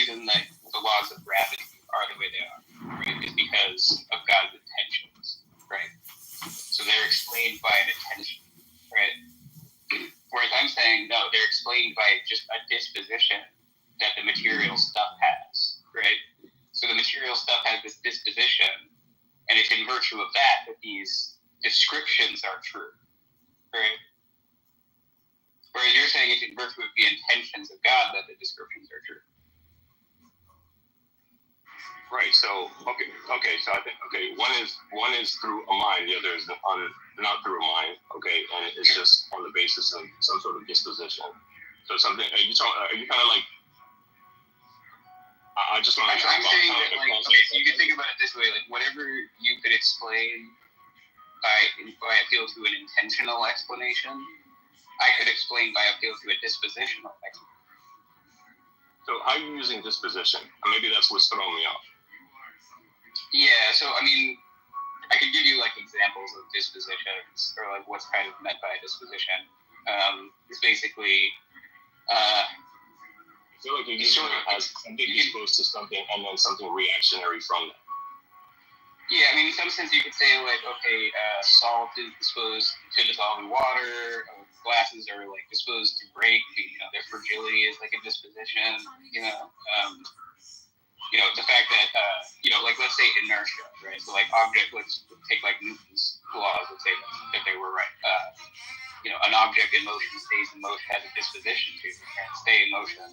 reason that the laws of gravity are the way they are, right, is because of God's intentions, right? So they're explained by an intention, right? Whereas I'm saying, no, they're explained by just a disposition that the material stuff has, right? So the material stuff has this disposition, and it's in virtue of that these descriptions are true, right? Whereas you're saying it's in virtue of the intentions of God that the descriptions are true. Right. So okay. So I think one is through a mind, the other is not through a mind. Okay, and it's just on the basis of some sort of disposition. So something are you kind of like? I just want to. I'm saying that like okay, so you can think about it this way: like whatever you could explain by appeal to an intentional explanation, I could explain by appeal to a dispositional explanation. So how are you using disposition? Maybe that's what's throwing me off. Yeah, so I mean, I could give you like examples of dispositions or like what's kind of meant by a disposition. It's basically. I feel like you're using it as something disposed to something and then something reactionary from that. Yeah, I mean, in some sense, you could say like, okay, salt is disposed to dissolve in water. Glasses are like disposed to break. Their fragility is like a disposition. The fact that, like let's say inertia, right? So like let's take like Newton's laws, let's say that they were right. An object in motion stays in motion, has a disposition to stay in motion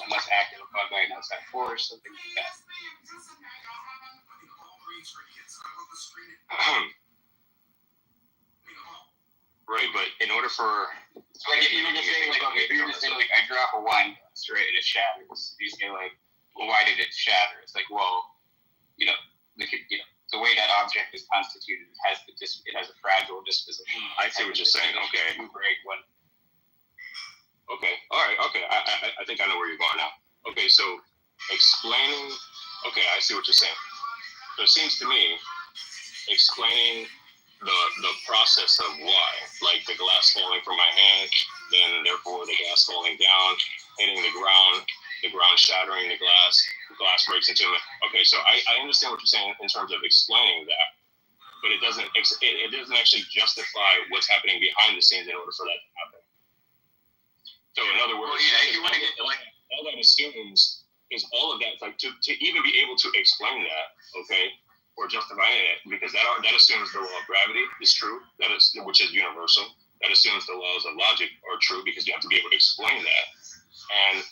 unless acted upon by an outside force, something like that. Right, but in order for... So like if you were to say like, I drop a wine glass, right, and it shatters, you say like, well, why did it shatter? It's like, well, the way that object is constituted, it has a fragile disposition. I see what you're saying. Okay. You break one. Okay. All right. Okay. I think I know where you're going now. Okay. So explaining. Okay. I see what you're saying. So it seems to me explaining the process of why, like the glass falling from my hand, then therefore the glass falling down, hitting the ground shattering the glass breaks into it. Okay, so I understand what you're saying in terms of explaining that, but it doesn't actually justify what's happening behind the scenes in order for that to happen. So in other words, if you want to get like all that assumes is all of that, like to even be able to explain that, okay, or justify it, because that assumes the law of gravity is true, which is universal. That assumes the laws of logic are true because you have to be able to explain that. And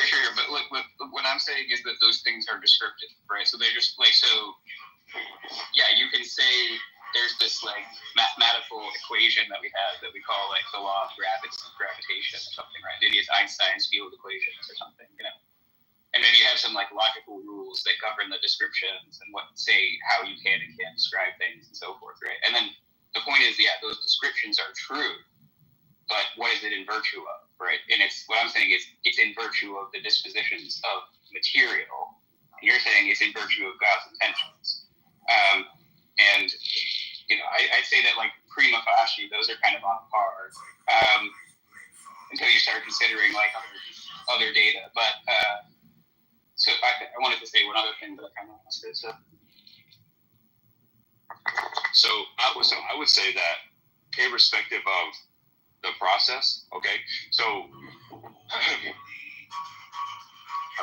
sure, but look, what I'm saying is that those things are descriptive, right? So they're just like, yeah, you can say there's this like mathematical equation that we have that we call like the law of gravitation or something, right? Maybe it's Einstein's field equations or something, And then you have some like logical rules that govern the descriptions and how you can and can't describe things and so forth, right? And then the point is, yeah, those descriptions are true, but what is it in virtue of, right? And what I'm saying is it's in virtue of the dispositions of material. And you're saying it's in virtue of God's intentions. I'd say that like prima facie, those are kind of on par until you start considering like other data. But so I wanted to say one other thing, but I kind of lost it. So I would say that irrespective of the process, okay. So I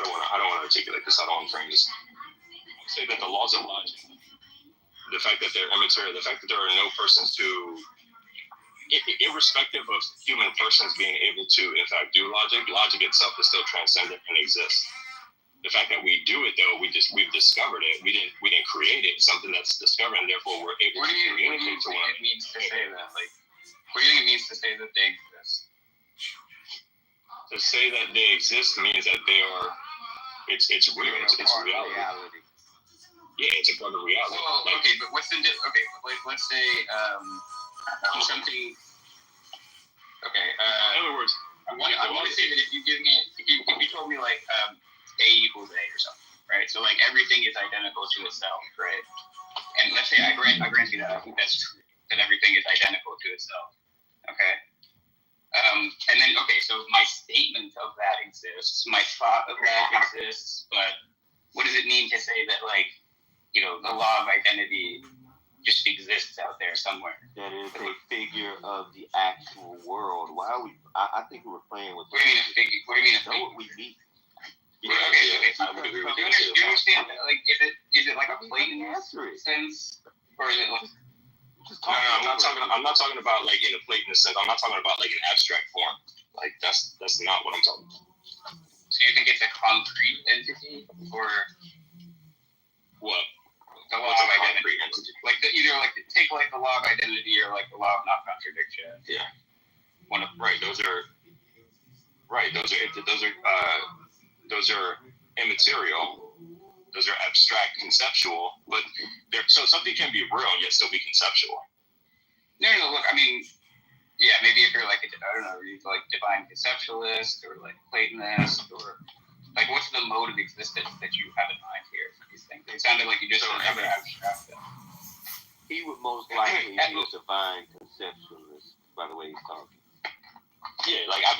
don't want to articulate this. I don't want to frame this. I would say that the laws of logic, the fact that they're immaterial, the fact that there are no persons irrespective of human persons being able to, in fact, do logic itself is still transcendent and exists. The fact that we do it, though, we've discovered it. We didn't create it. Something that's discovered, and therefore we're able to communicate to one another. What do you mean to say that? Like, what do you think it means to say that they exist? To say that they exist means that they are. It's real. It's reality. Yeah, it's a part of reality. Well, okay, but what's the okay? Like, let's say something. Okay. In other words, I want to say that if you told me like A equals A or something, right? So like everything is identical to itself, right? And let's say I grant you that. I think that's true. That everything is identical to itself. Okay. And then, okay, so my statement of that exists, my thought of that exists, but what does it mean to say that, like, you know, the law of identity just exists out there somewhere? That is a figure of the actual world. Why are we? I think we were playing with. What do you mean a figure? What do you mean a figure? Know what we mean. Okay. I would agree with Do you. you understand that? Like, is it like a Platonist sense, or is it like? No, I'm not talking about like in a Platonist sense. I'm not talking about like an abstract form. Like that's not what I'm talking about. So you think it's a concrete entity, or what? The law of identity, like either like take like the law of identity or like the law of non-contradiction. Yeah. One of Those are immaterial. Those are abstract, conceptual, but so something can be real and yet still be conceptual. No, look, I mean, yeah, maybe if you're like like divine conceptualist or like Platonist or like what's the mode of existence that you have in mind here for these things? It sounded like you just never abstract them. He would most likely be a divine conceptualist, by the way he's talking. Yeah, like what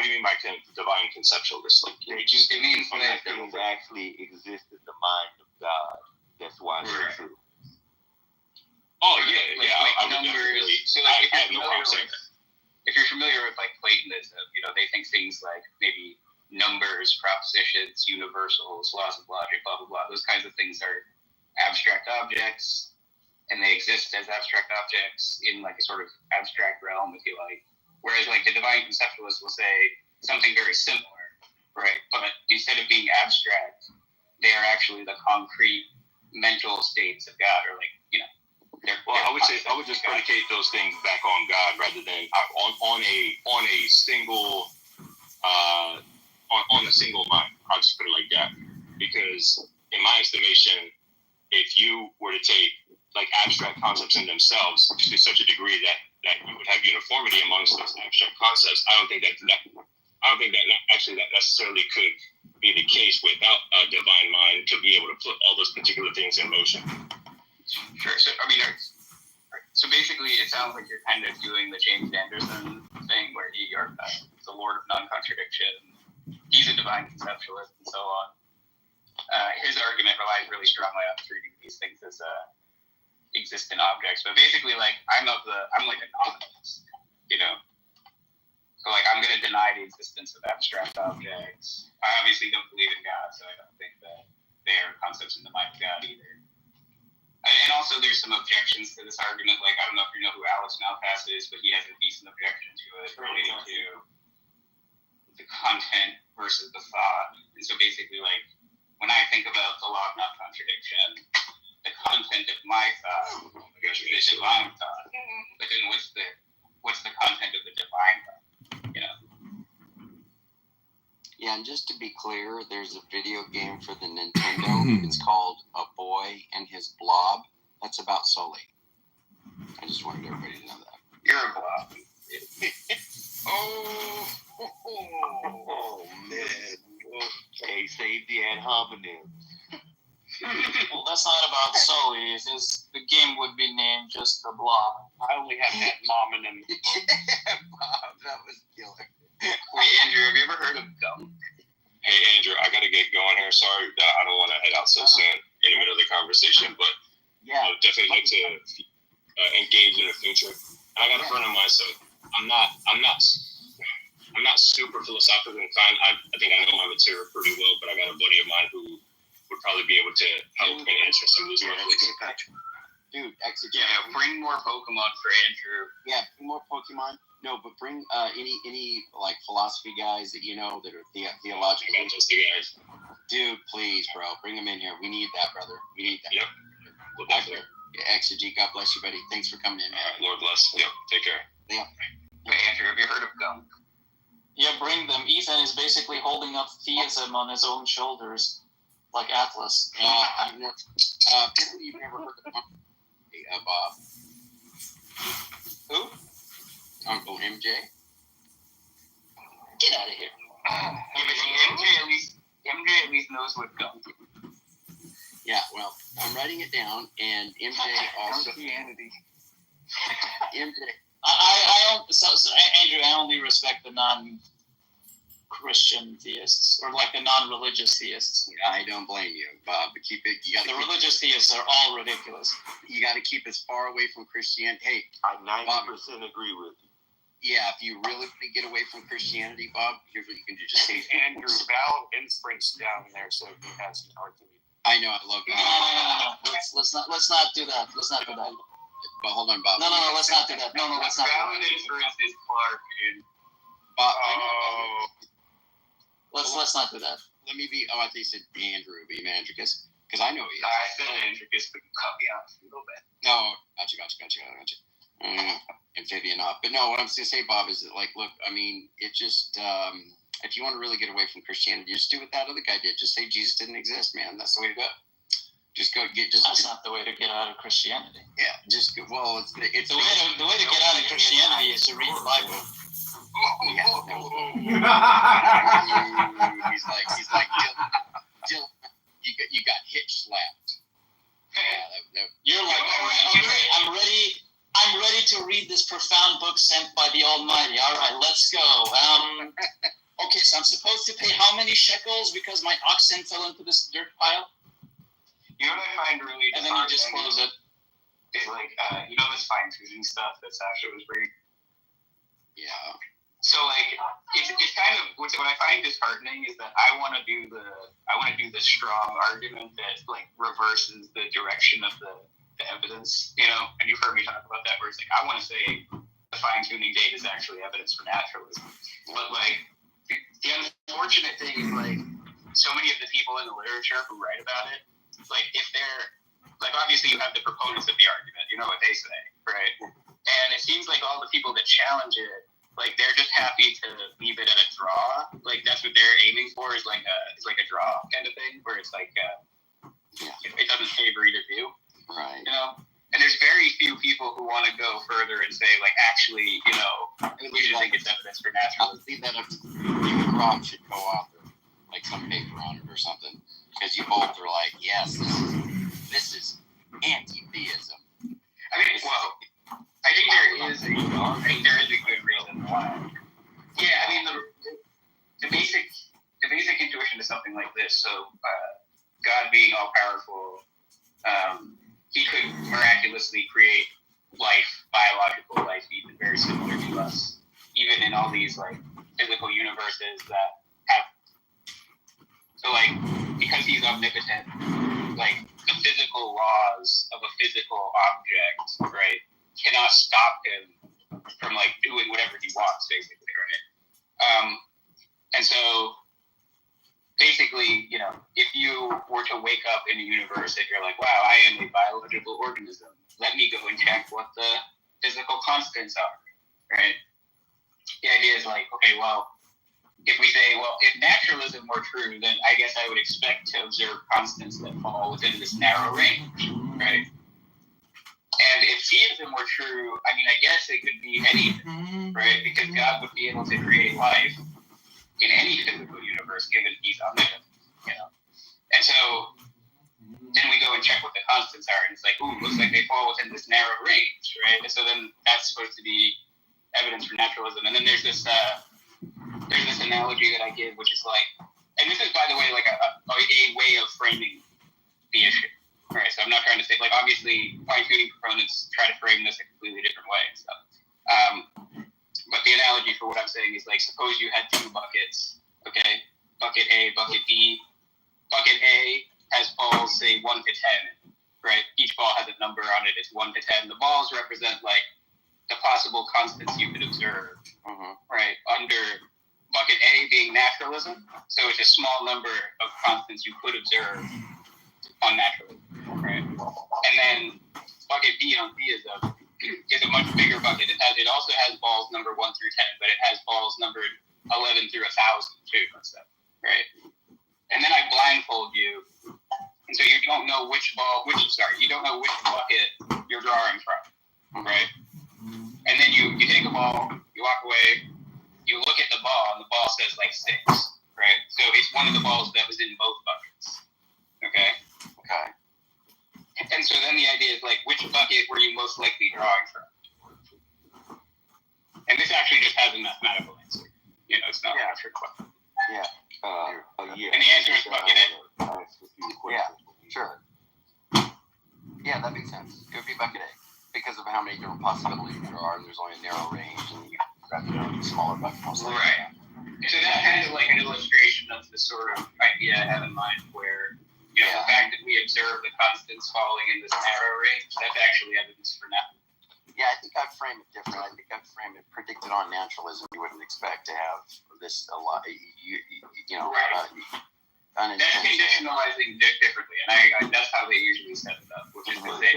do you mean by divine conceptualist? Like it means that things actually exist in the mind of God. That's why they're true. Oh yeah. Like numbers. So like if you're familiar with like Platonism, you know they think things like maybe numbers, propositions, universals, laws of logic, blah blah blah. Those kinds of things are abstract objects. And they exist as abstract objects in like a sort of abstract realm, if you like. Whereas like the divine conceptualist will say something very similar, right? But instead of being abstract, they are actually the concrete mental states of God, or like, you know. I would just predicate those things back on God rather than on a single on a single mind. I'll just put it like that, because in my estimation, if you were to take like abstract concepts in themselves to such a degree that you would have uniformity amongst those abstract concepts, I don't think that necessarily could be the case without a divine mind to be able to put all those particular things in motion. Sure. So I mean, so basically, it sounds like you're kind of doing the James Anderson thing, where you're the Lord of non-contradiction. He's a divine conceptualist, and so on. His argument relies really strongly on treating these things as existent objects, but basically, like I'm like a nominalist, you know. So like I'm going to deny the existence of abstract objects. I obviously don't believe in God, so I don't think that they are concepts in the mind of God either. And also, there's some objections to this argument. Like I don't know if you know who Alex Malpass is, but he has a decent objection to it relating to the content versus the thought. And so basically, like when I think about the law of non-contradiction, the content of my thought is the divine thought. But then what's the content of the divine thought? You know? Yeah, and just to be clear, there's a video game for the Nintendo. It's called A Boy and His Blob. That's about Sully. I just wanted everybody to know that. You're a blob. Oh man. Okay, save the ad hominem. Well, that's not about Sully. The game would be named just The Blob. I only have that mom and them. Bob, that was killer. Wait, Andrew, have you ever heard of gum? Hey, Andrew, I got to get going here. Sorry that I don't want to head out so soon in the middle of the conversation, but I would definitely like to engage in the future. And I got a friend of mine, so I'm not super philosophically inclined. I think I know my material pretty well, but I got a buddy of mine who would probably be able to help and answer some of these questions. Dude, exegete. Yeah, bring more Pokemon for Andrew. Yeah, bring more Pokemon. No, but bring any like philosophy guys that you know that are theological. Just the guys. Dude, please, bro, bring them in here. We need that, brother. We need that. Yep. Well, definitely. Exegete, God bless you, buddy. Thanks for coming in. All right, Lord bless. Yep. Take care. Yeah. Wait, Andrew, have you heard of gum? Yeah, bring them. Ethan is basically holding up theism on his own shoulders, like Atlas. Apparently you've never heard of Bob. Who? Uncle MJ. Get out of here. MJ at least knows what gum is. Yeah, well, I'm writing it down, and MJ also. Christianity. Andrew, I only respect the non-Christian theists, or like the non-religious theists. I don't blame you, Bob. But keep it. The religious theists are all ridiculous. You got to keep as far away from Christianity. Hey, I 90% agree with you. yeah, if you really want to get away from Christianity, Bob, here's what you can do: just say Andrew, valid inference down there, so he has an argument. I know, I love No. that. Let's not do that. Let's not do that. But hold on, Bob. No. Let's not do that. No. Let's not. Valid inference is Clark and Bob, Oh, Let's not do that. let me be. Oh, I think you said Andrew, be Mandricus, because I know he is. I said Andricus, but cut me off a little bit. No, gotcha. Amphibian off. But no, what I'm going to say, Bob, is that, like, look, I mean, it just, if you want to really get away from Christianity, just do what that other guy did. Just say Jesus didn't exist, man. That's the way to go. Just go get, That's not the way to get out of Christianity. yeah, just, well, it's The way to get out of Christianity is to read the Bible. He's like, Jill, you got hitch slapped. Yeah, You're like, I'm ready to read this profound book sent by the Almighty. All right, let's go. Okay, so I'm supposed to pay how many shekels because my oxen fell into this dirt pile? You know what I find really And then you just close it. Is like, this fine tuning stuff that Sasha was bringing. yeah. So like, it's kind of what I find disheartening is that I want to do the strong argument that like reverses the direction of the evidence, and you've heard me talk about that, where it's like I want to say the fine tuning date is actually evidence for naturalism, but like the unfortunate thing is like so many of the people in the literature who write about it, like if they're like obviously you have the proponents of the argument, you know what they say, right? And it seems like all the people that challenge it, like they're just happy to leave it at a draw. Like that's what they're aiming for is like a draw kind of thing, where it's like it doesn't favor either view, Right. And there's very few people who want to go further and say like actually, we should think it's evidence for I'll naturalism. leave that up to you and Rob should co-author like some paper on it or something, because you both are like, yes, this is anti-theism. I mean, well, I think there is a good reason why. Yeah, I mean the basic intuition is something like this. So God being all powerful, He could miraculously create life, biological life, even very similar to us, even in all these like physical universes that have. So like because He's omnipotent, like the physical laws of a physical object, right, cannot stop Him from like doing whatever He wants, basically, right? And so basically, if you were to wake up in a universe that you're like, wow, I am a biological organism, let me go and check what the physical constants are, right? The idea is like, okay, well, if we say, well, if naturalism were true, then I guess I would expect to observe constants that fall within this narrow range, right? And if theism were true, I mean, I guess it could be anything, right? Because God would be able to create life in any physical universe, given He's omnipotent, And so then we go and check what the constants are, and it's like, ooh, looks like they fall within this narrow range, right? And so then that's supposed to be evidence for naturalism. And then there's this analogy that I give, which is like, and this is, by the way, like a way of framing the issue, right? So I'm not trying to say, like, obviously, fine-tuning proponents try to frame this a completely different way and stuff. But the analogy for what I'm saying is, like, suppose you had two buckets, okay? Bucket A, bucket B. Bucket A has balls, say, 1 to 10, right? Each ball has a number on it. It's 1 to 10. The balls represent, like, the possible constants you could observe, right? Under bucket A being naturalism, so it's a small number of constants you could observe on naturalism, right? And then bucket B on theism is a much bigger bucket. It also has balls numbered 1 through 10, but it has balls numbered 11 through 1,000 too, and stuff, right? And then I blindfold you, and so you don't know which bucket you're drawing from, right? And then you take a ball, you walk away, you look at the ball, and the ball says like 6, right? So it's one of the balls that was in both buckets, okay? Okay. And so then the idea is like, which bucket were you most likely drawing from? And this actually just has a mathematical answer. It's not a trick question. Yeah. And the answer is bucket A. Yeah, sure. Yeah, that makes sense. It would be bucket A because of how many different possibilities there are, and there's only a narrow range, and you grab the smaller bucket. Right. So that's kind of like an illustration of the sort of idea I have in mind where, the fact that we observe the constants falling in this narrow range, that's actually evidence for now. Yeah, I think I'd frame it different. I think I'd frame it predicted on naturalism. You wouldn't expect to have this a lot, That's conditionalizing differently, and that's how they usually set it up, which is to say,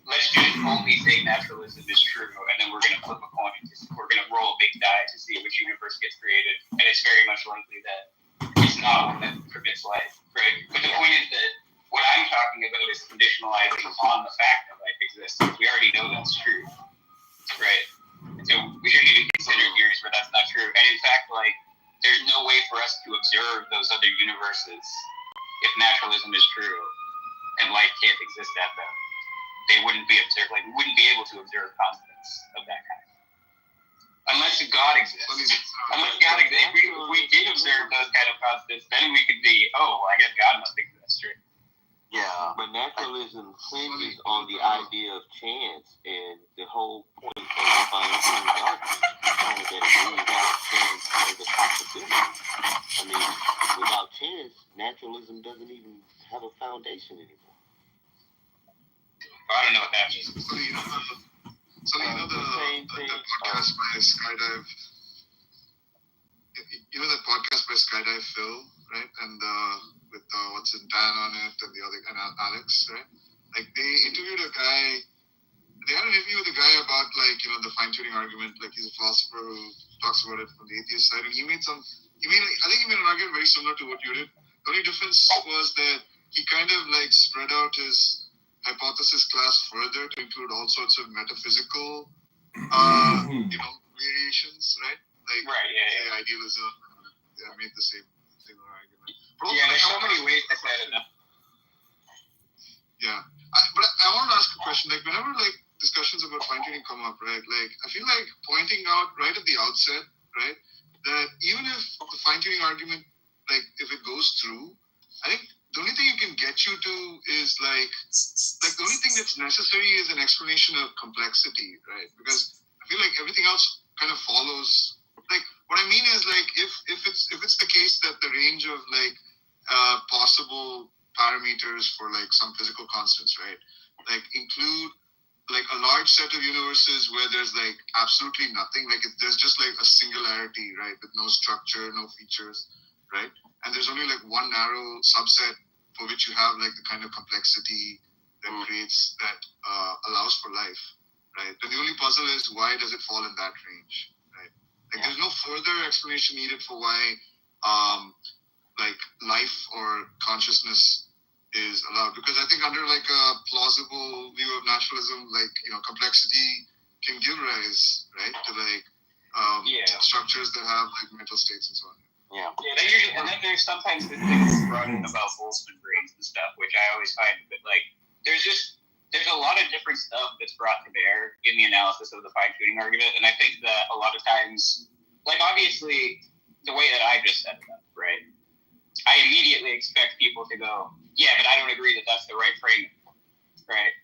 let's just only say naturalism is true, and then we're going to flip a coin. We're going to roll a big die to see which universe gets created, and it's very much likely that it's not one that permits life, right? But the point is that what I'm talking about is conditionalizing on the fact that life exists. We already know that's true, right? So we shouldn't even consider theories where that's not true. And in fact, there's no way for us to observe those other universes if naturalism is true and life can't exist at them. They wouldn't be observed. We wouldn't be able to observe constants of that kind. Unless God exists. Unless God exists. If we did observe those kind of constants, then we could be, I guess God must exist, right? Yeah. But naturalism hinges on the idea of chance, and the whole point of the fine-tuning argument is that it rules out chance as a possibility. I mean, without chance, naturalism doesn't even have a foundation anymore. I don't know what that means. So the podcast by Skydive. The podcast by Skydive Phil, right? And with what's in Dan on it and the other and Alex, right? They interviewed a guy. They had an interview with a guy about the fine tuning argument. He's a philosopher who talks about it from the atheist side, and I think he made an argument very similar to what you did. The only difference was that he kind of spread out his hypothesis class further to include all sorts of metaphysical, variations, right? Idealism. I made the same argument. There's so many ways to set it up. Yeah, but I want to ask a question. Whenever discussions about fine tuning come up, right? I feel like pointing out right at the outset, right, that even if the fine tuning argument, if it goes through, I think the only thing you can get you to is the only thing that's necessary is an explanation of complexity, right? Because I feel like everything else kind of follows. What I mean is if it's the case that the range of possible parameters for some physical constants, right, include a large set of universes where there's absolutely nothing, there's just a singularity, right, with no structure, no features, right, and there's only one narrow subset for which you have the kind of complexity that creates that allows for life, right? Then the only puzzle is why does it fall in that range, right? There's no further explanation needed for why life or consciousness is allowed, because I think under a plausible view of naturalism, complexity can give rise, right, to structures that have mental states and so on. Yeah. And then there's sometimes this thing brought in about Boltzmann brains and stuff, which I always find a bit there's a lot of different stuff that's brought to bear in the analysis of the fine tuning argument, and I think that a lot of times, obviously, the way that I just set it up, right? I immediately expect people to go, yeah, but I don't agree that that's the right framing, right?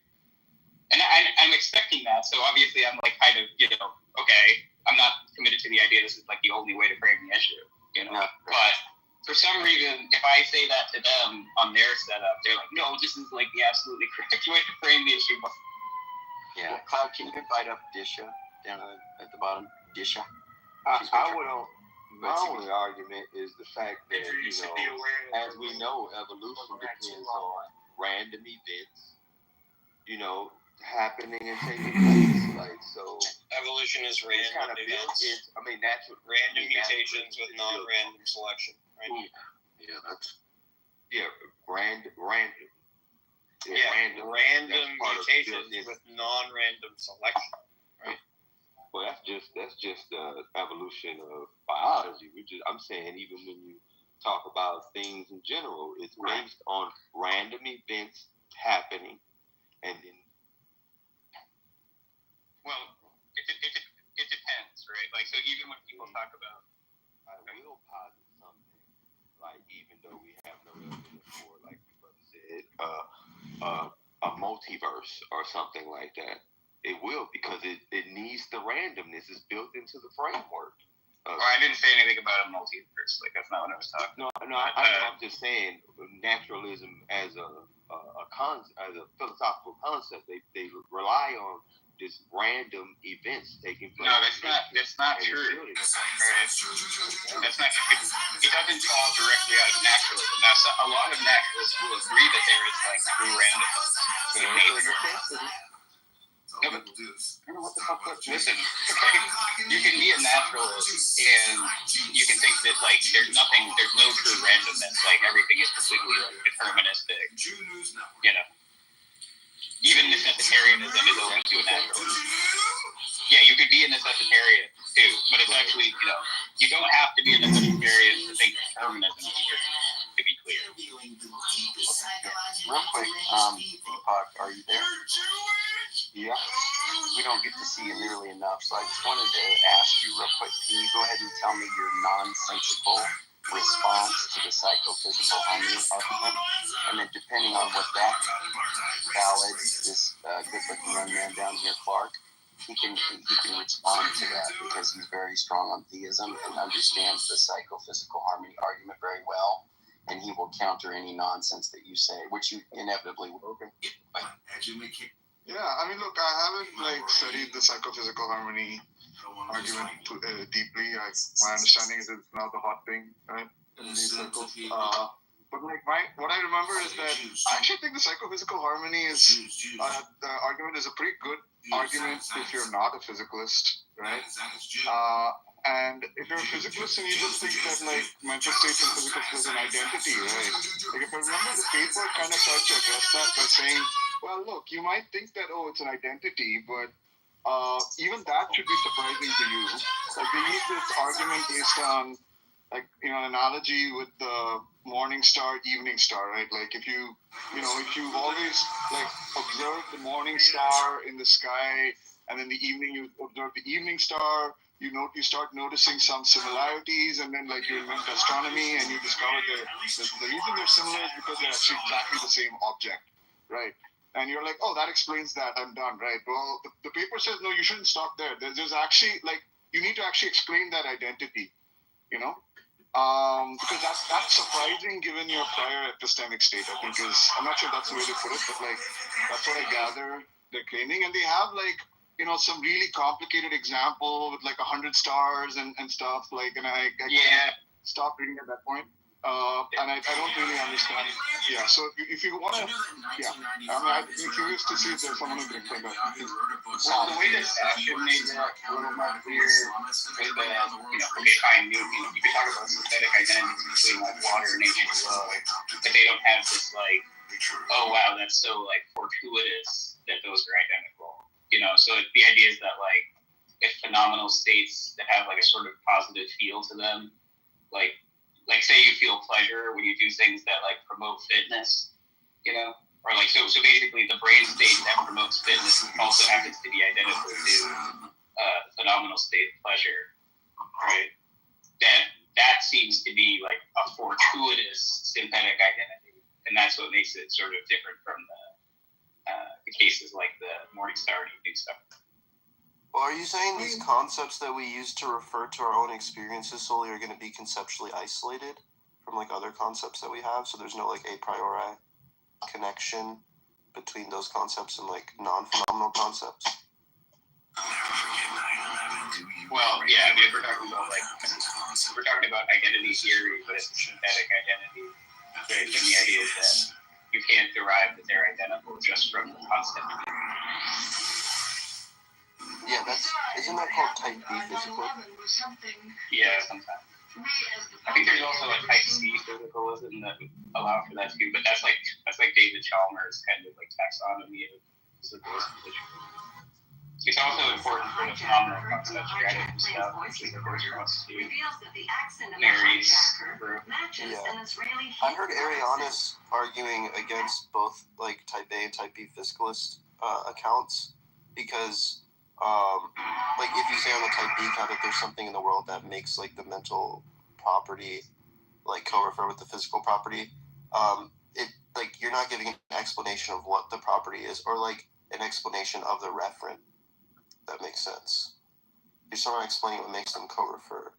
And I'm expecting that, so obviously I'm kind of, okay, I'm not committed to the idea this is the only way to frame the issue, But for some reason, if I say that to them on their setup, they're like, no, this is the absolutely correct way to frame the issue. Yeah. Cloud, can you invite up Disha down at the bottom? Disha? My only argument is the fact that, as we know, evolution depends on random events, happening and taking place. So evolution is random events. Natural random mutations with non-random selection, right? Random. Random mutations with non-random selection, right? Well, that's just the evolution of biology. I'm saying even when you talk about things in general, it's based on random events happening, and then. Well, it depends. Like, so even when people talk about, I will posit something, like even though we have no evidence for, like the brother said, a multiverse or something like that. It will, because it needs the randomness is built into the framework. well, I didn't say anything about a multiverse. Like, that's not what I was talking about. I'm just saying naturalism as a philosophical concept. They rely on just random events taking place. No, that's not true. Right? That's not. It doesn't fall directly out of naturalism. Now, so a lot of naturalists will agree that there is like true randomness in nature. No, but I don't know what the fuck. Listen, okay? You can be a naturalist and you can think that like there's no true randomness. Like everything is completely like deterministic. You know, even necessitarianism is open to a naturalist. Yeah, you could be a necessitarian too, but it's actually, you know, you don't have to be a necessitarian to think determinism is true. To be clear. Real quick, Deepak, are you there? Yeah. We don't get to see you nearly enough, so I just wanted to ask you real quick. Can you go ahead and tell me your nonsensical response to the psychophysical harmony argument? And then depending on what that valid, this good-looking young man down here, Clark, he can respond to that because he's very strong on theism and understands the psychophysical harmony argument very well. And he will counter any nonsense that you say, which you inevitably will. Yeah, I mean, look, I haven't studied the psychophysical harmony argument deeply. My understanding is it's now the hot thing, right, in these circles. But what I remember is that I actually think the psychophysical harmony is the argument is a pretty good argument if you're not a physicalist, right? And if you're a physicalist and you just think that mental states and physical states is an identity, right? Like if I remember, the paper kind of tried to address that by saying, well, look, you might think that it's an identity, but even that should be surprising to you. Like they use this argument based on an analogy with the morning star, evening star, right? Like if you've always observed the morning star in the sky, and in the evening you observe the evening star, you start noticing some similarities, and then you invent astronomy and you discover the reason they're similar is because they're actually exactly the same object, right? And you're like, oh, that explains that. I'm done, right? Well, the paper says no, you shouldn't stop there. There's actually you need to actually explain that identity, because that's surprising given your prior epistemic state. I think I'm not sure that's the way to put it, but that's what I gather they're claiming, and they have some really complicated example with 100 stars and stuff and I stopped reading at that point. And I don't really understand. Yeah, so if you want to, I'd be curious to see if there's someone who can explain that. Well, the way that Sebastian made that a little more clear is that, fine, you can talk about synthetic identities between water and H2O, but they don't have this oh wow, that's so fortuitous that those are identical. So the idea is that if phenomenal states that have a sort of positive feel to them, like say you feel pleasure when you do things that promote fitness, or so basically the brain state that promotes fitness also happens to be identical to phenomenal state of pleasure, right? That seems to be a fortuitous synthetic identity, and that's what makes it sort of different from the cases like the morning star and evening star. Well, are you saying these concepts that we use to refer to our own experiences solely are going to be conceptually isolated from other concepts that we have? So there's no a priori connection between those concepts and non-phenomenal concepts? Well, yeah, I mean, if we're talking about identity theory, but it's a synthetic identity, right? And the idea is that you can't derive that they're identical just from the concept of it. Yeah, isn't that called type B physical? Yeah, sometimes. I think there's also type C physicalism that would allow for that too, but that's like David Chalmers' kind of taxonomy of physicalism. It's also important for the phenomenal concept strategy stuff, which is the first response to Mary's group. Yeah. I heard Arianus arguing against both type A and type B physicalist accounts because like if you say on the type B count that there's something in the world that makes like the mental property like co-refer with the physical property, it like you're not giving an explanation of what the property is or like an explanation of the referent. That makes sense. You're sort of explaining what makes them co-refer.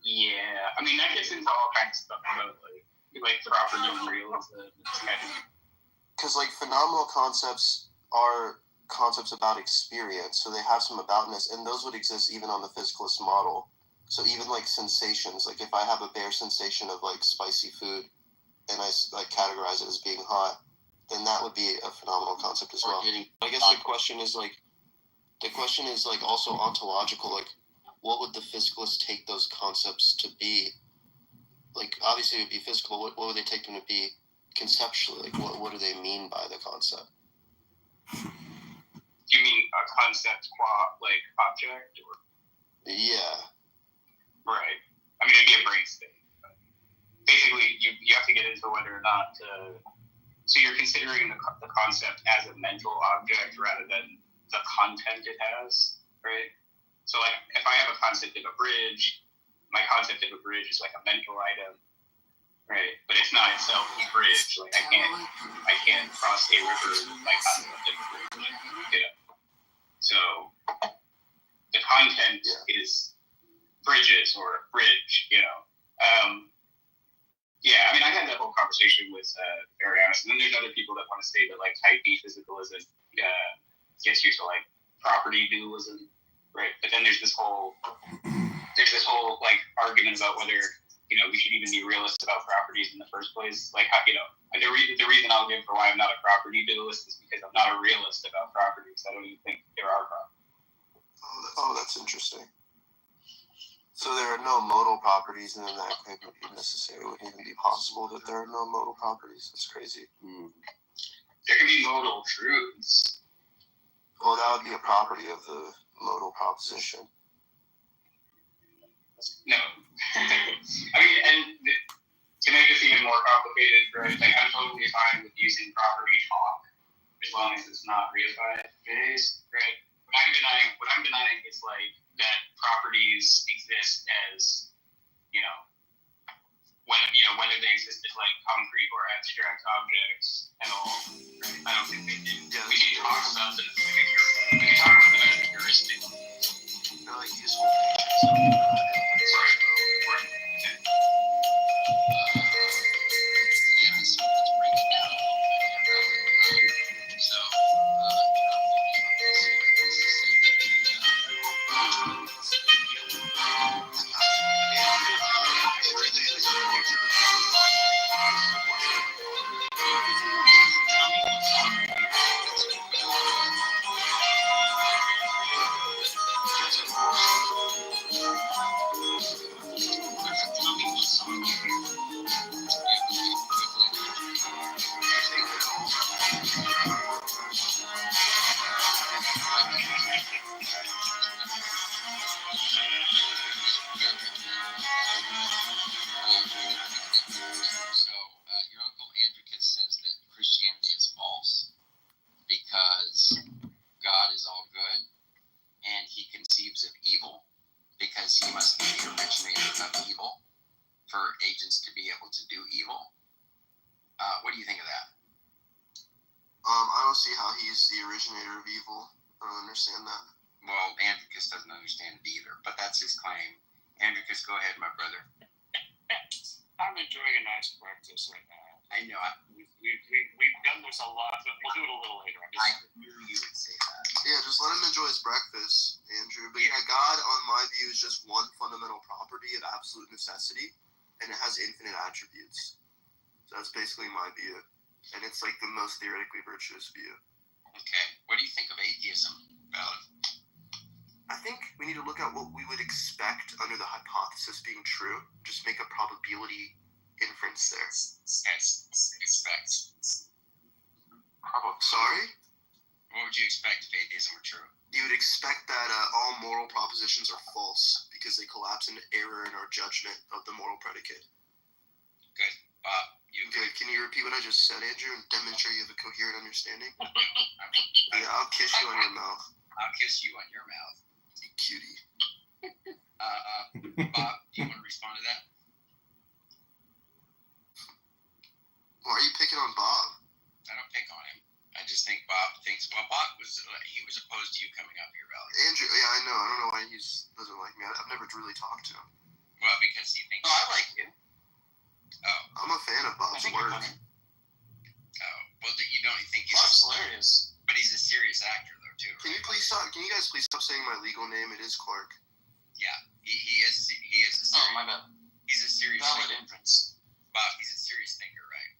Yeah, I mean that gets into all kinds of stuff about like property and realism. Because like phenomenal concepts are concepts about experience, so they have some aboutness, and those would exist even on the physicalist model. So even like sensations, like if I have a bare sensation of like spicy food, and I like categorize it as being hot, then that would be a phenomenal concept as well. I guess the question is also ontological, like what would the physicalists take those concepts to be? Like obviously it would be physical. What would they take them to be conceptually? Like what do they mean by the concept? Do you mean a concept like object or? Yeah. Right. I mean, it'd be a brain state. Basically, you have to get into whether or not to. So you're considering the concept as a mental object rather than the content it has, right? So, like, if I have a concept of a bridge, my concept of a bridge is like a mental item, right? But it's not itself a bridge. Like, I can't cross a river with my concept of a bridge. Yeah. So the content is bridges or a bridge, you know. Yeah, I mean, I had that whole conversation with Arianis, and then there's other people that want to say that like type B physicalism gets you to like property dualism, right? But then there's this whole like argument about whether we should even be realists about properties in the first place. Like, how, the reason I'll give for why I'm not a property dualist is because I'm not a realist about properties. I don't even think there are properties. Oh, that's interesting. So there are no modal properties, and then that couldn't be necessary. It wouldn't even be possible that there are no modal properties. That's crazy. There can be modal truths. Well, that would be a property of the modal proposition. No. I mean, and to make this even more complicated, right? Like, I'm totally fine with using property talk as long as it's not reified, right? What I'm denying is like that properties exist as, whether they exist as like concrete or abstract objects at all. Right? I don't think they do. Yeah, we can talk about them as a heuristic. They're like useful features. Right. Yeah, so let's break it down a little bit. So, your uncle Andricus says that Christianity is false because God is all good and he conceives of evil because he must be the originator of evil for agents to be able to do evil. What do you think of that? I don't see how he's the originator of evil. I don't understand that. Well, Andricus doesn't understand it either, but that's his claim. Andricus, go ahead, my brother. I'm enjoying a nice breakfast right now. I know. We've done this a lot, but we'll do it a little later. I knew you would say that. Yeah, just let him enjoy his breakfast, Andrew. But yeah, God, on my view, is just one fundamental property of absolute necessity, and it has infinite attributes. So that's basically my view. And it's like the most theoretically virtuous view. Okay. What do you think of atheism, Ballard? I think we need to look at what we would expect under the hypothesis being true. Just make a probability inference there. Expect. Sorry? What would you expect if atheism were true? You would expect that all moral propositions are false because they collapse into error in our judgment of the moral predicate. Good. Bob, you Good. Can you repeat what I just said, Andrew, and demonstrate you have a coherent understanding? Yeah, I'll kiss you on your mouth. I'll kiss you on your mouth. You cutie. Bob, do you want to respond to that? Why are you picking on Bob? I don't pick on him. I just think Bob thinks. Well, Bob was opposed to you coming up here, Valley. Andrew, yeah, I know. I don't know why he doesn't like me. I've never really talked to him. Well, because he thinks. Oh, I like you. Oh, I'm a fan of Bob's think you're work. funny. well, you don't think he's? Bob's hilarious. But he's a serious actor, though, too. Can you please stop? Can you guys please stop saying my legal name? It is Clark. Yeah, he is. He is a serious. Oh, my bad. He's a serious. Valid thinker. inference. Bob, he's a serious thinker, right?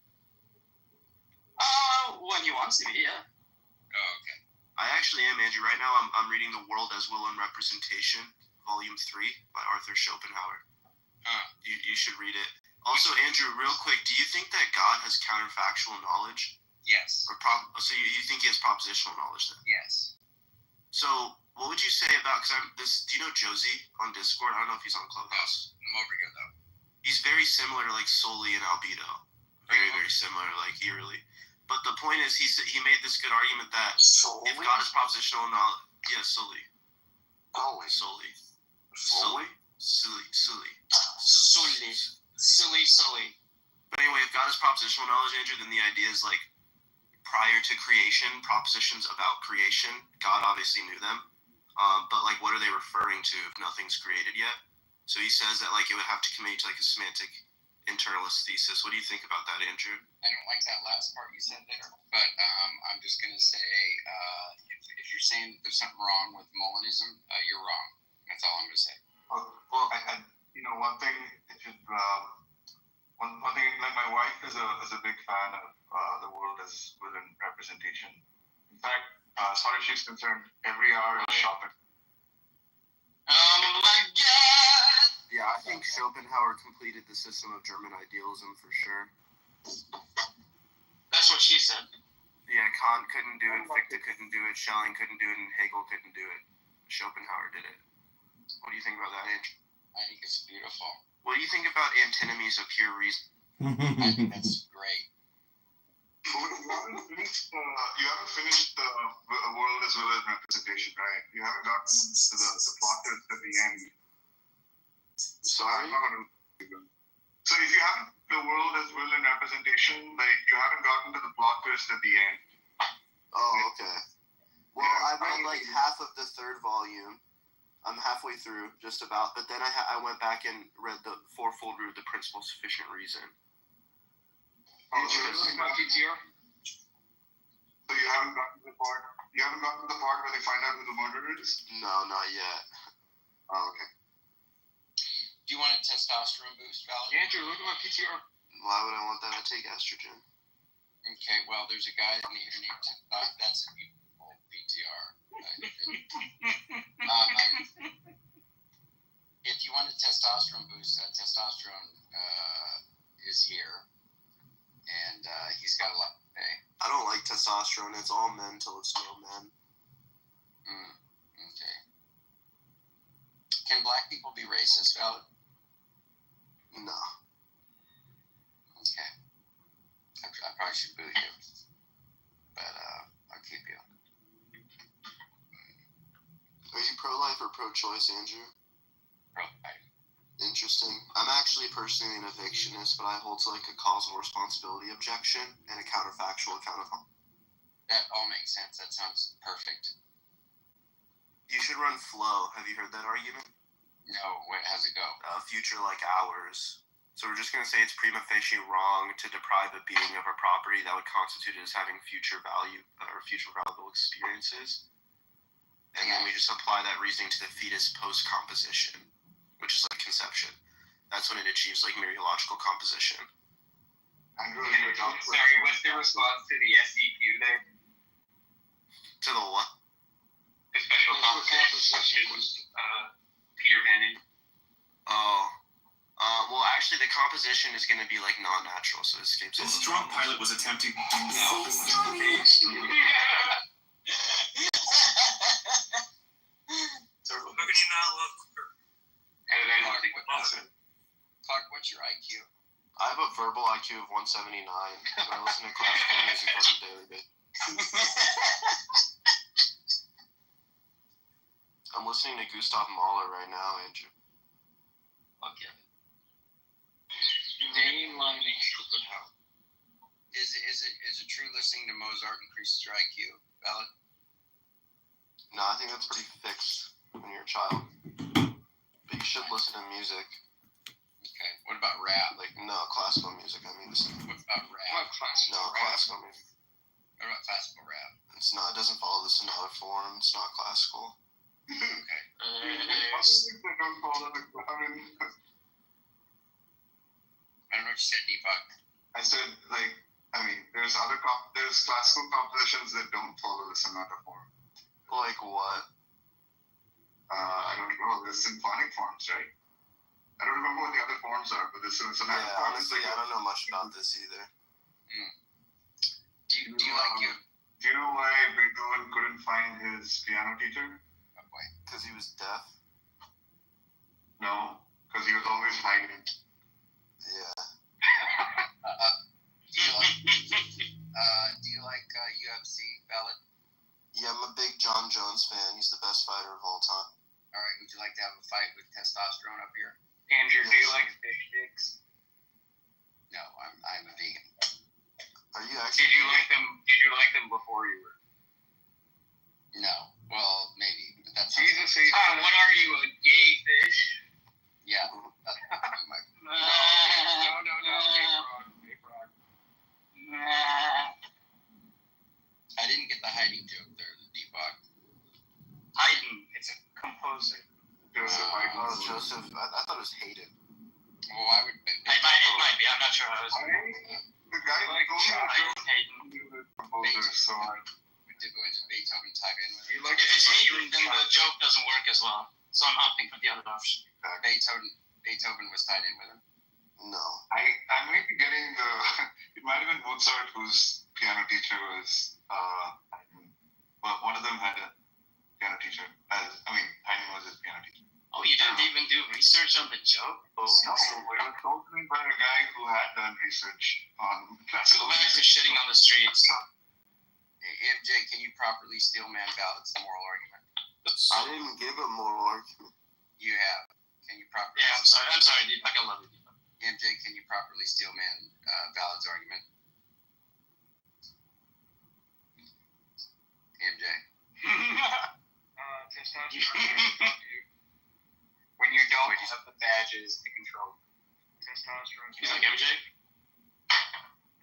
When he wants to be, yeah. Oh, okay. I actually am, Andrew. Right now, I'm reading The World as Will and Representation, Volume 3 by Arthur Schopenhauer. Huh. You should read it. Also, Andrew, real quick, do you think that God has counterfactual knowledge? Yes. Or so you think he has propositional knowledge then? Yes. So, what would you say about, do you know Josie on Discord? I don't know if he's on Clubhouse. I'm over here, though. He's very similar to, like, Sully and Albedo. Very, very similar, like, eerily. But the point is, he made this good argument that if God is propositional knowledge, yeah, Sully. Always. Sully. Sully? Sully. But anyway, if God is propositional knowledge, Andrew, then the idea is, like, prior to creation, propositions about creation, God obviously knew them. But, like, what are they referring to if nothing's created yet? So he says that, like, it would have to commit to, like, a semantic internalist thesis. What do you think about that, Andrew? I don't like that last part you said there, but I'm just going to say if you're saying that there's something wrong with Molinism, you're wrong. That's all I'm going to say. Well, I one thing it should one thing, like, my wife is a big fan of The World as Will and Representation. In fact, as far as she's concerned, every hour is shopping. Oh my god! Yeah, I think Schopenhauer completed the system of German idealism for sure. That's what she said. Yeah, Kant couldn't do it, Fichte couldn't do it, Schelling couldn't do it, and Hegel couldn't do it. Schopenhauer did it. What do you think about that, Andrew? I think it's beautiful. What do you think about antinomies of pure reason? I think that's great. You haven't finished the World as Well as Representation, right? You haven't gotten to the plot twist at the end. Sorry? So if you haven't the World as Will and Representation, like, you haven't gotten to the plot twist at the end. Oh, okay. Well, I read like half of the third volume. I'm halfway through, just about. But then I went back and read the Fourfold Root of the Principle of Sufficient Reason. So you haven't gotten to the part. You haven't gotten to the part where they find out who the murderer is. No, not yet. Oh, okay. Do you want a testosterone boost, Valerie? Andrew, look at my PTR. Why would I want that? I take estrogen. Okay, well, there's a guy named that's a beautiful PTR. If you want a testosterone boost, testosterone is here, and he's got a lot to pay. I don't like testosterone. It's all men till it's no men. Okay. Can black people be racist, Val? No. Okay. I probably should boo you, but I'll keep you. Are you pro-life or pro-choice, Andrew? Pro-life. Interesting. I'm actually personally an evictionist, but I hold to like a causal responsibility objection and a counterfactual account of harm. That all makes sense. That sounds perfect. You should run flow. Have you heard that argument? No, how's it go? Future like ours. So we're just going to say it's prima facie wrong to deprive a being of a property that would constitute it as having future value or future valuable experiences. And then we just apply that reasoning to the fetus post-composition, which is like conception. That's when it achieves like mereological composition. Sorry, what's the response to the SCQ there? To the what? The special composition was Peter Bannon. Oh. Well, actually, the composition is going to be like non-natural, so it escapes. This drunk pilot was attempting. Clark, what's your IQ? I have a verbal IQ of 179, but I listen to classical music on a daily basis. I'm listening to Gustav Mahler right now, Andrew. Okay. Mainlining Schopenhauer. Is it true listening to Mozart increases your IQ? Valid? No, I think that's pretty fixed when you're a child. But you should listen to music. Okay. What about rap? Like, no, classical music, I mean. What about rap? What classical No, rap? classical music. What about classical rap? It's not, it doesn't follow the sonata form, it's not classical. Okay. I think they don't follow it. I don't know what you said, Deepak. I said, like, there's classical compositions that don't follow the sonata form. Like what? I don't know. There's symphonic forms, right? I don't remember what the other forms are, but the sonata Yeah, form is honestly, like. I don't know much about this either. Do you like you? Do you know why Beethoven couldn't find his piano teacher? Oh boy. Because he was deaf? No, because he was always hiding. Yeah. Do you like UFC? Valid. Yeah, I'm a big John Jones fan. He's the best fighter of all time. All right. Would you like to have a fight with testosterone up here? Andrew, do you like fish sticks? No, I'm a vegan. Are you actually? Did you like them before you were? No. Well, maybe. But that's Jesus, what are you, a gay fish? Yeah. No. Gay frog. I didn't get the hiding joke there, Deepak. Haydn, it's a composer. Joseph Oh, Haydn. Joseph. I thought it was Hayden. Well, I would. It might be. I'm not sure how it's. The guy Like who told me Haydn. the composer, so Was Beethoven tied in with it? If it's Haydn, then the joke doesn't work as well. So I'm opting for the other option. Beethoven was tied in with him. No. I might be getting the. It might have been Mozart whose piano teacher was. Well, one of them had a piano teacher. Haydn was his piano teacher. Oh, you didn't even do research on the joke? No, it was told to me by a guy who had done research on So classical back to music. shitting on the streets. MJ, can you properly steel man balance the moral argument? I didn't give a moral argument. You have. Can you properly? Yeah, I'm sorry, Deepak. I love you, Deepak. MJ, can you properly steel man Valid's argument? MJ. Testosterone. When you don't have the badges to control. Testosterone's He's mad like, at MJ? you.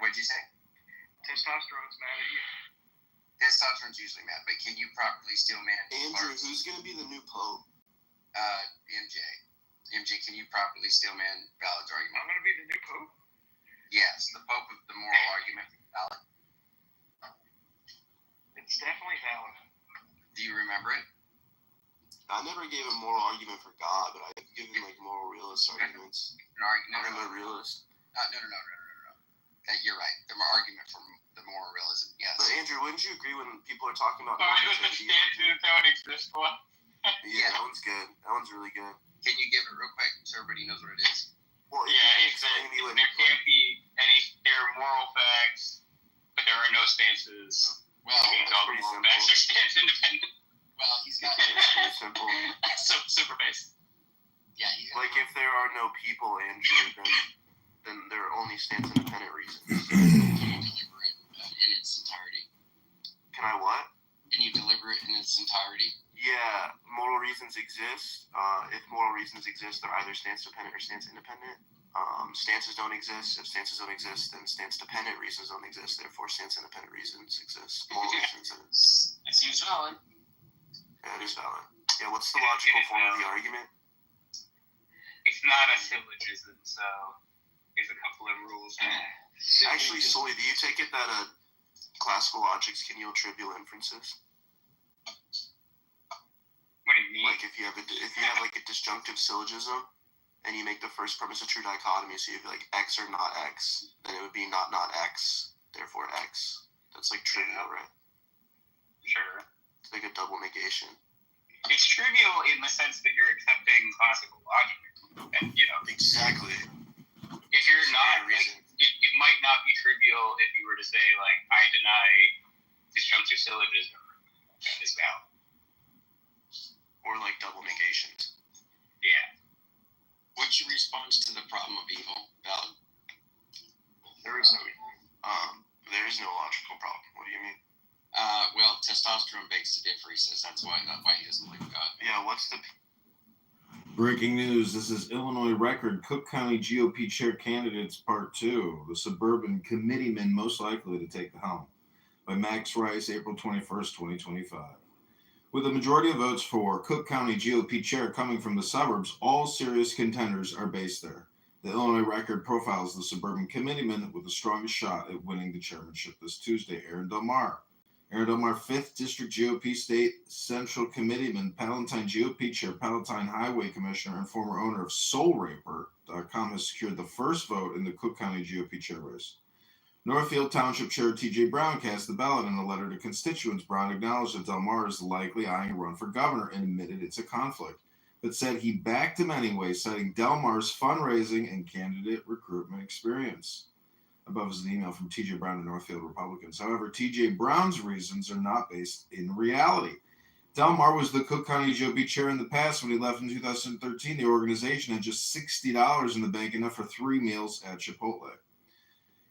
What'd you say? Testosterone's mad at you. Testosterone's usually mad, but can you properly steel man? Andrew, who's gonna be the new pope? MJ. MJ, can you properly steel man Valid's argument? I'm gonna be the new pope. Yes, the Pope of the moral argument is valid. It's definitely valid. Do you remember it? I never gave a moral argument for God, but I've given like moral realist arguments. An argument? I'm a realist. No. You're right. The argument from the moral realism. Yes. But Andrew, wouldn't you agree when people are talking about Sorry, the normativity? stances don't exist one. Yeah, that one's good. That one's really good. Can you give it real quick so everybody knows what it is? Well, if Yeah, you can it's explain to me what there can't be any. There are moral facts, but there are no stances. Well, Which means all the pretty moral simple. facts are stance independent. well, he's got. it's pretty simple. So super basic. Yeah, he's got. Like if there are no people, Andrew, then there are only stance independent reasons. Can you deliver it in its entirety? Can I what? Can you deliver it in its entirety? Yeah, moral reasons exist. If moral reasons exist, they're either stance dependent or stance independent. Stances don't exist. If stances don't exist, then stance dependent reasons don't exist. Therefore, stance independent reasons exist. Moral reasons. That seems valid. Yeah, it is valid. Yeah, what's the logical form of the argument? It's not a syllogism, so there's a couple of rules. Actually, Sully, do you take it that classical logics can yield trivial inferences? What do you mean? Like if you have like a disjunctive syllogism, and you make the first premise a true dichotomy, so you have like X or not X, then it would be not X, therefore X. That's like trivial, right? Sure. It's like a double negation. It's trivial in the sense that you're accepting classical logic, and Exactly. if you're not syllogism is valid. Or like double negations. Yeah. What's your response to the problem of evil, Valid? There is no logical problem. What do you mean? Well, testosterone begs to differ. He says that's why he doesn't believe in God. Yeah, what's the Breaking news. This is Illinois Record. Cook County GOP chair candidates part 2. The suburban committeeman most likely to take the helm. By Max Rice, April 21st, 2025. With a majority of votes for Cook County GOP chair coming from the suburbs, all serious contenders are based there. The Illinois Record profiles the suburban committeeman with the strongest shot at winning the chairmanship this Tuesday, Aaron Del Mar. Aaron Del Mar, 5th District GOP State Central Committeeman, Palatine GOP Chair, Palatine Highway Commissioner, and former owner of SoulRaper.com has secured the first vote in the Cook County GOP chair race. Northfield Township Chair T.J. Brown cast the ballot in a letter to constituents. Brown acknowledged that Del Mar is likely eyeing a run for governor and admitted it's a conflict, but said he backed him anyway, citing Del Mar's fundraising and candidate recruitment experience. Above is an email from T.J. Brown to Northfield Republicans. However, T.J. Brown's reasons are not based in reality. Del Mar was the Cook County GOP chair in the past. When he left in 2013, the organization had just $60 in the bank, enough for 3 meals at Chipotle.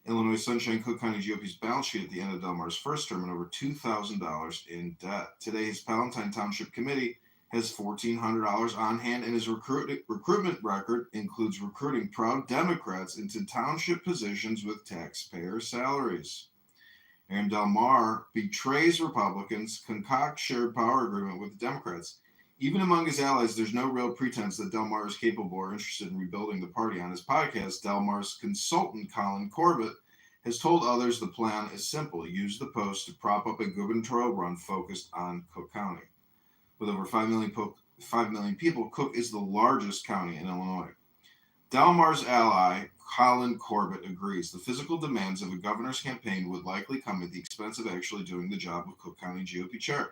Illinois Sunshine Cook County GOP's balance sheet at the end of Del Mar's first term and over $2,000 in debt. Today, his Palatine Township Committee has $1,400 on hand, and his recruitment record includes recruiting proud Democrats into township positions with taxpayer salaries. Aaron Del Mar betrays Republicans, concocts shared power agreement with the Democrats. Even among his allies, there's no real pretense that Del Mar is capable or interested in rebuilding the party. On his podcast, Del Mar's consultant, Colin Corbett, has told others the plan is simple: use the post to prop up a gubernatorial run focused on Cook County. With over 5 million people, Cook is the largest county in Illinois. Del Mar's ally, Colin Corbett, agrees the physical demands of a governor's campaign would likely come at the expense of actually doing the job of Cook County GOP chair.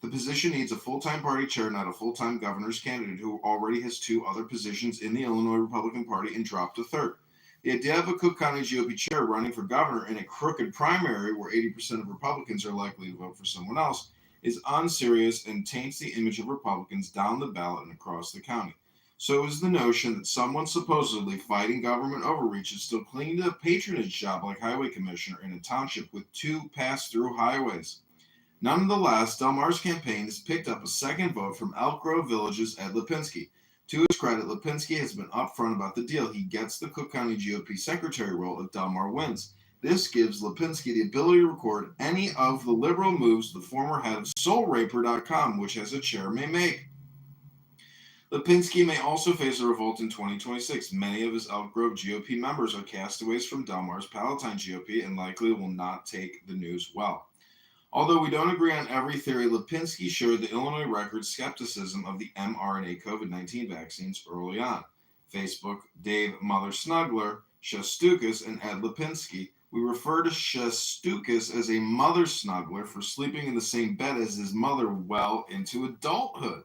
The position needs a full-time party chair, not a full-time governor's candidate who already has 2 other positions in the Illinois Republican Party and dropped a third. The idea of a Cook County GOP chair running for governor in a crooked primary where 80% of Republicans are likely to vote for someone else is unserious and taints the image of Republicans down the ballot and across the county. So is the notion that someone supposedly fighting government overreach is still clinging to a patronage job like highway commissioner in a township with 2 pass-through highways. Nonetheless, Del Mar's campaign has picked up a second vote from Elk Grove Village's Ed Lipinski. To his credit, Lipinski has been upfront about the deal. He gets the Cook County GOP secretary role if Del Mar wins. This gives Lipinski the ability to record any of the liberal moves the former head of SoulRaper.com, which has a chair, may make. Lipinski may also face a revolt in 2026. Many of his Elk Grove GOP members are castaways from Del Mar's Palatine GOP and likely will not take the news well. Although we don't agree on every theory, Lipinski shared the Illinois Record's skepticism of the mRNA COVID-19 vaccines early on. Facebook, Dave Mother Snuggler, Shestukas, and Ed Lipinski. We refer to Shestukas as a mother snuggler for sleeping in the same bed as his mother well into adulthood.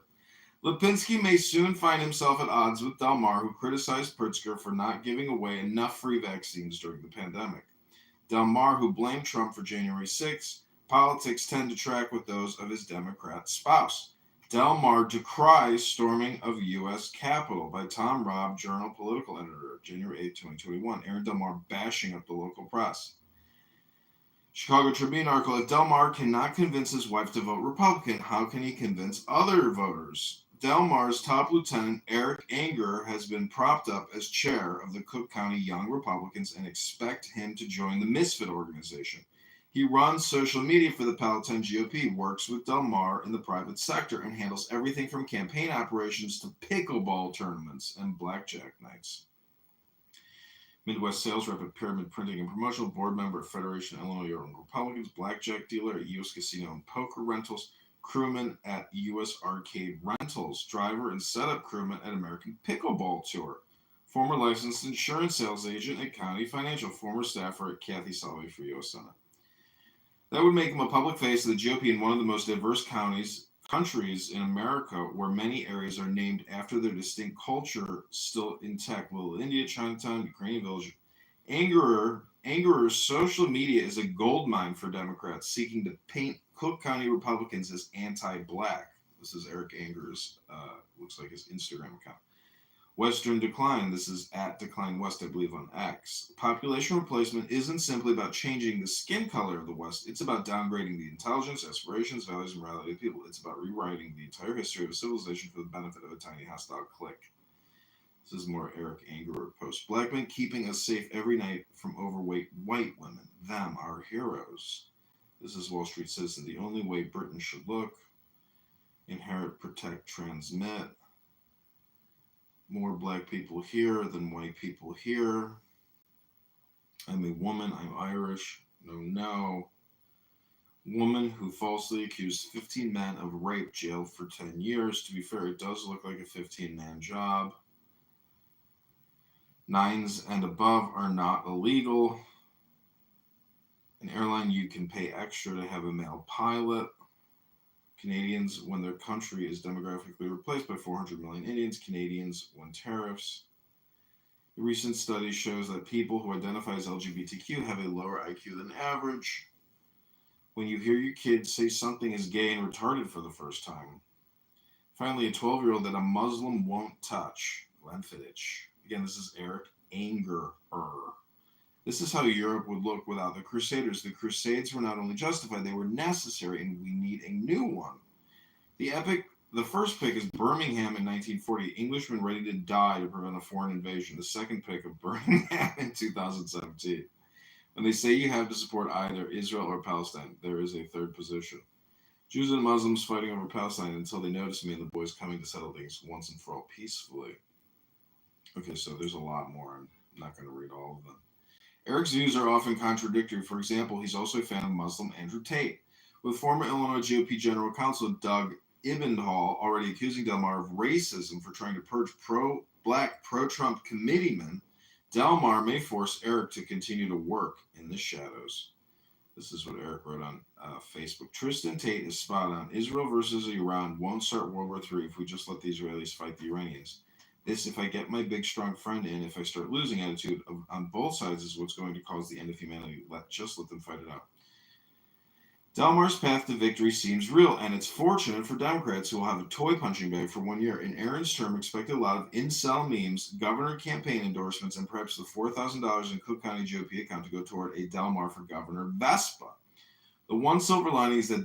Lipinski may soon find himself at odds with Del Mar, who criticized Pritzker for not giving away enough free vaccines during the pandemic. Del Mar, who blamed Trump for January 6th, politics tend to track with those of his Democrat spouse. Del Mar decries storming of U.S. Capitol by Tom Robb, Journal Political Editor, January 8, 2021. Aaron Del Mar bashing up the local press. Chicago Tribune article: if Del Mar cannot convince his wife to vote Republican, how can he convince other voters? Del Mar's top lieutenant, Eric Anger, has been propped up as chair of the Cook County Young Republicans and expect him to join the Misfit organization. He runs social media for the Palatine GOP, works with Del Mar in the private sector, and handles everything from campaign operations to pickleball tournaments and blackjack nights. Midwest sales rep at Pyramid Printing and Promotional, board member at Federation of Illinois Young Republicans, blackjack dealer at U.S. Casino and Poker Rentals, crewman at U.S. Arcade Rentals, driver and setup crewman at American Pickleball Tour, former licensed insurance sales agent at County Financial, former staffer at Kathy Sullivan for U.S. Senate. That would make him a public face of the GOP in one of the most diverse countries in America, where many areas are named after their distinct culture still intact. Little India, Chinatown, Ukrainian Village. Angerer's social media is a goldmine for Democrats seeking to paint Cook County Republicans as anti-black. This is Eric Angerer's, looks like his Instagram account. Western Decline, this is at Decline West, I believe, on X. Population replacement isn't simply about changing the skin color of the West. It's about downgrading the intelligence, aspirations, values, and morality of people. It's about rewriting the entire history of a civilization for the benefit of a tiny hostile clique. This is more Eric Angerer post. Black men keeping us safe every night from overweight white women. Them, our heroes. This is Wall Street Citizen. The only way Britain should look. Inherit, protect, transmit. More black people here than white people here. I'm a woman. I'm Irish. No. Woman who falsely accused 15 men of rape, jailed for 10 years. To be fair, it does look like a 15-man job. 9s and above are not illegal. An airline, you can pay extra to have a male pilot. Canadians, when their country is demographically replaced by 400 million Indians, Canadians win tariffs. A recent study shows that people who identify as LGBTQ have a lower IQ than average. When you hear your kids say something is gay and retarded for the first time. Finally, a 12-year-old that a Muslim won't touch. Lemfidich. Again, this is Eric Angerer. This is how Europe would look without the Crusaders. The Crusades were not only justified, they were necessary, and we need a new one. The first pick is Birmingham in 1940, Englishmen ready to die to prevent a foreign invasion. The second pick of Birmingham in 2017. When they say you have to support either Israel or Palestine, there is a third position. Jews and Muslims fighting over Palestine until they notice me and the boys coming to settle things once and for all peacefully. Okay, so there's a lot more. I'm not going to read all of them. Eric's views are often contradictory. For example, he's also a fan of Muslim Andrew Tate, with former Illinois GOP General Counsel Doug Ebenthal already accusing Delmar of racism for trying to purge pro-black, pro-Trump committeemen. Delmar may force Eric to continue to work in the shadows. This is what Eric wrote on Facebook. Tristan Tate is spot on. Israel versus Iran won't start World War III if we just let the Israelis fight the Iranians. This, if I get my big, strong friend in, if I start losing attitude on both sides, is what's going to cause the end of humanity. Just let them fight it out. Delmar's path to victory seems real, and it's fortunate for Democrats who will have a toy punching bag for 1 year. In Aaron's term, expect a lot of incel memes, governor campaign endorsements, and perhaps the $4,000 in Cook County GOP account to go toward a Delmar for Governor Vespa. The one silver lining is that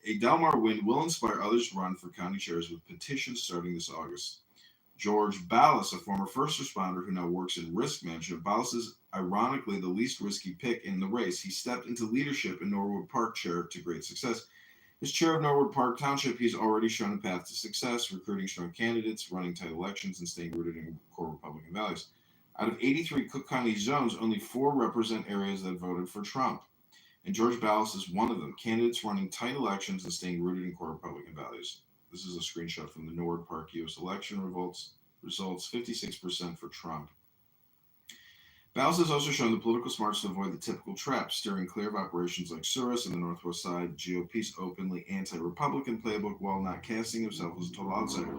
a Delmar win will inspire others to run for county chairs with petitions starting this August. George Ballas, a former first responder who now works in risk management. Ballas is ironically the least risky pick in the race. He stepped into leadership in Norwood Park chair to great success. As chair of Norwood Park Township, he's already shown a path to success, recruiting strong candidates, running tight elections, and staying rooted in core Republican values. Out of 83 Cook County zones, only 4 represent areas that voted for Trump. And George Ballas is one of them, candidates running tight elections and staying rooted in core Republican values. This is a screenshot from the Norwood Park U.S. election results, 56% for Trump. Ballas has also shown the political smarts to avoid the typical traps, steering clear of operations like Suris and the Northwest Side, GOP's openly anti-Republican playbook, while not casting himself as a total outsider.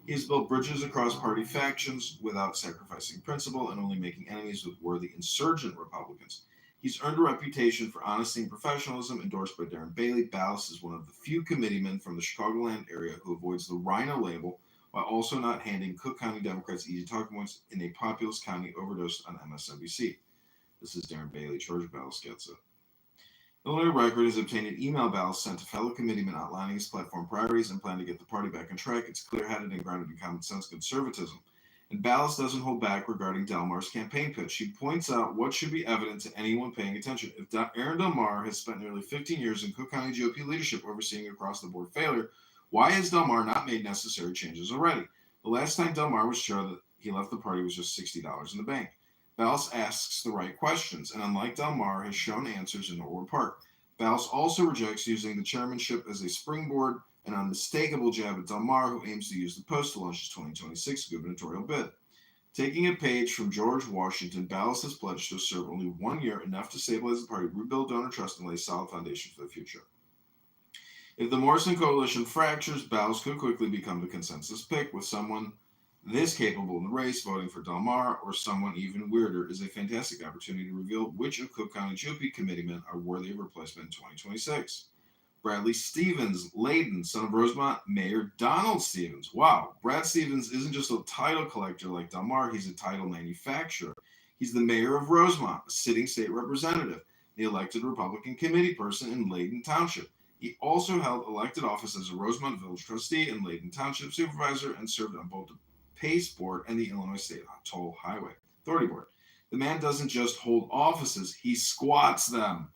He has built bridges across party factions without sacrificing principle and only making enemies with worthy insurgent Republicans. He's earned a reputation for honesty and professionalism, endorsed by Darren Bailey. Ballas is one of the few committeemen from the Chicagoland area who avoids the Rhino label while also not handing Cook County Democrats easy talking points in a populous county overdosed on MSNBC. This is Darren Bailey. George Ballas gets it. Illinois Record has obtained an email Ballas sent to fellow committeemen outlining his platform priorities and plan to get the party back on track. It's clear-headed and grounded in common sense conservatism. And Ballas doesn't hold back regarding Delmar's campaign pitch. She points out what should be evident to anyone paying attention. If Aaron Delmar has spent nearly 15 years in Cook County GOP leadership overseeing across-the-board failure, why has Delmar not made necessary changes already? The last time Delmar was sure that he left the party was just $60 in the bank. Ballas asks the right questions, and unlike Delmar, has shown answers in Norwood Park. Ballas also rejects using the chairmanship as a springboard, an unmistakable jab at Delmar, who aims to use the post to launch his 2026 gubernatorial bid. Taking a page from George Washington, Ballas has pledged to serve only 1 year, enough to stabilize the party, rebuild donor trust, and lay a solid foundation for the future. If the Morrison coalition fractures, Ballas could quickly become the consensus pick, with someone This capable in the race, voting for Del Mar or someone even weirder, is a fantastic opportunity to reveal which of Cook County GOP committeemen are worthy of replacement in 2026. Bradley Stevens, Layden, son of Rosemont Mayor Donald Stevens. Wow, Brad Stevens isn't just a title collector like Del Mar, he's a title manufacturer. He's the mayor of Rosemont, a sitting state representative, the elected Republican committee person in Layden Township. He also held elected office as a Rosemont Village trustee and Layden Township supervisor and served on both the PACE board and the Illinois State Toll Highway Authority board. The man doesn't just hold offices, he squats them.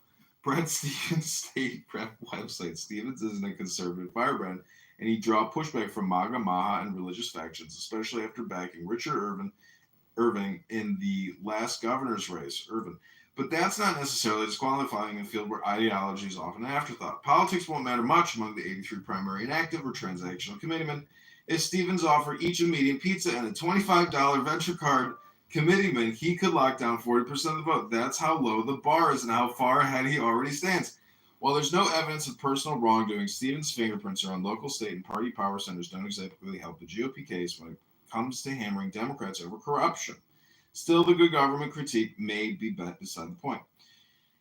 Brad Stevens state website. Stevens isn't a conservative firebrand, and he draw pushback from MAGA, Maha, and religious factions, especially after backing Richard Irving in the last governor's race. But that's not necessarily disqualifying in a field where ideology is often an afterthought. Politics won't matter much among the 83 primary inactive or transactional committeemen if Stevens offered each a medium pizza and a $25 venture card committeeman, he could lock down 40% of the vote. That's how low the bar is and how far ahead he already stands. While there's no evidence of personal wrongdoing, Stevens' fingerprints around local, state, and party power centers don't exactly help the GOP case when it comes to hammering Democrats over corruption. Still, the good government critique may be beside the point.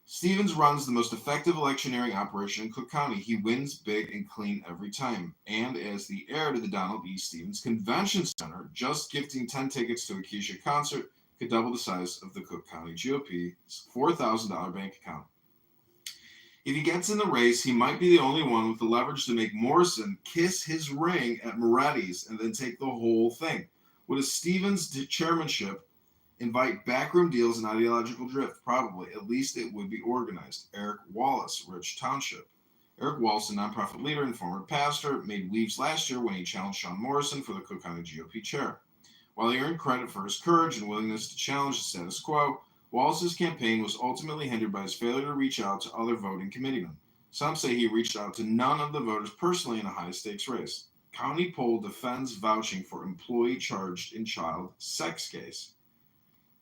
Stevens runs the most effective electioneering operation in Cook County. He wins big and clean every time. And as the heir to the Donald E. Stevens Convention Center, just gifting 10 tickets to a Keisha concert could double the size of the Cook County GOP's $4,000 bank account. If he gets in the race, he might be the only one with the leverage to make Morrison kiss his ring at Moretti's and then take the whole thing. Would a Stevens chairmanship invite backroom deals and ideological drift? Probably. At least it would be organized. Eric Wallace, Rich Township. Eric Wallace, a nonprofit leader and former pastor, made waves last year when he challenged Sean Morrison for the Cook County GOP chair. While he earned credit for his courage and willingness to challenge the status quo, Wallace's campaign was ultimately hindered by his failure to reach out to other voting committeemen. Some say he reached out to none of the voters personally in a high-stakes race. County poll defends vouching for employee charged in child sex case.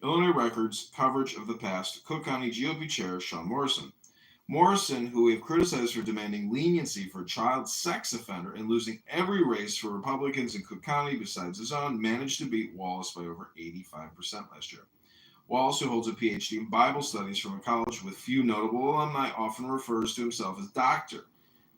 Illinois Record's coverage of the past Cook County GOP chair Sean Morrison. Morrison, who we have criticized for demanding leniency for a child sex offender and losing every race for Republicans in Cook County besides his own, managed to beat Wallace by over 85% last year. Wallace, who holds a PhD in Bible studies from a college with few notable alumni, often refers to himself as doctor.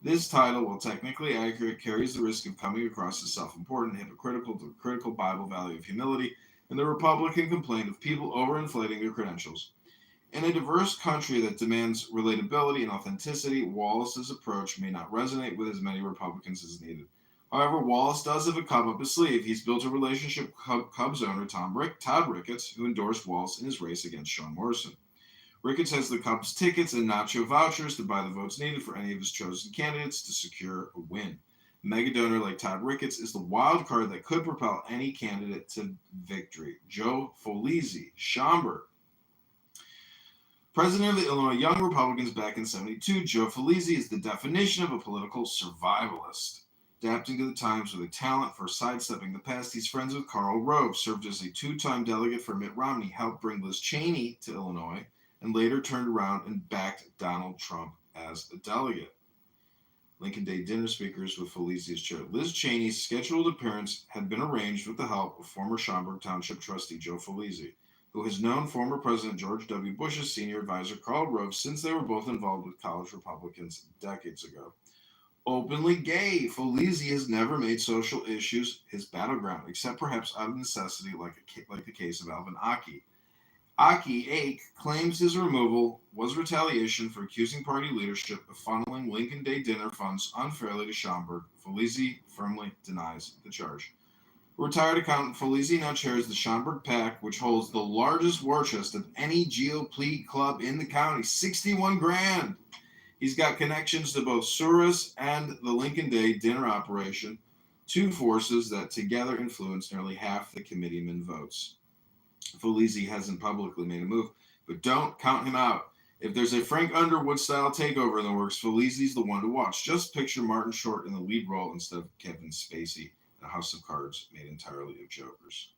This title, while technically accurate, carries the risk of coming across as self-important, hypocritical to the critical Bible value of humility, and the Republican complaint of people overinflating their credentials. In a diverse country that demands relatability and authenticity, Wallace's approach may not resonate with as many Republicans as needed. However, Wallace does have a cub up his sleeve. He's built a relationship with Cubs owner Todd Ricketts, who endorsed Wallace in his race against Sean Morrison. Ricketts has the Cubs tickets and nacho vouchers to buy the votes needed for any of his chosen candidates to secure a win. A mega donor like Todd Ricketts is the wild card that could propel any candidate to victory. Joe Folisi, Schaumburg. President of the Illinois Young Republicans back in '72, Joe Folisi is the definition of a political survivalist. Adapting to the times with a talent for sidestepping the past, he's friends with Karl Rove, served as a two-time delegate for Mitt Romney, helped bring Liz Cheney to Illinois, and later turned around and backed Donald Trump as a delegate. Lincoln Day dinner speakers with Folisi as chair. Liz Cheney's scheduled appearance had been arranged with the help of former Schaumburg Township trustee Joe Folisi, who has known former President George W. Bush's senior advisor Karl Rove since they were both involved with college Republicans decades ago. Openly gay, Folisi has never made social issues his battleground, except perhaps out of necessity, like the case of Alvin Aki. Aki Ake claims his removal was retaliation for accusing party leadership of funneling Lincoln Day dinner funds unfairly to Schaumburg. Folisi firmly denies the charge. Retired accountant Folisi now chairs the Schaumburg PAC, which holds the largest war chest of any GOP club in the county, $61,000. He's got connections to both Souris and the Lincoln Day dinner operation, two forces that together influence nearly half the committeeman votes. Folisi hasn't publicly made a move, but don't count him out. If there's a Frank Underwood-style takeover in the works, Folisi's the one to watch. Just picture Martin Short in the lead role instead of Kevin Spacey in a House of Cards made entirely of jokers.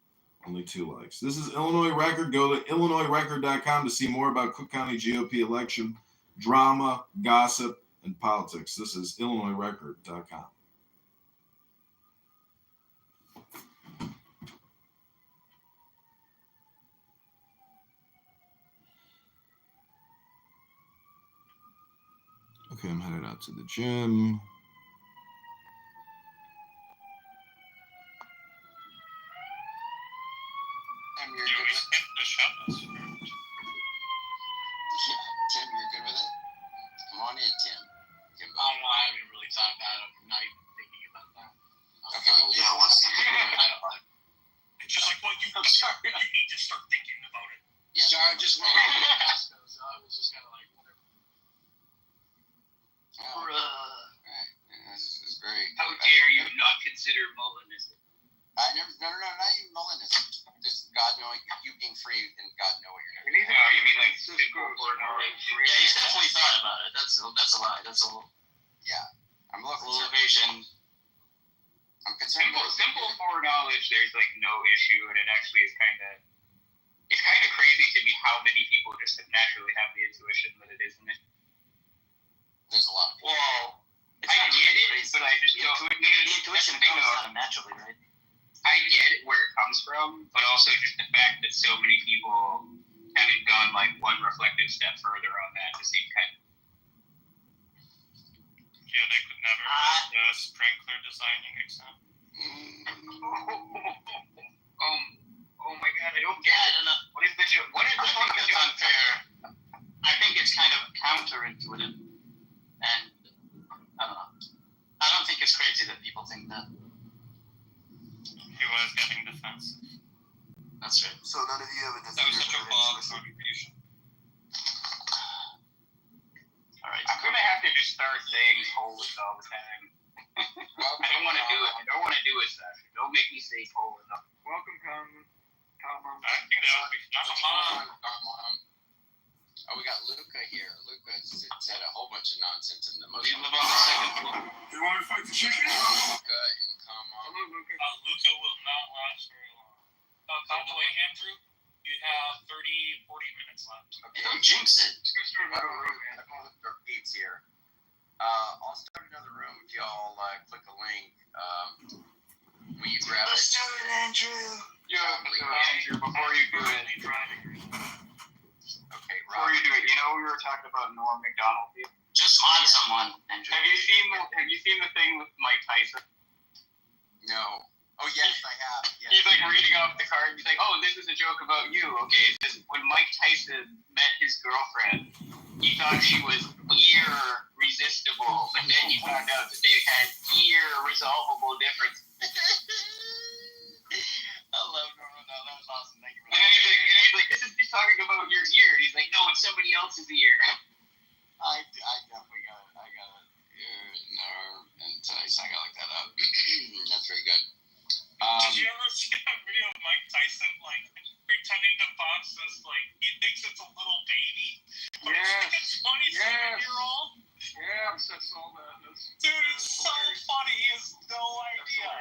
Only 2 likes. This is Illinois Record. Go to illinoisrecord.com to see more about Cook County GOP election drama, gossip, and politics. This is illinoisrecord.com. Okay, I'm headed out to the gym. Tim, you're Yeah, good we with skipped the shuttles. Yeah, Tim, you're good with it? Come on in, Tim. Timbo. I don't know. I haven't really thought about it. I'm not even thinking about that. Okay, but yeah, what's I don't. It's just like, well, you I'm sorry. need to start thinking about it. Yeah. Sorry, I just went past those, so I was just kind of like, whatever. Oh, right. Yeah, this is very. How dare you not consider Molinism? I never. No, not even Molinism. Just God knowing you being free and God know what you're doing. Oh, you mean like simple foreknowledge? Yeah, he's definitely thought about it. That's a lie. That's a little I'm a little concerned. evasion. I'm concerned. Simple foreknowledge, there's like no issue, and it actually is it's kind of crazy to me how many people just naturally have the intuition that it isn't it. There's a lot of people. Well, It's I not get really it, crazy. but I just don't. The intuition comes kind of naturally, right? I get it where it comes from, but also just the fact that so many people haven't gone like one reflective step further on that to see kind of. Yeah, they could never pass the sprinkler designing exam. Oh my god, I don't get Yeah, I it. don't know. What is the joke? What is I the think fucking it's joke? unfair. I think it's kind of counterintuitive, and I don't know. I don't think it's crazy that people think that. He was getting defensive. That's right. So none of you have a That was such a disagreement Bob with contribution. All right. I'm gonna have to just start saying Poland all the time. I don't want to do it. I don't want to do it, Sasha. Don't make me say Poland. Welcome, Tom. I think that would be fun. Come on. Oh, we got Luca here. Luca said a whole bunch of nonsense in the most. We live on the second floor. You want to fight the chicken? Luca and come on. Luca will not last very long. By the way, Andrew, you have 30-40 minutes left. Okay. Don't jinx it. Our beats here. I'll start another room if y'all click a link. Will you grab it? do it, Andrew. Yeah, Andrew, before you do it, Okay, before Rob. you do it, you know we were talking about Norm Macdonald here? Just mod someone, Andrew. Have you seen the thing with Mike Tyson? No. Oh yes, I have. Yes. He's like reading off the card. He's like, "Oh, this is a joke about you." Okay, it says when Mike Tyson met his girlfriend, he thought she was irresistible, but then he found out that they had irresolvable differences. I love Norman. No, that was awesome. Thank you for And that. then he's like, he's talking about your ear. He's like, "No, it's somebody else's ear." I definitely got it. I got it. Norm and Tyson. I gotta look that up. That's very good. Did you ever see that video of Mike Tyson like pretending to box this like he thinks it's a little baby, but it's 27-year-old? Yeah, I saw that. Dude, it's so funny. He has no idea.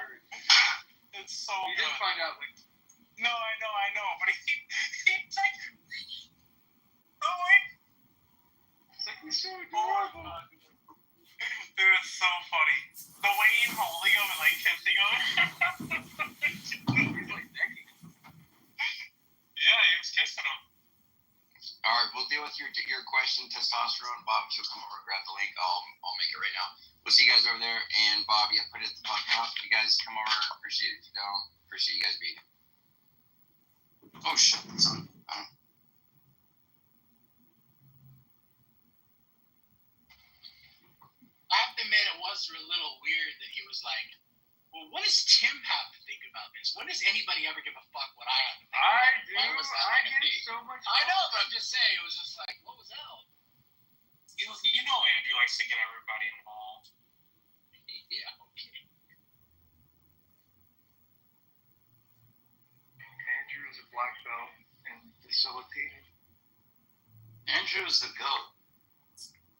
It's so good. find out like. No, I know, but he's like, oh wait. It's like he's so Horrible. Dude, it's so funny. The way he's holding him and like kissing him. He's like necking. Yeah, he was kissing him. All right, we'll deal with your question, testosterone. Bob, if you'll come over, grab the link. I'll make it right now. We'll see you guys over there. And Bob, yeah, put it at the top. If you guys come over, appreciate it. If you don't, appreciate you guys being here. Oh shit, it's on. I have to admit, it was a little weird that he was like, well, what does Tim have to think about this? When does anybody ever give a fuck what I have to think about? Why was that gonna be? so much. I know, but I'm just saying, it was just like, what was that? You know Andrew likes to get everybody involved. Yeah, okay. Andrew is a black belt and facilitating. Andrew's the GOAT.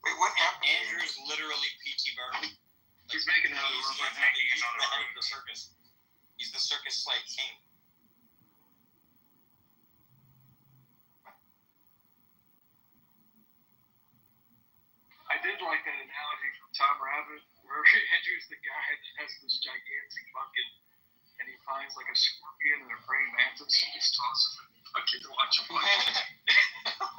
Wait, what happened? Andrew's literally P.T. Barnum. He's making another He's room right now. making another room. The circus. He's the circus like king. I did like that analogy from Tom Rabbit, where Andrew's the guy that has this gigantic bucket, and he finds like a scorpion and a praying mantis and just tosses it in the bucket to watch him play. Andrew,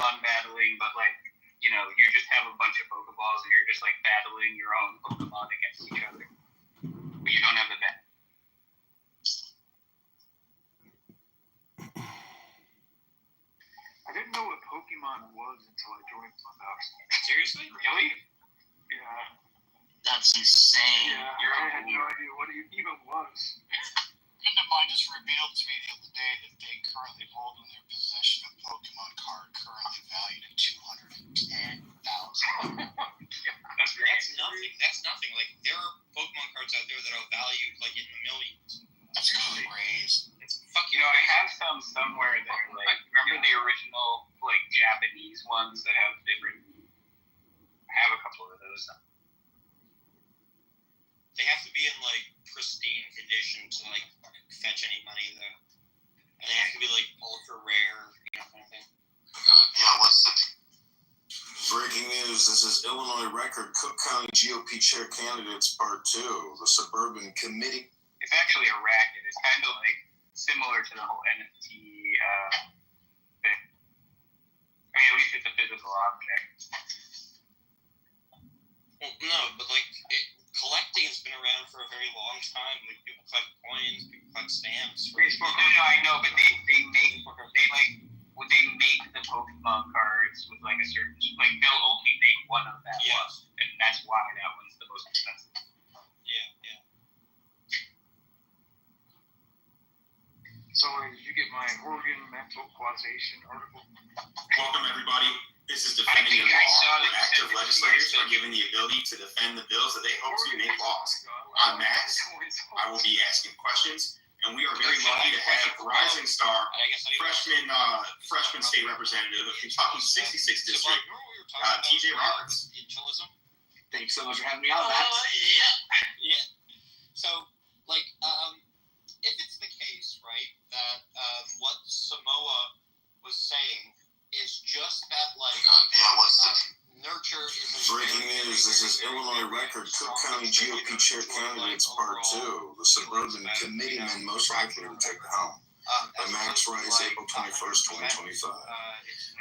Pokemon battling, but like, you know, you just have a bunch of Pokeballs and you're just like battling your own Pokemon against each other. But you don't have the bat. I didn't know what Pokemon was until I joined Clubhouse. Seriously? Really? Yeah. That's insane. I had no idea what it even was. A friend of mine just revealed to me the other day that they currently hold in their possession a Pokemon card currently valued at $210,000. That's nothing. That's nothing. Like, there are Pokemon cards out there that are valued like in the millions. That's crazy. It's fucking. You know, I have some somewhere that like, remember the original like Japanese ones that have different. I have a couple of those. They have to be in like pristine condition to like fetch any money though, and they have to be like ultra rare, you know, kind of thing. Breaking news. This is Illinois Record. Cook County GOP Chair Candidates Part 2. The Suburban Committee. It's actually a racket. It's kind of like similar to the whole NFT thing. I mean, at least it's a physical object. Well, no, but like collecting has been around for a very long time. Like people collect coins, people collect stamps. I know, but they make the Pokemon cards with like a certain like they'll only make one of that one, and that's why that one's the most expensive. Yeah. So did you get my Oregon mental causation article? Welcome, everybody. This is Defending Your Law, where active legislators are given the ability to defend the bills that they hope to make laws. I'm Max. I will be asking questions, and we are very lucky to have Rising Star freshman state representative of Kentucky 66th District, TJ Roberts. Thanks so much for having me on, Max. Yeah. So, like, if it's the case, right, that what Samoa was saying is just that, like, nurture is Breaking news. This is Illinois Record. Cook County GOP Chair Candidates Part 2. The Suburban Committeeman most likely to take the helm. By Max Rice, April 21st, 2025.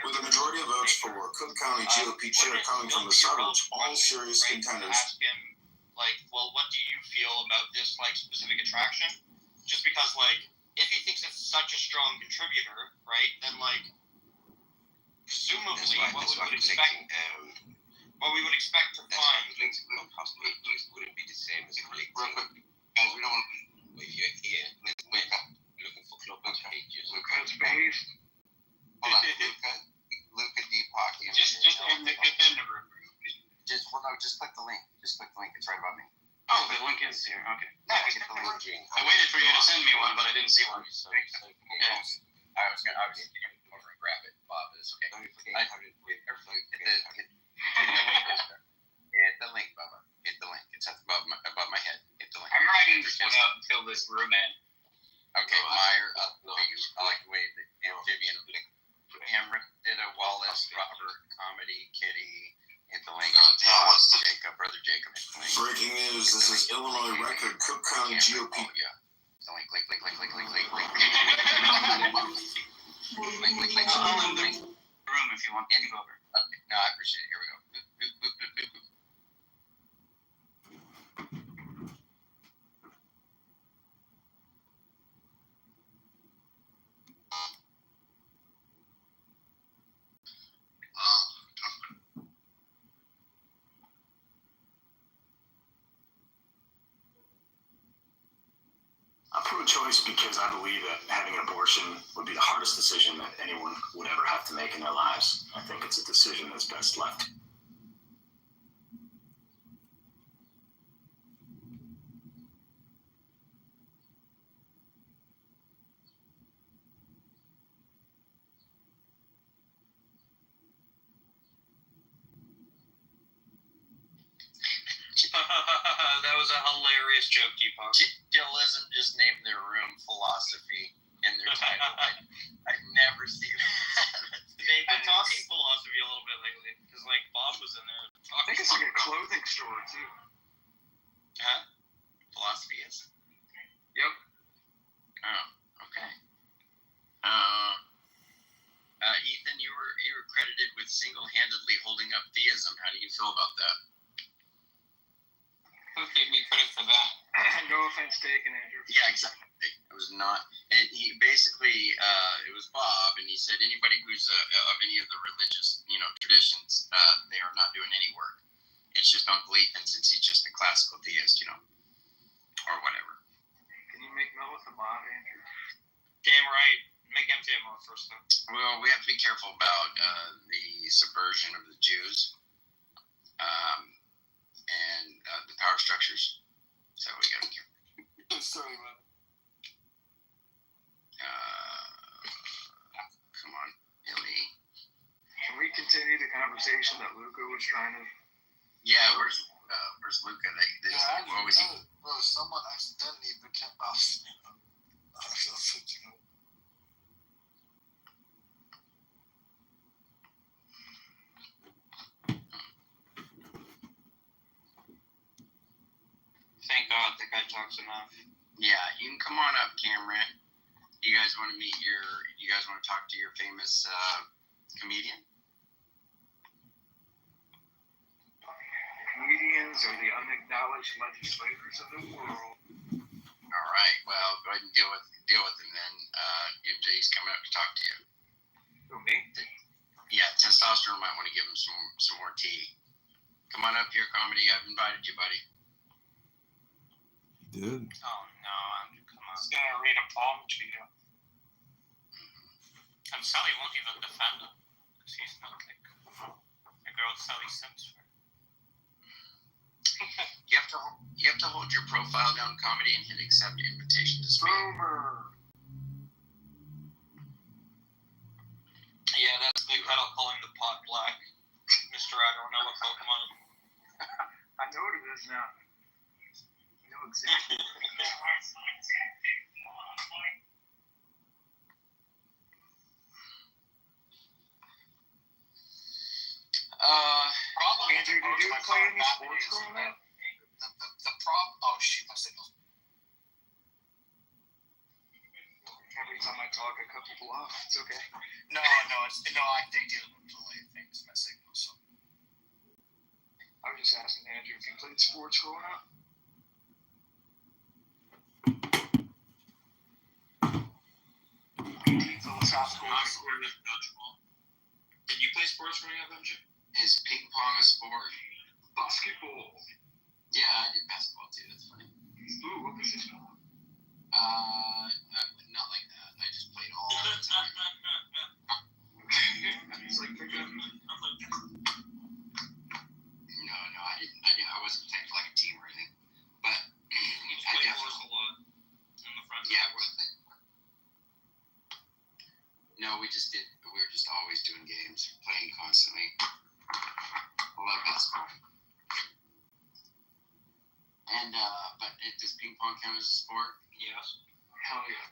With a majority of votes for Cook County GOP Chair coming from the suburbs, all serious contenders. Ask him, like, well, what do you feel about this, like, specific attraction? Just because, like, if he thinks it's such a strong contributor, right, then, like, presumably what we would expect to find. Would it be the same as predicting? Guys, we don't want to. If you're here, we're looking for club pages. Luca's based. Hold on, Luca Deepak. Just get in the room. Just click the link. Just click the link. It's right above me. Oh, the link is here. Okay. Get the link. I waited for you to send me one, but I didn't see one. I was gonna over and grab it, Bob. It's okay. Hit the link, Bubba. Hit the link. It's above my head. Hit the link. I'm writing this one out until this room ends. Okay, Meyer, I like the way the amphibian Hamrick did a Wallace, Robert, comedy, Kitty. Hit the link. Jacob, brother Jacob. Hit the link. Breaking news. This is Illinois Record. Cook County GOP. Oh, yeah. The link. Link. Room if you want to go over. No, I appreciate it. Here we go. I'm pro-choice because I believe that having an abortion would be the hardest decision that anyone would ever have to make in their lives. I think it's a decision that's best left. That was a hilarious joke, Deepak. Jill isn't just named their room philosophy in their title. I've never seen that. They've been talking philosophy a little bit lately, because, like, Bob was in there I talking. think it's like a clothing store too. Huh? Philosophy is. Yep. Oh, okay. Ethan, you were credited feel about that. Who gave me credit for that? No offense taken, Andrew. Yeah, exactly. It was not, and he basically, it was Bob, and he said anybody who's of any of the religious, traditions, they are not doing any work. It's just Uncle Ethan, since he's just a classical theist, or whatever. Can you make Melith a mod, Andrew? Damn right. Make MJ more first, though. Well, we have to be careful about the subversion of the Jews and the power structures. So we got to be careful. Sorry, man. Come on, Illy. Can we continue the conversation that Luca was trying to? Yeah, where's Luca? What was he? Bro, someone accidentally became us. Thank God the guy talks enough. Yeah, you can come on up, Cameron. You guys want to you guys want to talk to your famous comedian? Comedians are the unacknowledged legislators of the world. All right. Well, go ahead and deal with him then. MJ's coming up to talk to you. Who, me? Yeah, testosterone might want to give him some more tea. Come on up here, comedy. I've invited you, buddy. Did. Oh, no, Andrew, come on. He's gonna read a poem to you. And Sally won't even defend him, because he's not like a girl Sally Sims for. You have to hold your profile down, comedy, and hit accept invitation to speak. Boomer. Yeah, that's the kettle calling the pot black. Mr. I don't know what Pokemon. I know what it is now. You know exactly. Andrew, did you play any sports growing up? The problem. Oh shit, my signal's. Every time I talk, I cut people off. It's okay. No, I think it would delay things. My signal. So. I was just asking Andrew if you played sports growing up. Philosophical. Did you play sports growing up, MJ? Is ping pong a sport? Basketball. Yeah, I did basketball too. That's funny. Ooh, what position? Not like that. I just played all the time. It's like pickup. No, I didn't. I wasn't playing for like a team or anything. But I definitely. a lot in the front. Yeah, no, we just did. We were just always doing games, playing constantly. I love basketball. And but does ping pong count as a sport? Yes. Hell yeah.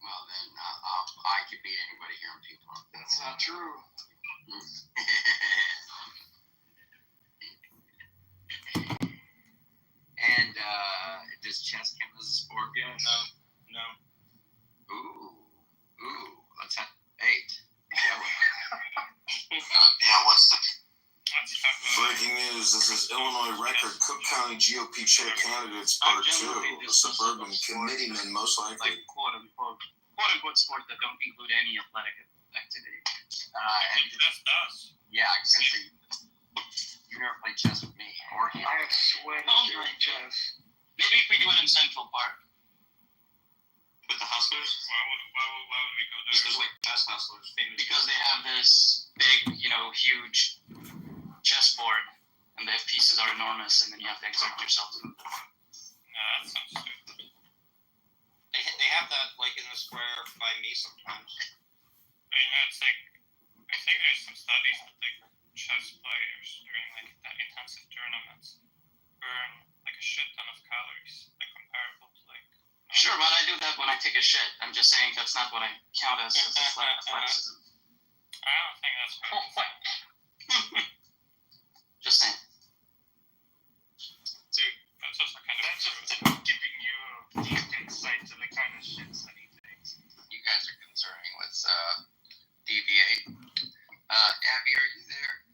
Well then, I could beat anybody here in ping pong. That's not true. And does chess count as a sport? Yes. No. Ooh. Let's have 8. Yeah, what's the? Breaking news. This is Illinois record. Cook County GOP chair candidates part 2. The suburban committeeman most likely. Like quote unquote sport that don't include any athletic activity. And That's us. yeah, since you never played chess with me or him. I have sweated during chess. Maybe if we do it in Central Park. With the hustlers? Why would we go there? Because like chess hustlers, because they have this big, huge chessboard, and the pieces are enormous, and then you have to exert yourself to move them. No, that sounds stupid. They have that like in the square by me sometimes. It's like I think there's some studies that like chess players during like that intensive tournaments burn like a shit ton of calories, like comparable to like. Sure, but I do that when I take a shit. I'm just saying that's not what I count as athleticism. I don't think that's right. Just saying. Dude, that's also kind of Giving you a deep insight to the kind of shits that he takes. You guys are concerning. Let's deviate. Abby, are you there?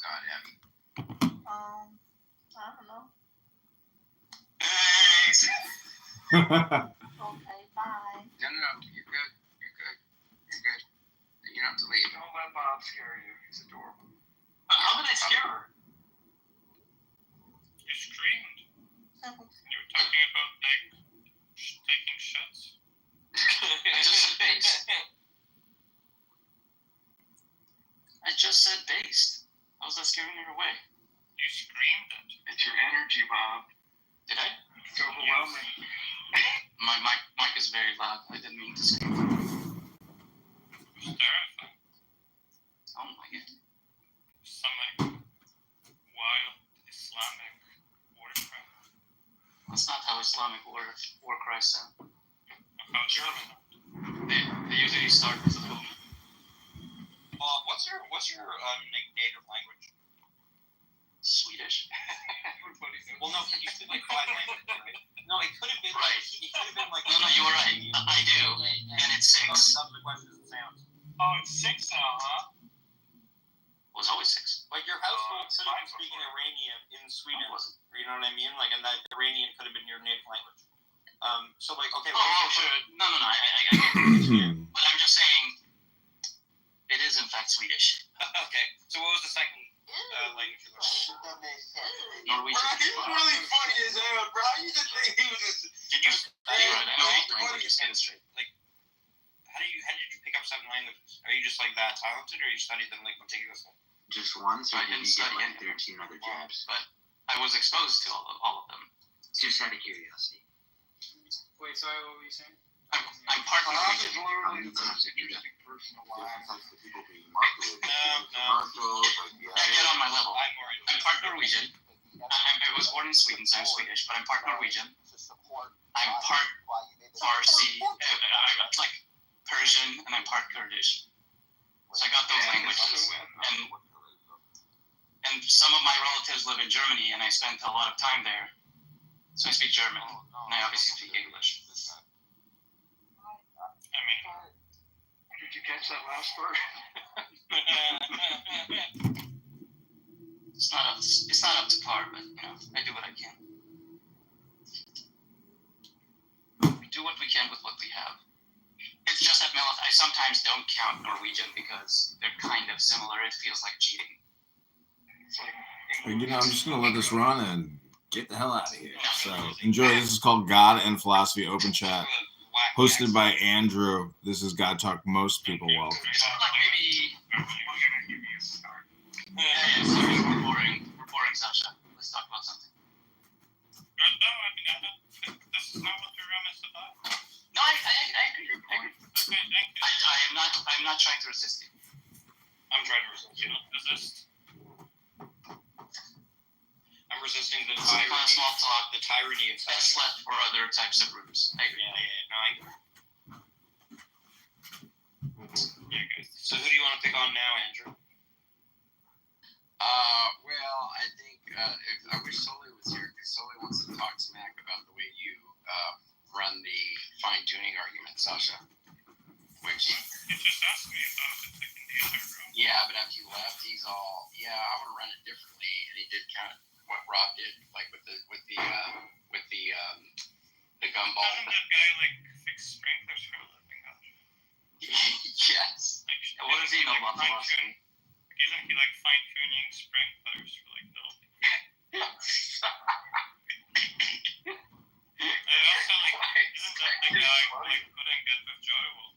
Scott, Abby? I don't know. Thanks. Okay, bye. No, you're good. You're good. You're good. You don't have to leave. Don't let Bob scare you. He's adorable. How did I scare her? You screamed. You were talking about like taking shits. I just said based. How was that scaring her away? You screamed it. It's your energy, Bob. Did I? It's overwhelming. My mic is very loud. I didn't mean to scream. It was terrifying. Oh my god. Some like wild Islamic war cry. That's not how Islamic war cries sound. About German. They usually start with a boom. What's your native language? Swedish. Well, no, you said like 5 languages, right? No, it could have been Right. It could have been like. No, you were right. I do, and it's 6. That's the question. It sounds. Oh, it's 6 now, huh? It was always 6. Like your household it's could have been 5 speaking before. Iranian in Sweden. No, it wasn't. You know what I mean? Like, and that Iranian could have been your native language. So like, okay. Oh, sure. No. I get it. But I'm just saying, it is in fact Swedish. Okay. So what was the second language you learned? Norwegian. really funny as hell, bro. You just think he was just. Did you? You're right. I know 8 languages. Get it straight. How did you pick up 7 languages? Are you just like that talented, or you studied them like meticulously? Just once, or I did didn't you get study like anything. 13 other jabs? But I was exposed to all of them. Just out of curiosity. Wait, sorry, what were you saying? I'm part Norwegian. How many times have you done it? Personal life. No. Get on my level. I'm more I'm part Norwegian. I was born in Sweden, so I'm Swedish, but I'm part Norwegian. I'm part Farsi, like Persian, and I'm part Kurdish. So I got those languages. And some of my relatives live in Germany, and I spent a lot of time there. So I speak German, and I obviously speak English. I mean, did you catch that last part? It's not up to par, but I do what I can. We do what we can with what we have. It's just at Melith, I sometimes don't count Norwegian because they're kind of similar. It feels like cheating. I'm just gonna let this run and get the hell out of here. So enjoy. This is called God and Philosophy Open Chat, hosted by Andrew. This is God Talk. Most people welcome. Maybe We're gonna give you a start. we're boring, Sasha. Let's talk about something. No, I mean, this is not what the room is about. No, I agree. Okay, thank you. I'm not trying to resist you. I'm trying to resist. You don't resist. I'm resisting the Some kind of small talk, the tyranny of best left for other types of rooms. I agree. No, I agree. Yeah, guys. So who do you want to pick on now, Andrew? Well, I think I wish Sully was here because Sully wants to talk smack about the way you run the fine-tuning argument, Sasha. Which He just asked me if I was taking the other room. yeah, but after you left, he's all I want to run it differently, and he did kind of what Rob did, like with the gumball. Doesn't that guy like fix sprinklers for a living? Yes. Like, What does he know about fine-tune- philosophy? Isn't he like fine-tuning sprinklers for like building? And also like, isn't that the guy who like couldn't get with Joywolf?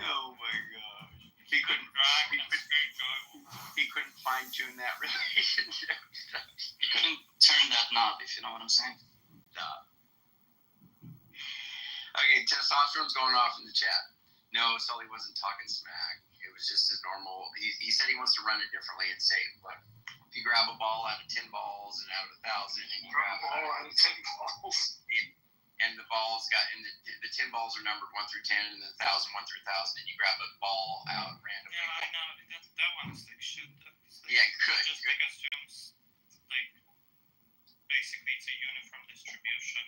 Oh my gosh. He couldn't Drag and screw Joywolf. he couldn't fine tune that relationship. You couldn't turn that knob, if you know what I'm saying. Okay, testosterone's going off in the chat. No, Sully wasn't talking smack. It was just his normal. He said he wants to run it differently and say, look, if you grab a ball out of 10 balls and out of 1,000, and you grab All out of 10 balls. and the balls got and the 10 balls are numbered 1 through 10, and the 1,000 1 through 1,000, and you grab a ball out randomly. Yeah, I know. That one's like shit. That's like, Yeah, good. Just like assumes like basically it's a uniform distribution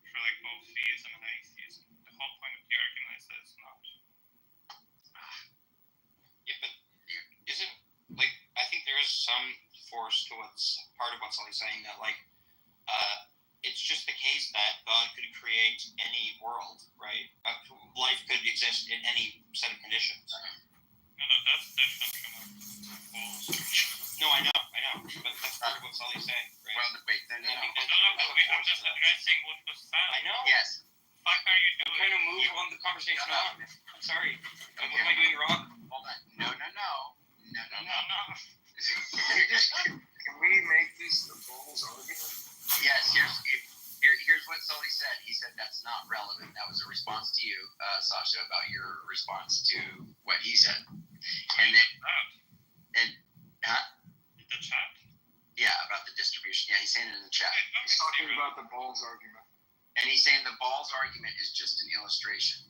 for like both theism and atheism. The whole point of the argument is that it's not. Yeah, but isn't like I think there is some what Sully's saying, that like it's just the case that God could create any world, right? Life could exist in any set of conditions. No, that's different from balls. No, I know, but that's part of what Sully's saying, right? Well, wait, no. I'm just addressing what was said. I know. Yes. What the fuck are you I'm doing? trying to move on the conversation on. I'm sorry. What am I doing wrong? Hold on. No. Can we make this the Bulls argument? Yes, here's what Sully said. He said that's not relevant. That was a response to you, Sasha, about your response to what he said. And then, The chat. yeah, about the distribution. Yeah, he's saying it in the chat. He's talking about the Bulls argument. And he's saying the balls argument is just an illustration.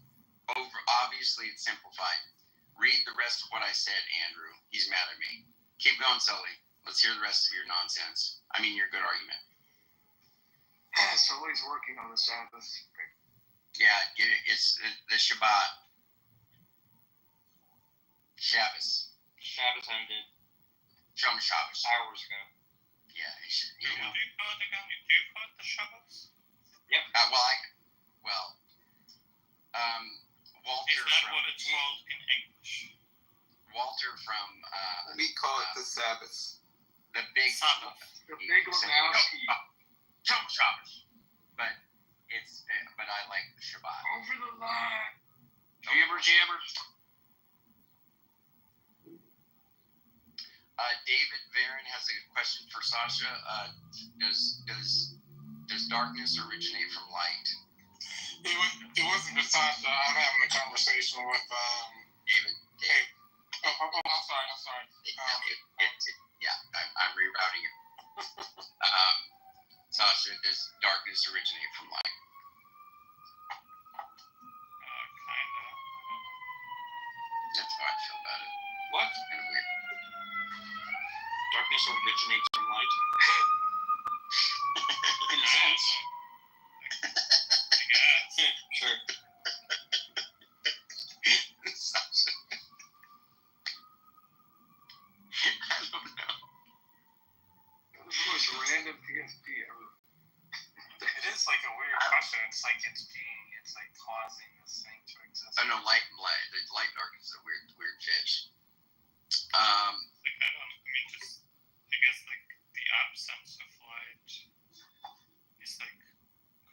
Obviously, it's simplified. Read the rest of what I said, Andrew. He's mad at me. Keep going, Sully. Let's hear the rest of your nonsense. I mean, your good argument. Sully's working on the Sabbath. Yeah, it's the Shabbat. Shabbos. Shabbos ended Shom Shabbos. hours ago. Yeah, it should, Do you call it again? Do you call it the Shabbos? Yep. Walter Is that from what it's called in English? Walter from We call it the Sabbath. the big Sabbath. The Big Lebowski. Shom Shabbos. But I like the Shabbat. Over the line. Jabber. David Varon has a question for Sasha. Does darkness originate from light? It wasn't the Sasha. I'm having a conversation with David. I'm sorry. I'm rerouting it. Sasha, does darkness originate from light? Kinda. That's how I feel about it. What? It's kind of weird. Darkness originates from light. In a sense. I guess. Sure. Sasha. I don't know. That was the most random PSP ever. It is like a weird question. It's like causing this thing to exist. Oh no, light darkness is a weird fish. I guess like the absence of light is like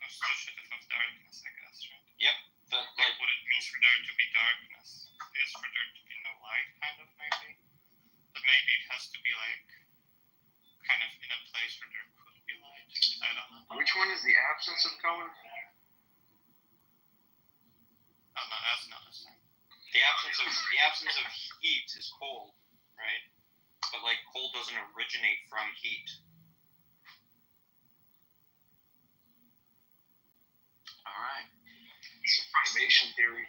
constitutive of darkness, I guess, right? Yep. But Like what it means for there to be darkness is for there to be no light, kind of, maybe. But maybe it has to be like kind of in a place where there could be light. I don't know. Which one is the absence of color? Oh no, that's not the same. the absence of heat is cold, right? But like cold doesn't originate from heat. All right. It's a privation theory.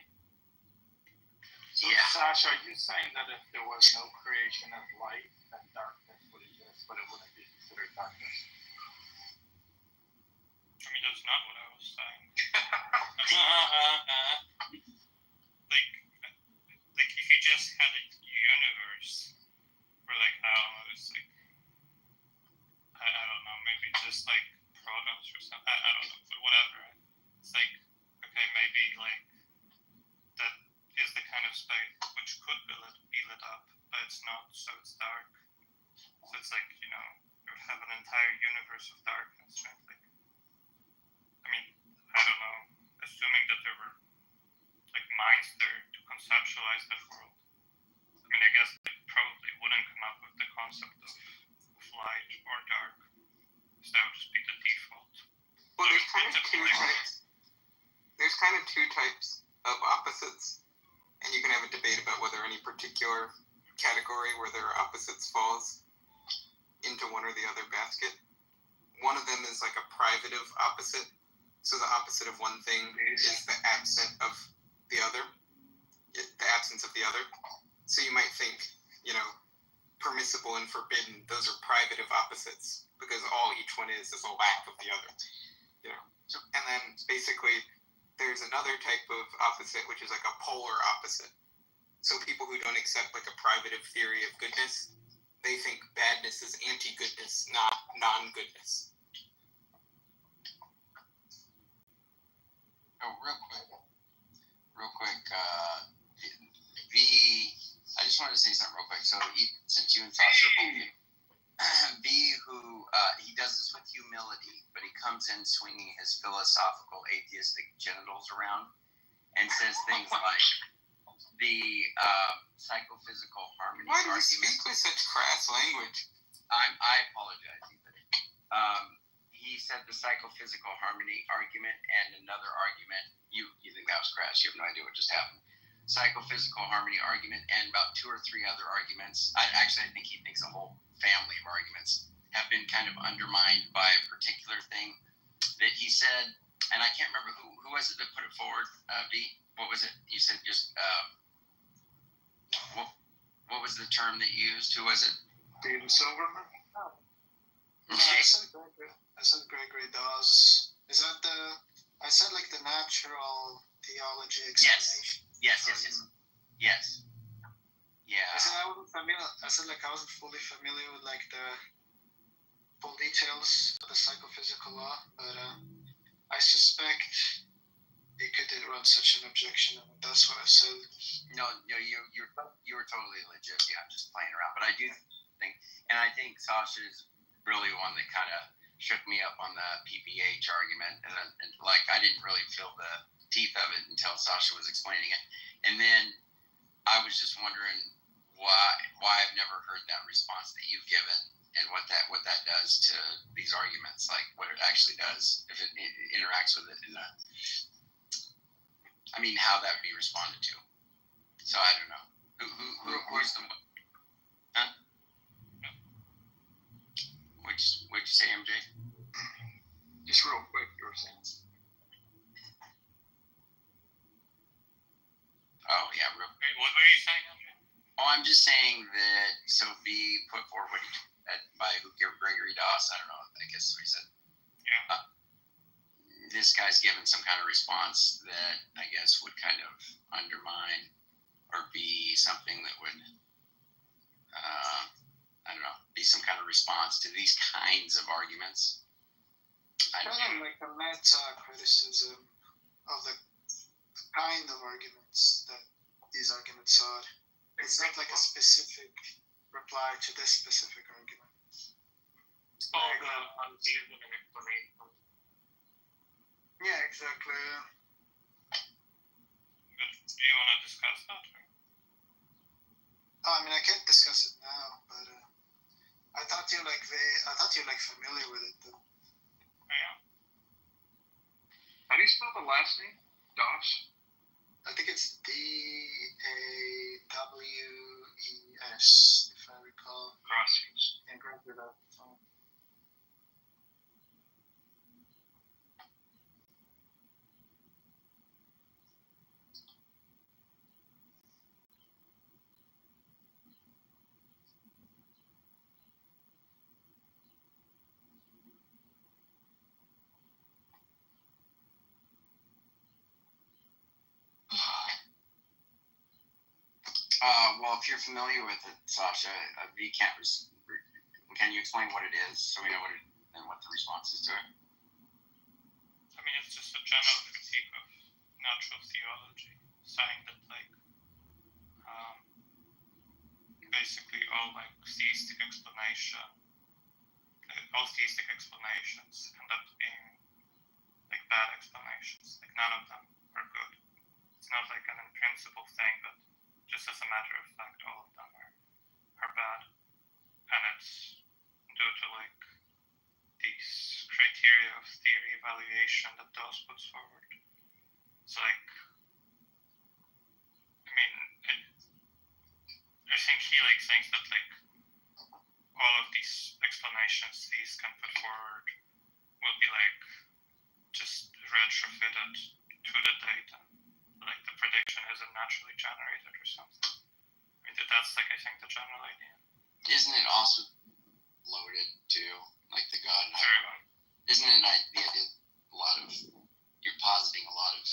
So, Yeah. Sasha, are you saying that if there was no creation of light, then darkness would exist, but it wouldn't be considered darkness? I mean, that's not what I was saying. Like if you just had a universe where like, I don't know, it's like, I don't know, maybe just like protons or something, I don't know, but whatever. It's like, okay, maybe like that is the kind of space which could be lit up, but it's not, so it's dark. So it's like, you know, you would have an entire universe of darkness, right? Like, I mean, I don't know, assuming that there were like minds there to conceptualize that world. I mean, I guess they probably wouldn't come up with the concept of light or dark, because that would just be the default. Well, there's kind of two types. There's kind of two types of opposites, and you can have a debate about whether any particular category where there are opposites falls into one or the other basket. One of them is like a privative opposite. So the opposite of one thing is the absence of the other. The absence of the other. So you might think, you know, permissible and forbidden, those are privative opposites because all each one is a lack of the other. You know. And then basically there's another type of opposite which is like a polar opposite. So people who don't accept like a privative theory of goodness, they think badness is anti-goodness, not non-goodness. Oh, real quick, I just wanted to say something real quick. So, since you and Sasha are both V, who he does this with humility, but he comes in swinging his philosophical atheistic genitals around and says things like the psychophysical harmony Why do you argument. speak with such crass language? I apologize. He said the psychophysical harmony argument and another argument. You think that was crass? You have no idea what just happened. Psychophysical harmony argument and about 2 or 3 other arguments. I think he thinks a whole family of arguments have been kind of undermined by a particular thing that he said, and I can't remember who was it that put it forward. V, what was it? You said just what was the term that you used? Who was it? David Silverman. I said Gregory Dawes. Is that I said like the natural theology explanation. Yes. Yeah. I said I wasn't familiar. I said like I wasn't fully familiar with like the full details of the psychophysical law, but I suspect you could run such an objection, and that's what I said. No, you were totally legit. Yeah, I'm just playing around, but I do think, and I think Sasha is really one that kind of shook me up on the PPH argument, and like I didn't really feel the teeth of it until Sasha was explaining it, and then I was just wondering why I've never heard that response that you've given, and what that does to these arguments, like what it actually does if it interacts with it how that would be responded to. So I don't know who's the What'd you say, MJ? Just real quick, you were saying. Oh yeah, real. What were you saying, MJ? Oh, I'm just saying that Sophie put forward what he by Gregory Dawes. I don't know. I guess what he said. Yeah. This guy's given some kind of response that I guess would kind of undermine or be something that would, I don't know, be some kind of response to these kinds of arguments. Kind of like a meta criticism of the kind of arguments that these arguments are. It's not like a specific reply to this specific argument. Yeah, exactly. But do you want to discuss that? I mean, I can't discuss it now, but I thought you're familiar with it though. Yeah. How do you spell the last name? Dawes? I think it's D-A-W-E-S, if I recall. Gracias. Yeah, Gregory Dawes. Well, if you're familiar with it, Sasha, can you explain what it is so we know what the response is to it? I mean, it's just a general critique of natural theology, saying that basically all theistic explanations end up being bad explanations. None of them are good. It's not an in principle thing, but just as a matter of fact, all of them are bad, and it's due to these criteria of theory evaluation that Dawes puts forward. It's I think he thinks that all of these explanations these can put forward will be just retrofitted to the data. The prediction isn't naturally generated or something. I mean, that's I think the general idea. Isn't it also loaded too, the God? Very well. Isn't it the idea? You're positing a lot of.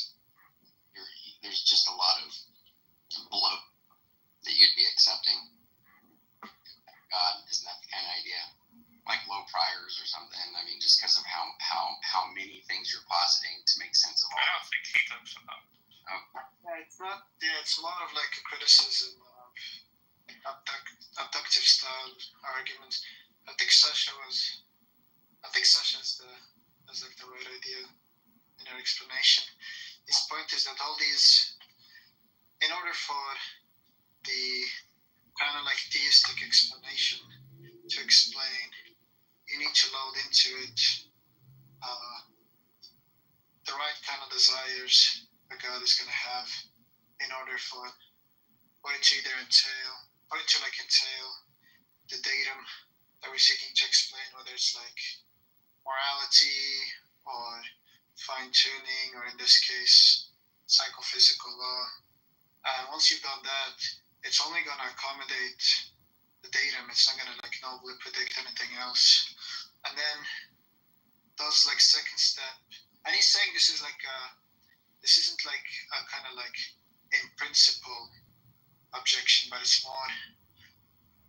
There's just a lot of bloat that you'd be accepting God. Isn't that the kind of idea? Like low priors or something. I mean, just because of how many things you're positing to make sense of all. I don't think he talks about. Yeah, it's not. Yeah, it's more of like a criticism of abductive style arguments. I think Sasha has like the right idea in her explanation. His point is that all these, in order for the kind of like theistic explanation to explain, you need to load into it the right kind of desires a God is going to have in order for it to either entail the datum that we're seeking to explain, whether it's like morality or fine-tuning, or in this case, psychophysical law. And once you've done that, it's only going to accommodate the datum. It's not going to like nobly predict anything else. And then those like second step, and he's saying this isn't like a kind of like in principle objection, but it's more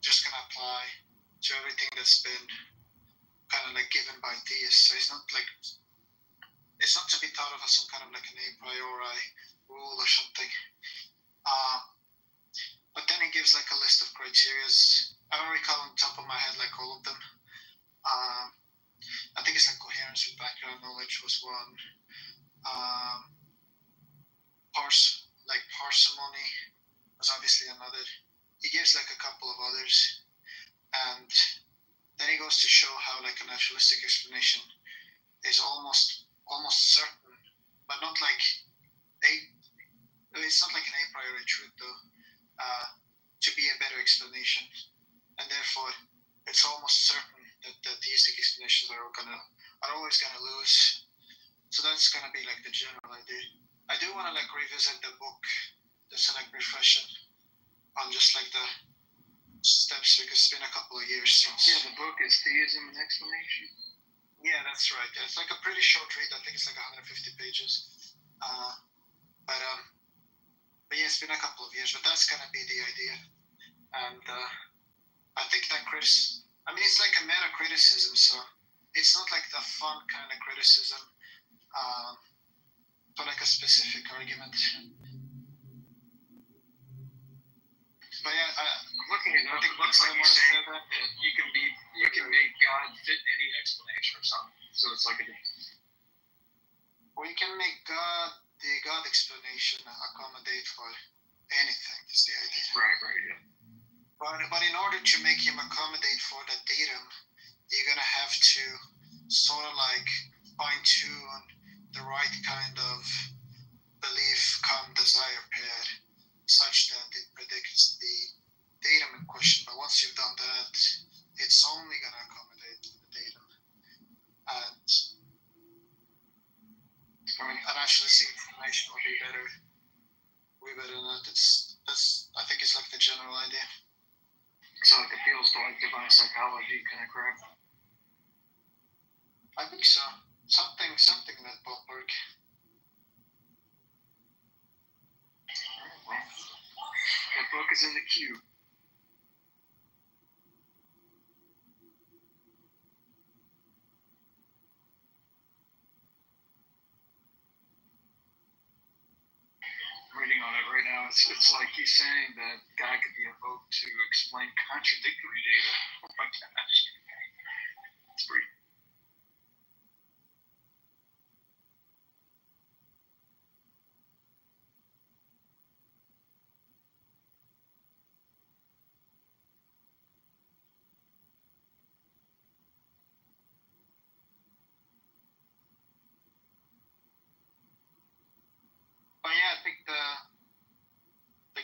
just going to apply to everything that's been kind of like given by theists. So it's not to be thought of as some kind of like an a priori rule or something. But then he gives like a list of criterias. I don't recall on top of my head like all of them. I think it's like coherence with background knowledge was one. Parsimony was obviously another. He gives like a couple of others, and then he goes to show how like a naturalistic explanation is almost certain, but not like it's not like an a priori truth though, to be a better explanation, and therefore it's almost certain that the theistic explanations are always gonna lose. So that's gonna be like the general idea. I do want to like revisit the book, just to like refresh it on just like the steps, because it's been a couple of years since. Yeah, the book is Theism and Explanation. Yeah, that's right. Yeah, it's like a pretty short read. I think it's like 150 pages. But yeah, it's been a couple of years. But that's gonna be the idea, and I think that it's like a meta criticism, so it's not like the fun kind of criticism, but like a specific argument. But yeah, I'm looking at. I think looks like you're saying that you can make God fit any explanation or something. So it's like you can make the God explanation accommodate for anything. Is the idea? Right. Yeah. But in order to make him accommodate for that datum, you're gonna have to sort of like fine-tune the right kind of belief come desire pair such that it predicts the datum in question. But once you've done that, it's only gonna accommodate the datum. And a naturalistic explanation will be better than that. I think it's like the general idea. So it appeals to like divine psychology, kind of correct? I think so. Something in that ballpark. Well, that book is in the queue. Reading on it right now, it's like he's saying that God could be invoked to explain contradictory data. Oh my gosh. It's pretty. But yeah, I think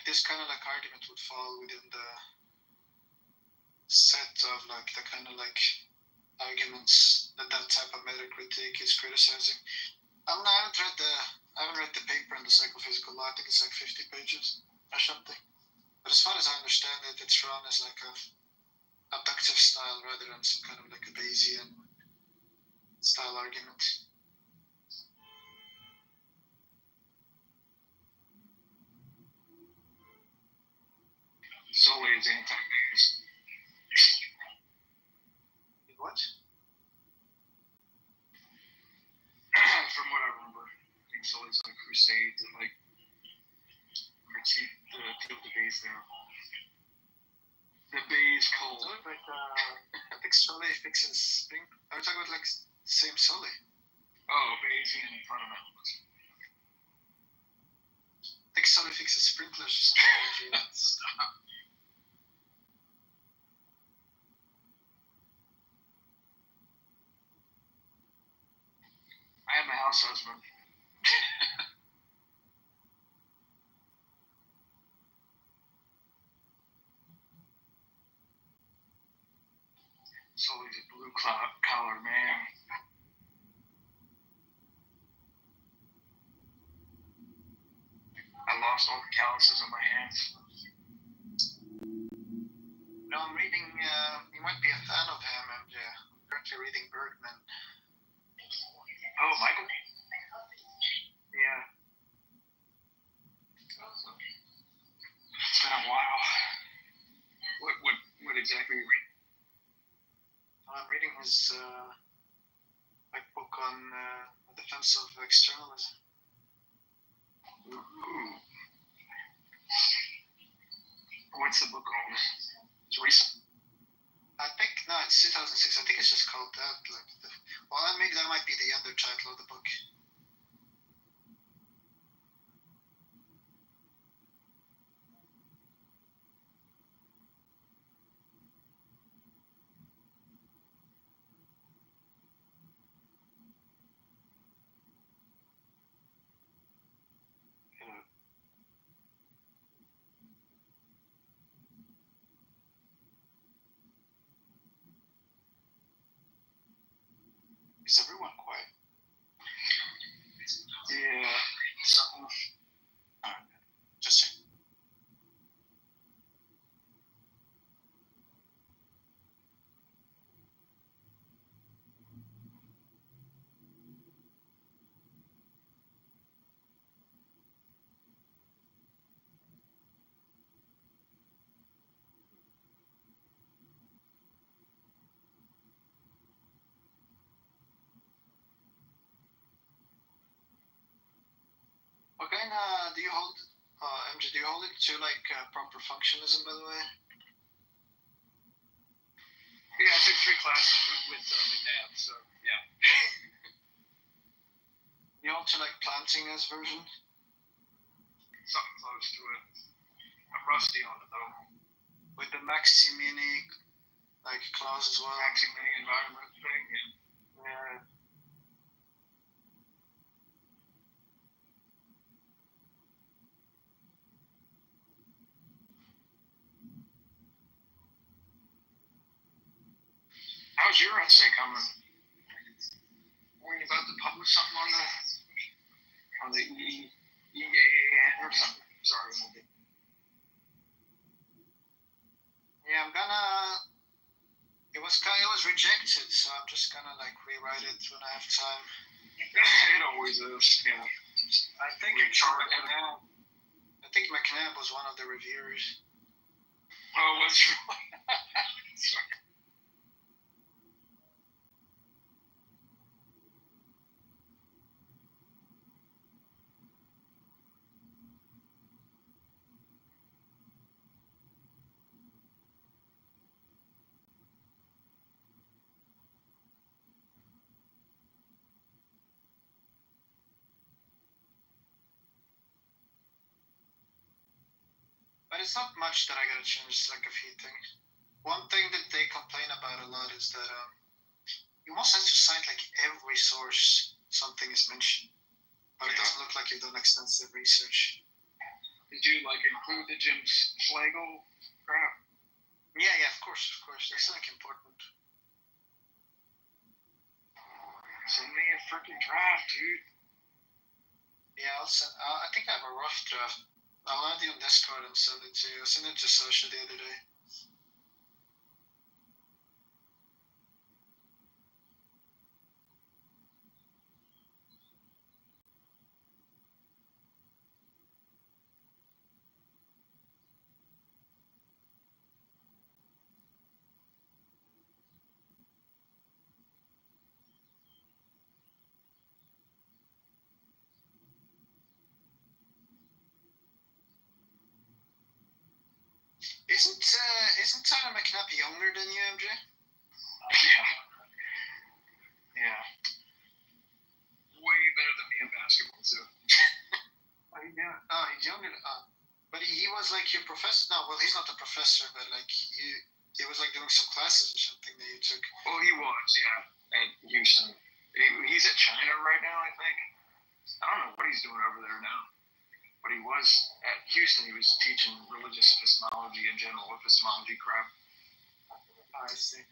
this kind of like argument would fall within the set of like the kind of like arguments that type of meta critique is criticizing. I haven't read the paper on the psychophysical law. I think it's like 50 pages or something. But as far as I understand it, it's run as like a abductive style rather than some kind of like a Bayesian style argument. Solely as anti-Bayes. zero. The bay is cold. Like I think Sully fixes spring. Are we talking about like same Sully? Oh, bay's in front of it. I think Sully fixes sprinklers or something. Stop. I am a house husband. Sully's a blue collar man. I lost all the calluses on my hands. No, I'm reading, you might be a fan of him, and I'm currently reading Bergman. Oh, Michael? Yeah. It's been a while. What exactly are you reading? I'm reading his like book on the defense of externalism. Ooh. What's the book called? It's recent. I think no, it's 2006. I think it's just called that. Like, well, maybe that might be the other title of the book. Is everyone quiet? Yeah, something. Alright, just check. Okay, do you hold, MJ, do you hold it to like proper functionalism, by the way? Yeah, I took 3 classes with McNabb, so yeah. You hold to like Plantinga's version? Something close to it. I'm rusty on it though. With the Maximini like clause as well. Maximini environment thing, yeah. How's your essay coming? Worried about to publish something on the EAN or something? Sorry. Yeah, I'm gonna. It was rejected, so I'm just gonna like rewrite it when I have time. It always is. Yeah. I think McNabb was one of the reviewers. Oh, what's wrong? Sorry. But it's not much that I gotta change, it's like a few things. One thing that they complain about a lot is that you almost have to cite like every source something is mentioned. But it doesn't look like you've done extensive research. Did you like include the Jim Schlegel crap? Yeah, of course. That's like important. Send me a freaking draft, dude. Yeah, I'll send. I think I have a rough draft. I'll add you on Discord and send it to you. I sent it to Sasha the other day. Isn't Tyler McNabb younger than you, MJ? Yeah. Way better than me in basketball too. Oh, he's younger. But he was like your professor. No, well, he's not a professor, but like he was like doing some classes or something that you took. Oh, he was, yeah, at Houston. He's at China right now, I think. I don't know what he's doing over there now. But he was at Houston. He was teaching religious epistemology in general, epistemology crap. I see.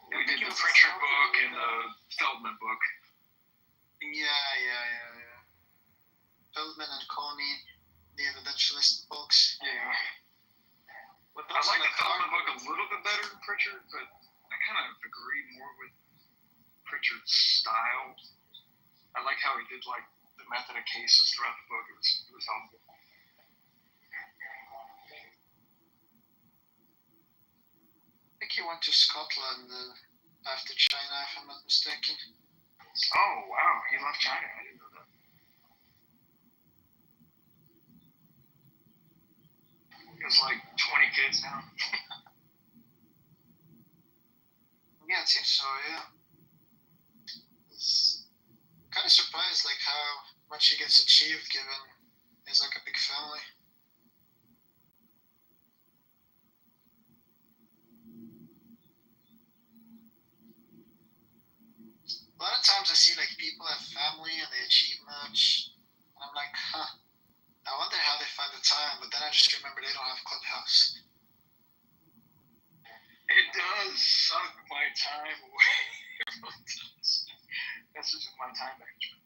Yeah, we did the Pritchard book and the Feldman book. Yeah. Feldman and Coney, the evidentialist books. Yeah. I like the Feldman book a little bit better than Pritchard, but I kind of agree more with Pritchard's style. I like how he did like the method of cases throughout the book. It was helpful. I think he went to Scotland after China, if I'm not mistaken. Oh wow, he left China. I didn't know that. He has like 20 kids now. Yeah, it seems so. Yeah. It's kind of surprised, like how much he gets achieved given he's like a big family. A lot of times I see like people have family and they achieve much, and I'm like, I wonder how they find the time. But then I just remember they don't have Clubhouse. It does suck my time away. It really does. That's just my time management.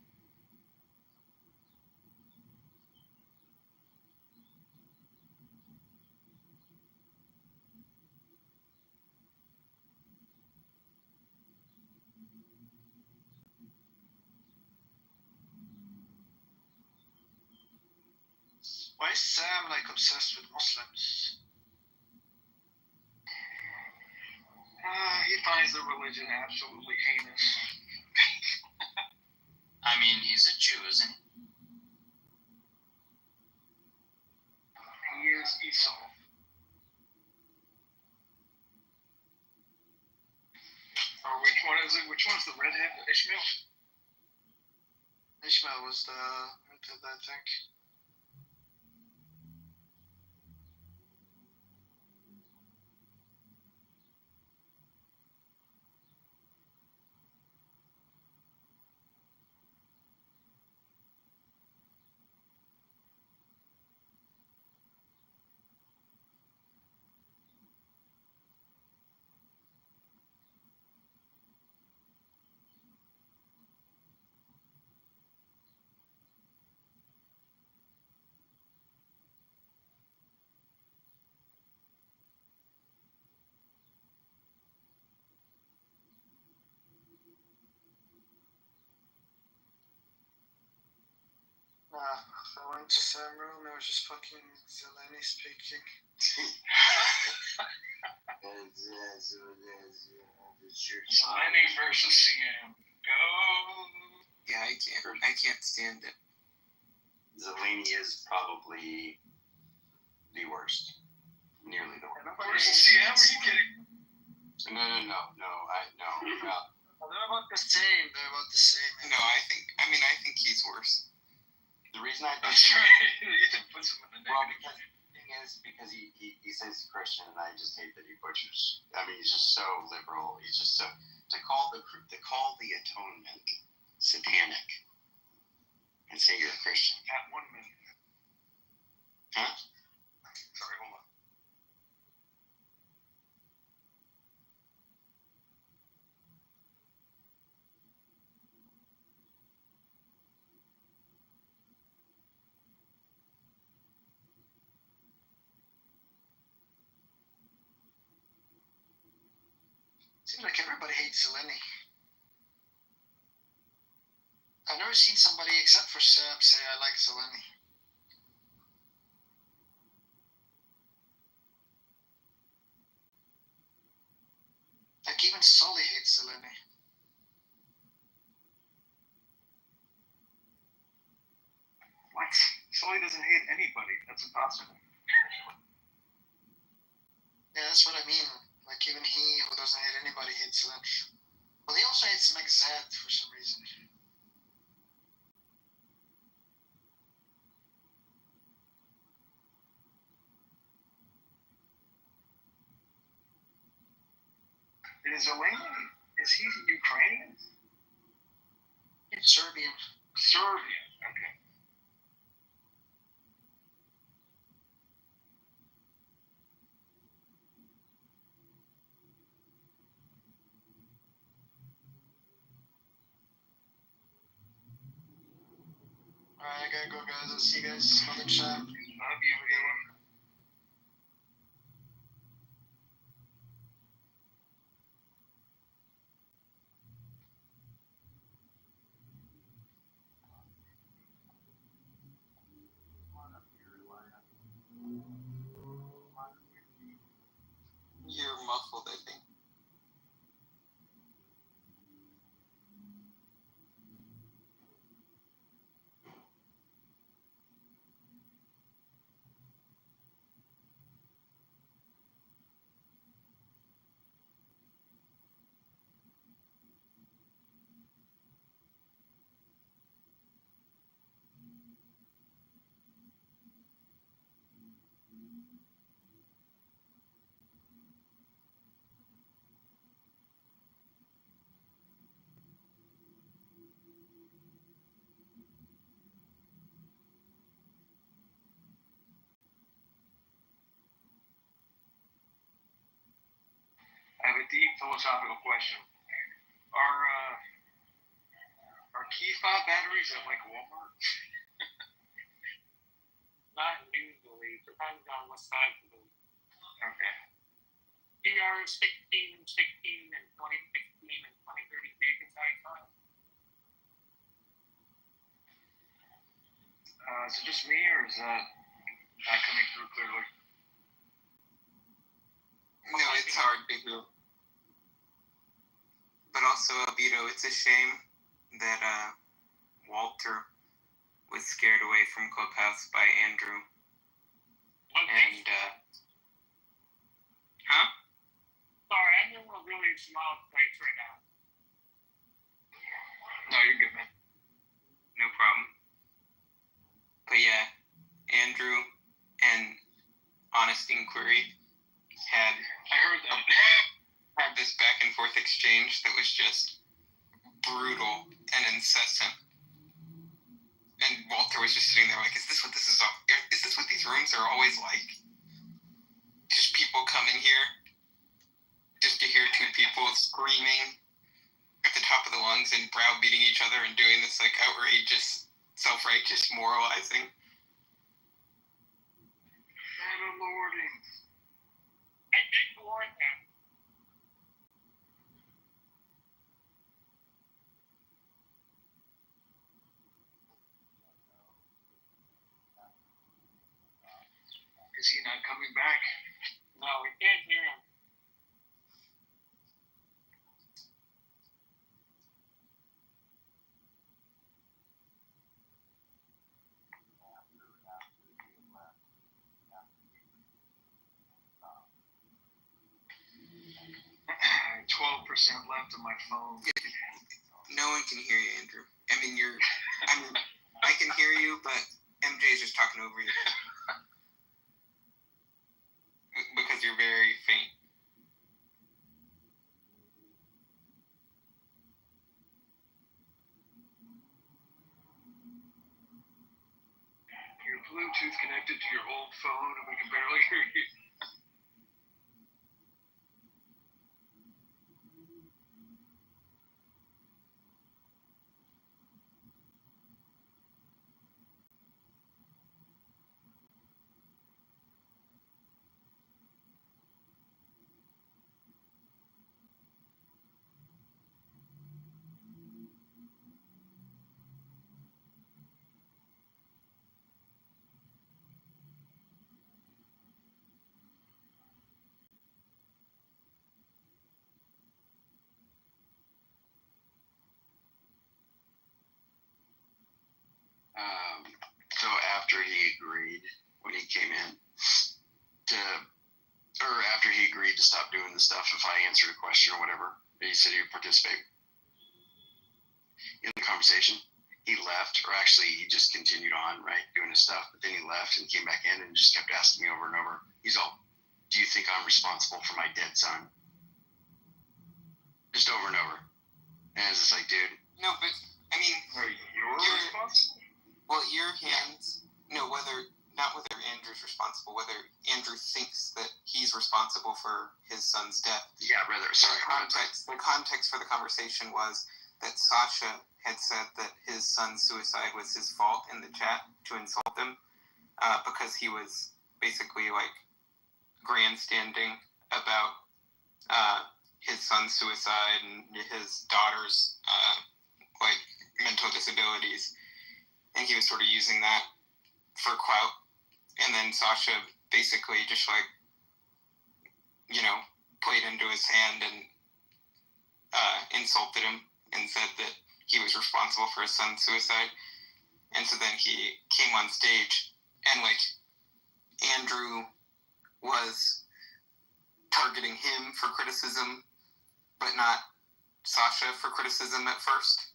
Why is Sam like obsessed with Muslims? He finds the religion absolutely heinous. I mean, he's a Jew, isn't he? He is Esau. Or which one is it? Which one's the redhead? Ishmael? Ishmael was the redhead, I think. I went to Sam room, it was just fucking Zeleny speaking. Lenny versus CM. Go! Yeah, I can't stand it. Zeleny is probably the worst. Nearly the worst. Versus CM? Are you kidding? No. They're about the same. No, I think he's worse. The reason I think That's right. You can put some in the well, negative. because the thing is, because he says he's Christian, and I just hate that he butchers. I mean, he's just so liberal. He's just so to call the atonement satanic and say you're a Christian. At 1 minute. Huh? Sorry, hold on. Seems like everybody hates Zeleny. I've never seen somebody except for Sam say I like Zeleny. Like even Sully hates Zeleny. What? Sully doesn't hate anybody. That's impossible. Yeah, that's what I mean. Like, even he who doesn't hate anybody hates them. Well, he also hates McZed for some reason. Is Zelensky, is he Ukrainian? Serbian. Serbian. Okay. Alright, I gotta go, guys. I'll see you guys on the chat. Love you, everyone. You're muffled, I think. I have a deep philosophical question. Are key fob batteries at like Walmart? Not usually. Depends on what size of the Okay. PR 16 and 16 and 2016 and 2033 can size on. Is it just me, or is that not coming through clearly? No, it's hard to hear. But also, Albedo, it's a shame that Walter was scared away from Clubhouse by Andrew. And, huh? Sorry, I'm in a really small place right now. No, you're good, man. No problem. But yeah, Andrew and Honest Inquiry had this back and forth exchange that was just brutal and incessant. And Walter was just sitting there like, is this what these rooms are always like? Just people coming here just to hear two people screaming at the top of the lungs and browbeating each other and doing this like outrageous, self-righteous moralizing. Lording. I did warn him. Is he not coming back? No, we can't hear him. I have 12% left on my phone. No one can hear you, Andrew. I mean, I can hear you, but MJ's just talking over you. Because you're very faint. Your Bluetooth connected to your old phone, and we can barely hear you. So after he agreed, when he came in, to or after he agreed to stop doing the stuff if I answered a question or whatever, he said he would participate in the conversation. He left, or actually he just continued on, right, doing his stuff, but then he left and came back in and just kept asking me over and over. He's all, do you think I'm responsible for my dead son? Just over and over. And it's just like, dude. No, but, I mean, You're responsible? well, your hands, no, not whether Andrew's responsible, whether Andrew thinks that he's responsible for his son's death. Yeah, rather, sorry. The context for the conversation was that Sasha had said that his son's suicide was his fault in the chat to insult him, because he was basically like grandstanding about his son's suicide and his daughter's like mental disabilities, and he was sort of using that for clout. And then Sasha basically just like, you know, played into his hand and insulted him and said that he was responsible for his son's suicide. And so then he came on stage and like Andrew was targeting him for criticism, but not Sasha for criticism at first,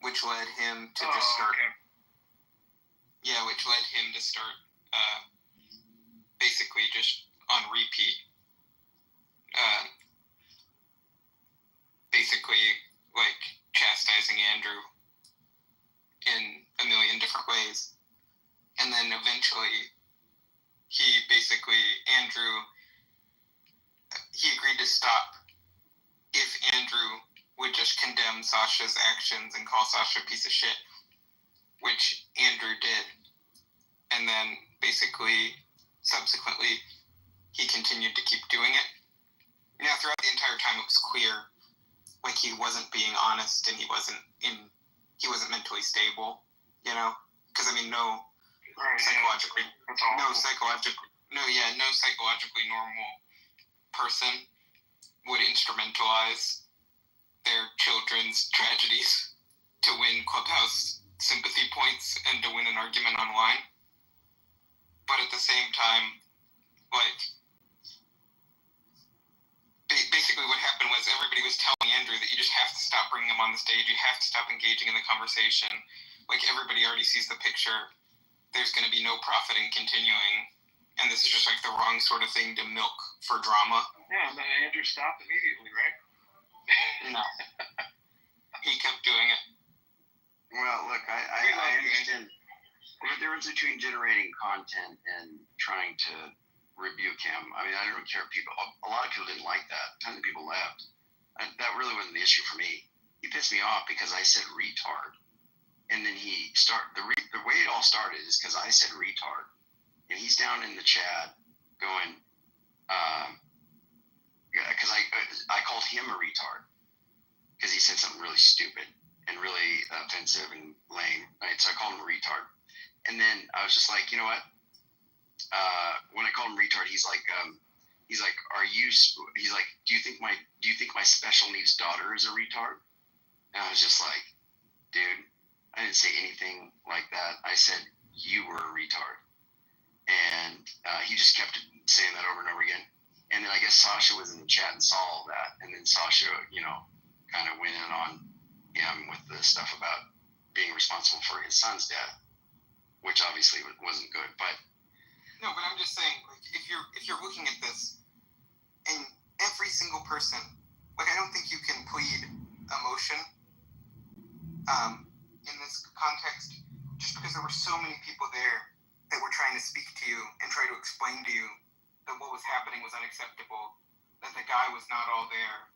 which led him to just start. Okay. Yeah, which led him to start basically just on repeat. Basically, like chastising Andrew in a million different ways. And then eventually, Andrew agreed to stop if Andrew would just condemn Sasha's actions and call Sasha a piece of shit, which Andrew did. And then basically, subsequently, he continued to keep doing it. Now, throughout the entire time, it was clear, like, he wasn't being honest and he wasn't mentally stable, you know? Because, I mean, no psychologically normal person would instrumentalize their children's tragedies to win Clubhouse sympathy points and to win an argument online. But at the same time, like, basically what happened was everybody was telling Andrew that you just have to stop bringing him on the stage, you have to stop engaging in the conversation. Like, everybody already sees the picture. There's going to be no profit in continuing. And this is just like the wrong sort of thing to milk for drama. Yeah, and then Andrew stopped immediately, right? No. He kept doing it. Well, look, I understand the difference between generating content and trying to rebuke him. I mean, I don't care if a lot of people didn't like that. Tons of people left. That really wasn't the issue for me. He pissed me off because I said retard. And then the way it all started is because I said retard. And he's down in the chat going, because I called him a retard because he said something really stupid and really offensive and lame. Right? So I called him a retard. And then I was just like, you know what? When I called him retard, he's like, do you think my special needs daughter is a retard? And I was just like, dude, I didn't say anything like that. I said you were a retard. And he just kept saying that over and over again. And then I guess Sasha was in the chat and saw all that. And then Sasha, kind of went in on him with the stuff about being responsible for his son's death, which obviously wasn't good. But no, but I'm just saying, like, if you're looking at this, and every single person, like, I don't think you can plead emotion in this context, just because there were so many people there that were trying to speak to you and try to explain to you that what was happening was unacceptable, that the guy was not all there,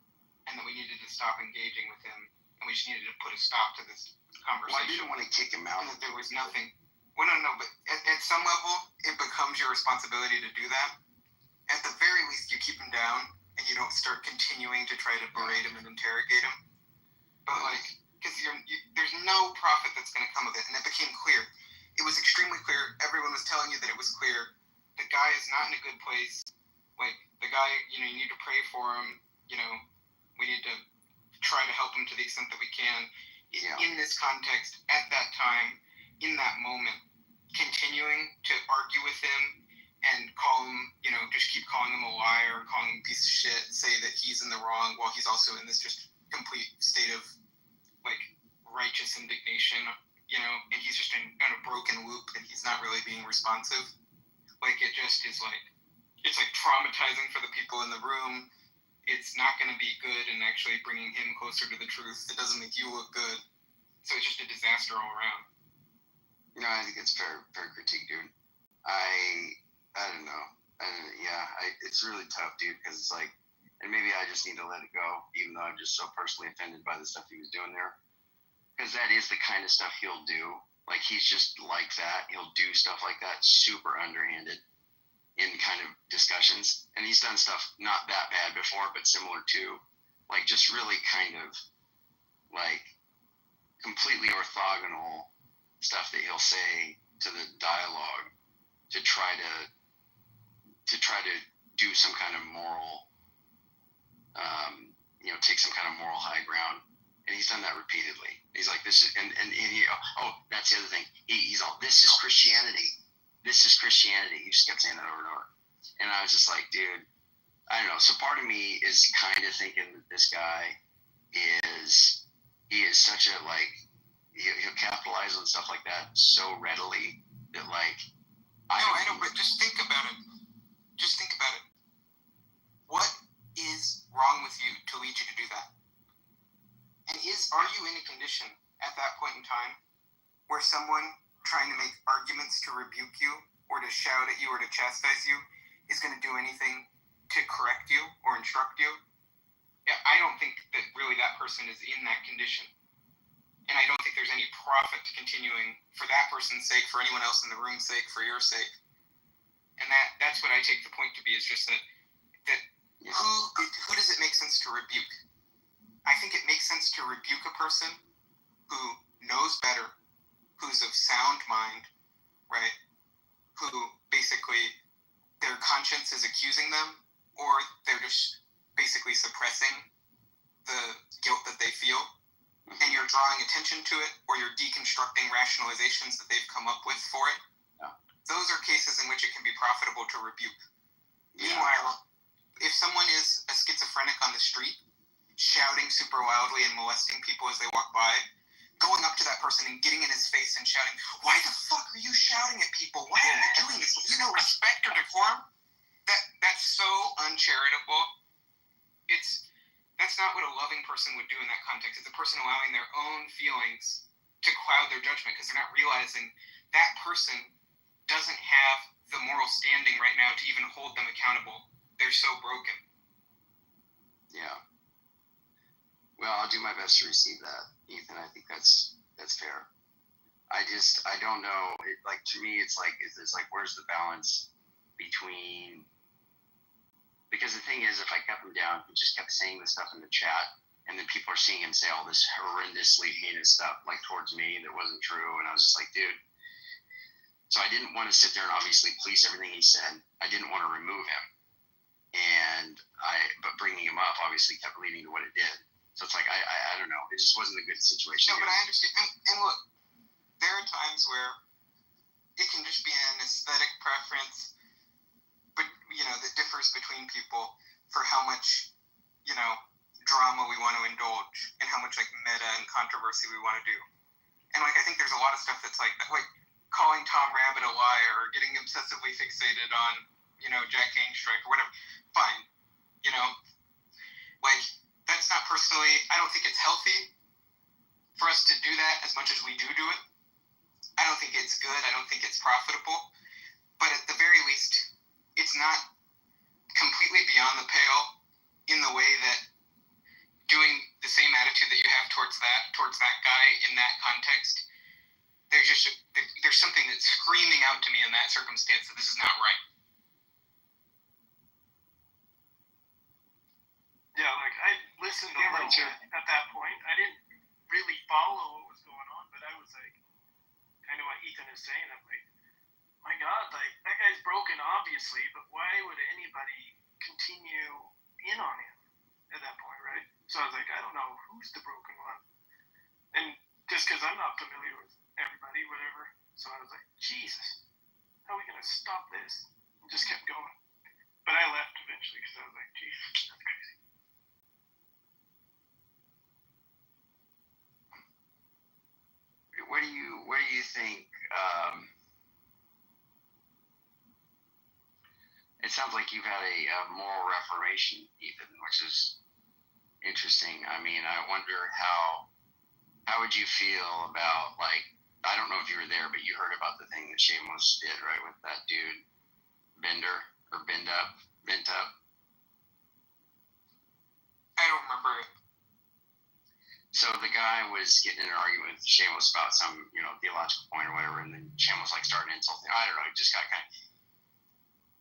and that we needed to stop engaging with him, and we just needed to put a stop to this conversation. Well, I didn't want to kick him out. And that there was nothing. Well, no, but at some level, it becomes your responsibility to do that. At the very least, you keep him down, and you don't start continuing to try to berate him and interrogate him. But, like, because there's no profit that's going to come of it, and it became clear. It was extremely clear. Everyone was telling you that it was clear. The guy is not in a good place. Like, the guy, you need to pray for him. We need to try to help him to the extent that we can. Yeah. In this context, at that time, in that moment, continuing to argue with him and call him, just keep calling him a liar, calling him a piece of shit, say that he's in the wrong while he's also in this just complete state of like righteous indignation, and he's just in a broken loop and he's not really being responsive. Like it just is like, it's like traumatizing for the people in the room. It's not going to be good and actually bringing him closer to the truth. It doesn't make you look good. So it's just a disaster all around. No, I think it's fair critique, dude. I don't know. It's really tough, dude, because it's like, and maybe I just need to let it go, even though I'm just so personally offended by the stuff he was doing there. Because that is the kind of stuff he'll do. Like, he's just like that. He'll do stuff like that, super underhanded in kind of discussions. And he's done stuff not that bad before, but similar to, like, just really kind of, like, completely orthogonal stuff that he'll say to the dialogue to try to do some kind of moral, take some kind of moral high ground. And he's done that repeatedly. He's like, this is, and he, that's the other thing. He's all, this is Christianity. This is Christianity. He just kept saying that over and over. And I was just like, dude, I don't know. So part of me is kind of thinking that this guy is such a, like, he'll capitalize on stuff like that so readily that, like, I know, but just think about it. What is wrong with you to lead you to do that? And are you in a condition at that point in time where someone trying to make arguments to rebuke you or to shout at you or to chastise you is going to do anything to correct you or instruct you? Yeah, I don't think that really that person is in that condition. And I don't think there's any profit to continuing for that person's sake, for anyone else in the room's sake, for your sake. And that's what I take the point to be, is just that who does it make sense to rebuke? I think it makes sense to rebuke a person who knows better, who's of sound mind, right? Who basically their conscience is accusing them, or they're just basically suppressing the guilt that they feel, and you're drawing attention to it, or you're deconstructing rationalizations that they've come up with for it. Yeah. Those are cases in which it can be profitable to rebuke. Yeah. Meanwhile, if someone is a schizophrenic on the street, shouting super loudly and molesting people as they walk by, going up to that person and getting in his face and shouting, "Why the fuck are you shouting at people? Why are you doing this? You know, respect or decorum?" That's so uncharitable. That's not what a loving person would do in that context. It's a person allowing their own feelings to cloud their judgment because they're not realizing that person doesn't have the moral standing right now to even hold them accountable. They're so broken. Yeah. Well, I'll do my best to receive that, Ethan. I think that's fair. I don't know. To me, it's like, where's the balance between? Because the thing is, if I kept him down, he just kept saying this stuff in the chat, and then people are seeing him say all this horrendously heinous stuff, like, towards me that wasn't true, and I was just like, dude. So I didn't want to sit there and obviously police everything he said. I didn't want to remove him, but bringing him up obviously kept leading to what it did. So it's like, I don't know. It just wasn't a good situation. No, but I understand. And look, there are times where it can just be an aesthetic preference, but, that differs between people for how much, drama we want to indulge and how much, meta and controversy we want to do. And, I think there's a lot of stuff that's like calling Tom Rabbit a liar or getting obsessively fixated on, Jack Angstrike or whatever. Fine. That's not personally, I don't think it's healthy for us to do that as much as we do it. I don't think it's good. I don't think it's profitable. But at the very least, it's not completely beyond the pale in the way that doing the same attitude that you have towards that guy in that context, there's something that's screaming out to me in that circumstance that this is not right. Yeah, I listened a little bit at that point. I didn't really follow what was going on, but I was kind of what Ethan is saying. I'm like, my God, that guy's broken, obviously, but why would anybody continue in on him at that point, right? So I was like, I don't know who's the broken one. And just because I'm not familiar with everybody, whatever. So I was like, Jesus, how are we going to stop this? just kept going. But I left eventually because I was like, geez, that's crazy. What do you think? It sounds like you've had a moral reformation, Ethan, which is interesting. I mean, I wonder how would you feel about, like, I don't know if you were there, but you heard about the thing that Shameless did, right, with that dude Bent Up. I don't remember it. So the guy was getting in an argument with Shameless about some, theological point or whatever, and then Shameless like started insulting. I don't know, just got kind of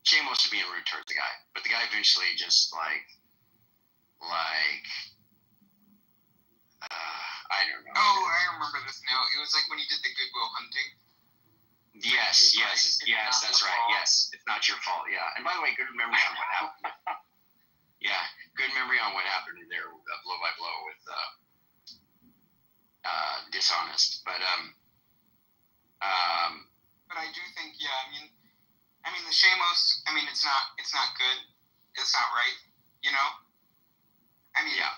Shameless was being rude towards the guy, but the guy eventually just I don't know. Oh, I remember this now. It was like when you did the Goodwill Hunting. Yes, that's right. Yes, it's not your fault. Yeah, and by the way, good memory on what happened. Yeah, good memory on what happened there, blow by blow with Dishonest. But But I do think, yeah. I mean, the Shamos. I mean, it's not good. It's not right. I mean, yeah.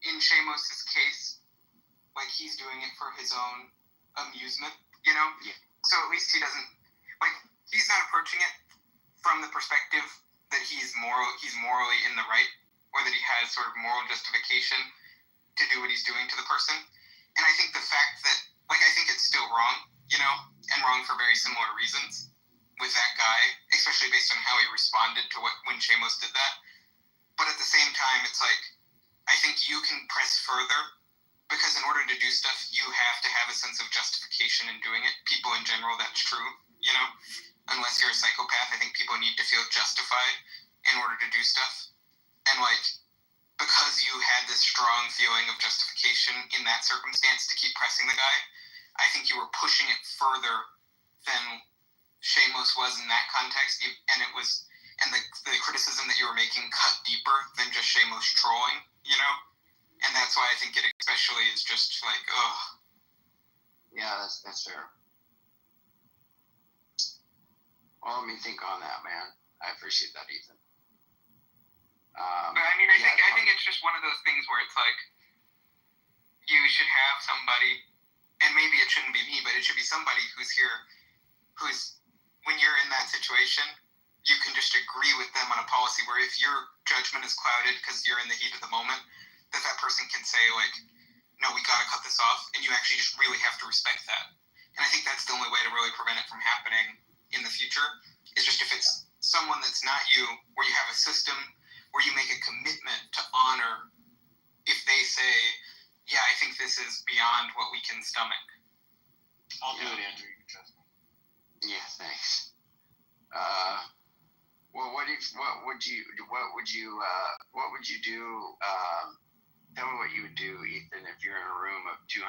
In Shamos's case, like, he's doing it for his own amusement. Yeah. So at least he doesn't, like, he's not approaching it from the perspective that he's morally in the right, or that he has sort of moral justification to do what he's doing to the person. And I think the fact that, like, I think it's still wrong, and wrong for very similar reasons with that guy, especially based on how he responded to when Shamos did that. But at the same time, it's like, I think you can press further, because in order to do stuff, you have to have a sense of justification in doing it. People in general, that's true, Unless you're a psychopath, I think people need to feel justified in order to do stuff. And, like, because you had this strong feeling of justification in that circumstance to keep pressing the guy, I think you were pushing it further than Shamos was in that context. And the criticism that you were making cut deeper than just Shamos trolling, And that's why I think it especially is just like, ugh. Yeah, that's fair. Well, let me think on that, man. I appreciate that, Ethan. But I mean, I think it's just one of those things where it's like, you should have somebody, and maybe it shouldn't be me, but it should be somebody who's when you're in that situation, you can just agree with them on a policy where if your judgment is clouded because you're in the heat of the moment, that person can say, like, no, we gotta cut this off, and you actually just really have to respect that. And I think that's the only way to really prevent it from happening in the future, is just if it's someone that's not you, where you have a system where you make a commitment to honor if they say, yeah, I think this is beyond what we can stomach. I'll do it, Andrew. You can trust me. Yeah, thanks. Well, what would you do? Tell me what you would do, Ethan, if you're in a room of 200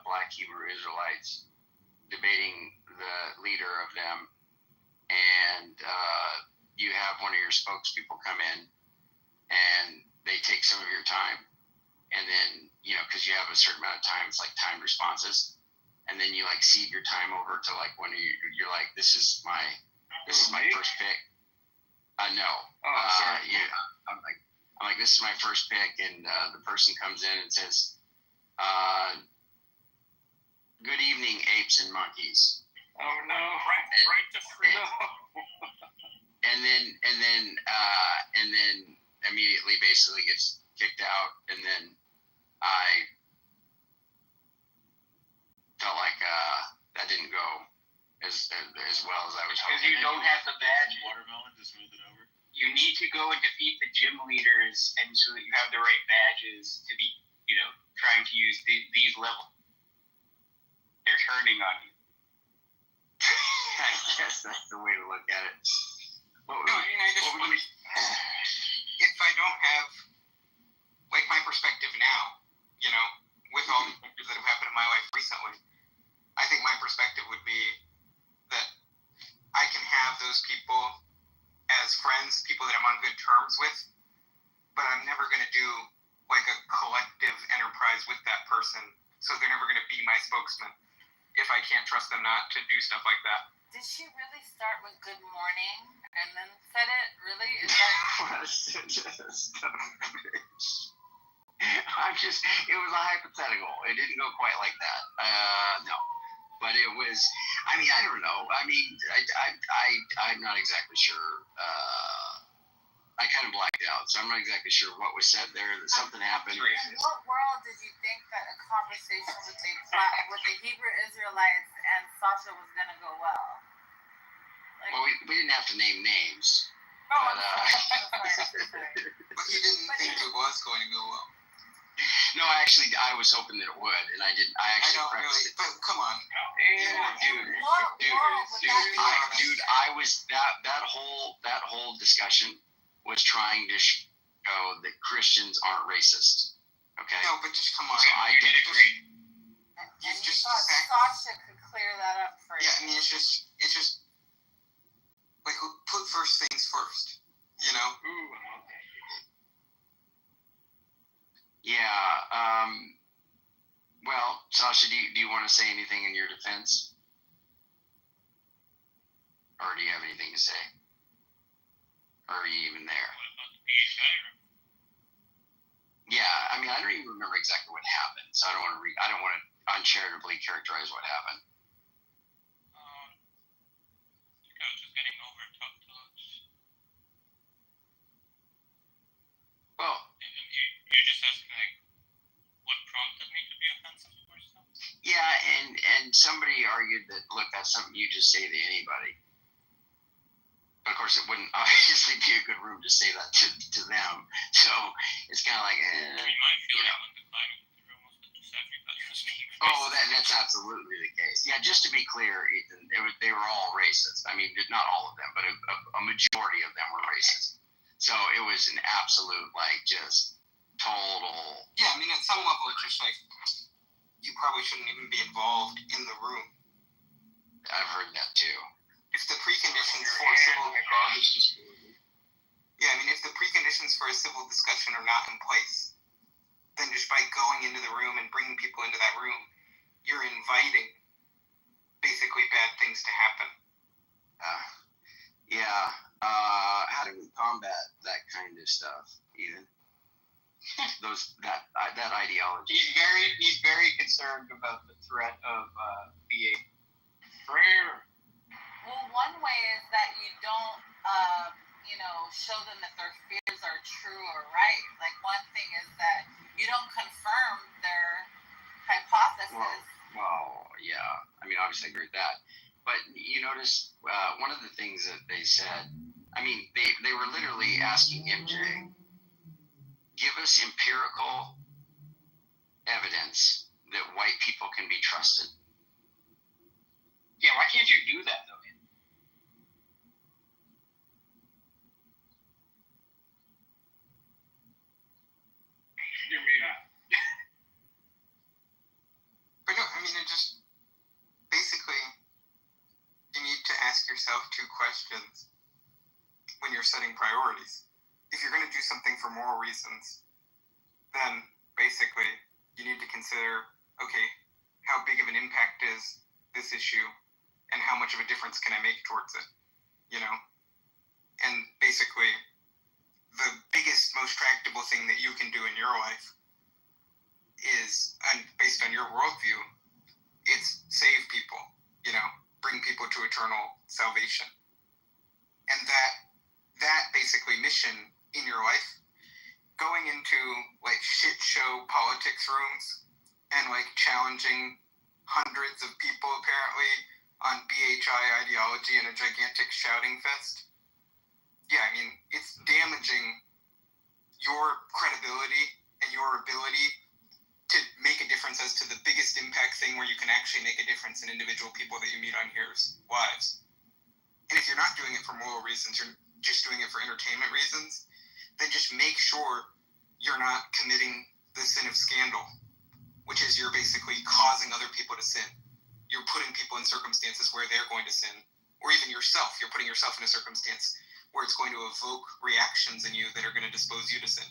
Black Hebrew Israelites debating the leader of them, and you have one of your spokespeople come in, and they take some of your time, and then, because you have a certain amount of time, it's like timed responses, and then you, like, cede your time over to, like, one of you're like, this is my first pick. No. Oh, sorry. Yeah. I'm like, this is my first pick, and the person comes in and says, "Good evening, apes and monkeys." Oh no! Right to free. And then immediately basically gets kicked out, and then I felt like that didn't go as well as I was hoping. Because you don't have the badge. Watermelon to smooth it over. You need to go and defeat the gym leaders, and so that you have the right badges to be, trying to use these levels. They're turning on you. I guess that's the way to look at it. If I don't have, like, my perspective now, with all the things that have happened in my life recently, I think my perspective would be that I can have those people as friends, people that I'm on good terms with, but I'm never going to do, like, a collective enterprise with that person, so they're never going to be my spokesman if I can't trust them not to do stuff like that. Did she really start with good morning? and then said it. Really? Is that? I'm just, it was a hypothetical. It didn't go quite like that. No. But it was, I mean, I don't know. I mean, I'm not exactly sure. I kind of blacked out, so I'm not exactly sure what was said there, that something happened. In what world did you think that a conversation with the Hebrew Israelites and Sasha was going to go well? Like, Well, we didn't have to name names. oh, But, I'm sorry. But you didn't think it was going to go well. No, actually, I was hoping that it would, and I didn't. I I actually don't prefaced really, it. but come on. Dude, I was that whole discussion was trying to show that Christians aren't racist. Okay. No, but just come on. So I did agree. And You you just thought Sasha could clear that up for you. Yeah, I mean, it's just like put first things first. You know. Yeah. Well, Sasha, do you want to say anything in your defense, or do you have anything to say, or are you even there? What about the PHI room? Yeah, I mean, I don't even remember exactly what happened, so I don't want to uncharitably characterize what happened. I think I was just getting over talked too much. Well, And you're just asking like what prompted me to be offensive towards them? yeah, and somebody argued that, look, that's something you just say to anybody. But of course, it wouldn't obviously be a good room to say that to them. So it's kind of like, I mean, my feeling when declining the room was that just everybody was being racist. Oh, that's absolutely the case. Yeah, just to be clear, Ethan, they were all racist. I mean, not all of them, but a majority of them were racist. So it was an absolute, like, just total. Yeah, I mean, at some level, it's just like you probably shouldn't even be involved in the room. I've heard that too. If the preconditions for a civil if the preconditions for a civil discussion are not in place, then just by going into the room and bringing people into that room, you're inviting basically bad things to happen. Yeah. How do we combat that kind of stuff, Ethan? that ideology. He's very concerned about the threat of being prayer. Well, one way is that you don't, show them that their fears are true or right. Like, one thing is that you don't confirm their hypothesis. Well, yeah. I mean, obviously I agree with that. But you notice one of the things that they said, I mean, they were literally asking MJ, give us empirical evidence that white people can be trusted. Yeah, why can't you do that though? But no, I mean, it just basically you need to ask yourself two questions when you're setting priorities. If you're going to do something for moral reasons, then basically you need to consider, okay, how big of an impact is this issue and how much of a difference can I make towards it, And basically the biggest, most tractable thing that you can do in your life is, and based on your worldview, it's save people, bring people to eternal salvation. And that basically mission in your life, going into like shit show politics rooms and like challenging hundreds of people apparently on BHI ideology in a gigantic shouting fest. Yeah, I mean, it's damaging your credibility and your ability to make a difference as to the biggest impact thing where you can actually make a difference in individual people that you meet on here's lives. And if you're not doing it for moral reasons, you're just doing it for entertainment reasons, then just make sure you're not committing the sin of scandal, which is you're basically causing other people to sin. You're putting people in circumstances where they're going to sin, or even yourself. You're putting yourself in a circumstance where it's going to evoke reactions in you that are going to dispose you to sin.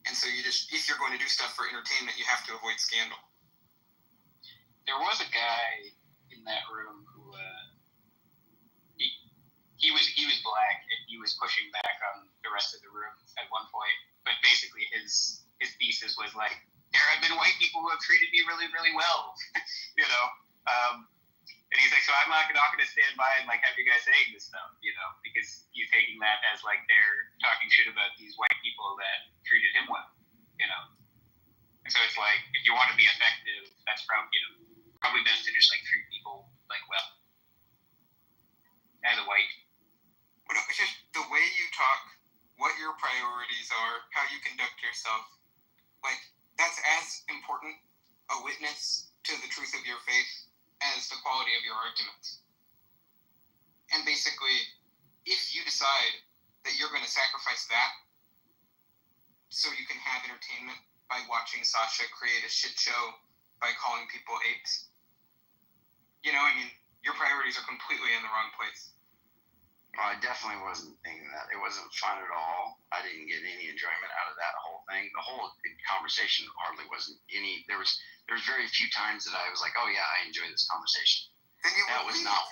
And so if you're going to do stuff for entertainment, you have to avoid scandal. There was a guy in that room who he was black and he was pushing back on the rest of the room at one point. But basically, his thesis was like, there have been white people who have treated me really, really well, you know. And he's like, so I'm not going to stand by and like have you guys saying this stuff, you know, because he's taking that as like they're talking shit about these white people that treated him well, you know. And so it's like, if you want to be effective, that's probably, you know, probably best to just like treat people like well as a white. But it's just the way you talk, what your priorities are, how you conduct yourself, like that's as important a witness to the truth of your faith as the quality of your arguments. And basically, if you decide that you're going to sacrifice that so you can have entertainment by watching Sasha create a shit show by calling people apes, you know, I mean, your priorities are completely in the wrong place. Well, I definitely wasn't thinking that. It wasn't fun at all. I didn't get any enjoyment out of that whole thing. The whole conversation hardly wasn't any. There was very few times that I was like, oh yeah, I enjoyed this conversation. Then you that was not.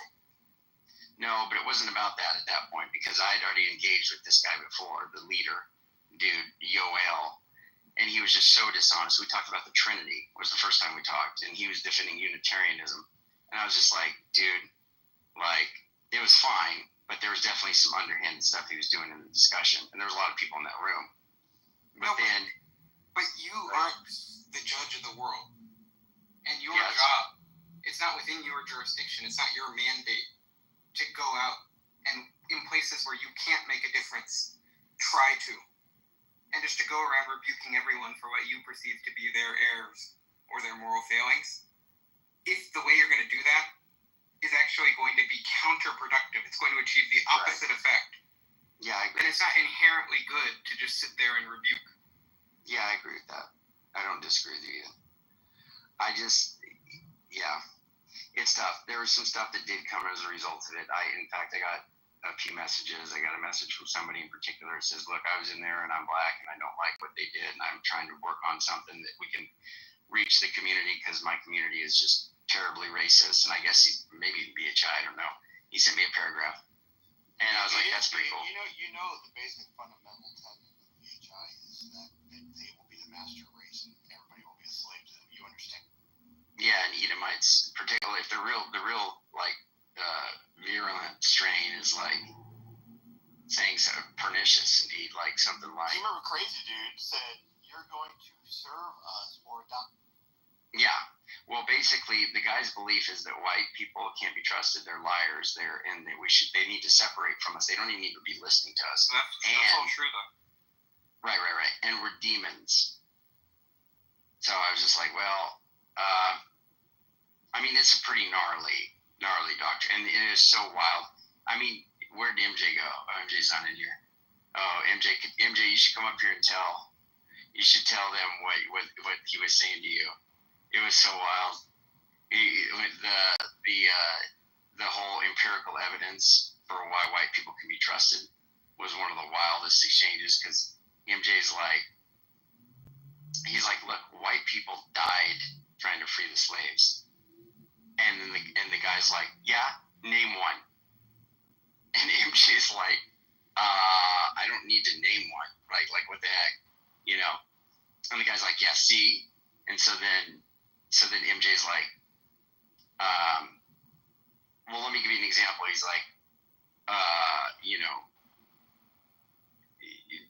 No, but it wasn't about that at that point because I had already engaged with this guy before, the leader, dude, Yoel, and he was just so dishonest. We talked about the Trinity. It was the first time we talked, and he was defending Unitarianism, and I was just like, dude, like it was fine. But there was definitely some underhanded stuff he was doing in the discussion, and there was a lot of people in that room. But but you aren't the judge of the world, and your job, it's not within your jurisdiction. It's not your mandate to go out and in places where you can't make a difference, try to, and just to go around rebuking everyone for what you perceive to be their errors or their moral failings. If the way you're going to do that is actually going to be counterproductive. It's going to achieve the opposite effect. Yeah, I agree. Then it's not inherently good to just sit there and rebuke. Yeah, I agree with that. I don't disagree with you either. I just, yeah, it's tough. There was some stuff that did come as a result of it. In fact, I got a few messages. I got a message from somebody in particular that says, look, I was in there and I'm black and I don't like what they did and I'm trying to work on something that we can reach the community because my community is just terribly racist, and I guess maybe BHI, I don't know. He sent me a paragraph, and I was like, "That's pretty cool." You know, the basic fundamental tenet of BHI is that they will be the master race, and everybody will be a slave to them. You understand? Yeah, and Edomites, particularly if the real like virulent strain is like saying so pernicious indeed, like something like. You remember Crazy Dude said, "You're going to serve us or die." Yeah. Well, basically, the guy's belief is that white people can't be trusted. They're liars. They need to separate from us. They don't even need to be listening to us. That's all true, though. Right. And we're demons. So I was just like, well, I mean, it's a pretty gnarly doctrine, and it is so wild. I mean, where'd MJ go? Oh, MJ's not in here. Oh, MJ, you should come up here and tell. You should tell them what he was saying to you. It was so wild. The whole empirical evidence for why white people can be trusted was one of the wildest exchanges because MJ's like, he's like, look, white people died trying to free the slaves, and then the guy's like, yeah, name one, and MJ's like, I don't need to name one, right? Like what the heck, you know? And the guy's like, yeah, see, and so then MJ's like, well, let me give you an example. He's like, you know,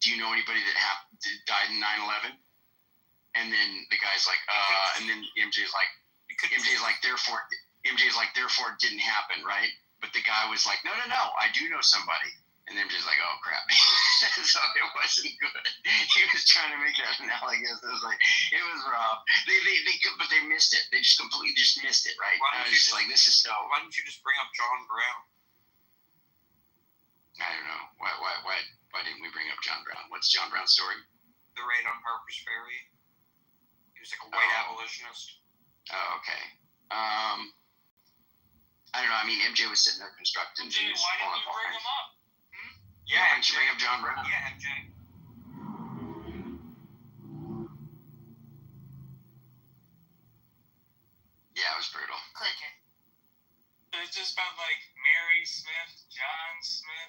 do you know anybody that died in 9/11? And then the guy's like, and then MJ's like, therefore it didn't happen, right? But the guy was like, no, I do know somebody. And then MJ's like, oh crap. So it wasn't good. He was trying to make that analogy. It was like, it was rough. But they missed it. They just completely missed it, right? I was just like, this is so. Why didn't you just bring up John Brown? I don't know. Why didn't we bring up John Brown? What's John Brown's story? The raid on Harper's Ferry. He was like a white abolitionist. Oh, okay. I don't know. I mean, MJ was sitting there constructing. MJ, why didn't you bring him up? Yeah, why didn't you bring up John Brown? Yeah, MJ. Yeah, it was brutal. Cricket. It's just about like Mary Smith, John Smith.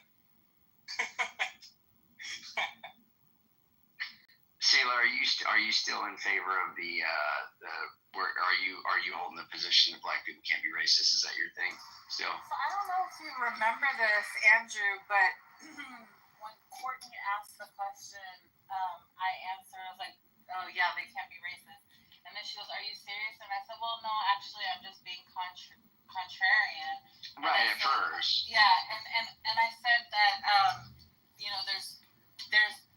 still in favor of the are you holding the position that black people can't be racist? Is that your thing still? So I don't know if you remember this, Andrew, but when Courtney asked the question, I answered. I was like, "Oh yeah, they can't be racist." And then she goes, "Are you serious?" And I said, "Well, no, actually, I'm just being contrarian." Right at first. Yeah, and I said that there's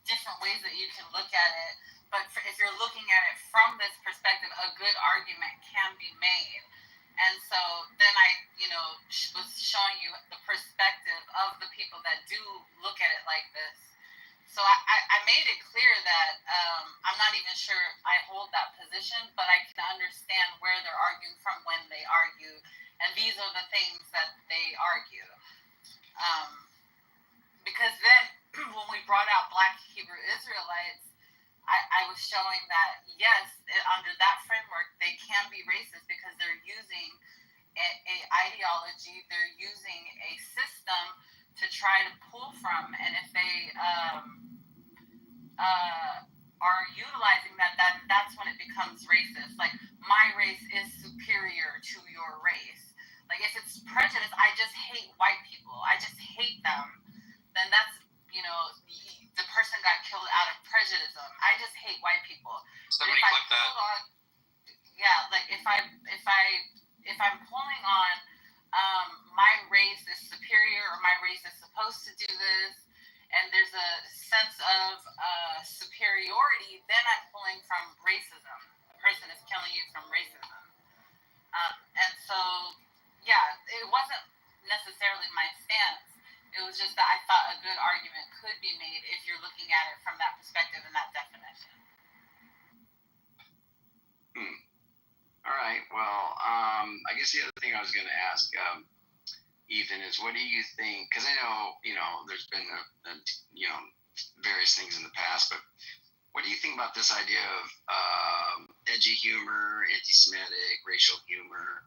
different ways that you can look at it, but if you're looking at it from this perspective, a good argument can be made. And so then I, was showing you the perspective of the people that do look at it like this. So I made it clear that I'm not even sure I hold that position, but I can understand where they're arguing from when they argue. And these are the things that they argue. Because then when we brought out Black Hebrew Israelites, I was showing that, yes, under that framework, they can be racist because they're using a ideology, they're using a system to try to pull from. And if they are utilizing that's when it becomes racist. Like, my race is superior to your race. Like, if it's prejudice, I just hate white people, I just hate them, then that's, the person got killed out of prejudice. I just hate white people. Somebody clip that. Like if I'm pulling on my race is superior or my race is supposed to do this, and there's a sense of superiority, then I'm pulling from racism. The person is killing you from racism. And so, yeah, it wasn't necessarily my stance. It was just that I thought a good argument could be made if you're looking at it from that perspective and that definition. All right. Well, I guess the other thing I was going to ask, Ethan, is what do you think? Because I know, there's been, various things in the past, but what do you think about this idea of edgy humor, anti-Semitic, racial humor,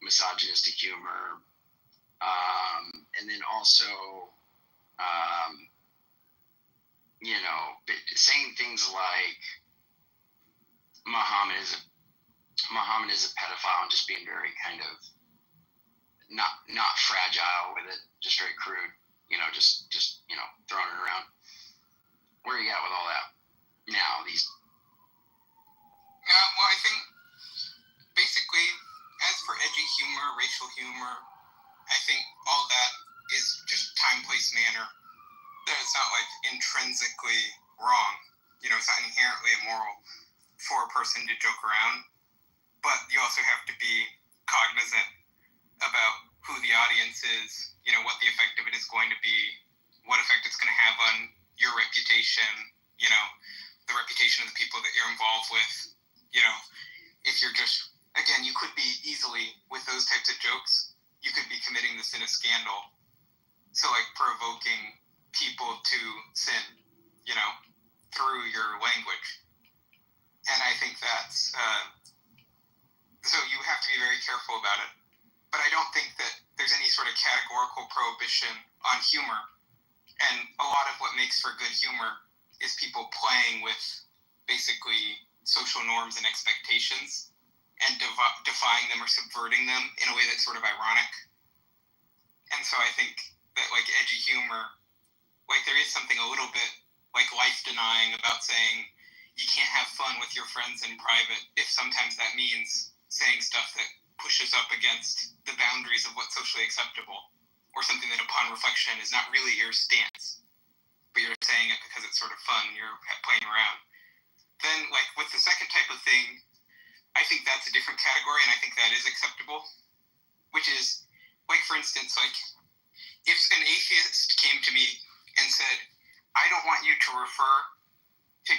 misogynistic humor? And then also, saying things like Muhammad is a pedophile and just being very kind of not fragile with it, just very crude, just throwing it around. Where are you at with all that now? Well, I think basically, as for edgy humor, racial humor, I think all that is just time, place, manner. That it's not like intrinsically wrong. It's not inherently immoral for a person to joke around. But you also have to be cognizant about who the audience is, what the effect of it is going to be, what effect it's going to have on your reputation, the reputation of the people that you're involved with. If you're just, again, you could be easily, with those types of jokes, you could be committing the sin of scandal. So, like, provoking people to sin, through your language. And I think that's, so you have to be very careful about it. But I don't think that there's any sort of categorical prohibition on humor. And a lot of what makes for good humor is people playing with basically social norms and expectations and defying them or subverting them in a way that's sort of ironic. And so I think that, like, edgy humor, like, there is something a little bit like life-denying about saying you can't have fun with your friends in private if sometimes that means saying stuff that pushes up against the boundaries of what's socially acceptable, or something that upon reflection is not really your stance, but you're saying it because it's sort of fun, you're playing around. Then, like, with the second type of thing, I think that's a different category, and I think that is acceptable, which is, like, for instance, like, if an atheist came to me and said, I don't want you to refer to,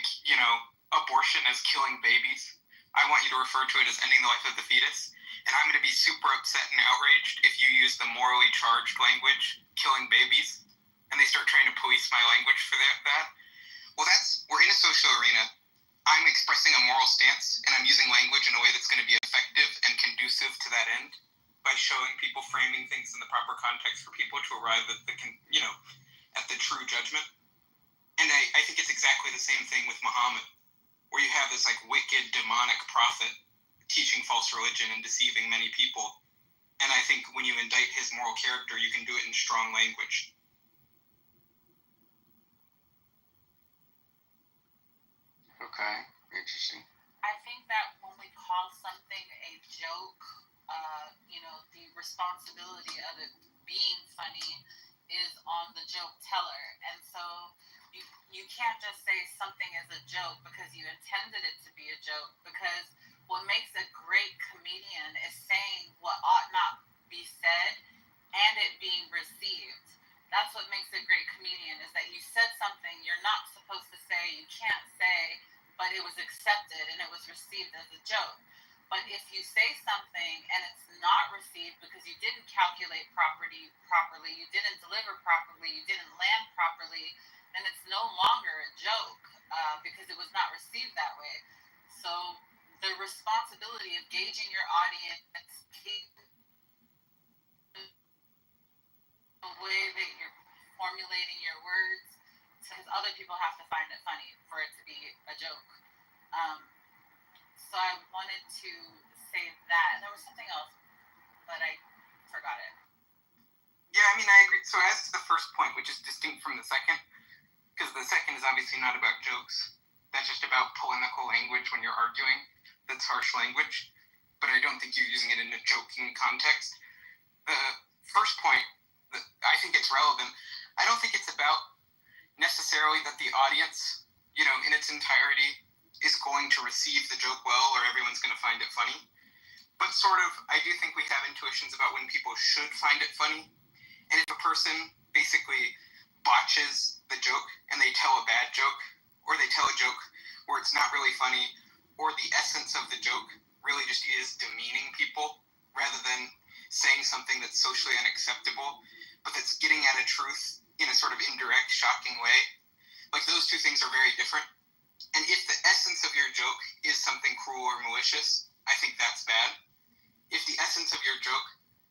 abortion as killing babies. I want you to refer to it as ending the life of the fetus. And I'm going to be super upset and outraged if you use the morally charged language, killing babies, and they start trying to police my language for that. Well, we're in a social arena. I'm expressing a moral stance, and I'm using language in a way that's going to be effective and conducive to that end by showing people, framing things in the proper context for people to arrive at at the true judgment. And I think it's exactly the same thing with Muhammad. where you have this like wicked demonic prophet teaching false religion and deceiving many people. And I think when you indict his moral character, you can do it in strong language. Okay, interesting. I think that when we call something a joke, the responsibility of it being funny is on the joke teller. And so you can't just say something is a joke because you intended it to be a joke, because what makes a great comedian is saying what ought not be said and it being received. That's what makes a great comedian, is that you said something you're not supposed to say, you can't say, but it was accepted and it was received as a joke. But if you say something and it's not received because you didn't calculate properly, you didn't deliver properly, you didn't land properly, then it's no longer a joke because it was not received that way. So the responsibility of gauging your audience, the way that you're formulating your words, because other people have to find it funny for it to be a joke. So I wanted to say that. And there was something else, but I forgot it. Yeah, I mean, I agree. So as to the first point, which is distinct from the second, because the second is obviously not about jokes. That's just about polemical language when you're arguing. That's harsh language. But I don't think you're using it in a joking context. The first point, I think it's relevant. I don't think it's about necessarily that the audience, in its entirety, is going to receive the joke well, or everyone's going to find it funny. But sort of, I do think we have intuitions about when people should find it funny. And if a person basically botches the joke and they tell a bad joke, or they tell a joke where it's not really funny, or the essence of the joke really just is demeaning people rather than saying something that's socially unacceptable, but that's getting at a truth in a sort of indirect, shocking way. Like, those two things are very different. And if the essence of your joke is something cruel or malicious, I think that's bad. If the essence of your joke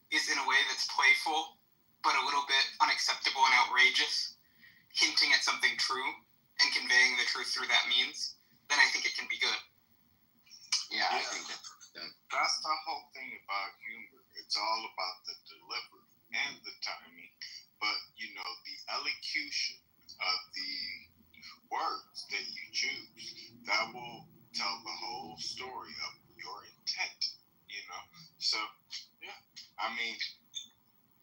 is in a way that's playful, but a little bit unacceptable and outrageous, hinting at something true and conveying the truth through that means, then I think it can be good. Yeah, I think that's the whole thing about humor. It's all about the delivery and the timing, but the elocution of the words that you choose, that will tell the whole story of your intent. So I mean,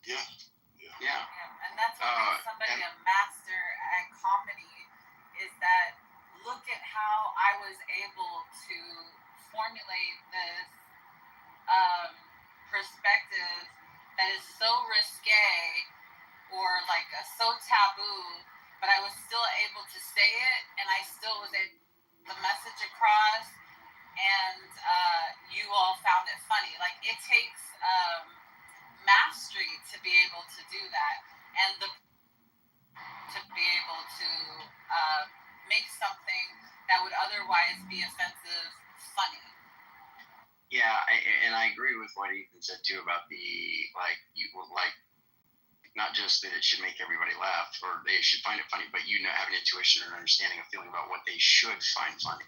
yeah. And that's what makes somebody a master at comedy, is that look at how I was able to formulate this perspective that is so risque or like so taboo, but I was still able to say it, and I still was able to get the message across, and you all found it funny. Like, it takes mastery to be able to do that, and to be able to make something that would otherwise be offensive funny. Yeah, and I agree with what Ethan said too about not just that it should make everybody laugh or they should find it funny, but have an intuition or an understanding, a feeling about what they should find funny.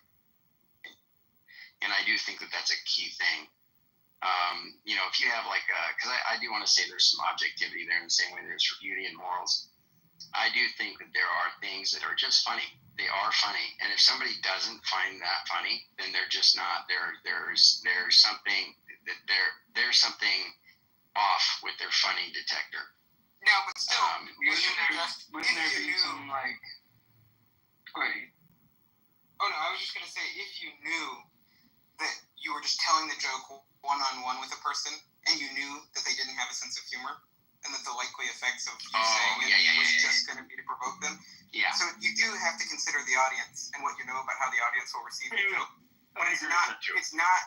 And I do think that that's a key thing. If you have because I do want to say there's some objectivity there in the same way there's for beauty and morals. I do think that there are things that are just funny. They are funny, and if somebody doesn't find that funny, then they're just not. There's something that there's something off with their funny detector. No, but still, wouldn't there be some wait. Oh no, I was just gonna say, if you knew that you were just telling the joke one-on-one with a person, and you knew that they didn't have a sense of humor, and that the likely effects of you saying it was just going to be to provoke them. Yeah. So you do have to consider the audience and what you know about how the audience will receive the joke. But it's not,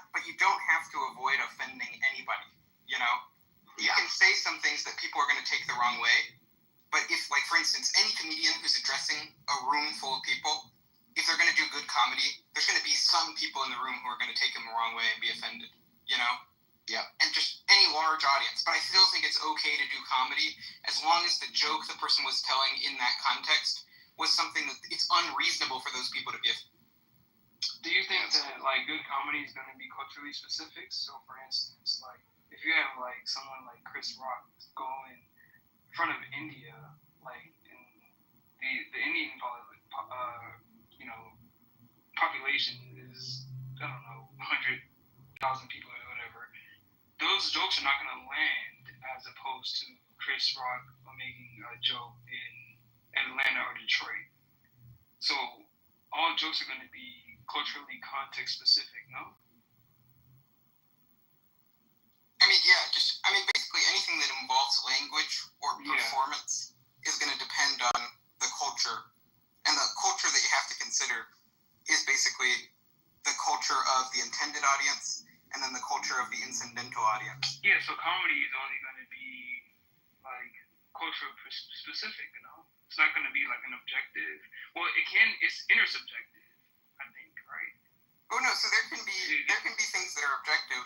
but you don't have to avoid offending anybody, You can say some things that people are going to take the wrong way, but if, like, for instance, any comedian who's addressing a room full of people, if they're going to do good comedy, there's going to be some people in the room who are going to take him the wrong way and be offended, Yeah. And just any large audience. But I still think it's okay to do comedy as long as the joke the person was telling in that context was something that it's unreasonable for those people to be offended. Do you think that like good comedy is going to be culturally specific? So, for instance, like if you have like someone like Chris Rock going in front of India, like in the Indian population is I don't know 100,000 people or whatever. Those jokes are not going to land as opposed to Chris Rock making a joke in Atlanta or Detroit. So all jokes are going to be culturally context specific, no? I mean, yeah, basically anything that involves language or performance is going to depend on the culture. And the culture that you have to consider is basically the culture of the intended audience and then the culture of the incidental audience. Yeah, so comedy is only going to be like culture specific, you know? It's not going to be like an objective. Well, it's intersubjective, I think, right? Oh no, so there can be things that are objective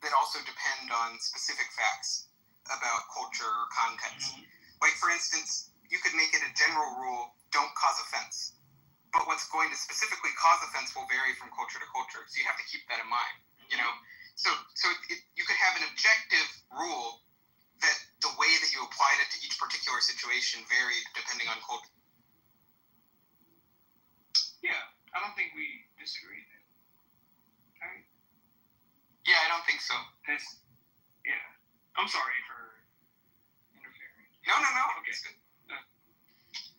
that also depend on specific facts about culture or context. Mm-hmm. Like for instance, you could make it a general rule, don't cause offense. But what's going to specifically cause offense will vary from culture to culture, so you have to keep that in mind, you know? So you could have an objective rule that the way that you applied it to each particular situation varied depending on culture. Yeah, I don't think we disagree there. Right? Yeah, I don't think so. I'm sorry for interfering. No. Okay. It's good.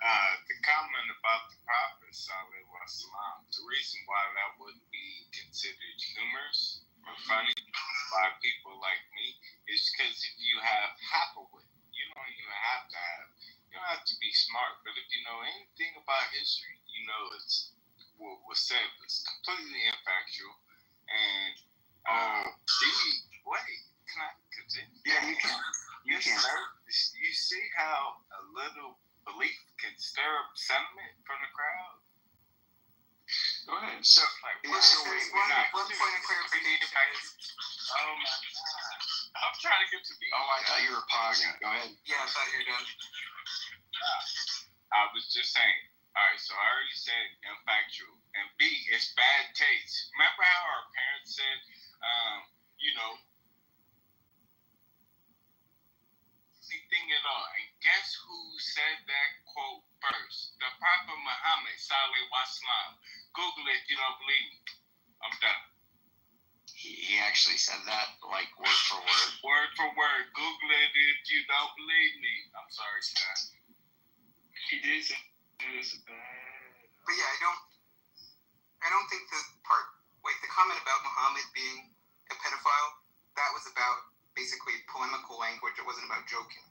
The comment about the Prophet Sallallahu Alaihi Wasallam, the reason why that wouldn't be considered humorous or funny by people like me is because if you have half of it, you don't have to be smart, but if you know anything about history, you know it's what was said was completely infactual. And can I continue? Yeah, you can. You can. You see how a little belief can stir up sentiment from the crowd? Go ahead. So, one point of clarification. Oh my God. I'm trying to get to be. I thought you were pausing. Go ahead. Yeah, I thought you were done. I was just saying. All right, so I already said infactual. And B, it's bad taste. Remember how our parents said, anything at all. And guess who said that quote first? The Prophet Muhammad Sallallahu Alaihi Wasallam. Google it if you don't believe me. I'm done. He actually said that like word for word. Word for word. Google it if you don't believe me. I'm sorry, Scott. He did say it was bad. But yeah, I don't think the part, like the comment about Muhammad being a pedophile, that was about basically polemical language. It wasn't about joking.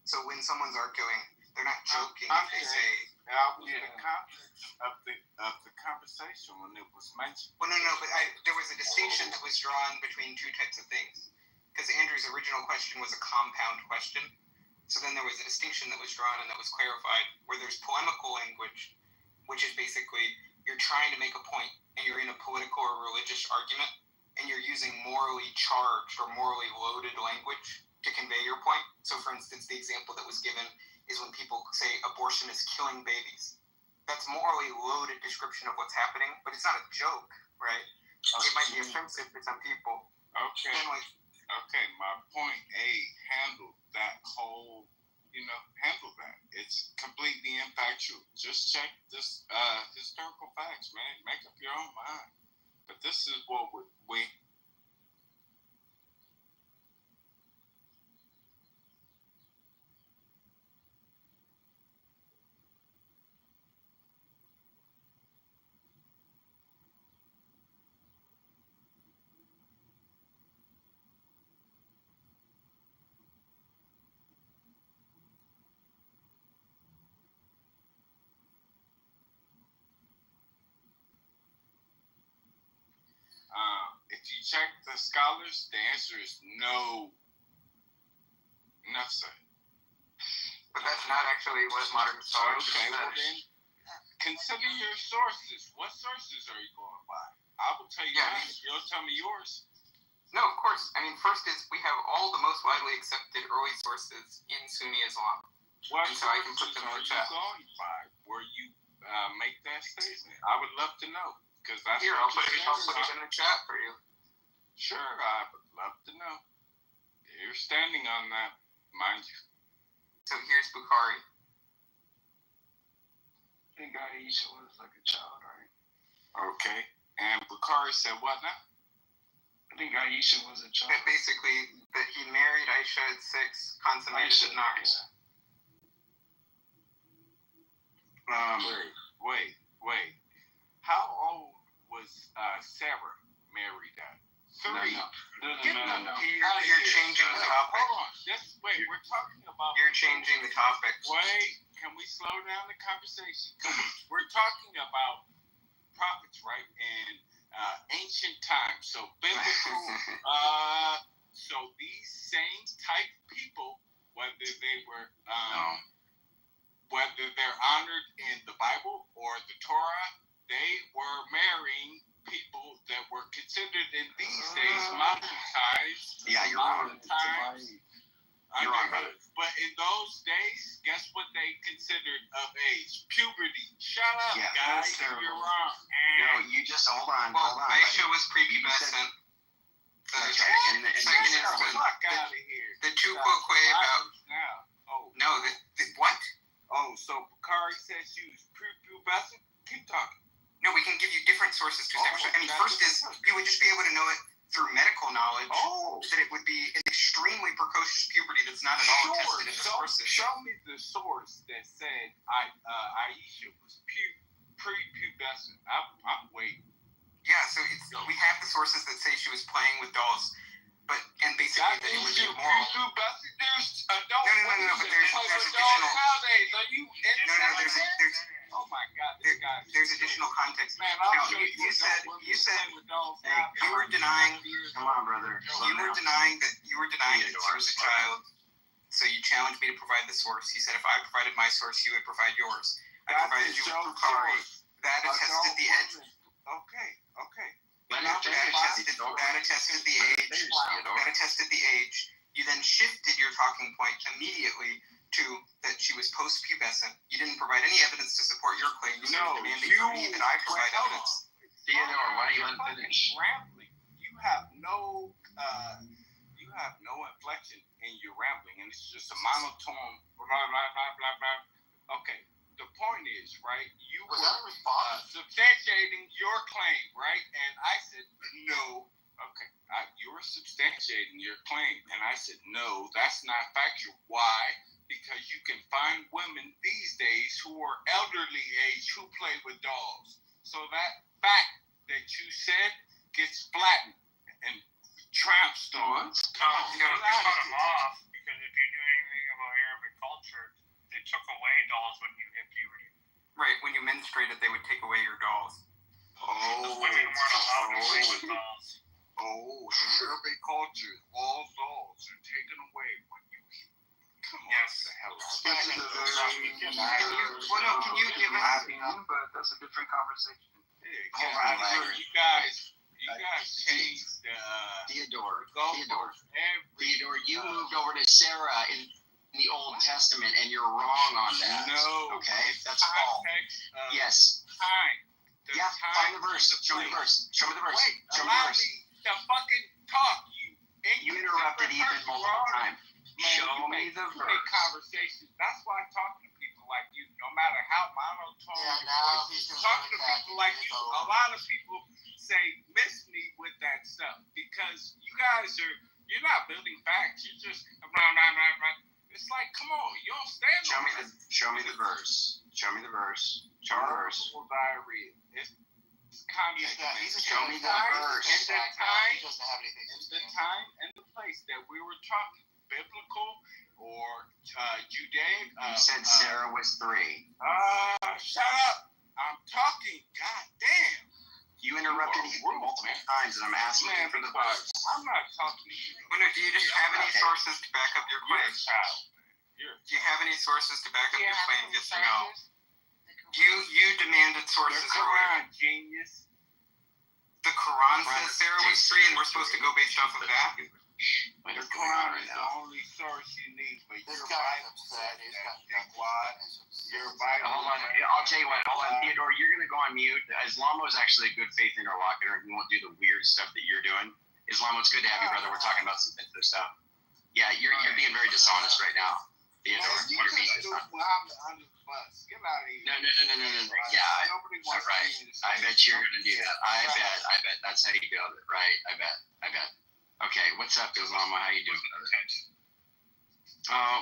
So when someone's arguing, they're not joking if they say. That was the context of the conversation when it was mentioned. Well, no, but there was a distinction that was drawn between two types of things. Because Andrew's original question was a compound question. So then there was a distinction that was drawn and that was clarified where there's polemical language, which is basically you're trying to make a point and you're in a political or religious argument and you're using morally charged or morally loaded language to convey your point. So for instance, the example that was given is when people say abortion is killing babies. That's morally loaded description of what's happening, but it's not a joke, right? It might be offensive to some people. Okay. Okay, my point A handled that whole, handle that. It's completely infactual. Just check this historical facts, man. Make up your own mind. But this is what we if you check the scholars, the answer is no. Nothing. But that's not actually what modern scholars Okay, well then, consider your sources. What sources are you going by? I will tell you mine. You'll tell me yours. No, of course. I mean, first is we have all the most widely accepted early sources in Sunni Islam. What and so I can put them in the chat. Going by where you make that statement? I would love to know. Because that's Here, what I'll put you it said. in the chat for you. Sure, I would love to know. You're standing on that, mind you. So here's Bukhari. I think Aisha was like a child, right? Okay. And Bukhari said what now? I think Aisha was a child. That basically, that he married Aisha at 6, consummated at 9. Wait. How old was Sarah married at? 3. You're changing the topic. Hold on. Just wait. We're talking about. You're changing the topic. Wait. Can we slow down the conversation? We're talking about prophets, right? In ancient times. So biblical. So these same type people, whether they were, whether they're honored in the Bible or the Torah, they were marrying people that were considered in these days modern times. Yeah, you're wrong. You're wrong, brother. But in those days, guess what they considered of age? Puberty. Shut up, Yeah, guys. that's terrible. You're wrong. No, you just hold on. Well, Aisha was prepubescent. That's right. And Second Get the instance. fuck out of here. The two quoque about. Now. Oh. No, what? Oh, so Bukhari says she was prepubescent? Keep talking. No, we can give you different sources to establish it. I mean, first is you would just be able to know it through medical knowledge. That it would be an extremely precocious puberty that's not at all tested in the sources. Show me the source that said Aisha was prepubescent. I'm waiting. Yeah, so we have the sources that say she was playing with dolls, and basically that it was immoral. Prepubescent? There's adult No, but there's additional. Nowadays, are you there's. Oh my God, this guy. There's additional context. Man, Now, you said you were denying. Come on, brother. You were denying that she was a child. So you challenged me to provide the source. You said if I provided my source, you would provide yours. I provided you with Bukhari. That attested the edge. Okay. That attested the age. That attested the age. You then shifted your talking point immediately to that she was post-pubescent. You didn't provide any evidence to support your claim. You started demanding from me that I provide evidence. Theodore, why don't you let him finish? Rambling. You have no inflection in your rambling, and it's just a monotone. Blah blah blah blah blah. Okay. The point is, right? You were substantiating your claim, right? And I said no. Okay. You were substantiating your claim, and I said no. That's not factual. Why? Because you can find women these days who are elderly age who play with dolls. So that fact that you said gets flattened and trounced on. Come on, you cut them off because if you knew anything about Arabic culture, they took away dolls when you hit puberty. Right, when you menstruated, they would take away your dolls. The women weren't allowed to play with dolls. In Arabic culture, all dolls are taken away when you hit. Come on, yes. the hell Can you give us? But that's a different conversation. You guys changed Theodore, you time. moved over to Sarah in the Old Testament, and you're wrong on that. No. Okay, that's false. Yes. Time. Yeah, find the verse. Show me the verse. Show me the verse. Wait, Show me the allow verse. me to fucking talk, you. You interrupted even multiple times. Show me the verse. Conversation. That's why I talk to people like you, no matter how monotone. Yeah, now he's gonna talk to people like you. A lot of people say miss me with that stuff because you guys you're not building facts. You're just It's like, come on, you don't stand. Show me the verse. Show me the verse. Show me the verse. Diarrhea. It's context. Show me the verse. In the time and the place that we were talking, biblical or Judaic. You said Sarah was 3. Shut up! I'm talking. God damn. You interrupted multiple times, and I'm asking you for the verse. I'm not talking to you. Do you just have any sources to back up your claim? Do you have any sources to back up your claim? Yes or no? You demanded sources earlier. Genius. The Quran says Sarah was 3, and we're supposed to go based off of that. What The is going on Quran right is the now? only source you need, but This your guy's Bible upset. says He's that. got Dickwad, your Bible. Hold on. says I'll tell you what. that. Hold on, Theodore. You're going to go on mute. Islamo is actually a good faith interlocutor. He won't do the weird stuff that you're doing. Islamo, it's good to have you, brother. We're talking about some sensitive stuff. Yeah, you're being very dishonest right now, Theodore. Man, you You're being just threw dishonest. Muhammad under the bus. Get out of here. No. Yeah, Nobody all wants right. to hear this. I bet you're going to do that. I bet. That's how you do it, right? I bet. Okay, what's up, Islamo? How you doing, brother?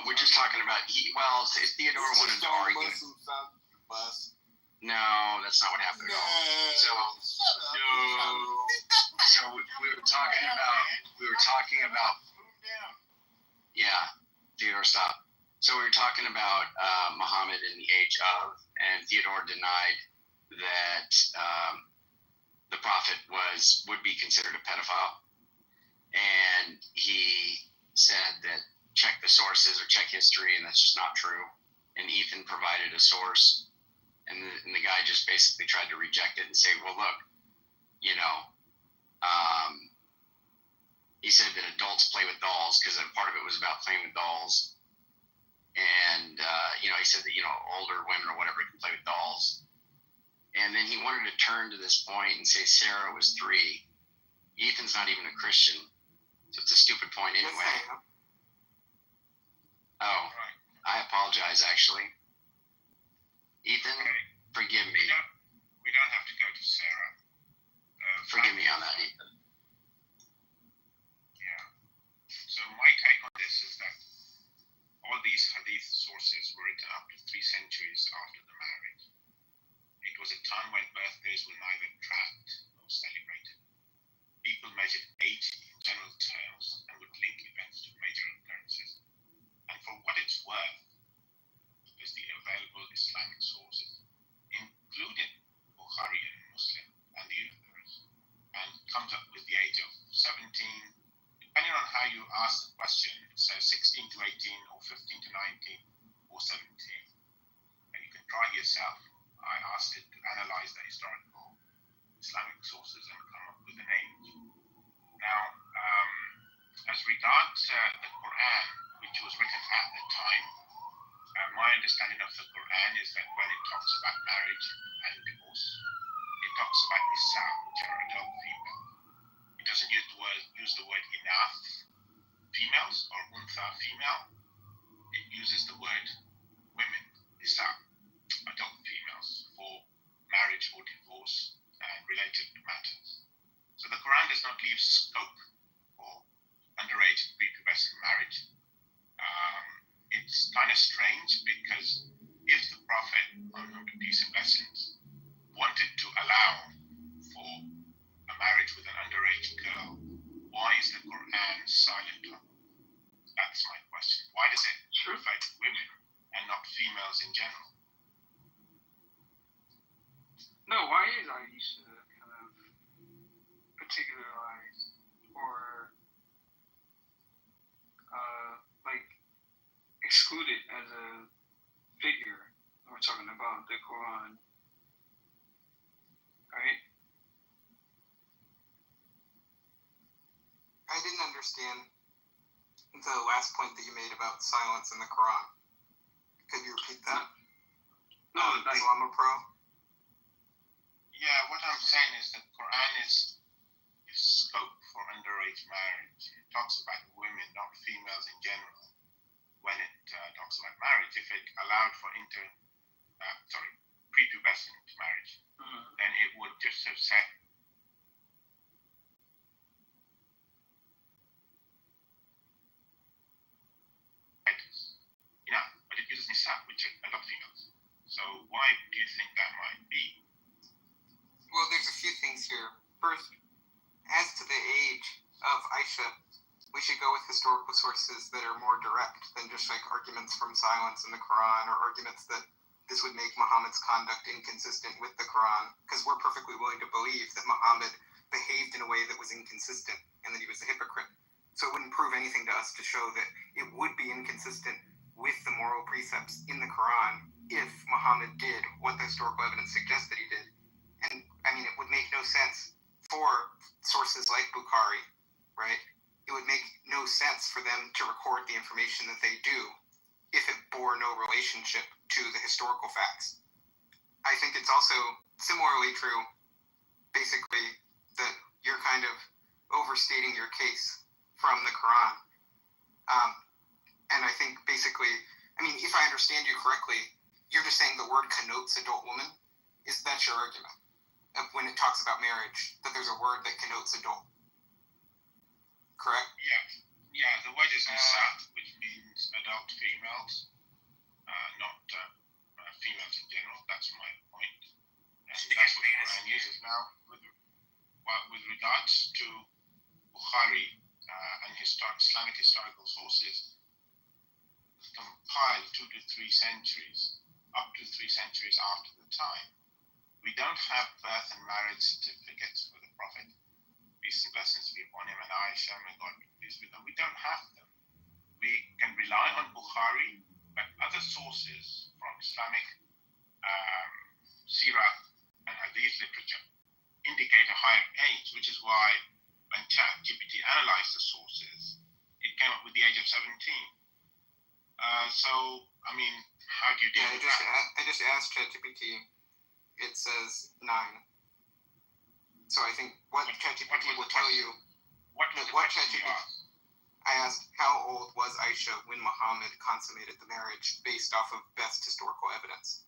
We're just talking about Theodore wanted to argue. Muslims under the bus. No, that's not what happened at all. So we were talking about. Yeah, Theodore, stop. So we were talking about Muhammad in the age of, and Theodore denied that the prophet would be considered a pedophile, and he said that check the sources or check history, and that's just not true. And Ethan provided a source, and the guy just basically tried to reject it and say, well, look, he said that adults play with dolls because part of it was about playing with dolls. And, he said that, older women or whatever can play with dolls. And then he wanted to turn to this point and say Sarah was 3. Ethan's not even a Christian, so it's a stupid point anyway. Oh, I apologize, actually. Ethan, forgive me. We don't have to go to Sarah. Forgive me on that, Ethan. Yeah. So my take on this is that all these hadith sources were written up to 3 centuries after the marriage. It was a time when birthdays were neither tracked nor celebrated. People measured age in general terms and would link events to major occurrences. And for what it's worth, is the available Islamic sources, including Bukhari and Muslim and the others, and comes up with the age of 17. Depending on how you ask the question, it says 16 to 18 or 15 to 19 or 17. And you can try yourself. I asked it to analyze the historical Islamic sources and come up with an age. Now, as regards the Quran, which was written at the time, my understanding of the Quran is that when it talks about marriage and divorce, it talks about nisa, which are adult females. It doesn't use the word enough females or untha female. It uses the word women, nisa, adult females, for marriage or divorce and related matters. So the Quran does not leave scope for underage prepubescent marriage. It's kind of strange because if the Prophet, on whom be peace and blessings, wanted to allow for a marriage with an underage girl, why is the Quran silent on it? That's my question. Why does it affect women and not females in general? No, why is Aisha kind of particularized or excluded as a figure? We're talking about the Quran, right? I didn't understand the last point that you made about silence in the Quran. Could you repeat that? No, Islamo Pro. Yeah, what I'm saying is that Quran is scope for underage marriage. It talks about women, not females in general. When it talks about marriage, if it allowed for prepubescent marriage, then it would just have said but it uses nisa, which are adult females. So why do you think that might be? Well, there's a few things here. First, as to the age of Aisha, we should go with historical sources that are more direct than just like arguments from silence in the Quran or arguments that this would make Muhammad's conduct inconsistent with the Quran, because we're perfectly willing to believe that Muhammad behaved in a way that was inconsistent and that he was a hypocrite. So it wouldn't prove anything to us to show that it would be inconsistent with the moral precepts in the Quran if Muhammad did what the historical evidence suggests that he did. And I mean, it would make no sense for sources like Bukhari, right, it would make no sense for them to record the information that they do if it bore no relationship to the historical facts. I think it's also similarly true, basically, that you're kind of overstating your case from the Quran. And I think basically, I mean, if I understand you correctly, you're just saying the word connotes adult woman. That's your argument? When it talks about marriage, that there's a word that connotes adult. Correct? Yeah, the word is nisa, which means adult females, not females in general. That's my point. And that's what the Quran uses. Now, with regards to Bukhari and Islamic historical sources, compiled 2 to 3 centuries, up to 3 centuries after the time, we don't have birth and marriage certificates for the Prophet. Peace and blessings be upon him, and Aisha, may God be pleased with them. We don't have them. We can rely on Bukhari, but other sources from Islamic Sirah and Hadith literature indicate a higher age, which is why when ChatGPT analyzed the sources, it came up with the age of 17. So, I mean, how do you deal with that? I just asked ChatGPT. It says 9. So I think what ChatGPT will tell you. What ChatGPT asked? I asked how old was Aisha when Muhammad consummated the marriage based off of best historical evidence.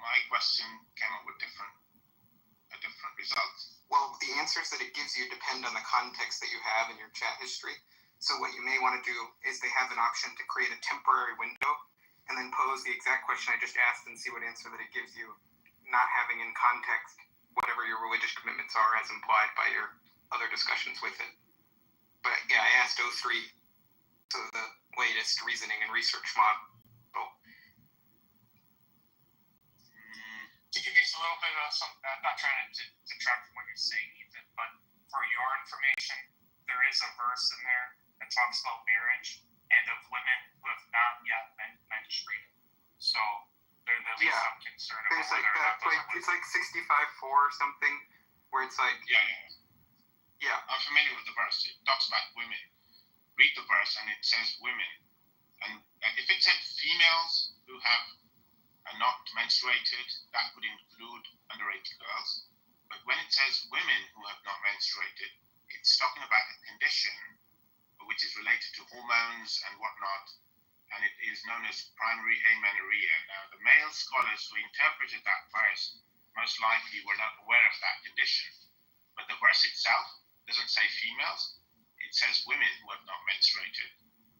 My question came up with a different result. Well, the answers that it gives you depend on the context that you have in your chat history. So what you may want to do is they have an option to create a temporary window and then pose the exact question I just asked and see what answer that it gives you, not having in context whatever your religious commitments are as implied by your other discussions with it. But yeah, I asked O3, so the latest reasoning and research model. To give you a little bit of something, I'm not trying to detract from what you're saying, Ethan, but for your information, there is a verse in there that talks about marriage and of women who have not yet menstruated. So there's at least some concern about there's whether like that, it's like 65:4 or something, where it's like Yeah. I'm familiar with the verse. It talks about women. Read the verse and it says women. And if it said females who have not menstruated, that would include underage girls. But when it says women who have not menstruated, it's talking about a condition which is related to hormones and whatnot, and it is known as primary amenorrhea. Now, the male scholars who interpreted that verse most likely were not aware of that condition. But the verse itself doesn't say females, it says women who have not menstruated,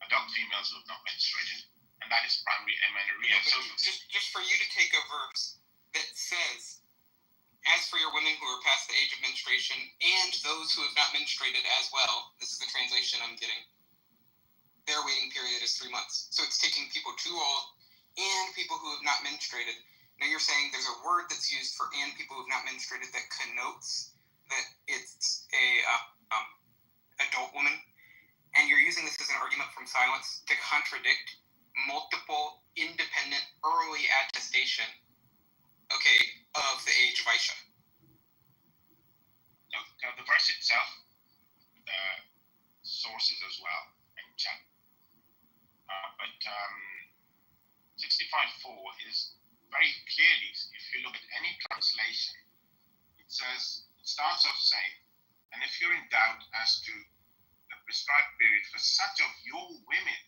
adult females who have not menstruated, and that is primary amenorrhea. Yeah, so just for you to take a verse that says, as for your women who are past the age of menstruation and those who have not menstruated as well, this is the translation I'm getting, their waiting period is 3 months. So it's taking people too old and people who have not menstruated. Now you're saying there's a word that's used for and people who have not menstruated that connotes that it's a adult woman, and you're using this as an argument from silence to contradict multiple independent early attestation, of the age of Aisha. The verse itself, the sources as well, and chat. But 65:4 is very clearly, if you look at any translation, it starts off saying, and if you're in doubt as to the prescribed period for such of your women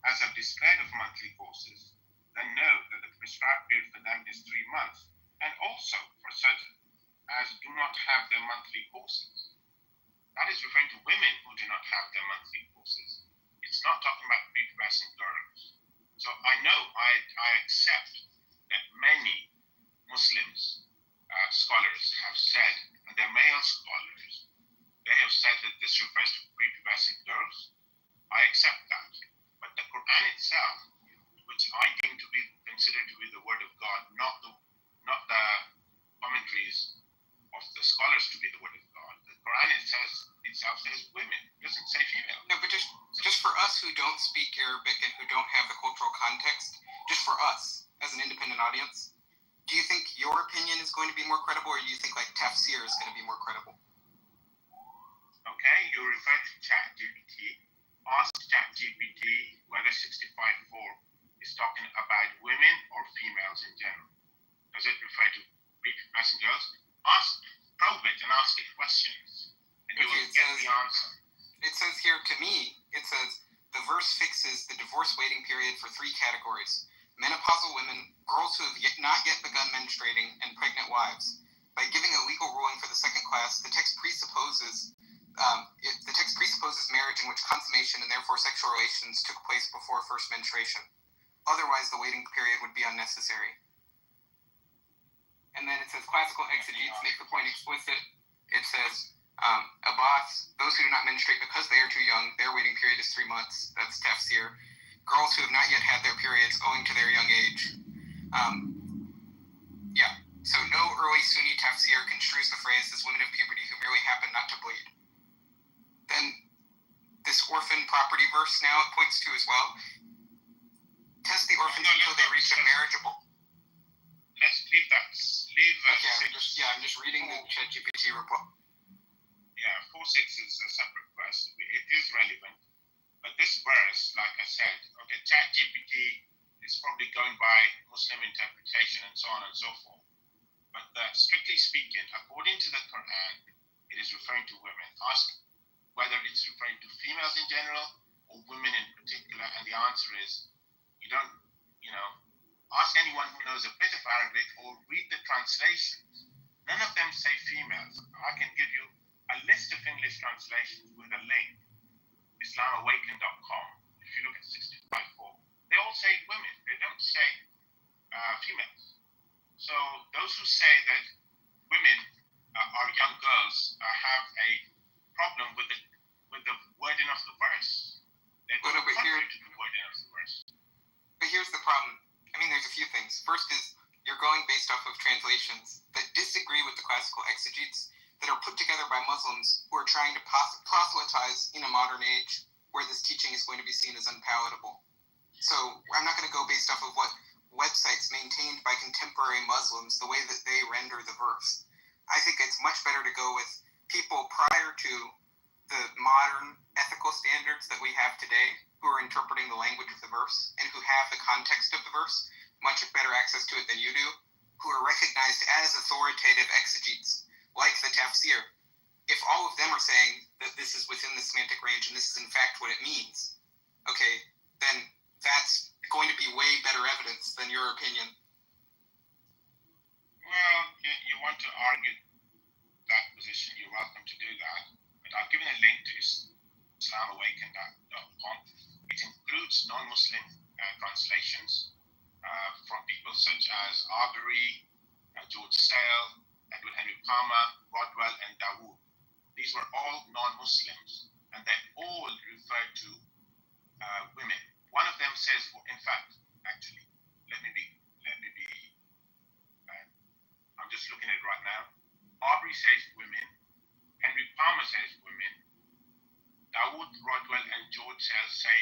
as have despaired of monthly courses, then know that the prescribed period for them is 3 months, and also for such as do not have their monthly courses. That is referring to women who do not have their monthly courses. It's not talking about prepubescent girls. So I know, I accept that many Muslims, scholars have said, and they're male scholars, they have said that this refers to prepubescent girls. I accept that. But the Quran itself, which I deem to be considered to be the word of God, not the commentaries of the scholars to be the word of God. The Quran itself says women. It doesn't say female. No, but just for us who don't speak Arabic and who don't have the cultural context, just for us as an independent audience, do you think your opinion is going to be more credible, or do you think like tafsir is going to be more credible? ChatGPT, ask ChatGPT whether 65.4 is talking about women or females in general. Does it refer to boys and girls? Probe it and ask it questions, and you will get the answer. It says here, to me, it says, the verse fixes the divorce waiting period for 3 categories: menopausal women, girls who have not yet begun menstruating, and pregnant wives. By giving a legal ruling for the second class, the text presupposes marriage in which consummation and therefore sexual relations took place before first menstruation. Otherwise, the waiting period would be unnecessary. And then it says classical exegetes make the point explicit. It says, Abbas, those who do not menstruate because they are too young, their waiting period is 3 months. That's tafsir. Girls who have not yet had their periods owing to their young age. So no early Sunni tafsir construes the phrase as women of puberty who merely happen not to bleed. Then this orphan property verse now it points to as well. Test the orphans until they reach a marriageable. Let's leave that. I'm just reading the ChatGPT report. Yeah, 4:6 is a separate verse. It is relevant, but this verse, like I said, okay, ChatGPT is probably going by Muslim interpretation and so on and so forth. But strictly speaking, according to the Quran, it is referring to women. Ask whether it's referring to females in general or women in particular, and the answer is you don't. Ask anyone who knows a bit of Arabic or read the translations. None of them say females. I can give you a list of English translations with a link, IslamAwaken.com. If you look at 65.4, they all say women. They don't say females. So those who say that women are young girls have a problem with the wording of the verse. They don't contribute to the wording of the verse. But here's the problem. I mean, there's a few things. First is you're going based off of translations that disagree with the classical exegetes that are put together by Muslims who are trying to proselytize in a modern age where this teaching is going to be seen as unpalatable. So I'm not going to go based off of what websites maintained by contemporary Muslims, the way that they render the verse. I think it's much better to go with people prior to the modern ethical standards that we have today, who are interpreting the language of the verse and who have the context of the verse, much better access to it than you do, who are recognized as authoritative exegetes, like the tafsir. If all of them are saying that this is within the semantic range and this is in fact what it means, okay, then that's going to be way better evidence than your opinion. Well, you want to argue that position, you're welcome to do that. But I've given a link to IslamAwaken.com. It includes non-Muslim translations from people such as Arbery, George Sale, Edward Henry Palmer, Rodwell, and Dawood. These were all non-Muslims, and they all refer to women. One of them says, in fact, actually, let me be. I'm just looking at it right now. Arbery says women. Henry Palmer says women. Dawood, Rodwell, and George Sale say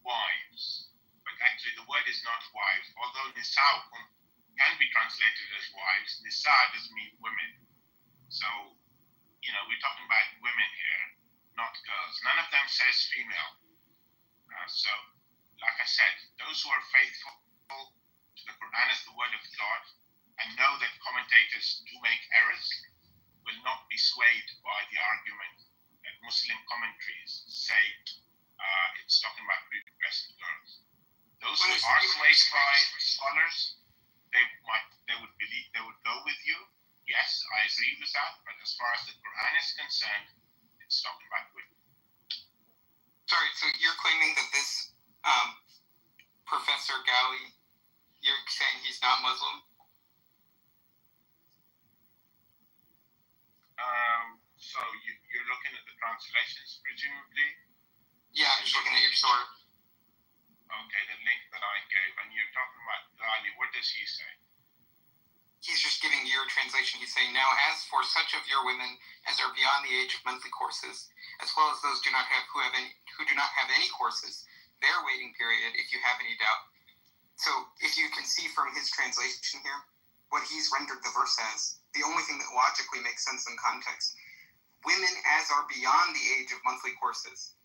wives. But actually the word is not wives. Although Nisa can be translated as wives, Nisa does mean women. So, we're talking about women here, not girls. None of them says female. So, like I said, those who are faithful to the Quran as the word of God and know that commentators do make errors will not be swayed by the argument that Muslim commentaries say it's talking about pre-pubescent girls. Those who are swayed by scholars, they would go with you. Yes, I agree with that, but as far as the Quran is concerned, it's talking about women. Sorry, so you're claiming that this Professor Ghali, you're saying he's not Muslim? So you're looking at the translations, presumably? Yeah, I'm just looking at your story. Okay, the link that I gave, and you're talking about Ghali. What does he say? He's just giving your translation. He's saying, now as for such of your women as are beyond the age of monthly courses, as well as those who do not have any courses, their waiting period, if you have any doubt. So if you can see from his translation here, what he's rendered the verse as, the only thing that logically makes sense in context, women as are beyond the age of monthly courses.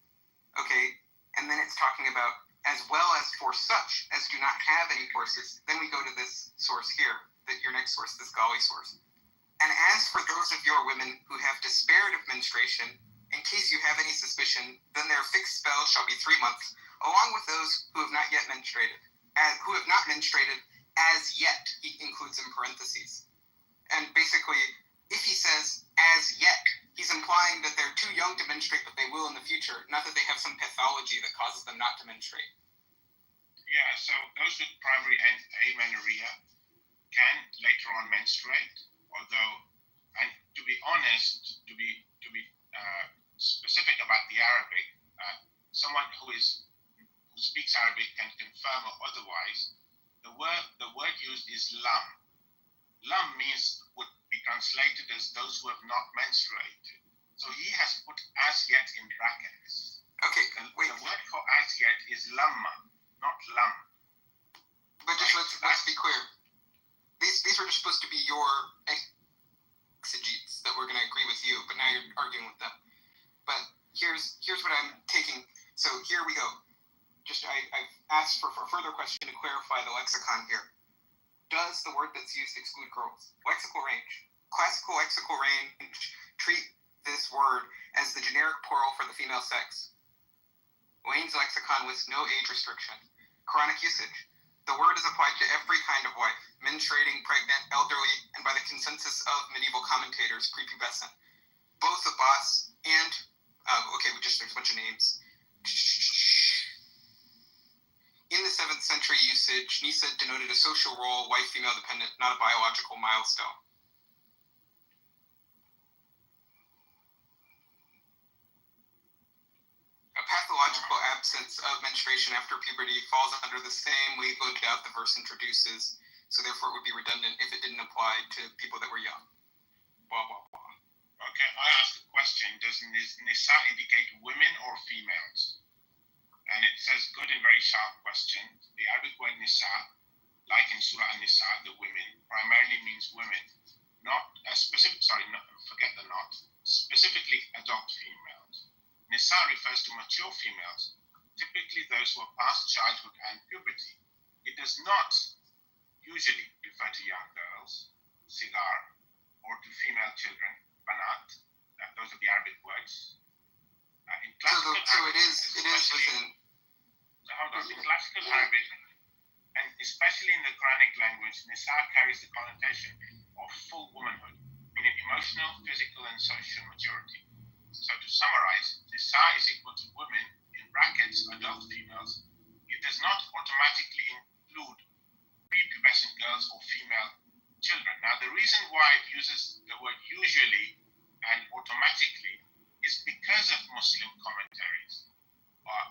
Okay, and then it's talking about as well as for such as do not have any courses. Then we go to this source here, your next source, this Gali source. And as for those of your women who have despaired of menstruation, in case you have any suspicion, then their fixed spell shall be 3 months, along with those who have not yet menstruated. And who have not menstruated as yet, he includes in parentheses. And basically, if he says as yet, he's implying that they're too young to menstruate, but they will in the future, not that they have some pathology that causes them not to menstruate. Yeah, so those with primary amenorrhea can later on menstruate, although, and to be honest, to be specific about the Arabic, someone who speaks Arabic can confirm or otherwise. The word used is lam. Lam means would be translated as those who have not menstruated. So he has put as yet in brackets. Okay, wait. The word for as yet is lamma, not lam. But just let's be clear. These were just supposed to be your exegetes that were going to agree with you, but now you're arguing with them. But here's what I'm taking. So here we go. I've asked for a further question to clarify the lexicon here. Does the word that's used exclude girls? Lexical range. Classical lexical range treat this word as the generic plural for the female sex. Lane's lexicon lists no age restriction. Quranic usage. The word is applied to every kind of wife, menstruating, pregnant, elderly, and by the consensus of medieval commentators, prepubescent. Both Abbas and, there's a bunch of names. In the 7th century usage, Nisa denoted a social role, wife-female dependent, not a biological milestone. A pathological absence of menstruation after puberty falls under the same legal doubt the verse introduces, so therefore it would be redundant if it didn't apply to people that were young. Blah, blah, blah. Okay, I ask a question. Does Nisa indicate women or females? And it says good and very sharp question. The Arabic word Nisa, like in Surah An-Nisa, the women, primarily means women. Specifically adult females. Nisa refers to mature females, typically those who are past childhood and puberty. It does not usually refer to young girls, sigar, or to female children, banat. Those are the Arabic words. So it is within. Hold on. In classical Arabic, and especially in the Quranic language, Nisa carries the connotation of full womanhood, meaning emotional, physical, and social maturity. So to summarize, Nisa is equal to women, in brackets, adult females. It does not automatically include prepubescent girls or female children. Now, the reason why it uses the word usually and automatically is because of Muslim commentaries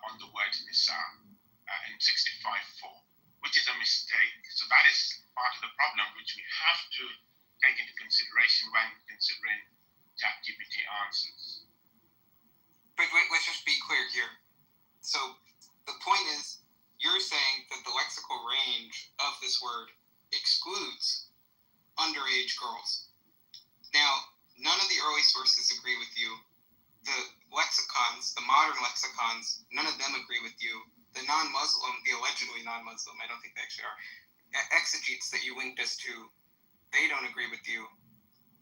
on the word Nisa in 65:4, which is a mistake. So that is part of the problem which we have to take into consideration when considering ChatGPT answers. But wait, let's just be clear here. So the point is, you're saying that the lexical range of this word excludes underage girls. Now, none of the early sources agree with you. The lexicons, the modern lexicons, none of them agree with you. The non-Muslim, the allegedly non-Muslim, I don't think they actually are, exegetes that you linked us to, they don't agree with you.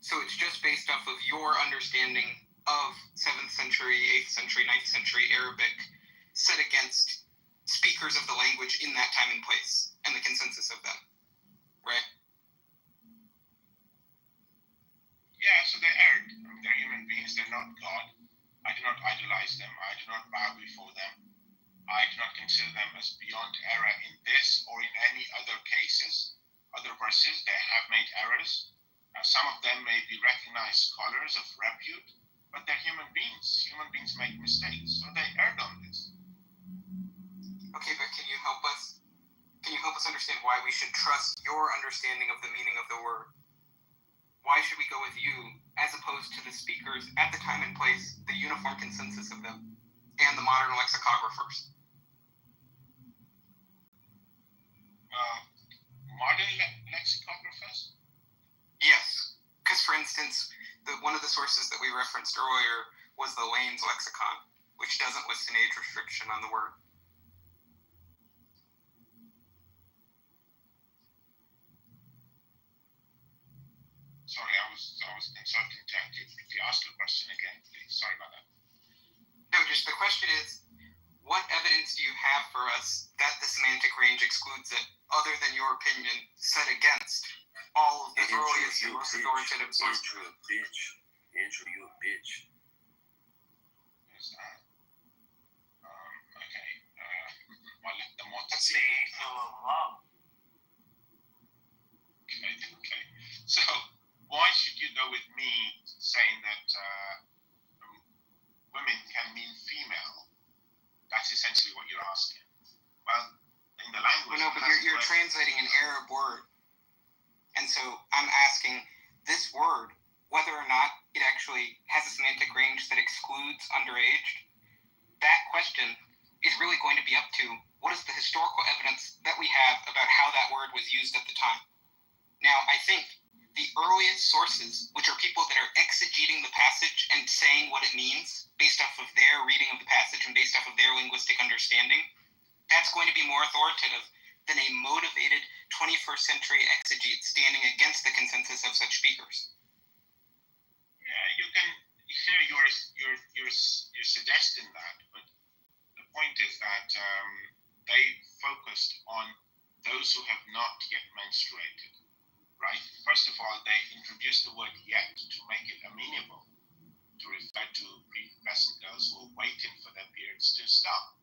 So it's just based off of your understanding of 7th century, 8th century, 9th century Arabic set against speakers of the language in that time and place, and the consensus of them, right? Yeah, so they erred. They're human beings, they're not God. I do not idolize them. I do not bow before them. I do not consider them as beyond error in this or in any other cases. Other verses, they have made errors. Some of them may be recognized scholars of repute, but they're human beings. Human beings make mistakes, so they erred on this. Okay, but can you help us understand why we should trust your understanding of the meaning of the word? Why should we go with you as opposed to the speakers at the time and place, the uniform consensus of them, and the modern lexicographers? Modern lexicographers? Yes, because for instance, one of the sources that we referenced earlier was the Lane's lexicon, which doesn't list an age restriction on the word. Sorry, I was consulting chat. If you ask the question again, please. Sorry about that. No, just the question is, what evidence do you have for us that the semantic range excludes it, other than your opinion set against all of the earliest and most authoritative sources? Andrew, a bitch. Andrew, you a bitch. Yes, okay. I'll let them want to Let's see. see. Okay. So, why should you go with me saying that women can mean female? That's essentially what you're asking. Well, in the language... Well, no, but you're translating an Arab word. And so I'm asking this word, whether or not it actually has a semantic range that excludes underage. That question is really going to be up to what is the historical evidence that we have about how that word was used at the time. Now, I think the earliest sources, which are people that are exegeting the passage and saying what it means based off of their reading of the passage and based off of their linguistic understanding, that's going to be more authoritative than a motivated 21st century exegete standing against the consensus of such speakers. Yeah, you're suggesting that, but the point is that they focused on those who have not yet menstruated, right? First of all, they introduced the word yet to make it amenable to refer to prepubescent girls who are waiting for their periods to stop.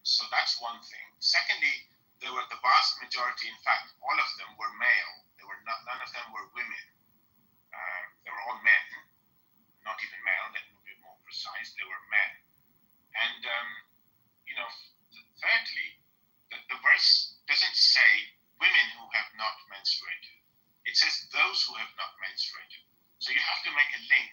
So that's one thing. Secondly, there were the vast majority, in fact, all of them were male. None of them were women. They were all men, not even male, let me be more precise. They were men. And, thirdly, the verse doesn't say women who have not menstruated. It says those who have not menstruated. So you have to make a link.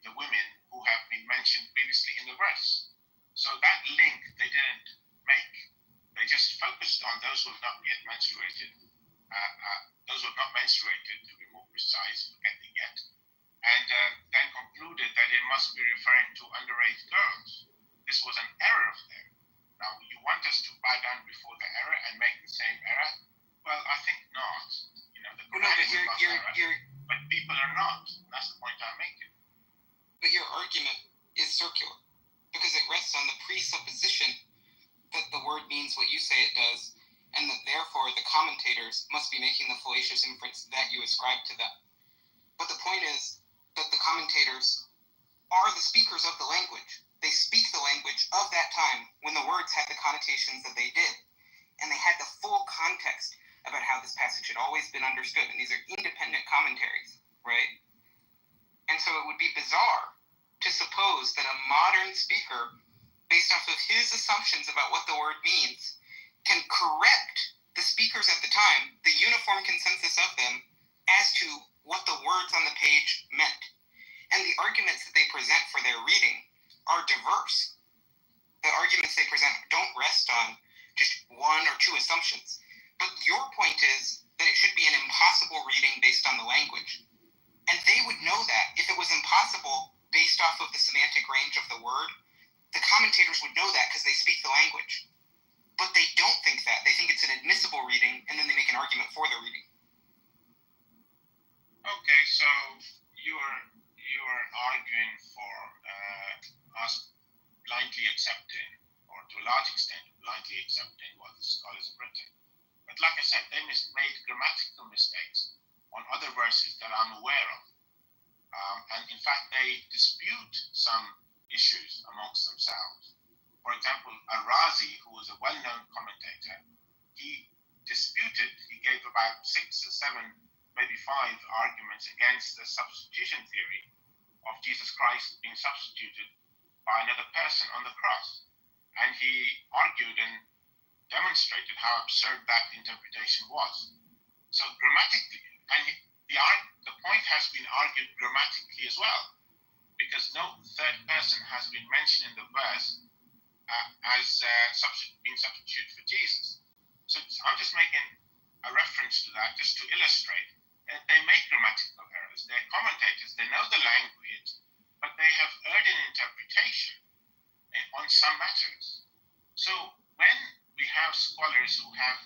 The women who have been mentioned previously in the verse. So that link they didn't make. They just focused on those who have not yet menstruated. Those who have not menstruated, to be more precise, forget the yet. And then concluded that it must be referring to underage girls. This was an error of theirs. Now, you want us to bow down before the error and make the same error? Well, I think not. The Quran is about error, but people are not. That's the point I'm making. But your argument is circular, because it rests on the presupposition that the word means what you say it does, and that therefore the commentators must be making the fallacious inference that you ascribe to them. But the point is that the commentators are the speakers of the language. They speak the language of that time when the words had the connotations that they did. And they had the full context about how this passage had always been understood. And these are independent commentaries, right? And so it would be bizarre to suppose that a modern speaker, based off of his assumptions about what the word means, can correct the speakers at the time, the uniform consensus of them, as to what the words on the page meant. And the arguments that they present for their reading are diverse. The arguments they present don't rest on just one or two assumptions. But your point is that it should be an impossible reading based on the language. And they would know that if it was impossible based off of the semantic range of the word, the commentators would know that because they speak the language. But they don't think that. They think it's an admissible reading, and then they make an argument for the reading. Okay, so you're arguing for us blindly accepting, or to a large extent blindly accepting what the scholars have written. But like I said, they made grammatical mistakes on other verses that I'm aware of. And in fact, they dispute some issues amongst themselves. For example, Al-Razi, who was a well-known commentator, he gave about 6 or 7, maybe 5 arguments against the substitution theory of Jesus Christ being substituted by another person on the cross. And he argued and demonstrated how absurd that interpretation was. So grammatically, and the point has been argued grammatically as well, because no third person has been mentioned in the verse as being substituted for Jesus. So I'm just making a reference to that just to illustrate that they make grammatical errors. They're commentators, they know the language, but they have erred in interpretation on some matters. So when we have scholars who have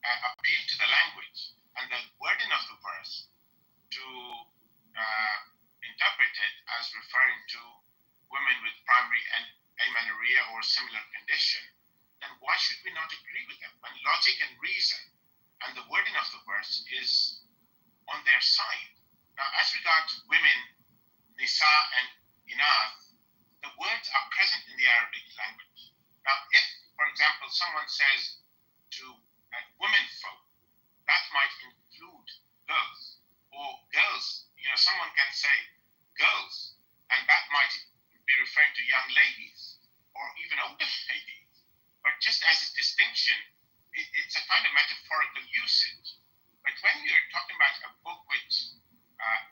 appealed to the language and the wording of the verse to interpret it as referring to women with primary amenorrhea or similar condition, then why should we not agree with them when logic and reason and the wording of the verse is on their side? Now, as regards women, nisa and inath, the words are present in the Arabic language. Now, if, for example, someone says to women folk, that might include girls, or girls, someone can say girls, and that might be referring to young ladies or even older ladies. But just as a distinction, it's a kind of metaphorical usage. But when you're talking about a book which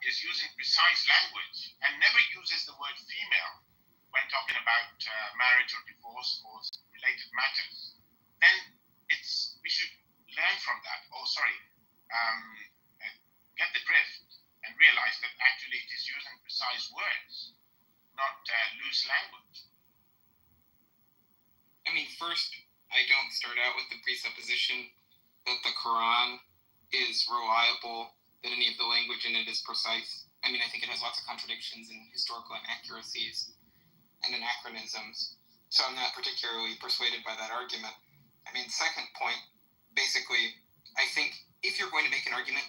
is using precise language and never uses the word female when talking about marriage or divorce or related matters, then we should learn from that. Get the drift and realize that actually it is using precise words, not loose language. I mean, first, I don't start out with the presupposition that the Quran is reliable, that any of the language in it is precise. I mean, I think it has lots of contradictions and historical inaccuracies and anachronisms. So I'm not particularly persuaded by that argument. I mean, second point, basically, I think if you're going to make an argument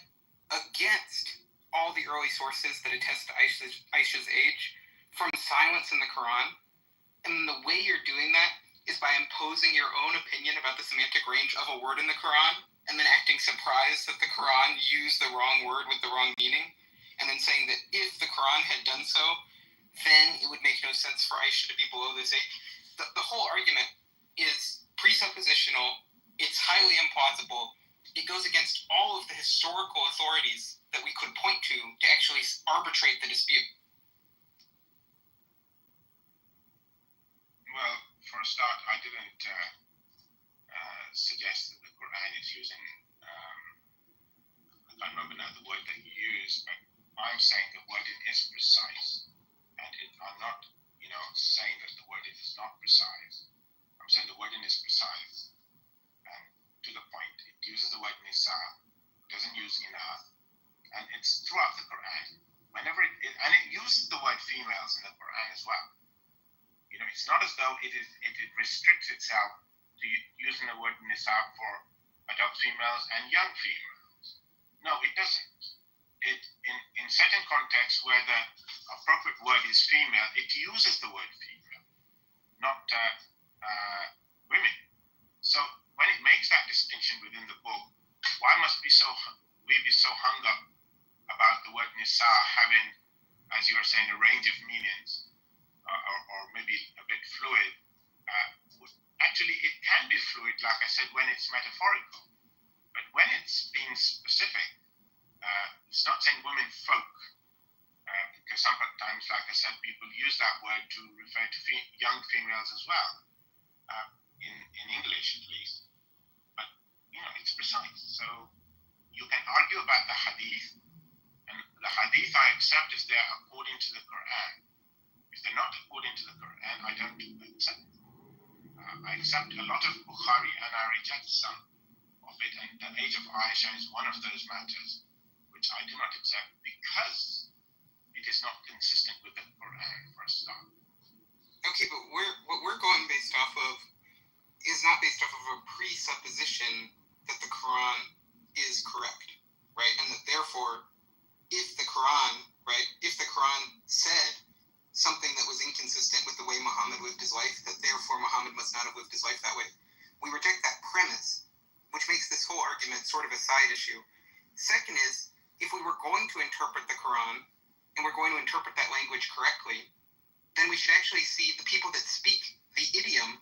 against all the early sources that attest to Aisha's age from silence in the Quran, and the way you're doing that is by imposing your own opinion about the semantic range of a word in the Quran, and then acting surprised that the Quran used the wrong word with the wrong meaning, and then saying that if the Quran had done so, then it would make no sense for Aisha to be below this age. The whole argument is presuppositional, it's highly implausible, it goes against all of the historical authorities that we could point to actually arbitrate the dispute. Well, for a start, I didn't suggest that the Quran is using, I can't remember now the word that you used, but I'm saying the wording is precise. And I'm not, saying that the wording is not precise. I'm saying the wording is precise. And to the point, it uses the word nisa, doesn't use inath, and it's throughout the Quran. Whenever and it uses the word females in the Quran as well. It's not as though it restricts itself to using the word nisa for adult females and young females. No, it doesn't. In certain contexts where the appropriate word is female, it uses the word female, not women. So when it makes that distinction within the book, why must we be so hung up about the word nisa having, as you were saying, a range of meanings, or maybe a bit fluid? Actually, it can be fluid, like I said, when it's metaphorical. But when it's being specific, it's not saying women folk, because sometimes, like I said, people use that word to refer to young females as well, in English at least. But, it's precise. So you can argue about the hadith, and the hadith I accept is there according to the Quran. If they're not according to the Quran, I don't accept them. I accept a lot of Bukhari and I reject some of it, and the age of Aisha is one of those matters which I do not accept because it is not consistent with the Quran, for a start. Okay, but what we're going based off of is not based off of a presupposition that the Quran is correct, right? And that therefore, if the Quran said something that was inconsistent with the way Muhammad lived his life, that therefore Muhammad must not have lived his life that way. We reject that premise, which makes this whole argument sort of a side issue. Second is, if we were going to interpret the Quran, and we're going to interpret that language correctly, then we should actually see the people that speak the idiom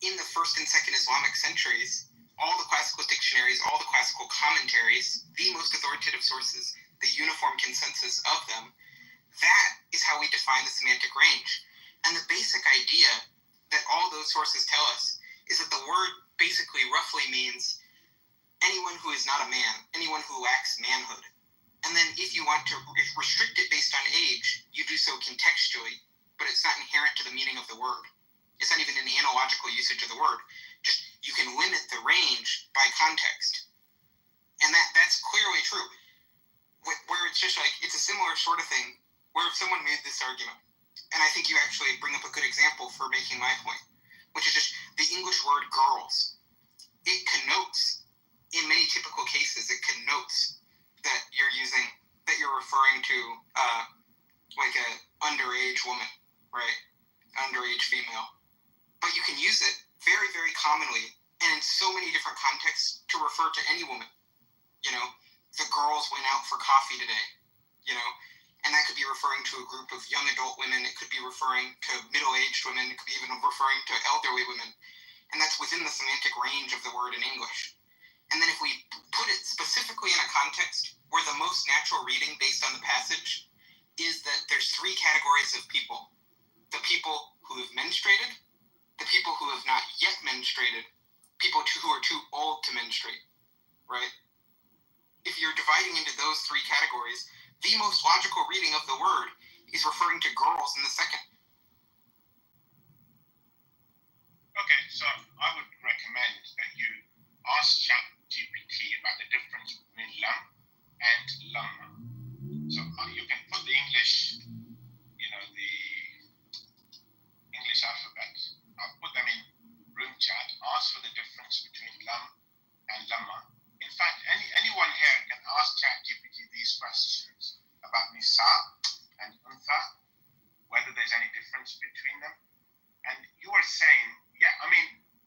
in the first and second Islamic centuries, all the classical dictionaries, all the classical commentaries, the most authoritative sources, the uniform consensus of them. That is how we define the semantic range. And the basic idea that all those sources tell us is that the word basically roughly means anyone who is not a man, anyone who lacks manhood. And then if you want to restrict it based on age, you do so contextually, but it's not inherent to the meaning of the word. It's not even an analogical usage of the word. Just you can limit the range by context. And that's clearly true. Where it's just like, it's a similar sort of thing, where if someone made this argument, and I think you actually bring up a good example for making my point, which is just the English word girls. It connotes, in many typical cases, it connotes that you're referring to like a underage woman, right? Underage female. But you can use it very, very commonly and in so many different contexts to refer to any woman. You know, the girls went out for coffee today, you know, and that could be referring to a group of young adult women. It could be referring to middle-aged women. It could be even referring to elderly women. And that's within the semantic range of the word in English. And then if we put it specifically in a context where the most natural reading based on the passage is that there's three categories of people. The people who have menstruated, the people who have not yet menstruated, people who are too old to menstruate, right? If you're dividing into those three categories, the most logical reading of the word is referring to girls in the second. Okay, so I would recommend that you ask ChatGPT about the difference between lam and lamma. So you can put the English, the English alphabet. I'll put them in room chat. Ask for the difference between lam and lamma. In fact, anyone here can ask ChatGPT these questions about nisa and untha, whether there's any difference between them. And you are saying,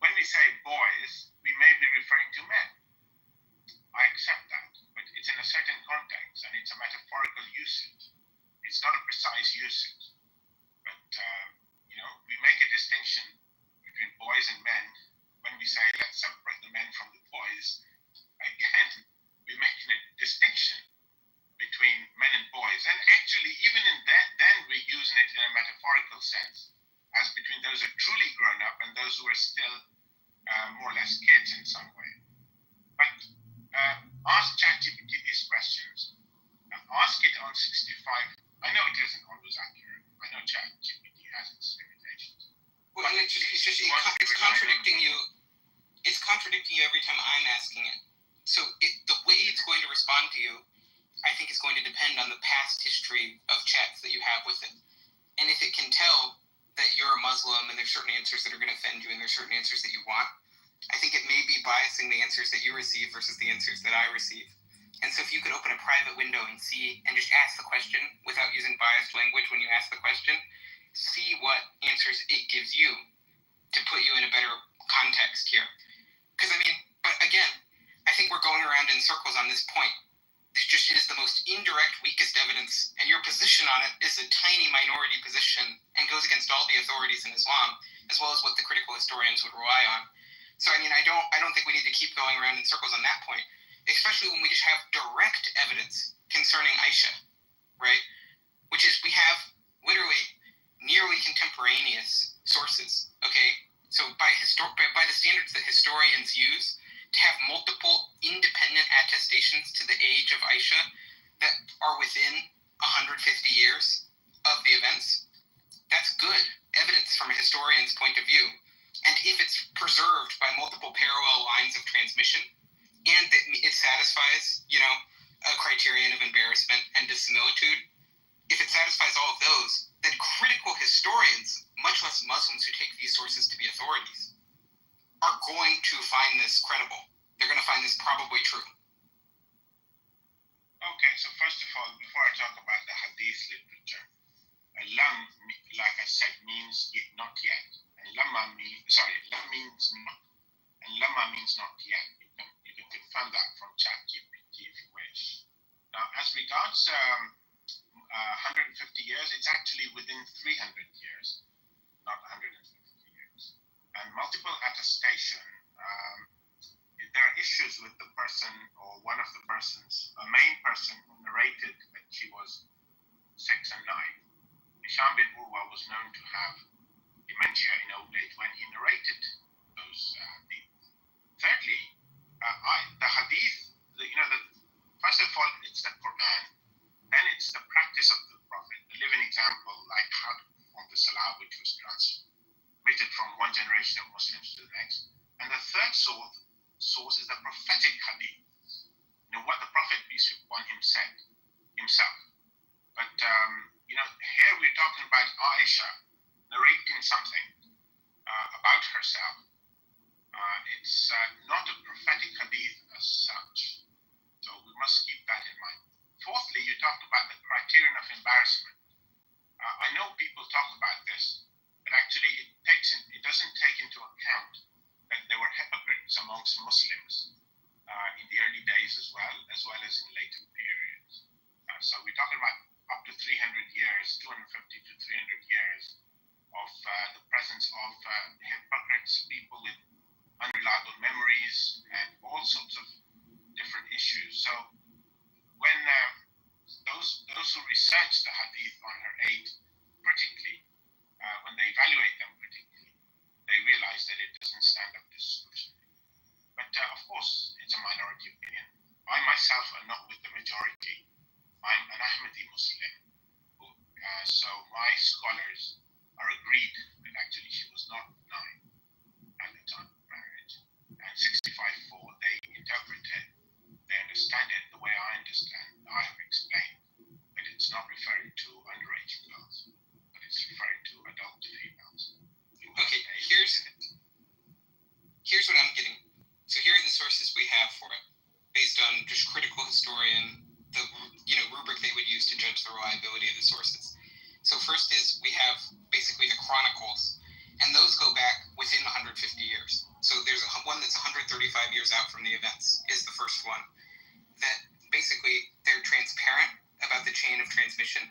when we say boys, we may be referring to men. I accept that, but it's in a certain context and it's a metaphorical usage. It's not a precise usage. But, we make a distinction between boys and men when we say let's separate the men from the boys. Again, we're making a distinction between men and boys. And actually, even in that, then we're using it in a metaphorical sense, as between those who are truly grown up and those who are still more or less kids in some way. But ask ChatGPT these questions. Ask it on 65. I know it isn't always accurate. I know ChatGPT has its limitations. Well, it's contradicting you. It's contradicting you every time I'm asking it. So the way it's going to respond to you, I think, is going to depend on the past history of chats that you have with it. And if it can tell that you're a Muslim and there's certain answers that are going to offend you and there's certain answers that you want, I think it may be biasing the answers that you receive versus the answers that I receive. And so if you could open a private window and see and just ask the question without using biased language when you ask the question, see what answers it gives you to put you in a better context here. Because, but again, I think we're going around in circles on this point. It is the most indirect, weakest evidence, and your position on it is a tiny minority position and goes against all the authorities in Islam, as well as what the critical historians would rely on. So, I don't think we need to keep going around in circles on that point, especially when we just have direct evidence concerning Aisha, right? Which is, we have literally nearly contemporaneous sources, okay? So by the standards that historians use, to have multiple independent attestations to the age of Aisha that are within 150 years of the events, that's good evidence from a historian's point of view. And if it's preserved by multiple parallel lines of transmission, and that it satisfies, a criterion of embarrassment and dissimilitude, if it satisfies all of those, then critical historians, much less Muslims who take these sources to be authorities, are going to find this credible. They're going to find this probably true. Okay, so first of all, before I talk about the hadith literature, lam, like I said, means not yet. And lam means not. And lamma means not yet. You can confirm that from ChatGPT if you wish. Now, as regards 150 years, it's actually within 300 years, not 150 years. And multiple attestation, there are issues with the person or one of the persons, a main person who narrated that she was 6 and 9. Hisham bin Urwa was known to have dementia in old age when he narrated those people. Aisha narrating something about herself. It's not a prophetic hadith as such, so we must keep that in mind. Fourthly, you talked about the criterion of embarrassment. I know people talk about this, but actually it doesn't take into account that there were hypocrites amongst Muslims in the early days as well as in later periods. So we're talking about up to 300 years, 250 to 300 years of the presence of hypocrites, people with unreliable memories, and all sorts of different issues. So when those who research the hadith on her age critically, when they evaluate them critically, they realize that it doesn't stand up to scrutiny. But of course, it's a minority opinion. I myself am not with the majority. I'm an Ahmadi Muslim. So my scholars are agreed that actually she was not 9 at the time of marriage. And 65-4, they interpret it, they understand it the way I understand. I have explained that it's not referring to underage girls, but it's referring to adult females. Okay, here's what I'm getting. So here are the sources we have for it, based on just critical historian, the rubric they would use to judge the reliability of the sources. So first is we have basically the chronicles, and those go back within 150 years. So there's one that's 135 years out from the events is the first one. That basically they're transparent about the chain of transmission,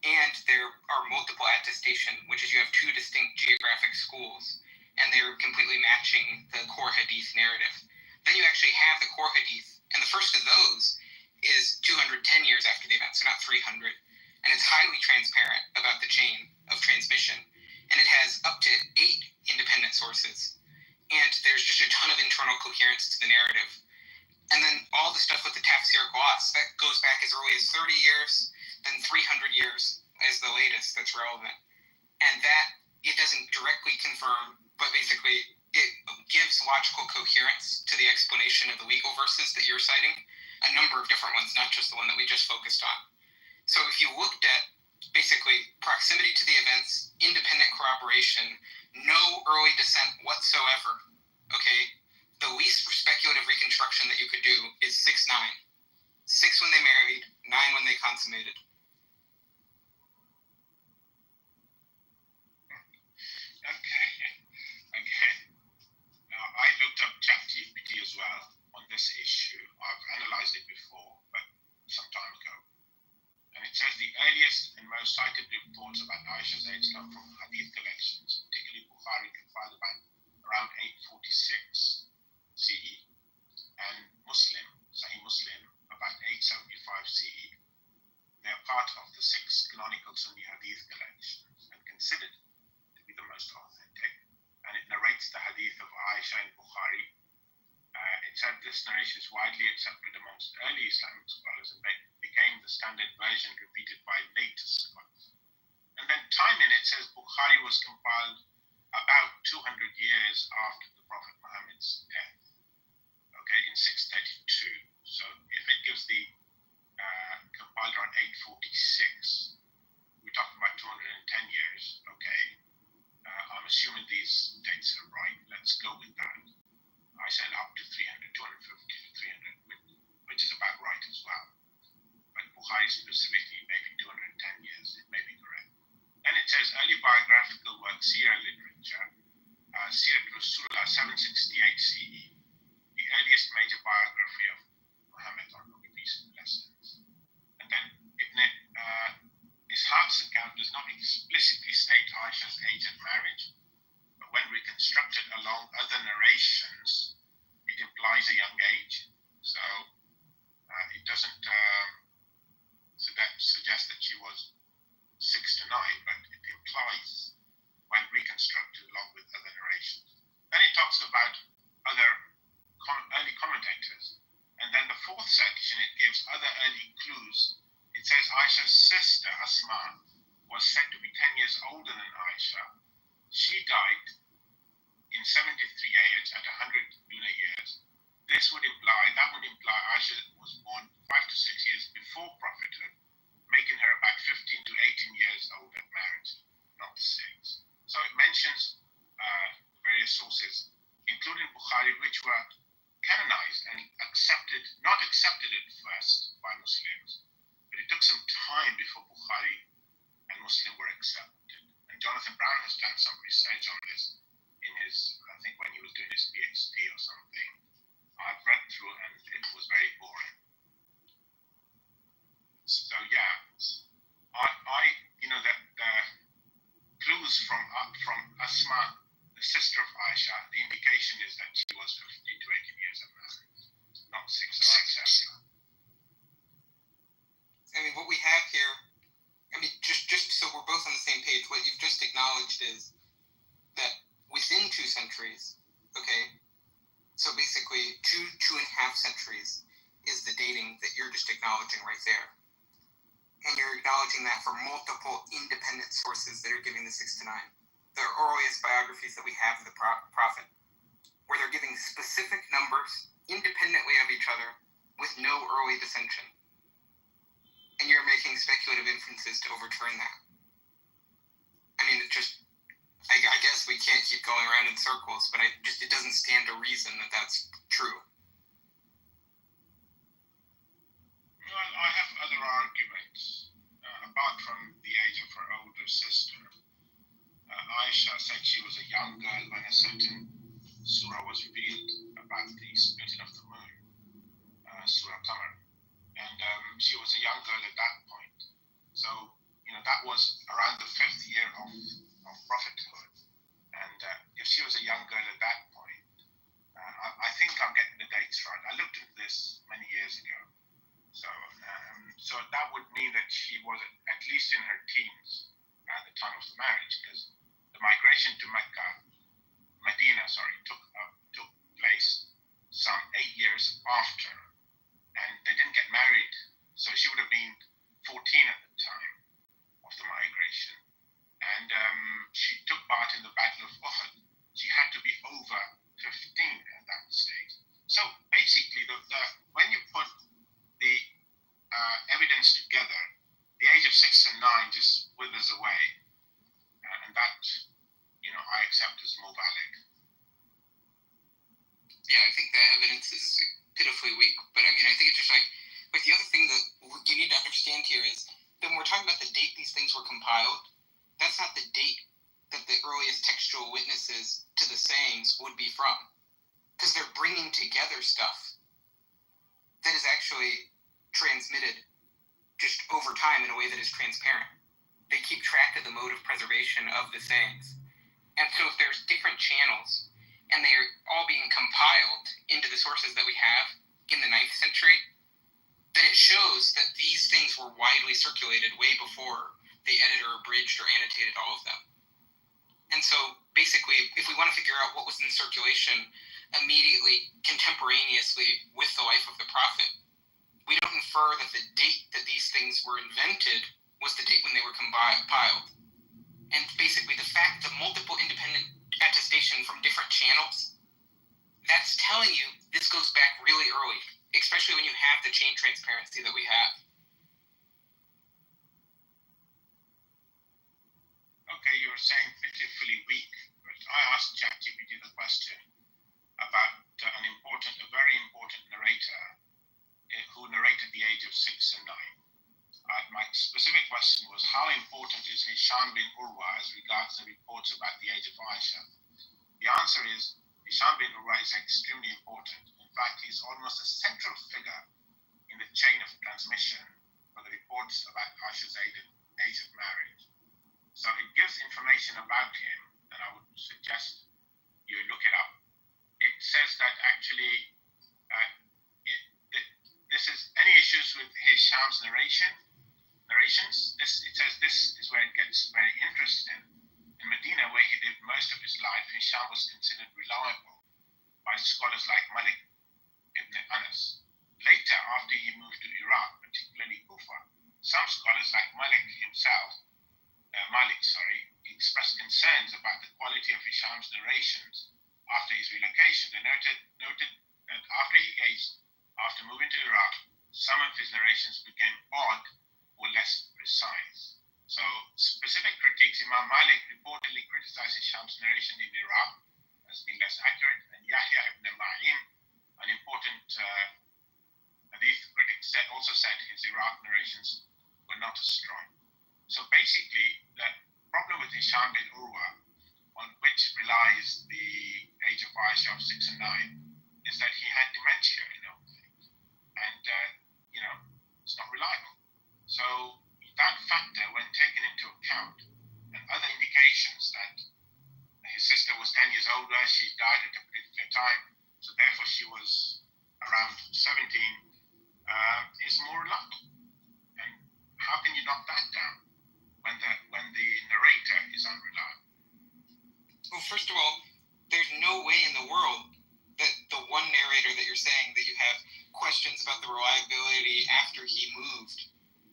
and there are multiple attestation, which is you have 2 distinct geographic schools, and they're completely matching the core hadith narrative. Then you actually have the core hadith, and the first of those is 210 years after the event, so not 300. And it's highly transparent about the chain of transmission, and it has up to 8 independent sources. And there's just a ton of internal coherence to the narrative. And then all the stuff with the tafsir gloss, that goes back as early as 30 years, then 300 years as the latest that's relevant. And that, it doesn't directly confirm, but basically it gives logical coherence to the explanation of the legal verses that you're citing, a number of different ones, not just the one that we just focused on. So if you looked at basically proximity to the events, independent corroboration, no early dissent whatsoever, okay, the least speculative reconstruction that you could do is 6-9. 6 when they married, 9 when they consummated. Okay. Now, I looked up ChatGPT as well on this issue. I've analyzed it before, but some time ago. And it says the earliest and most cited reports about Aisha's age come from hadith collections, particularly Bukhari compiled about around 846 CE, and Muslim, Sahih Muslim, about 875 CE. They are part of the 6 canonical Sunni hadith collections and considered to be the most authentic. And it narrates the hadith of Aisha in Bukhari. It said this narration is widely accepted amongst early Islamic scholars and became the standard version repeated by later scholars. And then time in it says Bukhari was compiled about 200 years after the Prophet Muhammad's death, okay, in 632. So if it gives the compiled around 846, we're talking about 210 years, okay. I'm assuming these dates are right. Let's go with that. I said up to 300, 250 to 300, which is about right as well. But Bukhari specifically, maybe 210 years, it may be correct. Then it says early biographical work, Sirah literature, Sirat Rasulullah 768 CE, the earliest major biography of Muhammad on the peace and blessings. And then Ibn Ishaq's account does not explicitly state Aisha's age at marriage, but when reconstructed along other narrations, it implies a young age. So it doesn't suggest that she was 6 to 9, but it implies when reconstructed along with other narrations. Then it talks about other early commentators. And then the 4th section, it gives other early clues. It says Aisha's sister, Asma, was said to be 10 years older than Aisha. She died in 73 AH at 100 lunar years. That would imply Aisha was born 5 to 6 years before prophethood, making her about 15 to 18 years old at marriage, not suppressed by Muslims. But it took some time before Bukhari and Muslim were accepted. And Jonathan Brown has done some research on this in his, I think when he was doing his PhD or something. I've read through and it was very boring. So yeah, I the clues from Asma, the sister of Aisha, the indication is that she was 15 to 18 years of marriage, not 6 or 7. I mean, what we have here, I mean, just so we're both on the same page, what you've just acknowledged is that within 2 centuries, okay, so basically 2.5 centuries is the dating that you're just acknowledging right there. And you're acknowledging that for multiple independent sources that are giving the 6 to 9. The earliest biographies that we have of the Prophet, where they're giving specific numbers independently of each other with no early dissension. And you're making speculative inferences to overturn that. I mean, it just, I guess we can't keep going around in circles, but it doesn't stand to reason that that's true. Well, I have other arguments. Apart from the age of her older sister, Aisha said she was a young girl when a certain surah was revealed about the splitting of the moon, Surah Qamar. And she was a young girl at that point. So, that was around the 5th year of prophethood. And if she was a young girl at that point, I think I'm getting the dates right. I looked into this many years ago. So that would mean that she was at least in her teens at the time of the marriage, because the migration to Medina, took place some 8 years after, and they didn't get married, so she would have been 14 at the time of the migration. And she took part in the Battle of Uhud. She had to be over 15 at that stage. So basically, when you put the evidence together, the age of 6 and 9 just withers away, and that, I accept as more valid. Yeah, I think the evidence is pitifully weak, but I mean, I think it's just like the other thing that you need to understand here is that when we're talking about the date these things were compiled, that's not the date that the earliest textual witnesses to the sayings would be from, because they're bringing together stuff that is actually transmitted just over time in a way that is transparent. They keep track of the mode of preservation of the sayings. And so if there's different channels and they're all being compiled into the sources that we have in the 9th century, then it shows that these things were widely circulated way before they edited or abridged or annotated all of them. And so basically, if we want to figure out what was in circulation immediately, contemporaneously with the life of the Prophet, we don't infer that the date that these things were invented was the date when they were compiled. And basically the fact that multiple independent attestation from different channels, that's telling you this goes back really early, especially when you have the chain transparency that we have. Okay, you're saying pitifully weak, but I asked ChatGPT the question about a very important narrator who narrated the age of 6 and 9. My specific question was, how important is Hisham bin Urwa as regards the reports about the age of Aisha? The answer is, Hisham bin Urwa is extremely important. In fact, he's almost a central figure in the chain of transmission for the reports about Aisha's age of marriage. So it gives information about him, and I would suggest you look it up. It says that actually, this is any issues with Hisham's narrations. It says this is where it gets very interesting. In Medina, where he lived most of his life, Hisham was considered reliable by scholars like Malik ibn Anas. Later, after he moved to Iraq, particularly Kufa, some scholars like Malik, expressed concerns about the quality of Hisham's narrations after his relocation. They noted that after moving to Iraq, some of his narrations became odd or less precise. So, specific critiques, Imam Malik reportedly criticized Hisham's narration in Iraq as being less accurate, and Yahya ibn Ma'in, an important hadith critic, also also said his Iraq narrations were not as strong. So basically, the problem with Hisham bin Urwa, on which relies the age of Aisha of 6 and 9, is that he had dementia, and it's not reliable. So that factor, when taken into account, and other indications that his sister was 10 years older, she died at a particular time, so therefore she was around 17, is more reliable. And how can you knock that down when the narrator is unreliable? Well, first of all, there's no way in the world that the one narrator that you're saying that you have questions about the reliability after he moved,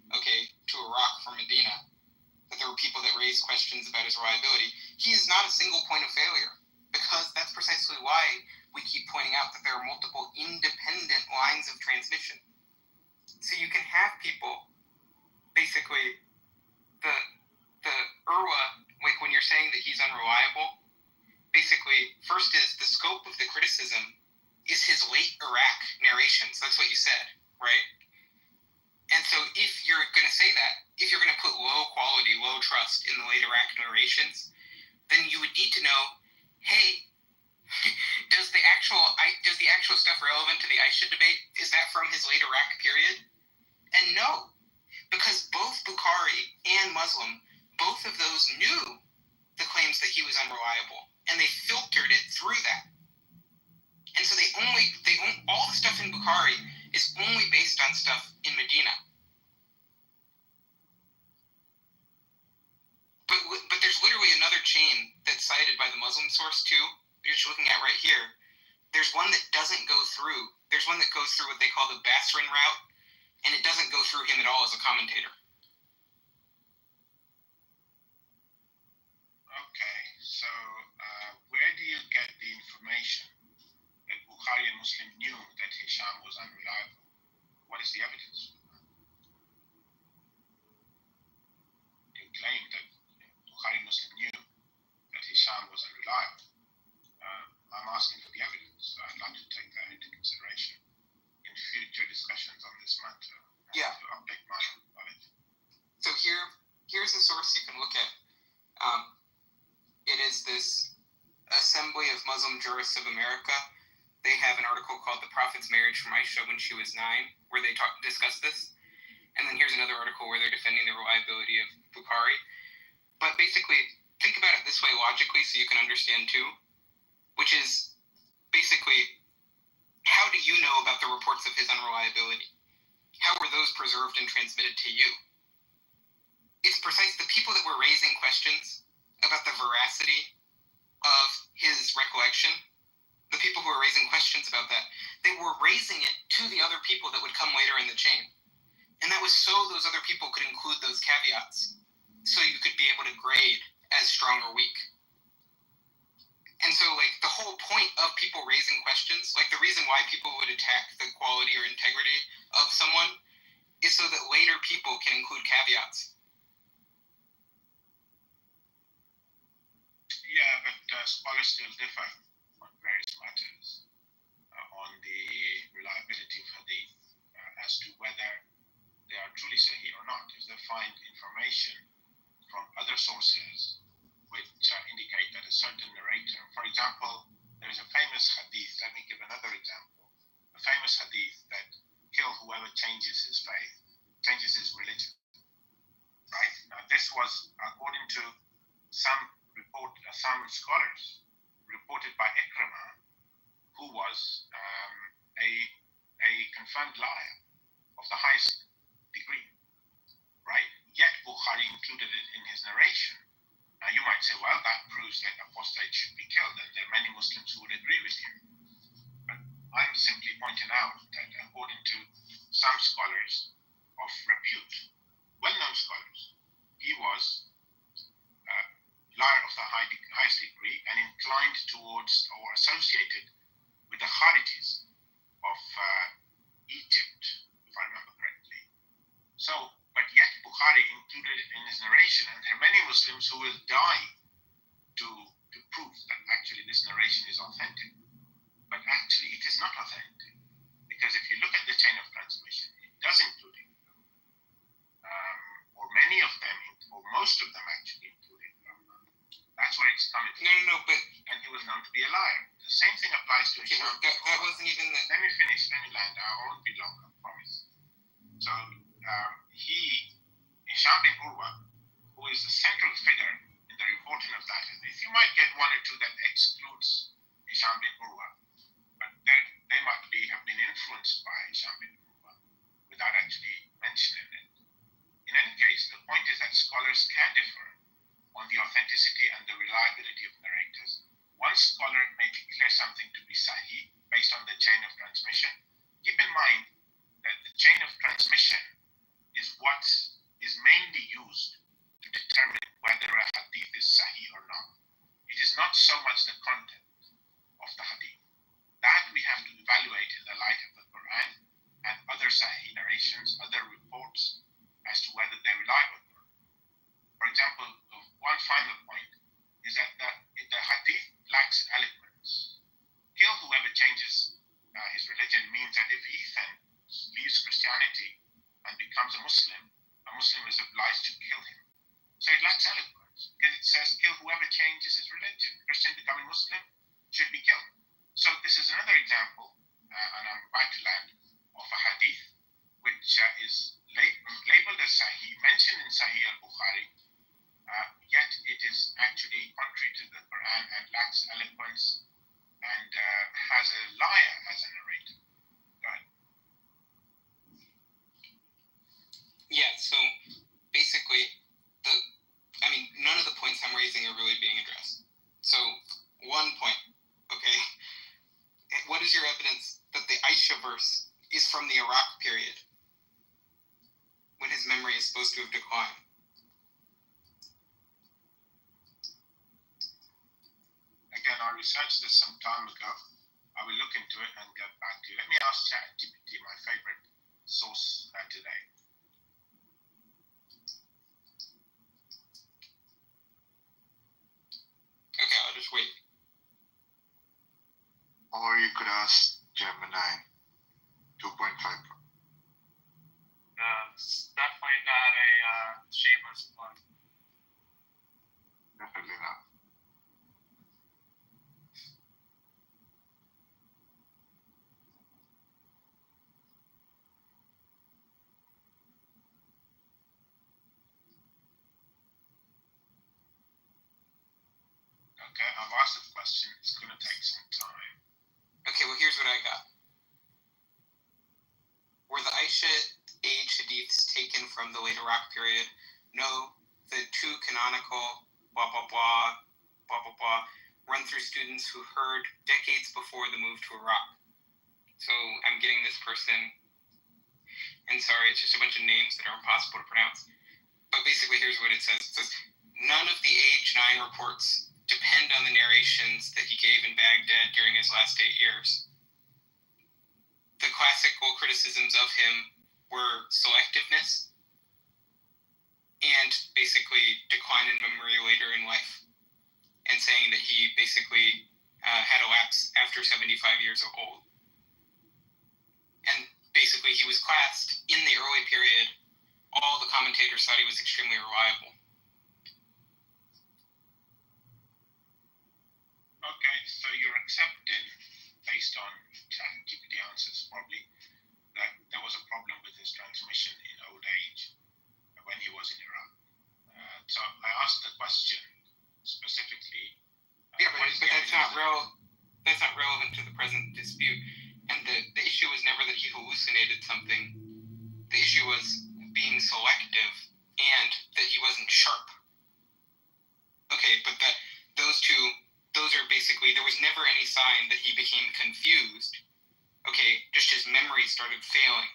to Iraq from Medina, that there were people that raised questions about his reliability. He is not a single point of failure, because that's precisely why we keep pointing out that there are multiple independent lines of transmission. So you can have people, basically, the Urwa, like when you're saying that he's unreliable, basically, first is the scope of the criticism is his late Iraq narrations. That's what you said, right? And so if you're going to say that, if you're going to put low quality, low trust in the late Iraq narrations, then you would need to know, hey, does the actual stuff relevant to the Aisha debate, is that from his late Iraq period? And no, because both Bukhari and Muslim, both of those knew the claims that he was unreliable, and they filtered it through that. And so all the stuff in Bukhari is only based on stuff in Medina. But there's literally another chain that's cited by the Muslim source too, you're just looking at right here. There's one that doesn't go through. There's one that goes through what they call the Basran route, and it doesn't go through him at all as a commentator. Okay, so where do you get the information that Bukhari and Muslim knew that Hisham was unreliable? What is the evidence for that? You claim that Bukhari and Muslim knew that Hisham was unreliable. I'm asking for the evidence. I'd like to take that into consideration in future discussions on this matter. Yeah. To update my knowledge. So here's a source you can look at. It is this Assembly of Muslim Jurists of America. They have an article called The Prophet's Marriage from Aisha when she was 9, where they discuss this. And then here's another article where they're defending the reliability of Bukhari. But basically, think about it this way logically so you can understand too, which is basically, how do you know about the reports of his unreliability? How were those preserved and transmitted to you? It's precisely the people that were raising questions about the veracity of his recollection, the people who were raising questions about that, they were raising it to the other people that would come later in the chain. And that was so those other people could include those caveats, so you could be able to grade as strong or weak. And so, the whole point of people raising questions, the reason why people would attack the quality or integrity of someone is so that later people can include caveats. Yeah, but scholars still differ on various matters on the reliability of hadith as to whether they are truly sahih or not. If they find information from other sources which indicate that a certain narrator, for example, there is a famous hadith, let me give another example, a famous hadith that kill whoever changes his faith, changes his religion, right? Now this was, according to some scholars, reported by Ikrimah, who was a confirmed liar of the highest degree, right? Yet Bukhari included it in his narration. Now you might say, well, that proves that apostate should be killed, and there are many Muslims who would agree with you. But I'm simply pointing out that according to some scholars of repute, well-known scholars, he was liar of the highest degree and inclined towards or associated with the Kharijis of Egypt, if I remember correctly. So, but yet Bukhari included it in his narration, and there are many Muslims who will die to prove that actually this narration is authentic. But actually it is not authentic, because if you look at the chain of transmission, it does include be a liar. The same thing applies to Hisham. That wasn't even the. Let me finish. Let me land. I won't be long. I promise. So Hisham bin Urwa, who is the central figure in the reporting of that hadith, you might get one or two that excludes Hisham bin Urwa, but they might have been influenced by Hisham bin Urwa without actually mentioning it. In any case, the point is that scholars can differ on the authenticity and the reliability of narrators. One scholar may declare something to be sahih based on the chain of transmission. Keep in mind that the chain of transmission is what is mainly used to determine whether a hadith is sahih or not. It is not so much the content of the hadith. That we have to evaluate in the light of the Quran and other sahih narrations, other reports as to whether they rely on them. For example, one final point is that the hadith lacks eloquence. Kill whoever changes his religion means that if Ethan leaves Christianity and becomes a Muslim is obliged to kill him. So it lacks eloquence because it says kill whoever changes his religion. Christian becoming Muslim should be killed. So this is another example, and I'm about to land, of a hadith which is labeled as Sahih, mentioned in Sahih al-Bukhari, yet it is actually contrary to the Quran and lacks eloquence and has a liar as a narrator. Go ahead. Yeah, so basically, none of the points I'm raising are really being addressed. So, one point, okay? What is your evidence that the Aisha verse is from the Iraq period, when his memory is supposed to have declined? Again, I researched this some time ago. I will look into it and get back to you. Let me ask ChatGPT, my favorite source today. Okay, I'll just wait. Or you could ask Gemini 2.5. It's definitely not a shameless plug. Definitely not. Okay, I've asked the question. It's going to take some time. Okay, well, here's what I got. Were the Aisha age hadiths taken from the late Iraq period? No, the two canonical blah, blah, blah, blah, blah, blah, run through students who heard decades before the move to Iraq. So I'm getting this person, and sorry, it's just a bunch of names that are impossible to pronounce. But basically, here's what it says. It says, none of the age 9 reports depend on the narrations that he gave in Baghdad during his last 8 years. The classical criticisms of him were selectiveness and basically decline in memory later in life, and saying that he basically had a lapse after 75 years old. And basically he was classed in the early period. All the commentators thought he was extremely reliable. Okay, so you're accepting, based on ChatGPT answers probably, that there was a problem with his transmission in old age when he was in Iraq. So I asked the question specifically. Yeah, but that's not relevant to the present dispute. And the issue was never that he hallucinated something. The issue was being selective and that he wasn't sharp. Okay, but those are basically, there was never any sign that he became confused. Okay, just his memory started failing.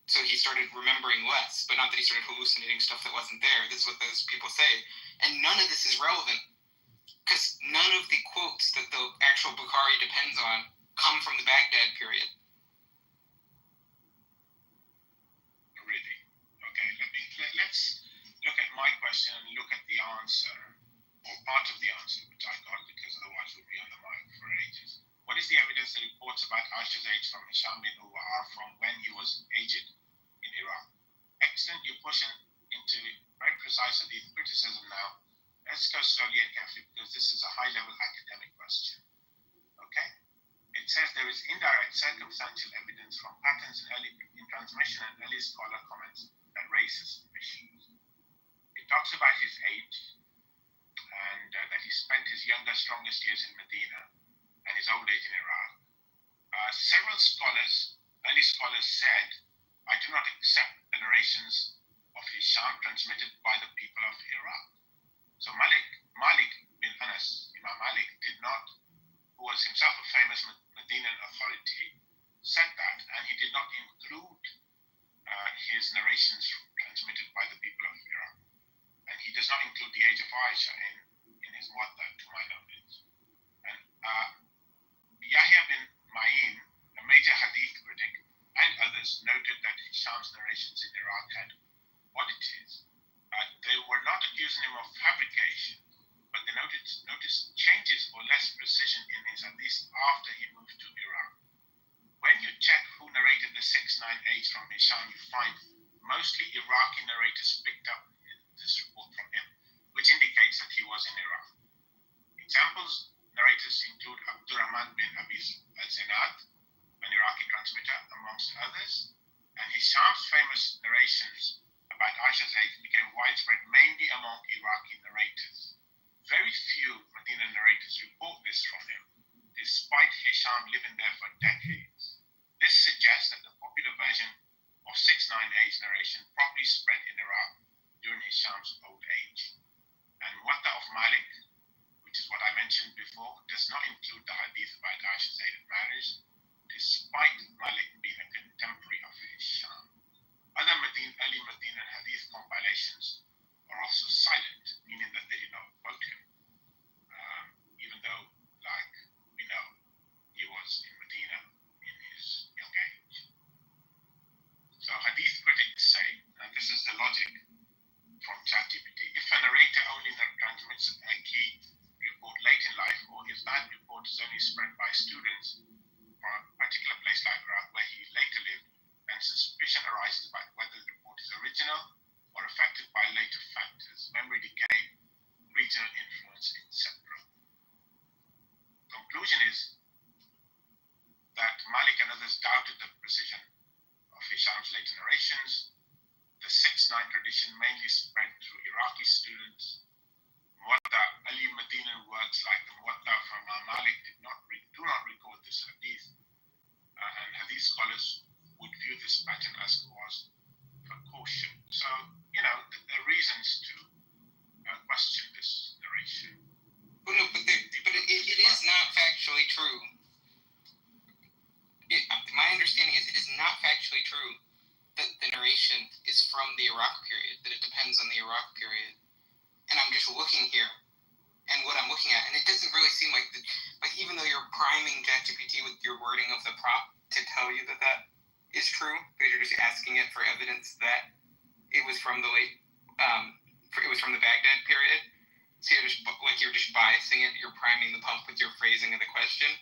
So he started remembering less, but not that he started hallucinating stuff that wasn't there. This is what those people say. And none of this is relevant, because none of the quotes that the actual Bukhari depends on come from the Baghdad period. Really? Okay, let's look at my question and look at the answer, or part of the answer, which I got, because otherwise we'll be on the mic for ages. What is the evidence that reports about Aisha's age from Hisham bin Urwa are from when he was aged in Iraq? Excellent, you're pushing into very precise hadith criticism now. Let's go slowly and carefully, because this is a high-level academic question. Okay? It says there is indirect circumstantial evidence from patterns in transmission and early scholar comments that raises issues. It talks about his age and that he spent his younger, strongest years in Medina and his old age in Iraq. Several scholars, early scholars, said, I do not accept the narrations of Hisham transmitted by the people of Iraq. So Malik bin Anas, Imam Malik, who was himself a famous Medinan authority, said that, and he did not include his narrations transmitted by the people of Iraq. And he does not include the age of Aisha in his Muwatta, to my knowledge. And Yahya bin Ma'in, a major hadith critic, and others noted that Hisham's narrations in Iraq had oddities. They were not accusing him of fabrication, but they noticed changes or less precision in his hadith after he moved to Iraq. When you check who narrated the 698 from Hisham, you find mostly Iraqi narrators picked up this report from him, which indicates that he was in Iraq. Examples narrators include Abdurrahman bin Abi al-Zinad, an Iraqi transmitter, amongst others, and Hisham's famous narrations about Aisha's age became widespread mainly among Iraqi narrators. Very few Medina narrators report this from him, despite Hisham living there for decades. This suggests that the popular version of 698's narration probably spread in Iraq during Hisham's old age. And Muwatta of Malik, which is what I mentioned before, does not include the hadith about Aisha's Zayd marriage, despite Malik being a contemporary of Hisham. Other early Medinan hadith compilations are also silent, meaning that they did not quote him, even though, like we know, he was in Medina in his young age. So hadith critics say, and this is the logic from ChatGPT, if a narrator only transmits a key report late in life, or if that report is only spread by students from a particular place like Iraq where he later lived, then suspicion arises about whether the report is original or affected by later factors, memory decay, regional influence, etc. Conclusion is that Malik and others doubted the precision of Hisham's later narrations. The 6-9 tradition mainly spread through Iraqi students. Muwatta, early Medinan works like the Muwatta from Imam Malik do not record this hadith, and hadith scholars would view this pattern as cause for caution. So, there are reasons to question this narration. Well, no, but it is not factually true. My understanding is it is not factually true that the narration is from the Iraq period, that it depends on the Iraq period. And I'm just looking here, and what I'm looking at, and it doesn't really seem like even though you're priming ChatGPT with your wording of the prop to tell you that is true, because you're just asking it for evidence that it was from the Baghdad period. So you're just biasing it, you're priming the pump with your phrasing of the question.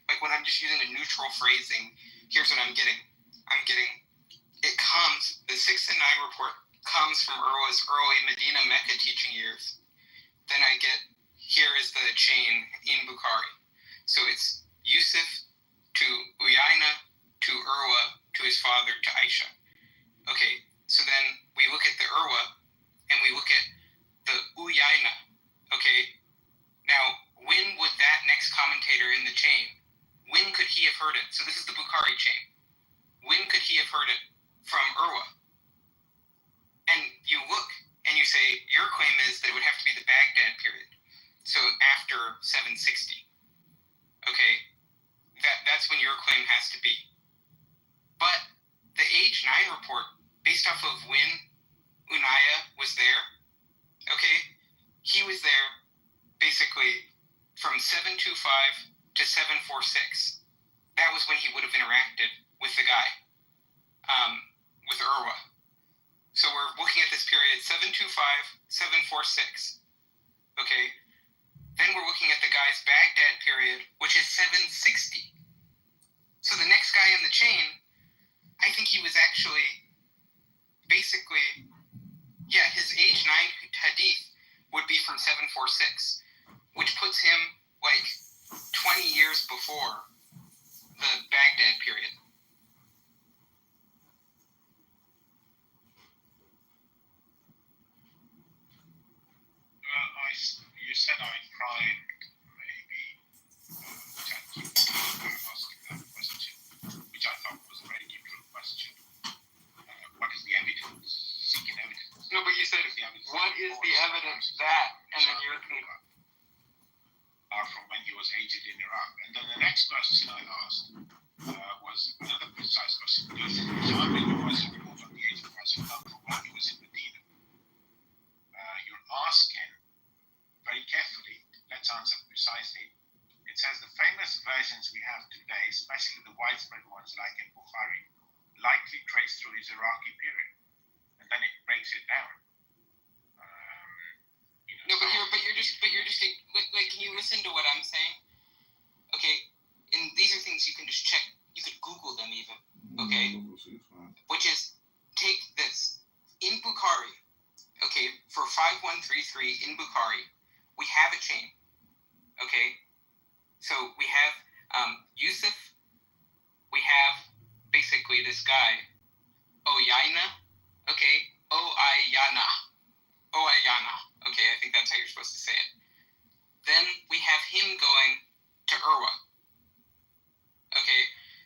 Like when I'm just using a neutral phrasing, here's what I'm getting. The 6 and 9 report comes from Urwa's early Medina Mecca teaching years. Then I get, here is the chain in Bukhari. So it's Yusuf to Uyayna to Urwa to his father to Aisha. Okay, so then we look at the Urwa and we look at the Uyayna. Okay, now when would that next commentator in the chain, when could he have heard it? So this is the Bukhari chain. When could he have heard it from Urwa? And you look and you say, your claim is that it would have to be the Baghdad period. So after 760. Okay, that's when your claim has to be. But the age 9 report, based off of when Unaya was there, okay, he was there basically from 725 to 746. That was when he would have interacted with the guy, with Urwa. So we're looking at this period 725, 746. Okay, then we're looking at the guy's Baghdad period, which is 760. So the next guy in the chain, I think he was actually basically, his age 9 hadith would be from 746, which puts him like 20 years before the Baghdad period? You said I tried maybe asking that question, which I thought was a very neutral question. What is the evidence? Seeking evidence. No, but you said, what is the evidence that, and then you're are from when he was aged in Iraq. And then the next question I asked was another precise question. Does Hisham bin Urwa's report on the age of Prophet come from when he was in Medina? You're asking very carefully, let's answer precisely. It says the famous versions we have today, especially the widespread ones like in Bukhari, likely trace through his Iraqi period. And then it breaks it down. No, but you're just like, can you listen to what I'm saying? Okay, and these are things you can just check. You could Google them even. Okay, which is take this in Bukhari. Okay, for 5133 in Bukhari, we have a chain. Okay, so we have Yusuf. We have basically this guy, Oyayna. Okay, Oyayna. Okay, I think that's how you're supposed to say it. Then we have him going to Urwa. Okay,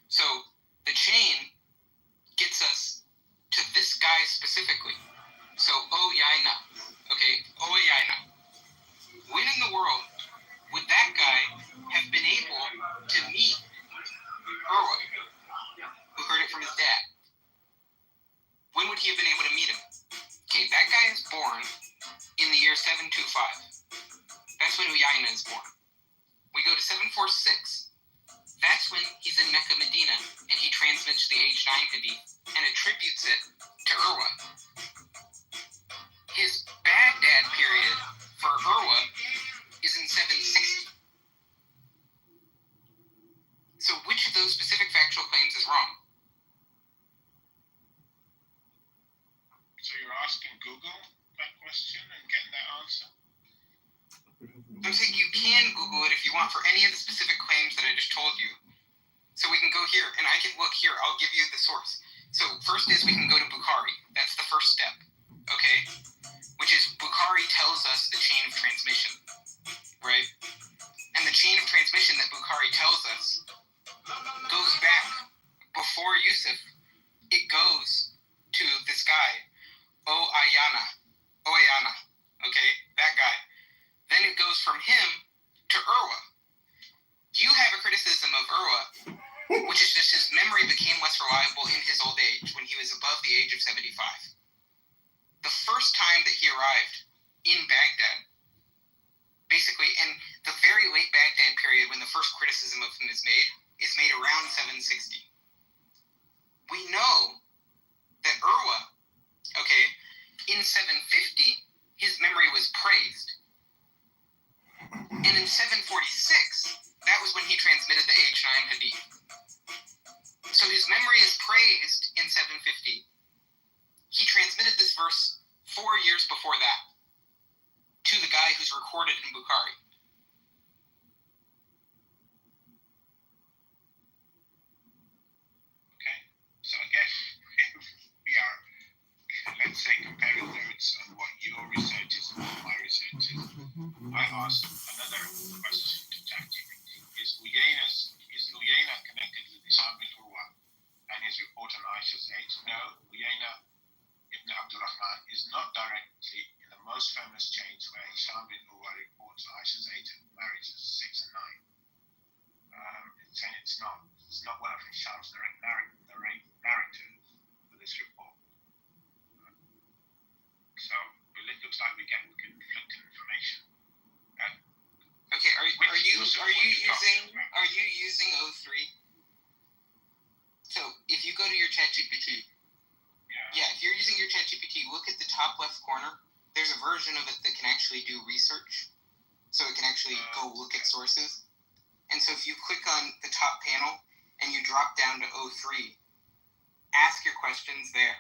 so the chain gets us to this guy specifically. So Oyayna. Okay, Oyayna. When in the world would that guy have been able to meet Urwa, who heard it from his dad? When would he have been able to meet him? Okay, that guy is born in the year 725. That's when Uyayna is born. We go to 746. That's when he's in Mecca, Medina, and he transmits the H9 hadith and attributes it to Urwa. His Baghdad period for Urwa is in 760. So which of those specific factual claims is wrong? So you're asking Google that question and getting that answer? I'm saying you can Google it if you want for any of the specific claims that I just told you. So we can go here, and I can look here. I'll give you the source. So first is we can go to Bukhari. That's the first step, okay? Which is Bukhari tells us the chain of transmission, right? And the chain of transmission that Bukhari tells us goes back before Yusuf. It goes to this guy, Oyayna, okay? That guy. Then it goes from him to Urwa. You have a criticism of Urwa, which is just his memory became less reliable in his old age when he was above the age of 75. The first time that he arrived in Baghdad, basically, in the very late Baghdad period when the first criticism of him is made around 760. We know that Urwa, okay, in 750, his memory was praised. And in 746, that was when he transmitted the H9 hadith. So his memory is praised in 750. He transmitted this verse 4 years before that to the guy who's recorded in Bukhari. Okay, so I guess we are, let's say, comparing notes on what your research is and what my research is. I asked another question to ChatGPT. Is Uyayna connected with Hisham bin Urwa and his report on Aisha's age? No, Uyayna ibn Abdurrahman is not directly in the most famous chains where Hisham bin Urwa reports Aisha's age at marriages 6 and 9. It's saying it's not one of Hisham's narrators for this report. So it looks like we get conflicting information. Okay, are you using O3? So if you go to your ChatGPT, if you're using your ChatGPT, look at the top left corner. There's a version of it that can actually do research, so it can actually go look at sources. And so if you click on the top panel and you drop down to O3, ask your questions there.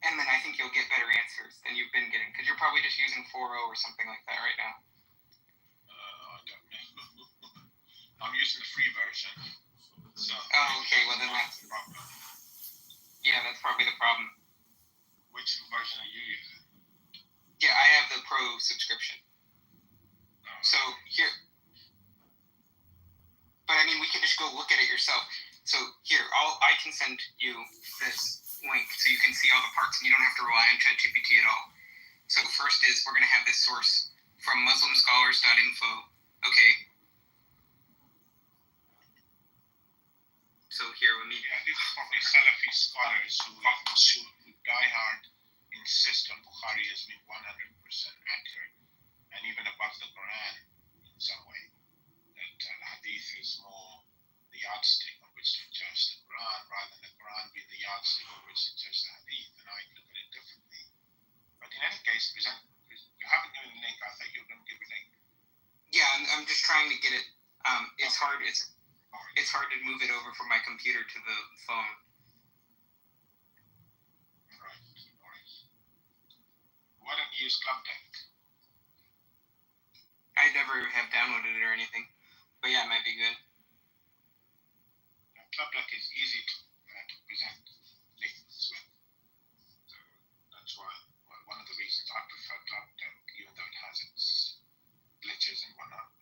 And then I think you'll get better answers than you've been getting, because you're probably just using 4.0 or something like that right now. I don't know. I'm using the free version. So. Oh, okay. Well, then that's the problem. Yeah, that's probably the problem. Which version are you using? Yeah, I have the Pro subscription. So here, but I mean, we can just go look at it yourself. So here, I can send you this link so you can see all the parts, and you don't have to rely on ChatGPT at all. So first is we're gonna have this source from MuslimScholars.info. Okay. So here, let me. Yeah, these are probably Salafi scholars who diehard insist on Bukhari as being 100% accurate and even above the Quran in some way. That Hadith is more the yardstick on which to judge the Quran rather than the Quran being the yardstick on which to judge the Hadith. And I look at it differently. But in any case, you haven't given a link. I thought you were going to give a link. Yeah, I'm just trying to get it. It's hard. It's hard to move it over from my computer to the phone. Right. Why don't you use Club Deck? I never have downloaded it or anything, but yeah, it might be good. Club Deck is easy to present links with. So that's why one of the reasons I prefer Club Deck, even though it has its glitches and whatnot.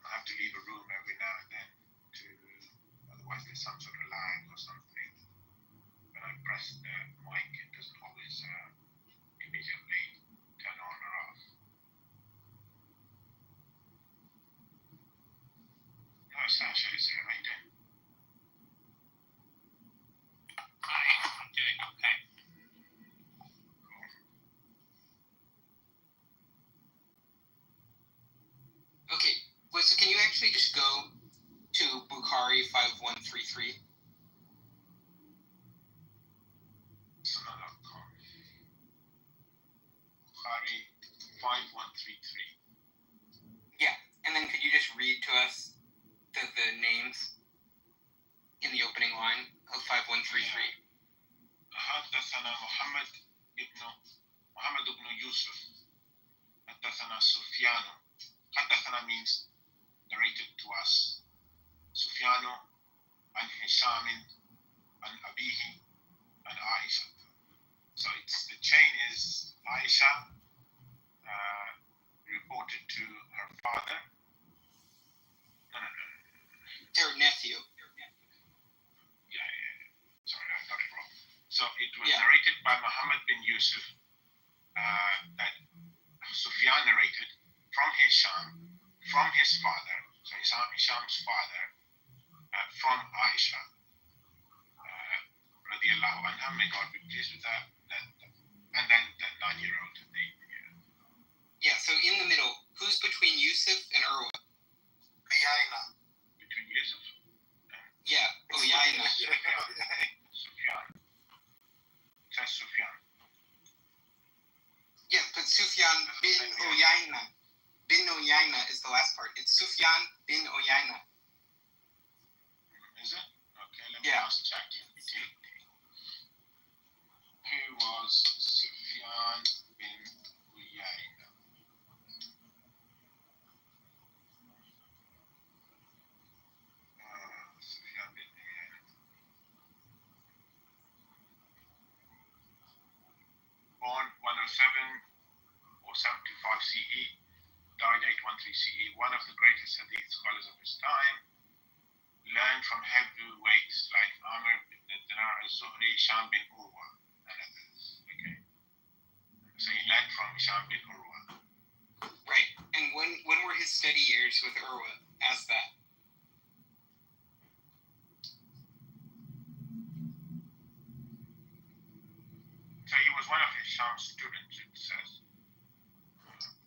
But I have to leave a room every now and then otherwise there's some sort of lag or something. When I press the mic, it doesn't always immediately turn on or off. Oh, Sasha is here. How you doing? Hi, I'm doing okay. Okay, so can you actually just go to Bukhari 5133? Sunnah.com. Bukhari 5133. Yeah, and then could you just read to us the names in the opening line of 5133? حدثنا محمد بن يوسف حدثنا سفيان. حدثنا means narrated to us. سفيان عن هشام عن أبيه عن عائشة. So the chain is Aisha reported to her father. No. Her nephew. Yeah. Sorry, I got it wrong. So it was narrated by Muhammad bin Yusuf that Sufyan narrated from Hisham, from his father, so Hisham's father, from Aisha, radiallahu anha, may God be pleased with that, and then the 9-year-old. Yeah, so in the middle, who's between Yusuf and Urwa? Uyayna. Between Yusuf? Yeah, Uyayna. Sufyan. It says Sufyan. Yeah, but Sufyan bin Uyayna. Bin Uyayna is the last part. It's Sufyan bin Uyayna. Is it? Okay, let me ask ChatGPT. Who was Sufyan bin Uyayna? Sufyan bin Uyayna. Born 107 or 75 CE, died 813 CE, one of the greatest hadith scholars of his time, learned from heavyweights like Amr ibn Dinar al-Zuhri, Hisham bin Urwa, and others. Okay. So he learned from Hisham bin Urwa. Right. And when were his study years with Urwa? Ask that. So he was one of Hisham's students, it says.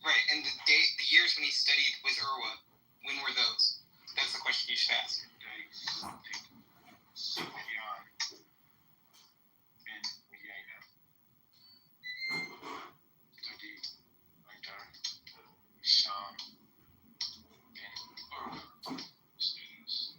Right, and the years when he studied with Urwa, when were those? That's the question you should ask. Sufyan bin Uyayna studied under Hisham bin Urwa students.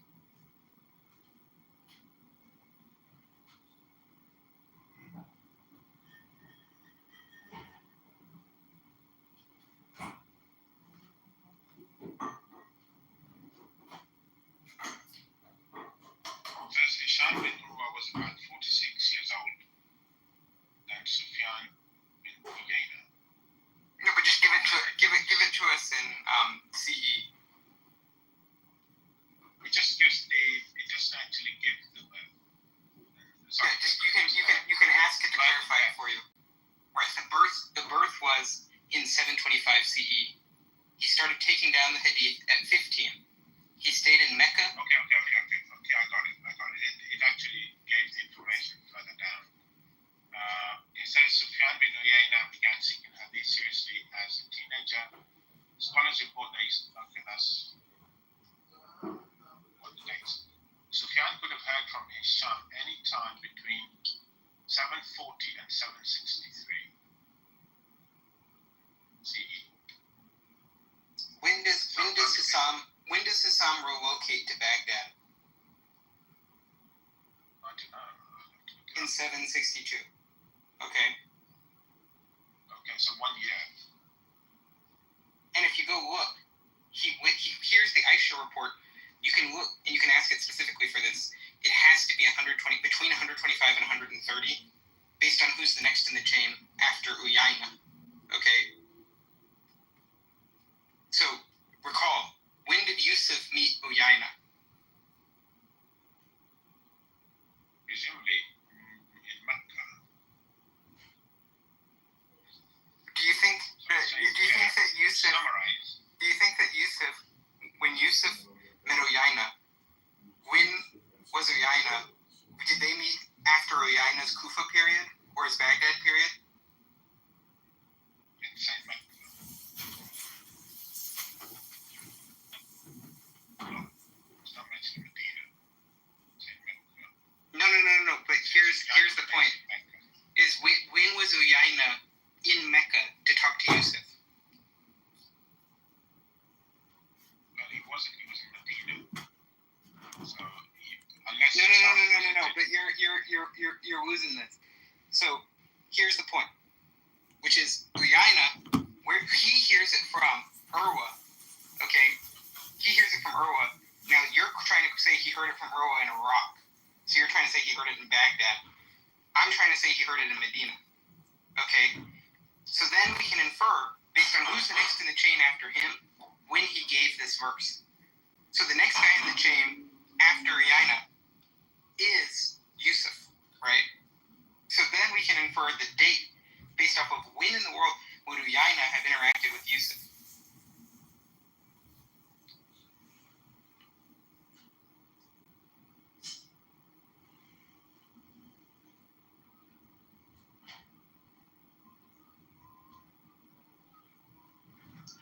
763 CE. When does Hassam relocate to Baghdad? I don't know. In 762. Okay. Okay, so 1 year. And if you go look, here's the Aisha report. You can look and you can ask it specifically for this. It has to be 120, between 125 and 130, based on who's the next in the chain after Uyayna. Okay? So, recall, when did Yusuf meet Uyayna? Presumably in Mecca. Do you think that Yusuf, when Yusuf met Uyayna, when was Uyayna, did they meet after Uyayna's Kufa period or his Baghdad period? Inside Mecca. It's not mentioned Medina. Inside Mecca. No. But here's the point: is when was Uyayna in Mecca to talk to Yusuf? Well, he was in Medina. So unless No. But you're losing this. So here's the point, which is Uyayna, where he hears it from Urwa. Okay, he hears it from Urwa. Now you're trying to say he heard it from Urwa in Iraq. So you're trying to say he heard it in Baghdad. I'm trying to say he heard it in Medina. Okay? So then we can infer, based on who's the next in the chain after him, when he gave this verse. So the next guy in the chain after Uyayna is Yusuf, right? So then we can infer the date based off of when in the world would Uyayna have interacted with Yusuf.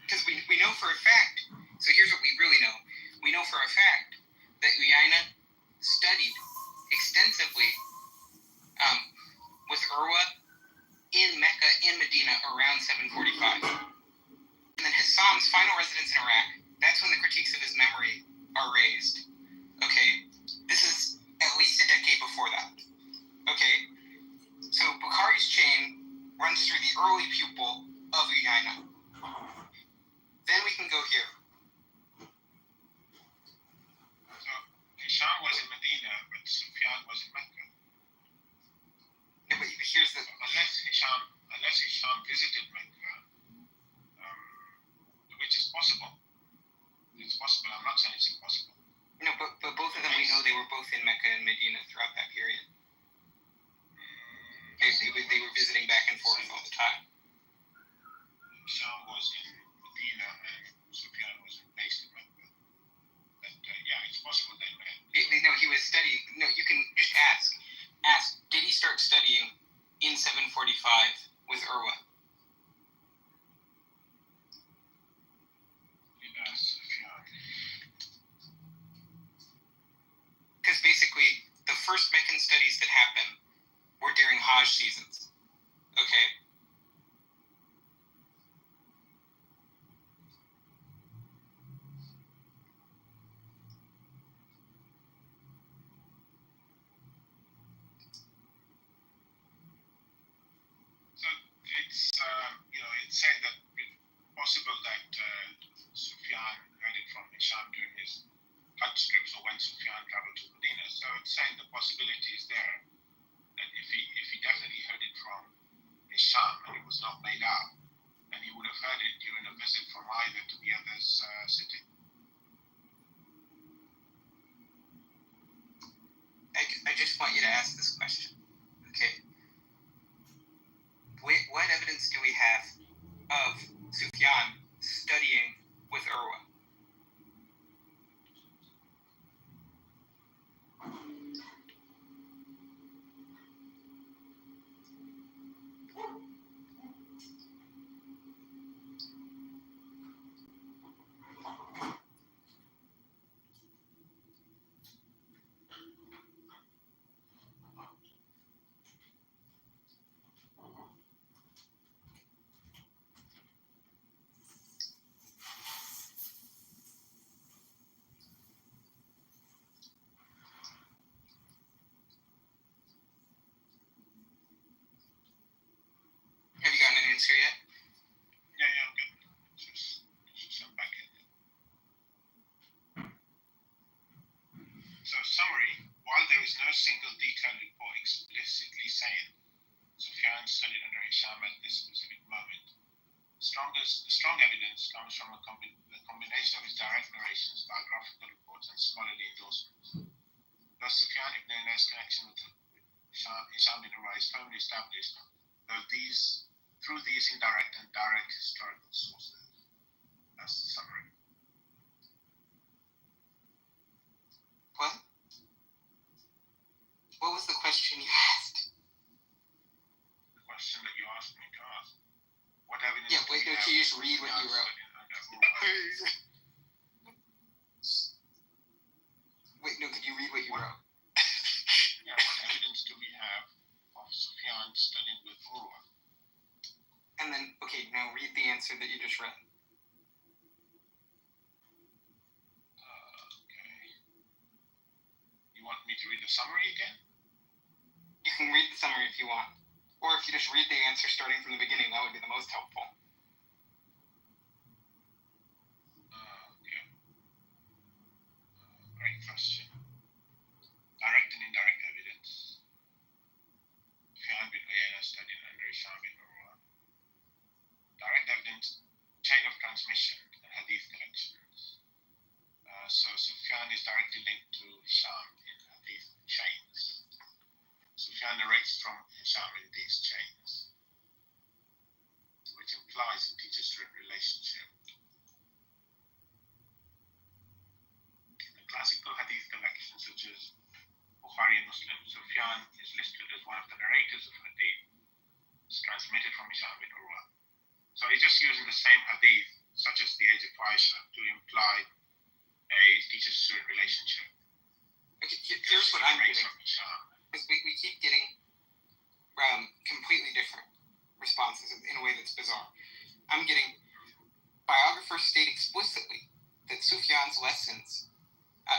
Because we know for a fact, so here's what we really know. We know for a fact that Uyayna studied extensively with Urwa in Mecca and Medina around 745. And then Hassam's final residence in Iraq, that's when the critiques of his memory are raised. Okay? This is at least a decade before that. Okay? So Bukhari's chain runs through the early pupil of Uyayna. Then we can go here. So Hisham was in Medina, but Sufyan was in Mecca. No, but here's the... Unless Hisham visited Mecca, which is possible. It's possible. I'm not saying it's impossible. No, but both of them, we know they were both in Mecca and Medina throughout that period. They were visiting back and forth all the time. Hisham was in Medina and Sufyan was based in Mecca. But yeah, it's possible they met. No, he was studying. No, you can just ask, did he start studying in 745 with Urwa? Yes, Sufyan. Because basically, the first Meccan studies that happened were during Hajj seasons. Okay? It's said that it's possible that Sufyan heard it from Hisham during his Hajj trips or when Sufyan traveled to Medina. So it's saying the possibility is there that if he definitely heard it from Hisham and it was not made out, then he would have heard it during a visit from either to the other's city. I just want you to ask this question. Okay. What evidence do we have of Sufyan studying with Urwa? basically saying Sufyan studied under Hisham at this specific moment. The strong evidence comes from a combination of his direct narrations, biographical reports, and scholarly endorsements. Thus, Sufyan ibn Uyayna's connection with Hisham bin Urwa is firmly established, through these indirect and direct historical sources. That's the summary. What? What was the question you asked? The question that you asked me to ask. What evidence? Yeah, wait, no, can you just read what you wrote? Wait, no, could you read what you wrote? Yeah, what evidence do we have of Sufyan studying with Urwa? And then, okay, now read the answer that you just read. Okay. You want me to read the summary again? You can read the summary if you want. Or if you just read the answer starting from the beginning, that would be the most helpful. Okay. Great question. Direct and indirect evidence. Sufyan bin Uyayna studied under Hisham bin Urwa. Direct evidence, chain of transmission, and hadith collections. So Sufyan is directly linked to Hisham in hadith chains. Sufyan narrates from Hisham in these chains, which implies a teacher-student relationship. In classical hadith collections such as Bukhari and Muslim, Sufyan is listed as one of the narrators of hadith. It's transmitted from Hisham bin Urwa. So he's just using the same hadith, such as the age of Aisha, to imply a teacher-student relationship. Okay, here's what I'm getting. Because we keep getting completely different responses in a way that's bizarre. I'm getting biographers state explicitly that Sufyan's lessons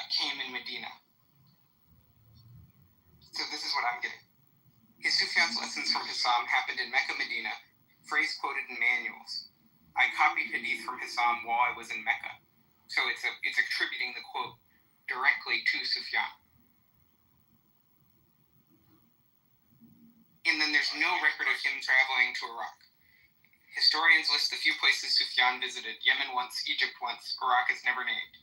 came in Medina. So this is what I'm getting. His Sufyan's lessons from Hisham happened in Mecca, Medina, phrase quoted in manuals. I copied hadith from Hisham while I was in Mecca. So it's attributing the quote directly to Sufyan. And then there's no record of him traveling to Iraq. Historians list the few places Sufyan visited: Yemen once, Egypt once, Iraq is never named.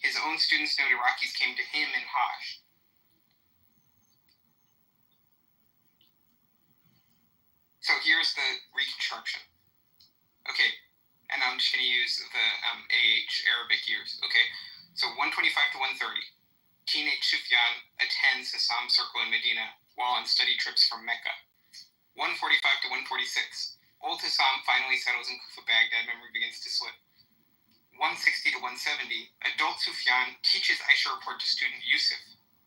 His own students note Iraqis came to him in Hajj. So here's the reconstruction. Okay, and I'm just going to use the Arabic years. Okay, so 125 to 130. Teenage Sufyan attends Hisham Circle in Medina while on study trips from Mecca. 145 to 146. Old Hisham finally settles in Kufa, Baghdad. Memory begins to slip. 160 to 170. Adult Sufyan teaches Aisha report to student Yusuf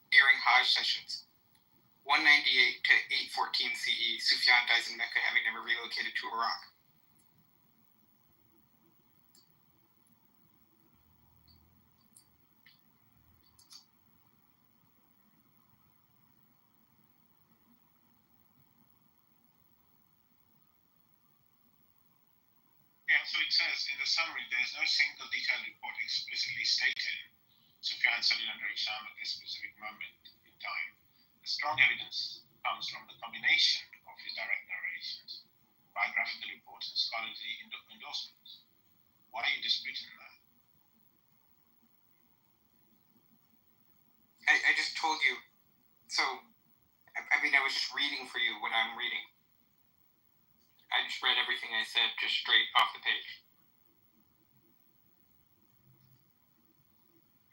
during Hajj sessions. 198 to 814 CE. Sufyan dies in Mecca, having never relocated to Iraq. Yeah, so it says in the summary, there is no single detailed report explicitly stating Sufyan studied under Hisham at this specific moment in time. The strong evidence comes from the combination of his direct narrations, biographical reports, and scholarly endorsements. Why are you disputing that? I just told you. So, I mean, I was just reading for you what I'm reading. I just read everything I said just straight off the page.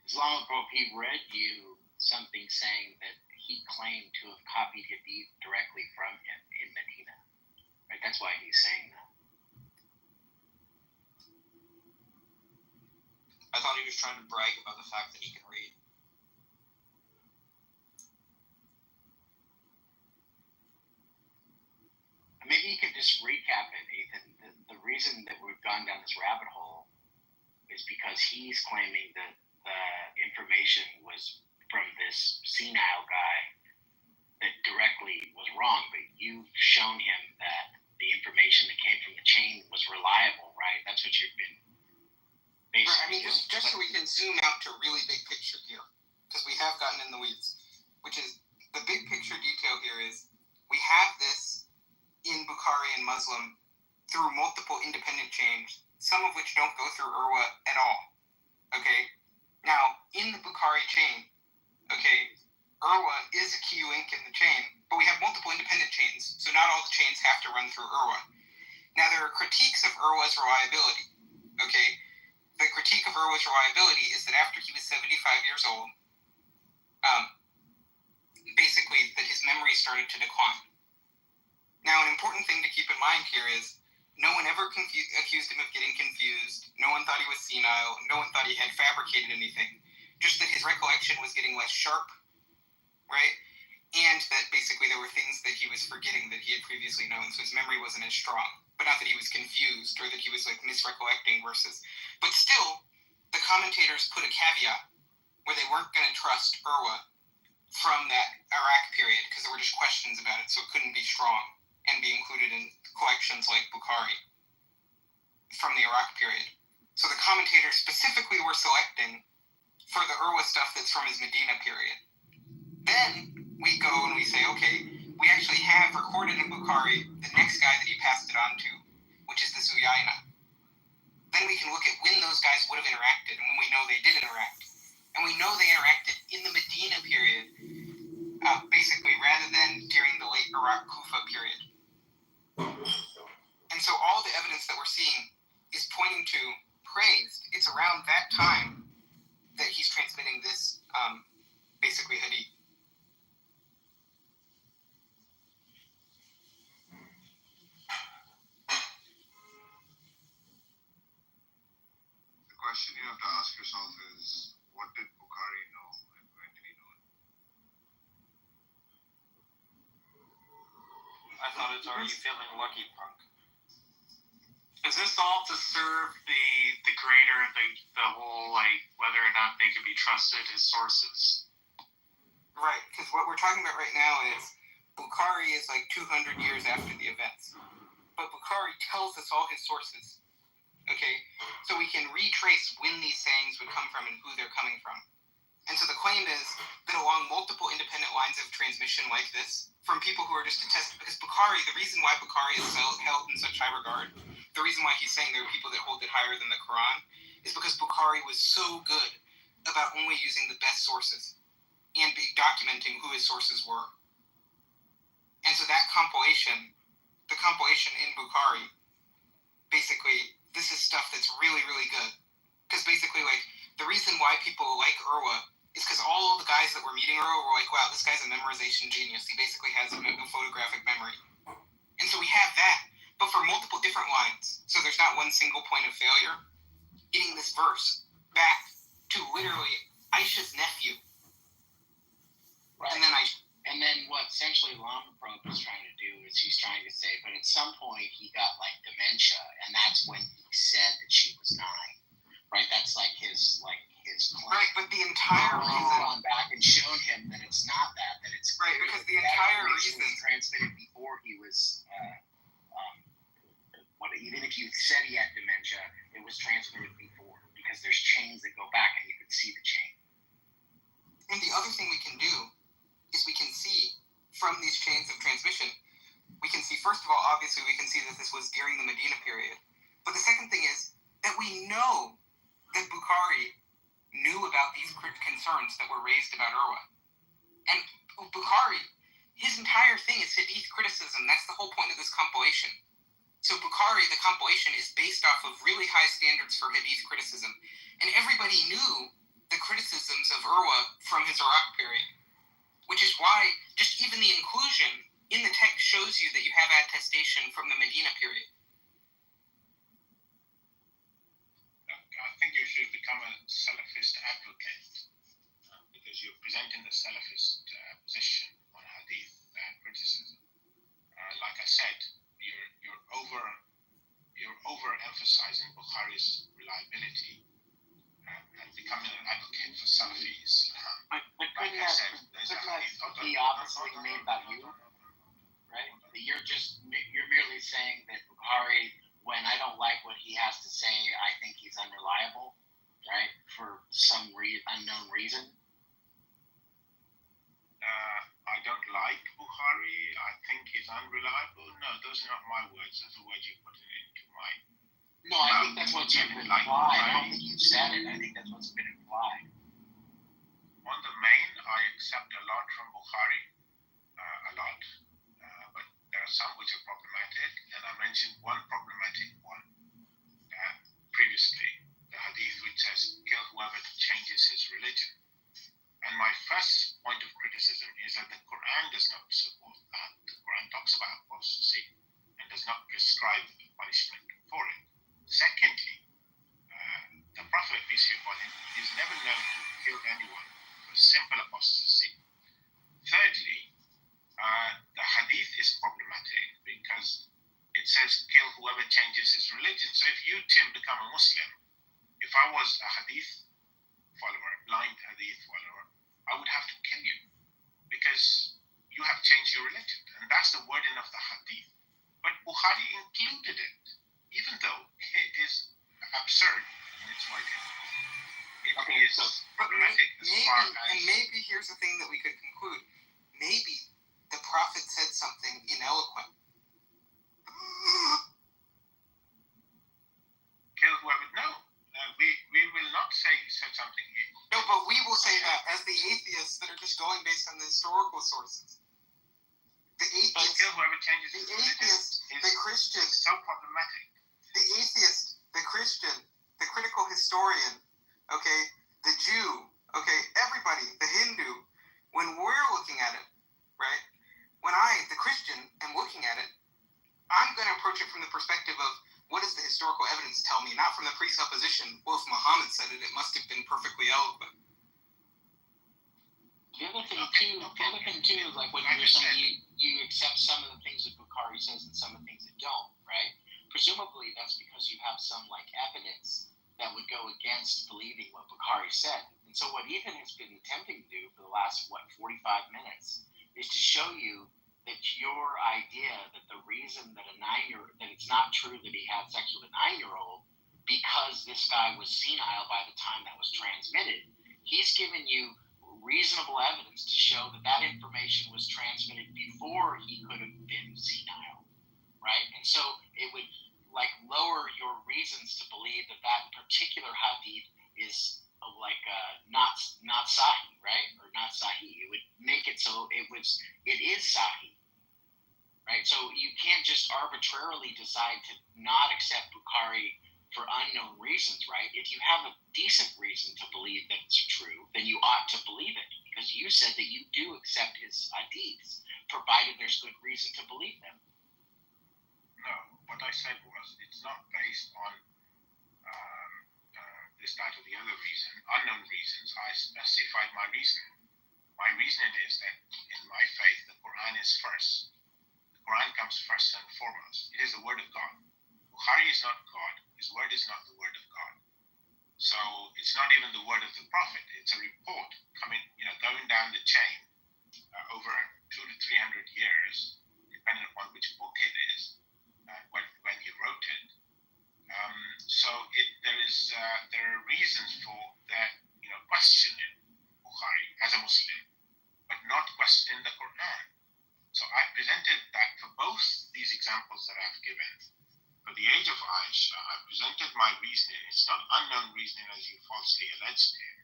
Islamophobe, he read you something saying that he claimed to have copied hadith directly from him in Medina. Right? That's why he's saying that. I thought he was trying to brag about the fact that he can read. Maybe you could just recap it, Ethan. The reason that we've gone down this rabbit hole is because he's claiming that the information was from this senile guy that directly was wrong, but you've shown him that the information that came from the chain was reliable, right? That's what you've been basically... Right, I mean, just so we can zoom out to a really big picture here, because we have gotten in the weeds, which is, the big picture detail here is independent chains, some of which don't go through Urwa at all. Okay? Now, in the Bukhari chain, okay, Urwa is a key link in the chain, but we have multiple independent chains, so not all the chains have to run through Urwa. Now, there are critiques of Urwa's reliability. Okay? The critique of Urwa's reliability is that after he was 75 years old, basically that his memory started to decline. Now, an important thing to keep in mind here is no one ever accused him of getting confused. No one thought he was senile. No one thought he had fabricated anything. Just that his recollection was getting less sharp, right? And that basically there were things that he was forgetting that he had previously known, so his memory wasn't as strong. But not that he was confused or that he was like misrecollecting verses. But still, the commentators put a caveat where they weren't going to trust Urwa from that Iraq period because there were just questions about it, so it couldn't be strong and be included in collections like Bukhari from the Iraq period. So the commentators specifically were selecting for the Urwa stuff that's from his Medina period. Then we go and we say, okay, we actually have recorded in Bukhari the next guy that he passed it on to, which is the Zuyaina. Then we can look at when those guys would have interacted and when we know they did interact. And we know they interacted in the Medina period, basically, rather than during the late Iraq Kufa period. And so all the evidence that we're seeing is pointing to praised. It's around that time that he's transmitting this, basically, hadith. The question you have to ask yourself is, what did Bukhari know and when did he know it? I thought it's already feeling lucky, punk. Is this all to serve the greater, the whole, like, whether or not they could be trusted as sources? Right, because what we're talking about right now is Bukhari is like 200 years after the events. But Bukhari tells us all his sources. Okay, so we can retrace when these sayings would come from and who they're coming from. And so the claim is that along multiple independent lines of transmission like this, from people who are just attested, because Bukhari, the reason why Bukhari is held in such high regard, the reason why he's saying there are people that hold it higher than the Quran, is because Bukhari was so good about only using the best sources and documenting who his sources were. And so that compilation, the compilation in Bukhari, basically, this is stuff that's really, really good. Because basically, like, the reason why people like Urwa is because all the guys that were meeting Urwa were like, wow, this guy's a memorization genius. He basically has a photographic memory. And so we have that, but for multiple different lines. So there's not one single point of failure. Getting this verse back to literally Aisha's nephew. Right. And then what essentially Lama Probe is trying to do is he's trying to say, but at some point he got like dementia, and that's when he said that she was 9. Right? That's like his claim. Right, but the entire reason gone back and shown him that it's not that it's right, because the entire reason was transmitted before he was even if you said he had dementia, it was transmitted before because there's chains that go back and you can see the chain. And the other thing we can do is we can see from these chains of transmission, we can see, first of all, obviously we can see that this was during the Medina period. But the second thing is that we know that Bukhari knew about these concerns that were raised about Urwa. And Bukhari, his entire thing is hadith criticism. That's the whole point of this compilation. So Bukhari, the compilation, is based off of really high standards for hadith criticism. And everybody knew the criticisms of Urwa from his Iraq period. Which is why just even the inclusion in the text shows you that you have attestation from the Medina period. I think you should become a Salafist advocate because you're presenting the Salafist position on hadith criticism. Like I said, you're overemphasizing Bukhari's reliability and becoming an advocate for Salafi Islam. But couldn't that be oppositely made about you, right? That you're merely saying that Bukhari, when I don't like what he has to say, I think he's unreliable, right? For some unknown reason. I don't like Bukhari. I think he's unreliable. No, those are not my words. Those are words you're putting into my No, I think that's what's been implied. I don't think you said it. I think that's what's been implied. On the main, I accept a lot from Bukhari, a lot, but there are some which are problematic, and I mentioned one problematic one previously, the hadith which says, kill whoever changes his religion. And my first point of criticism is that the Quran does not support that. The Quran talks about apostasy and does not prescribe punishment for it. Secondly, the Prophet, peace be upon him, is never known to kill anyone for simple apostasy. Thirdly, the hadith is problematic because it says kill whoever changes his religion. So if you, Tim, become a Muslim, if I was a hadith follower, a blind hadith follower, I would have to kill you because you have changed your religion. And that's the wording of the hadith. But Bukhari included it, even though it is absurd in its wording. It is problematic as far as... Maybe here's the thing that we could conclude. Maybe the Prophet said something ineloquent. Kill whoever... No. We will not say he said something. No, but we will say that as the atheists that are just going based on the historical sources. The atheist, kill whoever changes his atheist, the Christian, so problematic. The atheist, the Christian, the critical historian, okay, the Jew, okay, everybody, the Hindu. When we're looking at it, right? When I, the Christian, am looking at it, I'm going to approach it from the perspective of, what does the historical evidence tell me? Not from the presupposition, well, if Muhammad said it, it must have been perfectly eloquent. The other thing too, like when you were saying you accept some of the things that Bukhari says and some of the things that don't, right? Presumably that's because you have some like evidence that would go against believing what Bukhari said. And so what Ethan has been attempting to do for the last 45 minutes is to show you that your idea that the reason that that it's not true that he had sex with a 9-year-old because this guy was senile by the time that was transmitted, he's given you reasonable evidence to show that that information was transmitted before he could have been senile, right? And so it would like lower your reasons to believe that that particular hadith is not sahih, right? Or not sahih. It would make it so it is sahih, right? So you can't just arbitrarily decide to not accept Bukhari for unknown reasons, right? If you have a decent reason to believe that it's true, then you ought to believe it because you said that you do accept his hadiths, provided there's good reason to believe them. No, what I said was it's not based on this, that, or the other reason, unknown reasons. I specified my reasoning. My reasoning is that in my faith, the Quran is first. The Quran comes first and foremost. It is the word of God. Bukhari is not God. His word is not the word of God. So it's not even the word of the Prophet. It's a report coming, going down the chain over 200 to 300 years, depending upon which book it is, when he wrote it. There are reasons for that, questioning Bukhari as a Muslim, but not questioning the Quran. So I presented that for both these examples that I've given. For the age of Aisha, I presented my reasoning. It's not unknown reasoning as you falsely alleged here.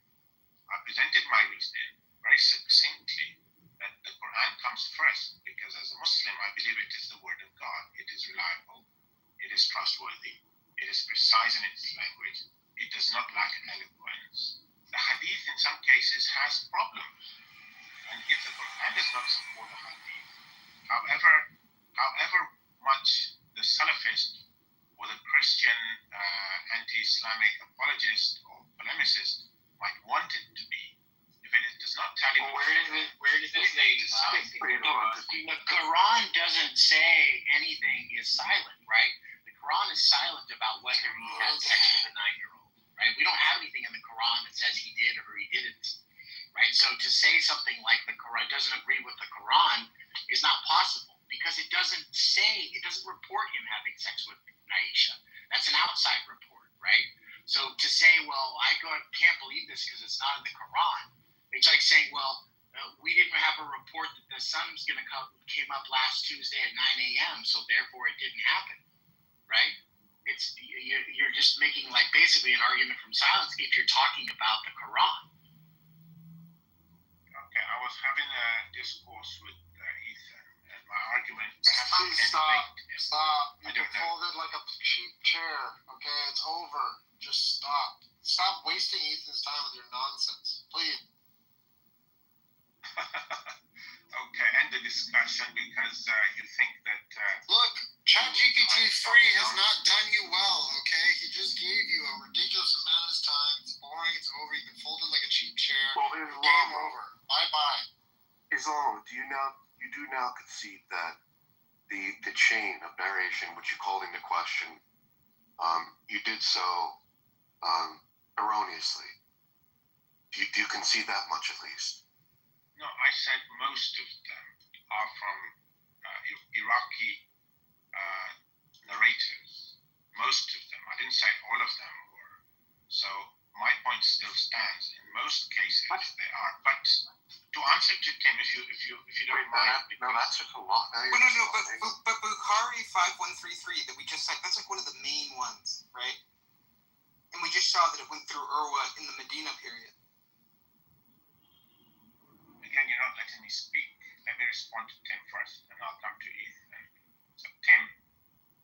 I presented my reasoning very succinctly that the Quran comes first because as a Muslim, I believe it is the word of God. It is reliable. It is trustworthy. It is precise in its language. It does not lack eloquence. The hadith in some cases has problems. And if the Quran does not support the hadith, however much the Salafist or the Christian anti-Islamic apologist or polemicist might want it to be, if it does not tell you... Where does it say the Quran doesn't say anything is silent, right? The Quran is silent about whether he had sex with a 9-year-old, right? We don't have anything in the Quran that says he did or he didn't, right? So to say something like the Quran doesn't agree with the Quran is not possible because it doesn't report him having sex with Naisha. That's an outside report, right? So to say, well, I can't believe this because it's not in the Quran, it's like saying, well, we didn't have a report that the sun's came up last Tuesday at 9 a.m., so therefore it didn't happen, right? you're just making like basically an argument from silence if you're talking about the Quran. Okay, I was having a discourse with Ethan, and my argument perhaps Please stop. I You don't know. folded like a cheap chair. Okay, it's over. Just stop. Stop wasting Ethan's time with your nonsense, please. Okay, end the discussion because you think that. Look, ChatGPT 3 has not done you well. Okay, he just gave you a ridiculous amount of his time. It's boring. It's over. You've been folded like a cheap chair. Well, Game over. Bye bye. Islamo, you do now concede that the chain of narration which you called into question, you did so erroneously. Do you concede that much at least? No, I said most of them are from Iraqi narrators. Most of them. I didn't say all of them were. So my point still stands. In most cases, they are. But to answer to Tim, if you don't mind, No, that took a lot. But Bukhari 5133 that we just said, that's like one of the main ones, right? And we just saw that it went through Urwa in the Medina period. Again, you're not letting me speak. Let me respond to Tim first, and I'll come to Ethan. So, Tim,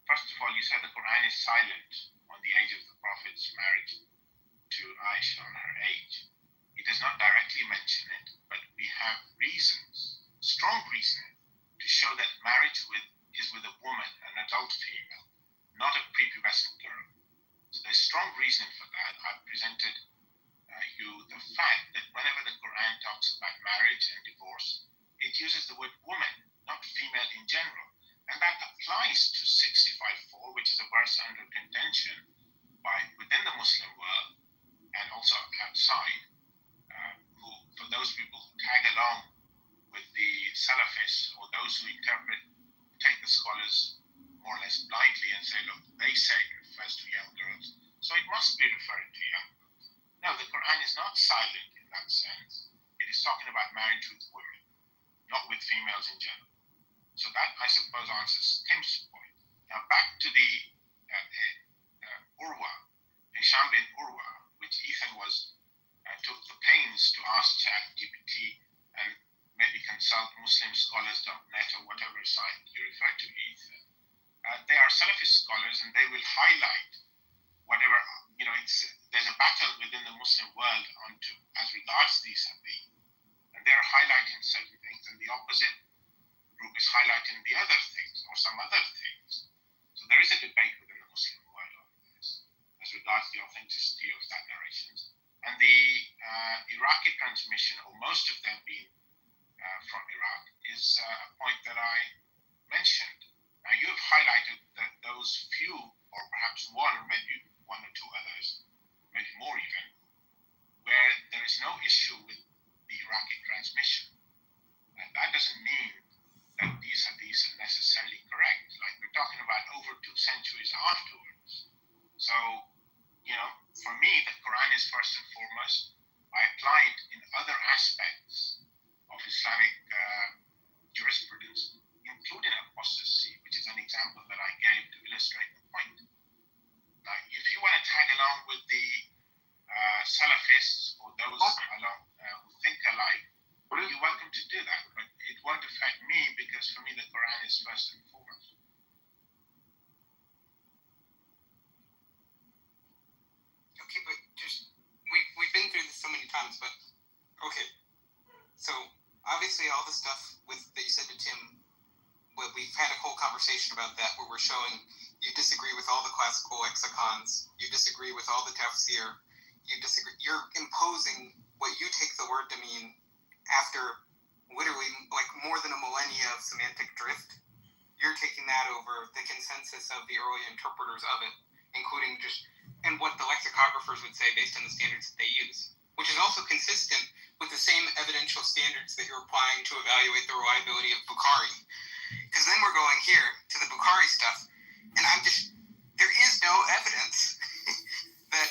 first of all, you said the Quran is silent on the age of the Prophet's marriage to Aisha on her age. It does not directly mention it, but we have reasons, strong reason, to show that marriage is with a woman, an adult female, not a prepubescent girl. So there's strong reason for that. I've presented you the fact that whenever the Quran talks about marriage and divorce, it uses the word woman, not female in general. And that applies to 65:4, which is a verse under contention within the Muslim world and also outside, for those people who tag along with the Salafists or those who take the scholars more or less blindly and say, look, they say it refers to young girls, so it must be referring to young girls. No, the Quran is not silent in that sense. It is talking about marriage with women, not with females in general. So that, I suppose, answers Tim's point. Now back to the Urwa, Hisham bin Urwa, which Ethan took the pains to ask ChatGPT and maybe consult muslimscholars.net or whatever site you refer to, Ethan. They are Salafist scholars, and they will highlight whatever, there's a battle within the Muslim world as regards these hadith, and they're highlighting certain things, and the opposite group is highlighting the other things or some other things. So there is a debate within the Muslim world on this as regards the authenticity of that narrations. And the Iraqi transmission, or most of them being from Iraq, is a point that I mentioned. Now you have highlighted that those few, or perhaps one, or maybe one or two others, maybe more even, where there is no issue with the Iraqi transmission. And that doesn't mean that these hadiths are necessarily correct. Like we're talking about over 2 centuries afterwards. So, for me, the Quran is first and foremost. I apply it in other aspects of Islamic jurisprudence, including apostasy, which is an example that I gave to illustrate the point. Now, if you want to tag along with the Salafists or those who think alike, you're welcome to do that, but it won't affect me because for me the Quran is first and foremost. Okay, but we've been through this so many times, but okay. So obviously all the stuff that you said to Tim, we've had a whole conversation about that where we're showing you disagree with all the classical lexicons, you disagree with all the tafsir, you're imposing what you take the word to mean after literally like more than a millennia of semantic drift. You're taking that over the consensus of the early interpreters of it, including and what the lexicographers would say based on the standards that they use, which is also consistent with the same evidential standards that you're applying to evaluate the reliability of Bukhari. Because then we're going here to the Bukhari stuff, and there is no evidence that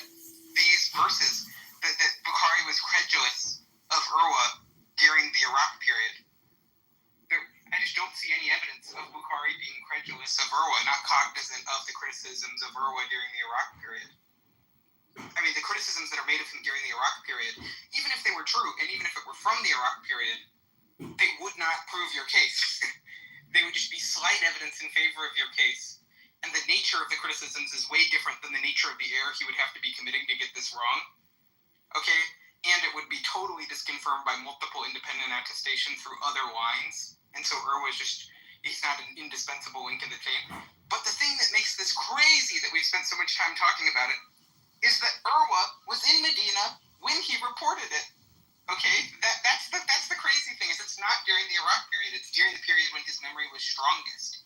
these verses, that Bukhari was credulous of Urwa during the Iraq period. I just don't see any evidence of Bukhari being credulous incredulous of Urwa, not cognizant of the criticisms of Urwa during the Iraq period. I mean, the criticisms that are made of him during the Iraq period, even if they were true, and even if it were from the Iraq period, they would not prove your case. They would just be slight evidence in favor of your case. And the nature of the criticisms is way different than the nature of the error he would have to be committing to get this wrong. Okay? And it would be totally disconfirmed by multiple independent attestation through other lines. And so Urwa's just, he's not an indispensable link in the chain. But the thing that makes this crazy that we've spent so much time talking about it is that Urwa was in Medina when he reported it. Okay? That's the crazy thing, is it's not during the Iraq period. It's during the period when his memory was strongest.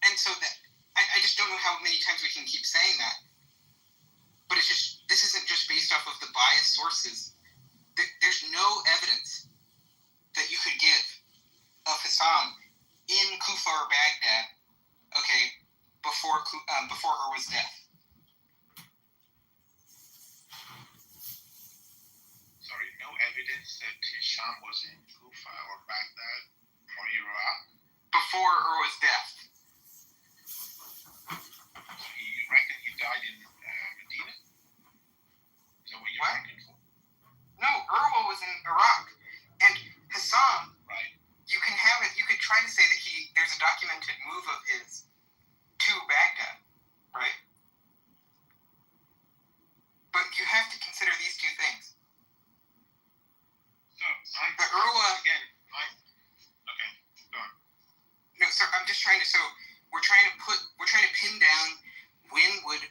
And so that I just don't know how many times we can keep saying that. But it's just, this isn't just based off of the biased sources. There's no evidence that you could give of Hassan in Kufa or Baghdad, okay, before Urwa's death. Sorry, no evidence that Hisham was in Kufa or Baghdad or Iraq? Before Urwa's death. You reckon he died in Medina? Is that what you're looking for? No, Urwa was in Iraq. And Hassan, right, you can have it, you could try to say that there's a documented move of his to Baghdad, right? But you have to consider these two things. So, the Urwa... Again, okay, go on. No, sir, I'm just trying to, so we're trying to pin down when would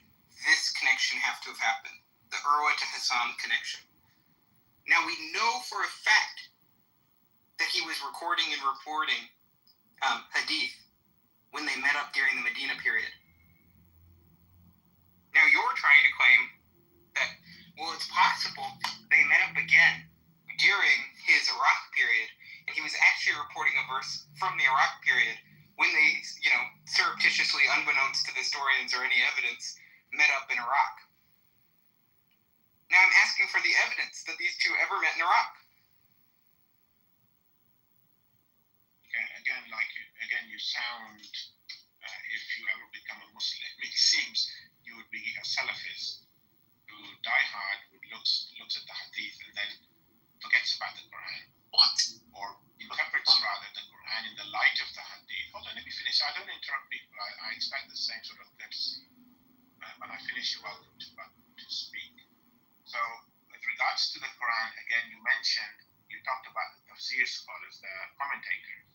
this connection have to have happened, the Urwa to Hassan connection. Now we know for a fact that he was recording and reporting hadith when they met up during the Medina period. Now you're trying to claim that, well, it's possible they met up again during his Iraq period, and he was actually reporting a verse from the Iraq period when they, surreptitiously, unbeknownst to the historians or any evidence, met up in Iraq. Now I'm asking for the evidence that these two ever met in Iraq. Again, you sound, if you ever become a Muslim, it seems you would be a Salafist who die hard, who looks at the hadith and then forgets about the Quran. What? Or interprets rather the Quran in the light of the hadith. Hold on, let me finish. I don't interrupt people. I expect the same sort of courtesy. When I finish, you're welcome to speak. So, with regards to the Quran, again, you talked about the tafsir scholars, the commentators,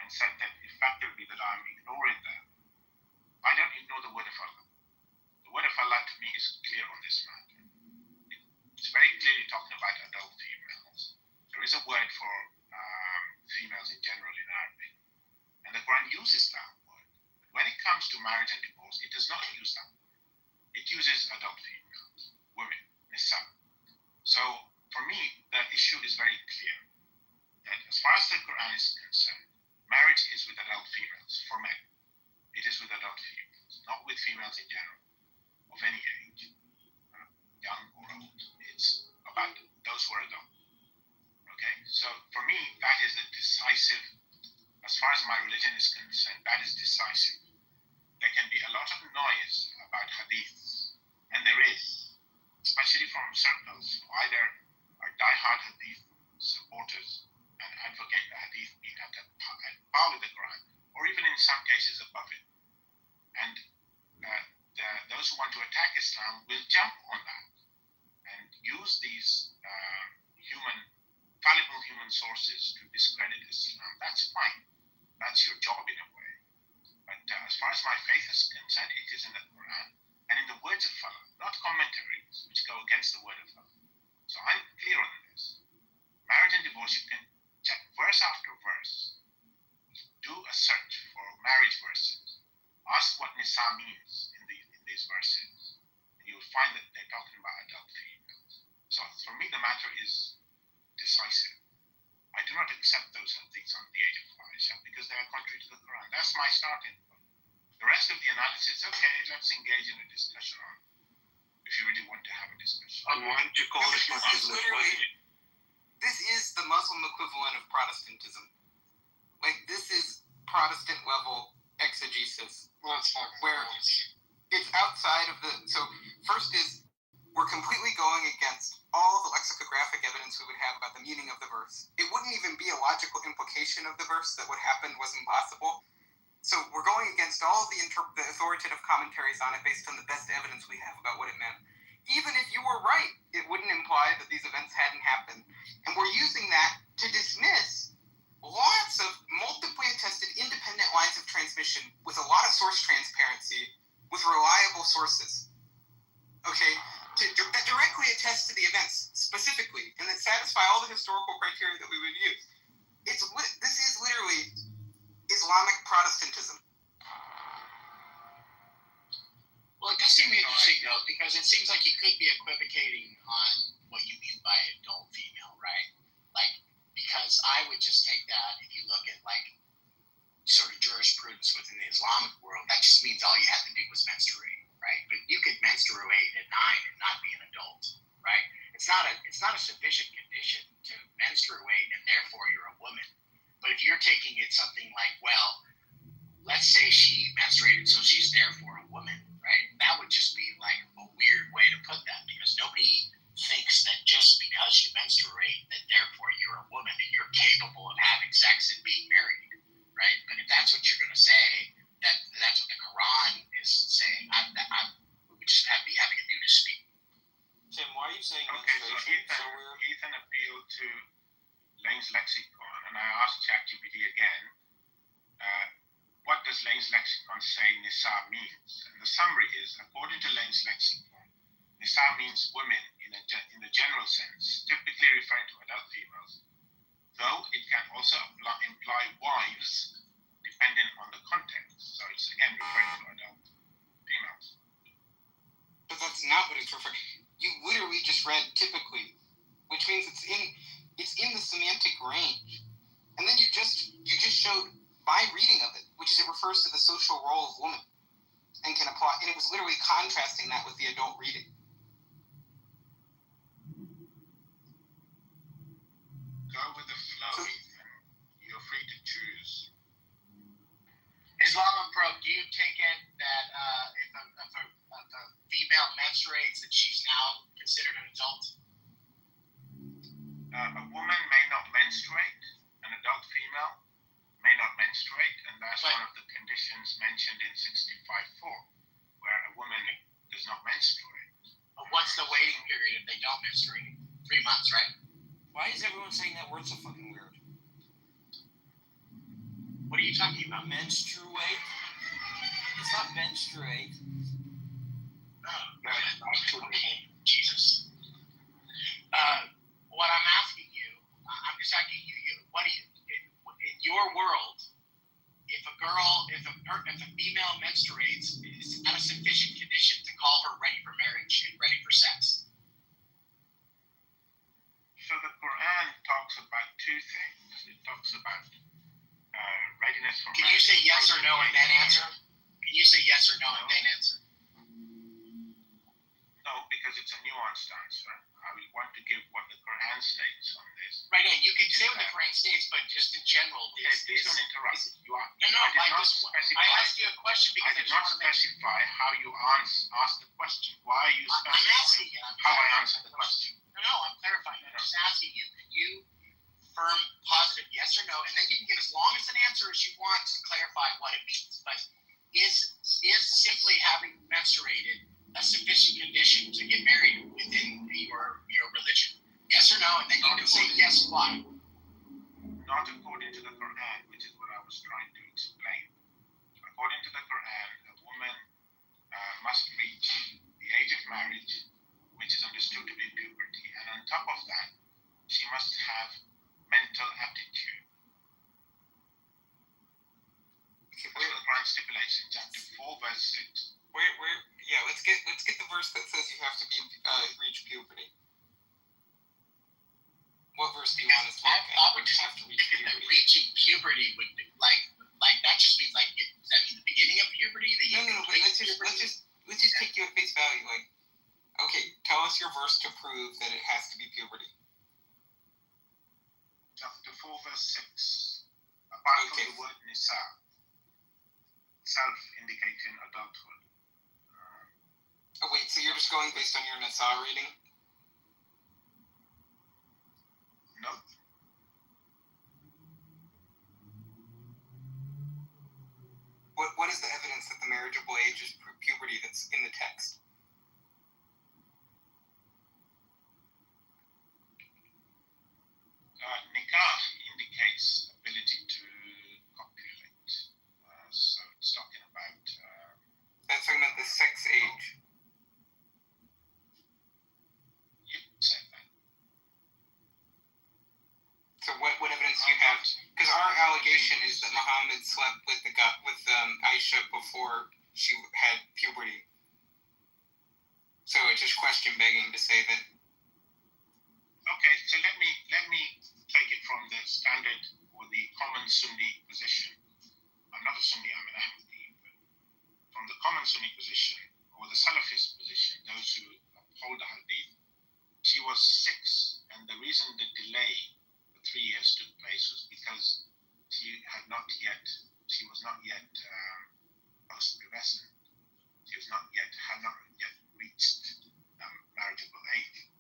and said that effectively that I'm ignoring them. I don't ignore the word of Allah. The word of Allah to me is clear on this matter. It's very clearly talking about adult females. There is a word for females in general in Arabic, and the Quran uses that word. But when it comes to marriage and divorce, it does not use that word. It uses adult females, women, nisa. So for me, the issue is very clear that as far as the Quran is concerned, marriage is with adult females for men. It is with adult females, not with females in general, of any age, young or old. It's about those who are adult. Okay, so for me, that is the decisive, as far as my religion is concerned, that is decisive. There can be a lot of noise about hadiths, and there is, especially from circles who either are die-hard hadith supporters and advocate the hadith being at par with the Quran, or even in some cases above it. And those who want to attack Islam will jump on that and use these fallible human sources to discredit Islam. That's fine. That's your job in a way. But as far as my faith is concerned, it is in the Quran and in the words of Allah, not commentaries which go against the word of Allah. So I'm clear on this. Marriage and divorce, you can check verse after verse. Do a search for marriage verses. Ask what Nisa means in these verses. And you'll find that they're talking about adult females. So for me, the matter is decisive. I do not accept those hadiths on the age of Aisha because they are contrary to the Quran. That's my starting point. The rest of the analysis, okay, let's engage in a discussion on it, if you really want to have a discussion. This is the Muslim equivalent of Protestantism. Like, this is Protestant level exegesis, Let's talk where it's outside of the. So first is we're completely going against all the lexicographic evidence we would have about the meaning of the verse. It wouldn't even be a logical implication of the verse that what happened was impossible. So we're going against all of the authoritative commentaries on it based on the best evidence we have about what it meant. Even if you were right, it wouldn't imply that these events hadn't happened. And we're using that to dismiss lots of multiply attested independent lines of transmission with a lot of source transparency, with reliable sources. Okay? That directly attest to the events specifically, and that satisfy all the historical criteria that we would use. This is literally Islamic Protestantism. Well, it does seem interesting, though, because it seems like you could be equivocating on what you mean by adult female, right? Like, because I would just take that, if you look at, like, sort of jurisprudence within the Islamic world, that just means all you had to do was menstruate, right? But you could menstruate at 9 and not be an adult, right? It's not a sufficient condition to menstruate, and therefore you're a woman. But if you're taking it something like, well, let's say she menstruated, so she's therefore a woman, right? That would just be like a weird way to put that, because nobody thinks that just because you menstruate, that therefore you're a woman and you're capable of having sex and being married, right? But if that's what you're going to say, that's what the Quran is saying. We would just be having a nudist speak. Tim, why are you saying Ethan appealed to Lane's lexicon, and I asked ChatGPT again, what does Lane's lexicon say Nisa means? And the summary is, according to Lane's lexicon, Nisa means women in the general sense, typically referring to adult females, though it can also imply wives, depending on the context. So it's again referring to adult females. But that's not what it's referring to. You literally just read typically, which means it's in the semantic range. And then you just showed my reading of it, which is it refers to the social role of woman and can apply, and it was literally contrasting that with the adult reading. Go with the flow, Ethan. You're free to choose. Islamic Pro, do you take it that if a female menstruates, that she's now considered an adult? A woman may not menstruate, an adult female may not menstruate, and that's one of the conditions mentioned in 65.4, where a woman does not menstruate. But what's the waiting period if they don't menstruate? 3 months, right? Why is everyone saying that word so fucking weird? What are you talking about? Menstruate? It's not menstruate. Okay, Jesus. What I'm asking you, I'm just asking you, what do you, in your world, if a female menstruates, is that a sufficient condition to call her ready for marriage and ready for sex? So the Quran talks about two things. It talks about readiness for Can marriage. you say yes or no and then answer? Can you say yes or no and then answer? No, because it's a nuanced answer. I will want to give what the Quran states on this. Right, yeah, you can say what the Quran states, but just in general, Please don't interrupt. I asked you a question because I did not specify how you asked the question. Why are you specifying I'm asking you. how I answered the question? No, I'm clarifying. I'm just asking you. Can you firm positive yes or no, and then you can give as long as an answer as you want to clarify what it means. But is simply having menstruated a sufficient condition to get married within your religion? Yes or no, and then you can say yes, why? Not according to the Quran, which is what I was trying to explain. According to the Quran, a woman must reach the age of marriage, which is understood to be puberty, and on top of that, she must have mental aptitude. That's what the Quran stipulates in chapter 4, verse 6. Let's get the verse that says you have to be reach puberty. What verse do you want us to look at? I would just have to reach puberty. Reaching puberty would like that just means like does that mean the beginning of puberty? No, but let's just take you at face value. Like, okay, tell us your verse to prove that it has to be puberty. Chapter 4, verse 6. Apart from the word Nisa. itself indicating adulthood. Oh wait, so you're just going based on your Nassau reading? No. What is the evidence that the marriageable age is puberty that's in the text? Nikah indicates ability to copulate. So it's talking about. That's talking about the sex age. You said that. So what evidence do you have? Because our allegation is that Muhammad slept with Aisha before she had puberty. So it's just question begging to say that. Okay, so let me take it from the standard or the common Sunni position. I'm not a Sunni, I'm an Ahmadi, but from the common Sunni position or the Salafist position, those who uphold the Hadith, she was 6, and the reason the delay for 3 years took place was because she was not yet post-pubescent. She had not yet reached marriageable age.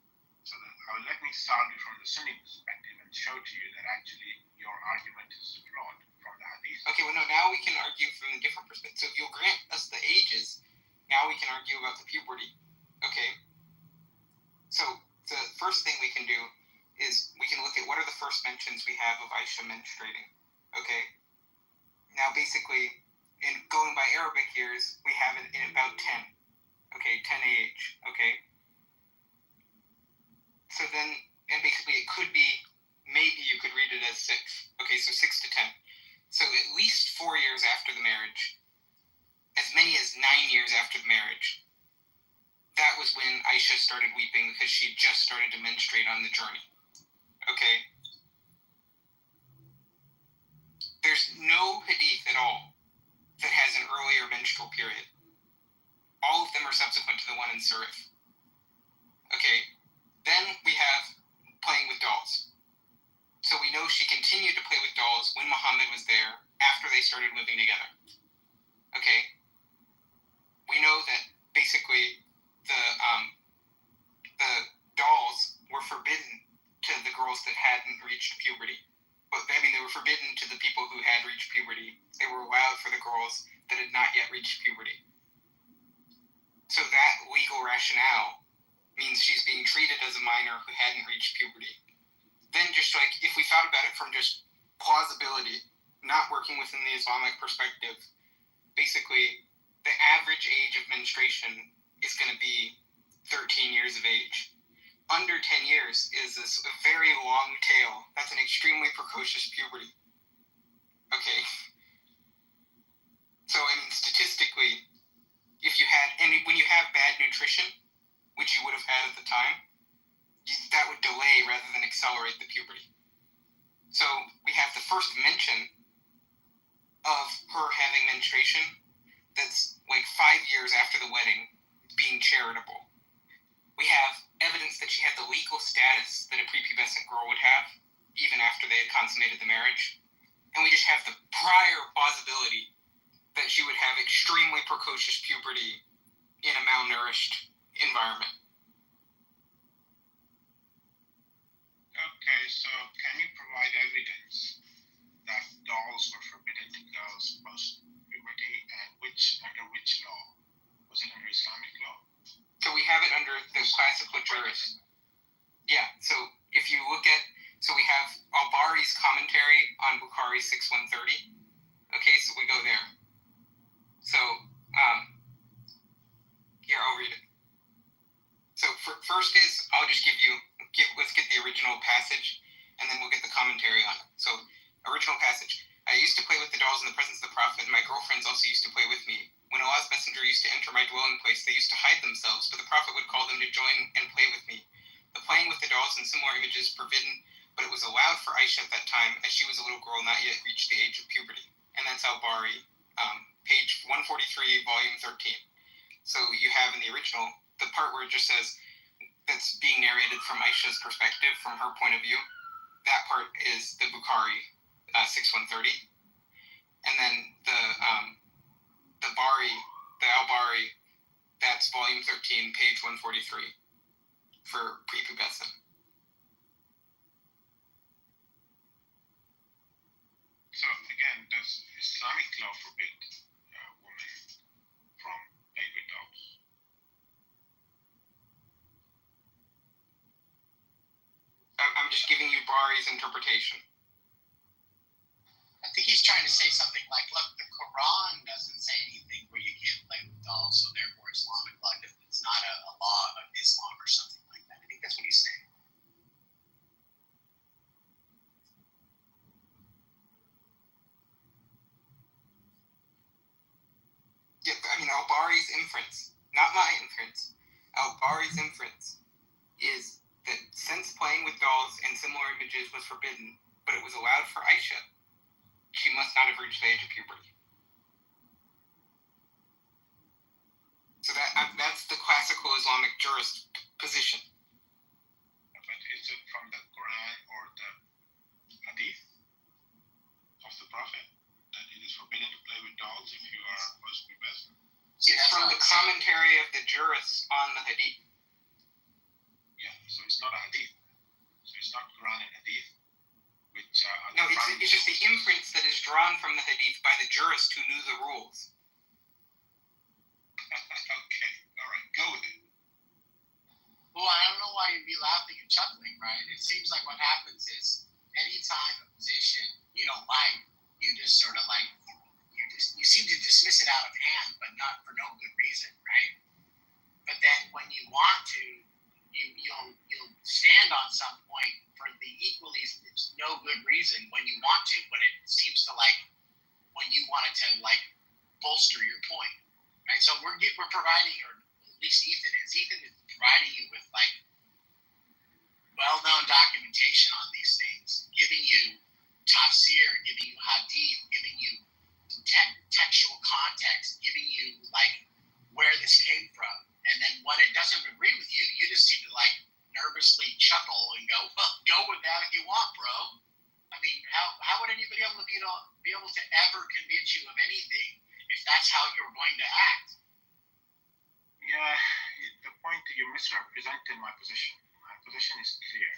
So let me start you from the Sunni perspective and show to you that actually your argument is flawed from the Hadith. Okay, well no, now we can argue from a different perspective. So if you'll grant us the ages, now we can argue about the puberty. Okay? So the first thing we can do is we can look at what are the first mentions we have of Aisha menstruating. Okay? Now basically, in going by Arabic years, we have it in about 10. Okay, 10 AH. Okay? So then, and basically it could be, maybe you could read it as 6. Okay, so 6 to 10. So at least 4 years after the marriage, as many as 9 years after the marriage, that was when Aisha started weeping because she just started to menstruate on the journey. Okay? There's no hadith at all that has an earlier menstrual period. All of them are subsequent to the one in Surah. Okay? Then we have playing with dolls. So we know she continued to play with dolls when Muhammad was there after they started living together. Okay? We know that basically the dolls were forbidden to the girls that hadn't reached puberty. But I mean, they were forbidden to the people who had reached puberty. They were allowed for the girls that had not yet reached puberty. So that legal rationale means she's being treated as a minor who hadn't reached puberty. Then just like, if we thought about it from just plausibility, not working within the Islamic perspective, basically the average age of menstruation is going to be 13 years of age. Under 10 years is this very long tail. That's an extremely precocious puberty. Okay. So, I mean, statistically, if you had, and when you have bad nutrition, which you would have had at the time, that would delay rather than accelerate the puberty. So we have the first mention of her having menstruation that's like 5 years after the wedding being charitable. We have evidence that she had the legal status that a prepubescent girl would have even after they had consummated the marriage. And we just have the prior plausibility that she would have extremely precocious puberty in a malnourished environment. Okay, so can you provide evidence that dolls were forbidden to girls post-puberty, and under which law? Was it under Islamic law? So we have it under the classical jurist. Yeah, so if you look at, so we have Al-Bari's commentary on Bukhari 6130. Okay, so we go there. So, here, I'll read it. So first is, I'll just let's get the original passage, and then we'll get the commentary on it. So, original passage. I used to play with the dolls in the presence of the Prophet, and my girlfriends also used to play with me. When Allah's messenger used to enter my dwelling place, they used to hide themselves, but the Prophet would call them to join and play with me. The playing with the dolls and similar images forbidden, but it was allowed for Aisha at that time, as she was a little girl not yet reached the age of puberty. And that's Al-Bari, page 143, volume 13. So you have in the original, the part where it just says, that's being narrated from Aisha's perspective, from her point of view. That part is the Bukhari 6130. And then 143 for prepubescent. So again, does Islamic law forbid women from playing with dogs? I'm just giving you Bari's interpretation. I think he's trying to say something like, look, the Quran doesn't say anything where you can't play with dolls, so therefore Islamic law, it's not a law of Islam or something like that. I think that's what he's saying. Yeah, I mean, Al-Bari's inference, not my inference, Al-Bari's inference is that since playing with dolls and similar images was forbidden, but it was allowed for Aisha, she must not have reached the age of puberty. So that's the classical Islamic jurist position. But is it from the Quran or the Hadith of the Prophet that it is forbidden to play with dolls if you are post-pubescent? It's from the commentary of the jurists on the Hadith. Yeah, so it's not a Hadith. So it's not Quran and Hadith. Which no, it's just the inference that is drawn from the Hadith by the jurist who knew the rules. Okay, all right, go with it. Well, I don't know why you'd be laughing and chuckling, right? It seems like what happens is anytime a position you don't like, you just sort of like, you seem to dismiss it out of hand, but not for no good reason, right? But then when you want to, you'll stand on some point for the equally no good reason when you want to, when it seems to like, when you want it to like bolster your point, right? So we're providing, or at least Ethan is providing you with like well-known documentation on these things, giving you tafsir, giving you hadith, giving you textual context, giving you like where this came from. And then when it doesn't agree with you, you just seem to like nervously chuckle and go, well, go with that if you want, bro. I mean, how would anybody able to be able to ever convince you of anything if that's how you're going to act? Yeah, the point that you misrepresented my position. My position is clear.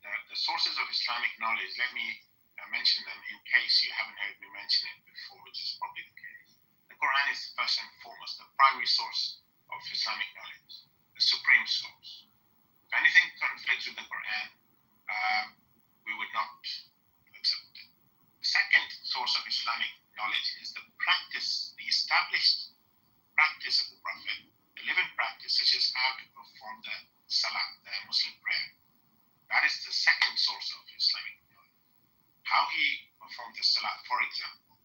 The sources of Islamic knowledge, let me mention them in case you haven't heard me mention it before, which is probably the case. The Quran is first and foremost the primary source of Islamic knowledge, the supreme source. If anything conflicts with the Quran, we would not accept it. The second source of Islamic knowledge is the practice, the established practice of the Prophet, the living practice, such as how to perform the Salah, the Muslim prayer. That is the second source of Islamic knowledge. How he performed the Salah, for example.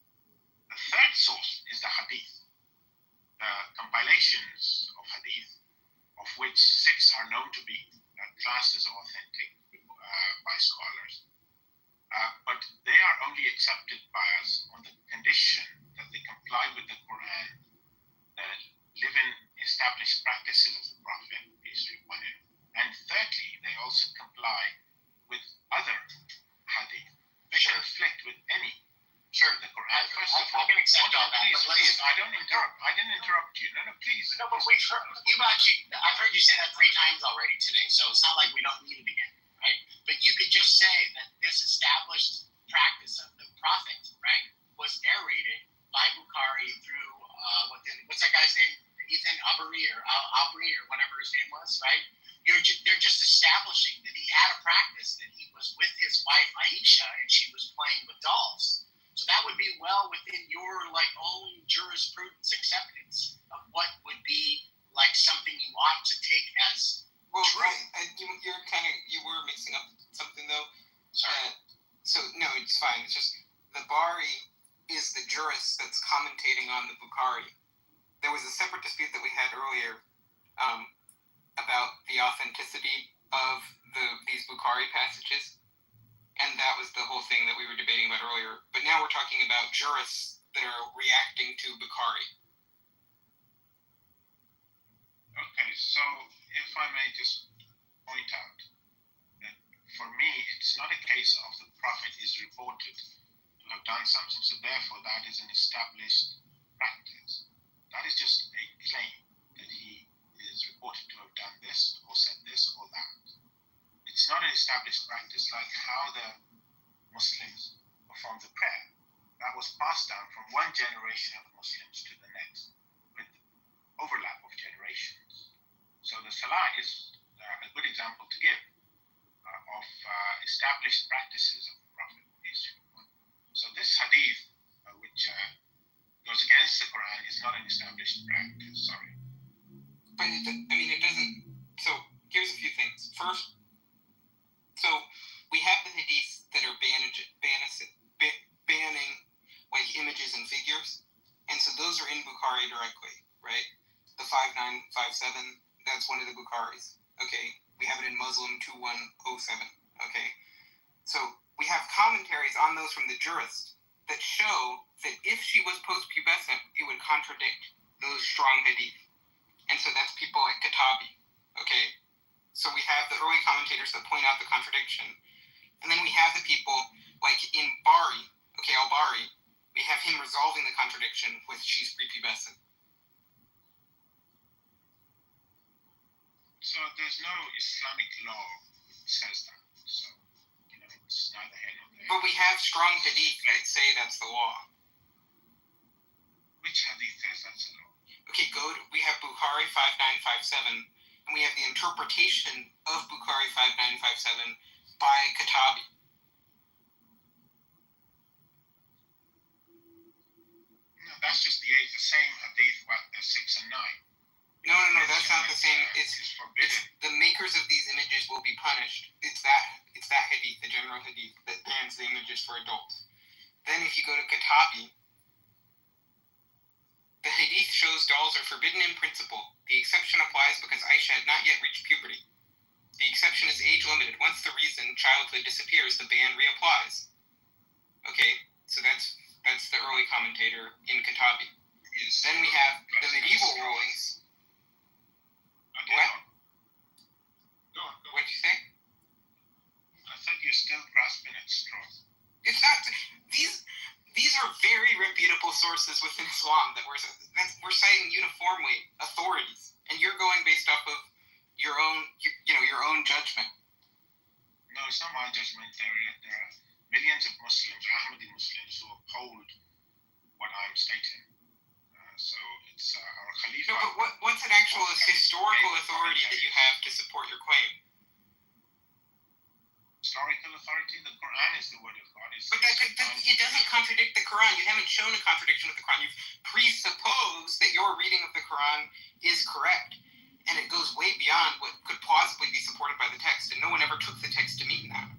The third source is the Hadith, the compilations of Hadith, of which 6 are known to be classed as authentic by scholars. But they are only accepted by us on the condition that they comply with the Quran, the living established practices of the Prophet, peace be upon him. And thirdly, they also comply with other Hadith. They conflict with any. Sure, the Quran. First of all, I can accept all that. Please, I didn't interrupt you. No, please. No, but I've heard you say that 3 times already today, so it's not like we don't need it again, right? But you could just say that this established practice of the Prophet, right, was narrated by Bukhari through what's that guy's name? Ethan Abri or whatever his name was, right? They're just establishing that he had a practice, that he was with his wife Aisha and she was playing with dolls. So that would be well within your like own jurisprudence acceptance of what would be like something you ought to take as true. Right. You were mixing up something though. Sorry. So no, it's fine. It's just the Bari is the jurist that's commentating on the Bukhari. There was a separate dispute that we had earlier about the authenticity of these Bukhari passages. And that was the whole thing that we were debating about earlier. But now we're talking about jurists that are reacting to Bukhari. Okay, so if I may just point out that for me, it's not a case of the Prophet is reported to have done something, so therefore that is an established practice. That is just a claim that he is reported to have done this or said this or that. It's not an established practice like how the Muslims perform the prayer. That was passed down from one generation of Muslims to the next with overlap of generations. So the Salah is a good example to give of established practices of the Prophet. So this hadith, which goes against the Quran, is not an established practice. Sorry. But it doesn't. So here's a few things. First, so we have the hadiths that are banning like images and figures, and so those are in Bukhari directly, right? The 5957, that's one of the Bukharis. Okay, we have it in Muslim 2107. Okay, so we have commentaries on those from the jurists that show that if she was post-pubescent, it would contradict those strong hadith. And so that's people like Katabi, okay? So we have the early commentators that point out the contradiction. And then we have the people like in Bari, okay, al-Bari, we have him resolving the contradiction with she's prepubescent. So there's no Islamic law that says that. So, it's neither here nor there. But we have strong hadith that say that's the law. Which hadith says that's the law? Okay, we have Bukhari 5957, and we have the interpretation of Bukhari 5957 by Katabi. No, that's just the same hadith, the 6 and 9. No, that's not the same. It's the makers of these images will be punished. It's that hadith, the general hadith, that bans the images for adults. Then if you go to Katabi, the hadith shows dolls are forbidden in principle. The exception applies because Aisha had not yet reached puberty. The exception is age limited. Once the reason, childhood, disappears, the ban reapplies. Okay, so that's the early commentator in Katabi. Then we have the medieval rulings. Okay. What? Go on. What'd you say? I thought you're still grasping at straws. It's not. These are very reputable sources within Islam that we're citing uniformly authorities, and you're going based off of your own judgment. No, it's not my judgment. There are millions of Muslims, Ahmadi Muslims, who uphold what I'm stating. So it's our Khalifa. No, but what's an actual historical authority that you have to support your claim? Historical authority? The Quran is the word of God. But it doesn't contradict the Quran. You haven't shown a contradiction with the Quran. You've presupposed that your reading of the Quran is correct. And it goes way beyond what could possibly be supported by the text. And no one ever took the text to mean that.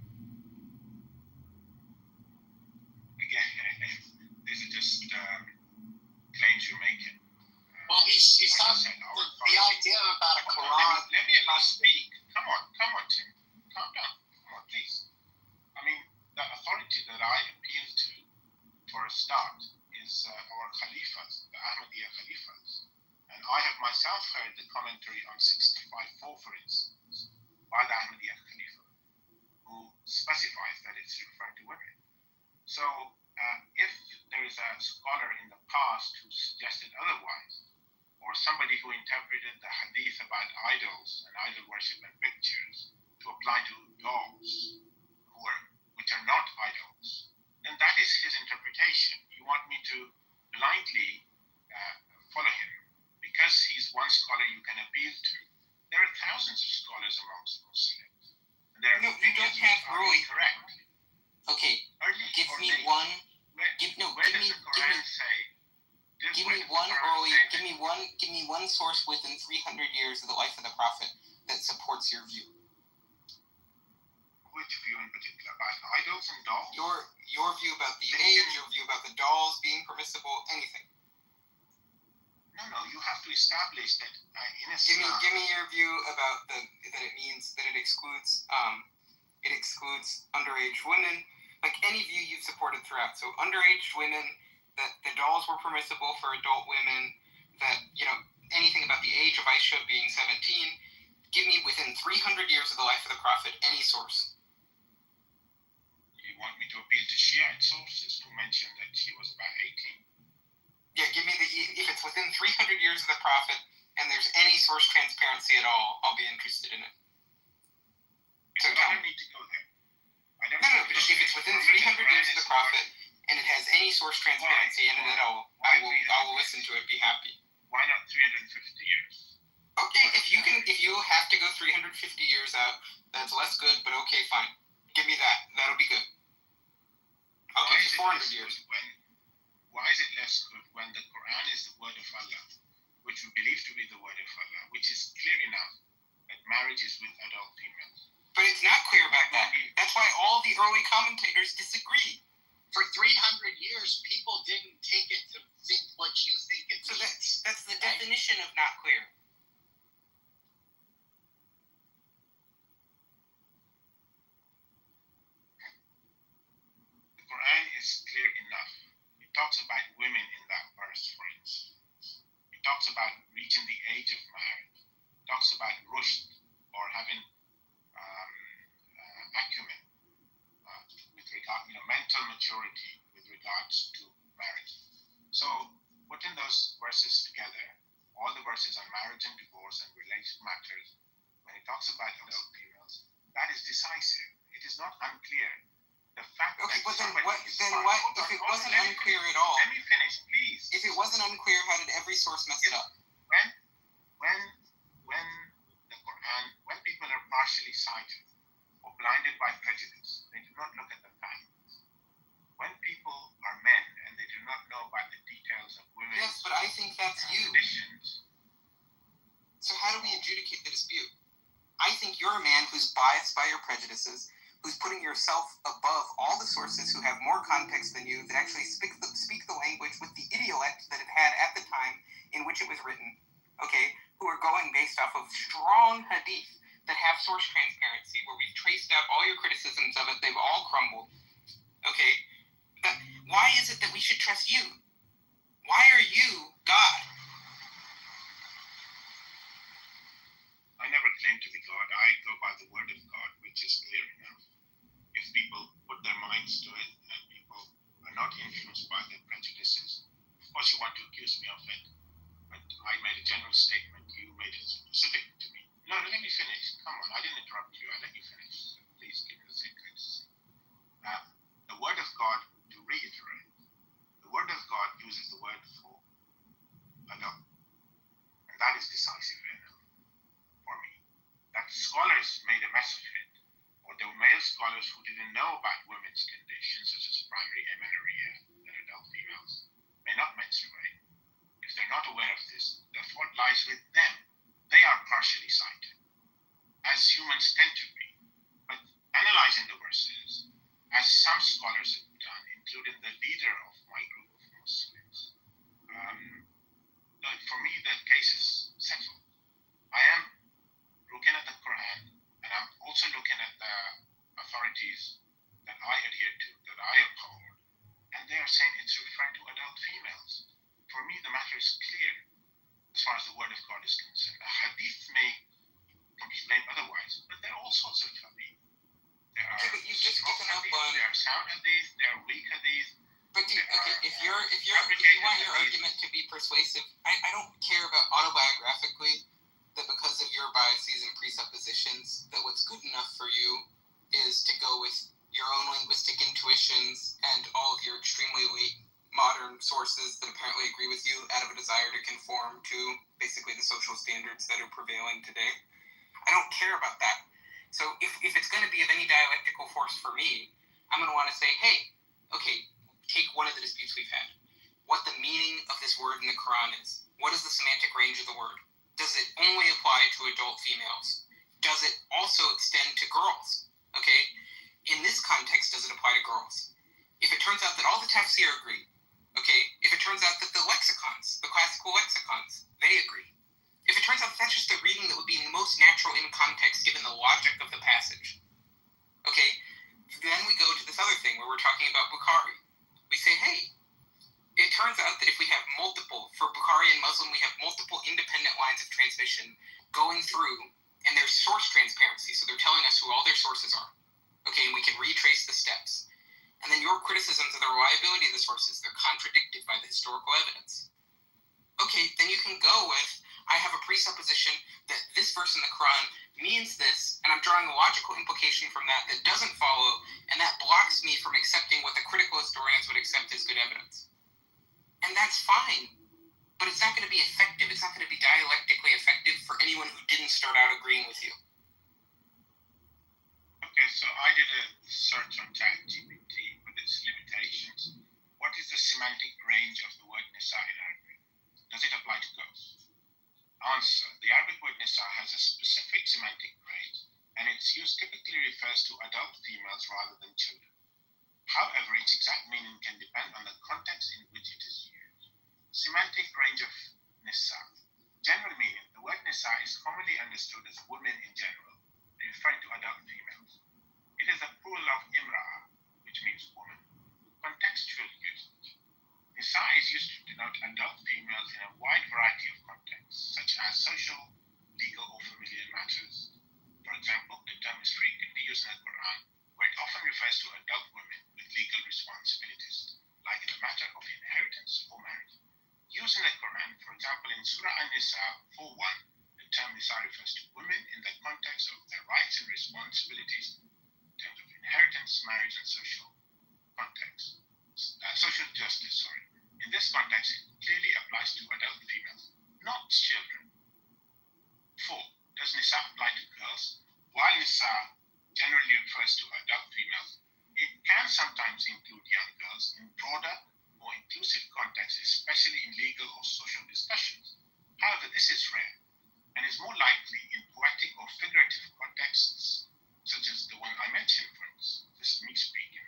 Again, these are just claims you're making. Well, he's talking the idea about a Quran. Let me at least speak. Come on, Tim. Calm down. Come on, please. I mean, the authority that I appeal to for a start is our Khalifas, the Ahmadiyya Khalifas. And I have myself heard the commentary on 65.4, for instance, by the Ahmadiyya Khalifa, who specifies that it's referring to women. So, if there is a scholar in the past who suggested otherwise, or somebody who interpreted the hadith about idols and idol worship and pictures to apply to dolls, which are not idols, then that is his interpretation. You want me to blindly follow him because he's one scholar you can appeal to. There are thousands of scholars amongst Muslims. And their opinions are incorrect. Okay, give me one. Give me one source within 300 years of the life of the Prophet that supports your view. Which view in particular? About idols and dolls? Your view about the age, your view about the dolls being permissible, anything. No, you have to establish that in Islam. Give me your view about that it means that it excludes underage women, like any view you've supported throughout. So underage women, that the dolls were permissible for adult women, that anything about the age of Aisha being 17. Give me within 300 years of the life of the Prophet any source. You want me to appeal to Shiite sources who mention that she was about 18? Yeah, give me if it's within 300 years of the Prophet and there's any source transparency at all, I'll be interested in it. So I don't need to go there. But if it's within 300 years of the prophet and it has any source transparency in it at all, I will listen to it, be happy. Why not 350 years? Okay, if you have to go 350 years out, that's less good, but okay, fine. Give me that. That'll be good. I'll give you 400 years. Why is it less good when the Quran is the word of Allah, which we believe to be the word of Allah, which is clear enough that marriage is with adult females? But it's not clear about that. That's why all the early commentators disagree. For 300 years, people didn't take it to think what you think it So means. that's the definition of not clear. The Quran is clear enough. It talks about women in that verse, for instance. It talks about reaching the age of marriage. It talks about rushd, or having acumen, with regard, mental maturity with regards to marriage. So, putting those verses together, all the verses on marriage and divorce and related matters, when it talks about adult females, that is decisive. It is not unclear. The fact Okay, that but then somebody what? is Then smart- what? hold If on, it hold on, wasn't let me unclear finish. at all, Let me finish, please. if it wasn't unclear, how did every source mess it up? When people are partially sighted or blinded by prejudice, they do not look at the facts. When people are men and they do not know about the details of women's Yes, but I think that's you. conditions, So how do we adjudicate the dispute? I think you're a man who's biased by your prejudices, who's putting yourself above all the sources who have more context than you, that actually speak the language with the idiolect that it had at the time in which it was written, okay, who are going based off of strong hadith that have source transparency, where we've traced out all your criticisms of it, they've all crumbled, okay? Why is it that we should trust you? Why are you God? I never claim to be God. I go by the word of God, which is clear enough. If people put their minds to it and people are not influenced by their prejudices, of course you want to accuse me of it, but I made a general statement. You made it specific to me. No, let me finish. Come on, I didn't interrupt you. I let you finish. Please give me the same courtesy. The word of God, to reiterate, the word of God uses the word for adult, and that is decisive enough for me. That scholars made a mess of it, or the male scholars who didn't know about women's conditions, such as primary amenorrhea, that adult females may not menstruate. If they're not aware of this, the fault lies with them. They are partially sighted, as humans tend to be. But analyzing the verses, as some scholars have done, including the leader of my group of Muslims, for me the case is settled. I am looking at the Quran, and I'm also looking at the authorities that I adhere to, that I uphold, and they are saying it's referring to adult females. For me, the matter is clear as far as the word of God is concerned. A hadith may complain otherwise, but there are all sorts of hadith. There are strong hadith, there are sound hadith, there are weak hadith. But if you want your argument to be persuasive, I don't care about autobiographically that because of your biases and presuppositions, that what's good enough for you is to go with your own linguistic intuitions and all of your extremely late modern sources that apparently agree with you out of a desire to conform to basically the social standards that are prevailing today. I don't care about that. So if it's going to be of any dialectical force for me, I'm going to want to say, hey, okay, take one of the disputes we've had. What the meaning of this word in the Quran is. What is the semantic range of the word? Does it only apply to adult females? Does it also extend to girls? Okay, in this context, does it apply to girls? If it turns out that all the tafsir agree, okay, if it turns out that the lexicons, the classical lexicons, they agree, if it turns out that that's just the reading that would be most natural in context given the logic of the passage, okay, then we go to this other thing where we're talking about Bukhari. We say, hey, it turns out that if we have multiple, for Bukhari and Muslim, we have multiple independent lines of transmission going through, and there's source transparency, so they're telling us who all their sources are, okay, and we can retrace the steps. And then your criticisms of the reliability of the sources, they're contradicted by the historical evidence. Okay, then you can go with, I have a presupposition that this verse in the Quran means this, and I'm drawing a logical implication from that that doesn't follow, and that blocks me from accepting what the critical historians would accept as good evidence. And that's fine, but it's not going to be effective. It's not going to be dialectically effective for anyone who didn't start out agreeing with you. Okay, so I did a search on ChatGPT with its limitations. What is the semantic range of the word nisa in Arabic? Does it apply to girls? Answer: the Arabic word nisa has a specific semantic range, and its use typically refers to adult females rather than children. However, its exact meaning can depend on the context in which it is used. Semantic range of nisa. General meaning: the word nisa is commonly understood as women in general, referring to adult females. It is a plural of imra'a, which means woman. Contextual usage. Nisa is used to denote adult females in a wide variety of contexts, such as social, legal, or familial matters. For example, the term is frequently used in the Quran, where it often refers to adult women with legal responsibilities, like in the matter of inheritance or marriage. Used in the Quran, for example, in Surah An-Nisa 4:1, the term Nisa refers to women in the context of their rights and responsibilities in terms of inheritance, marriage, and social justice. In this context, it clearly applies to adult females, not children. 4. Does Nisa apply to girls? While Nisa generally refers to adult females, it can sometimes include young girls in broader, more inclusive contexts, especially in legal or social discussions. However, this is rare and is more likely in poetic or figurative contexts, such as the one I mentioned, for instance. This is me speaking,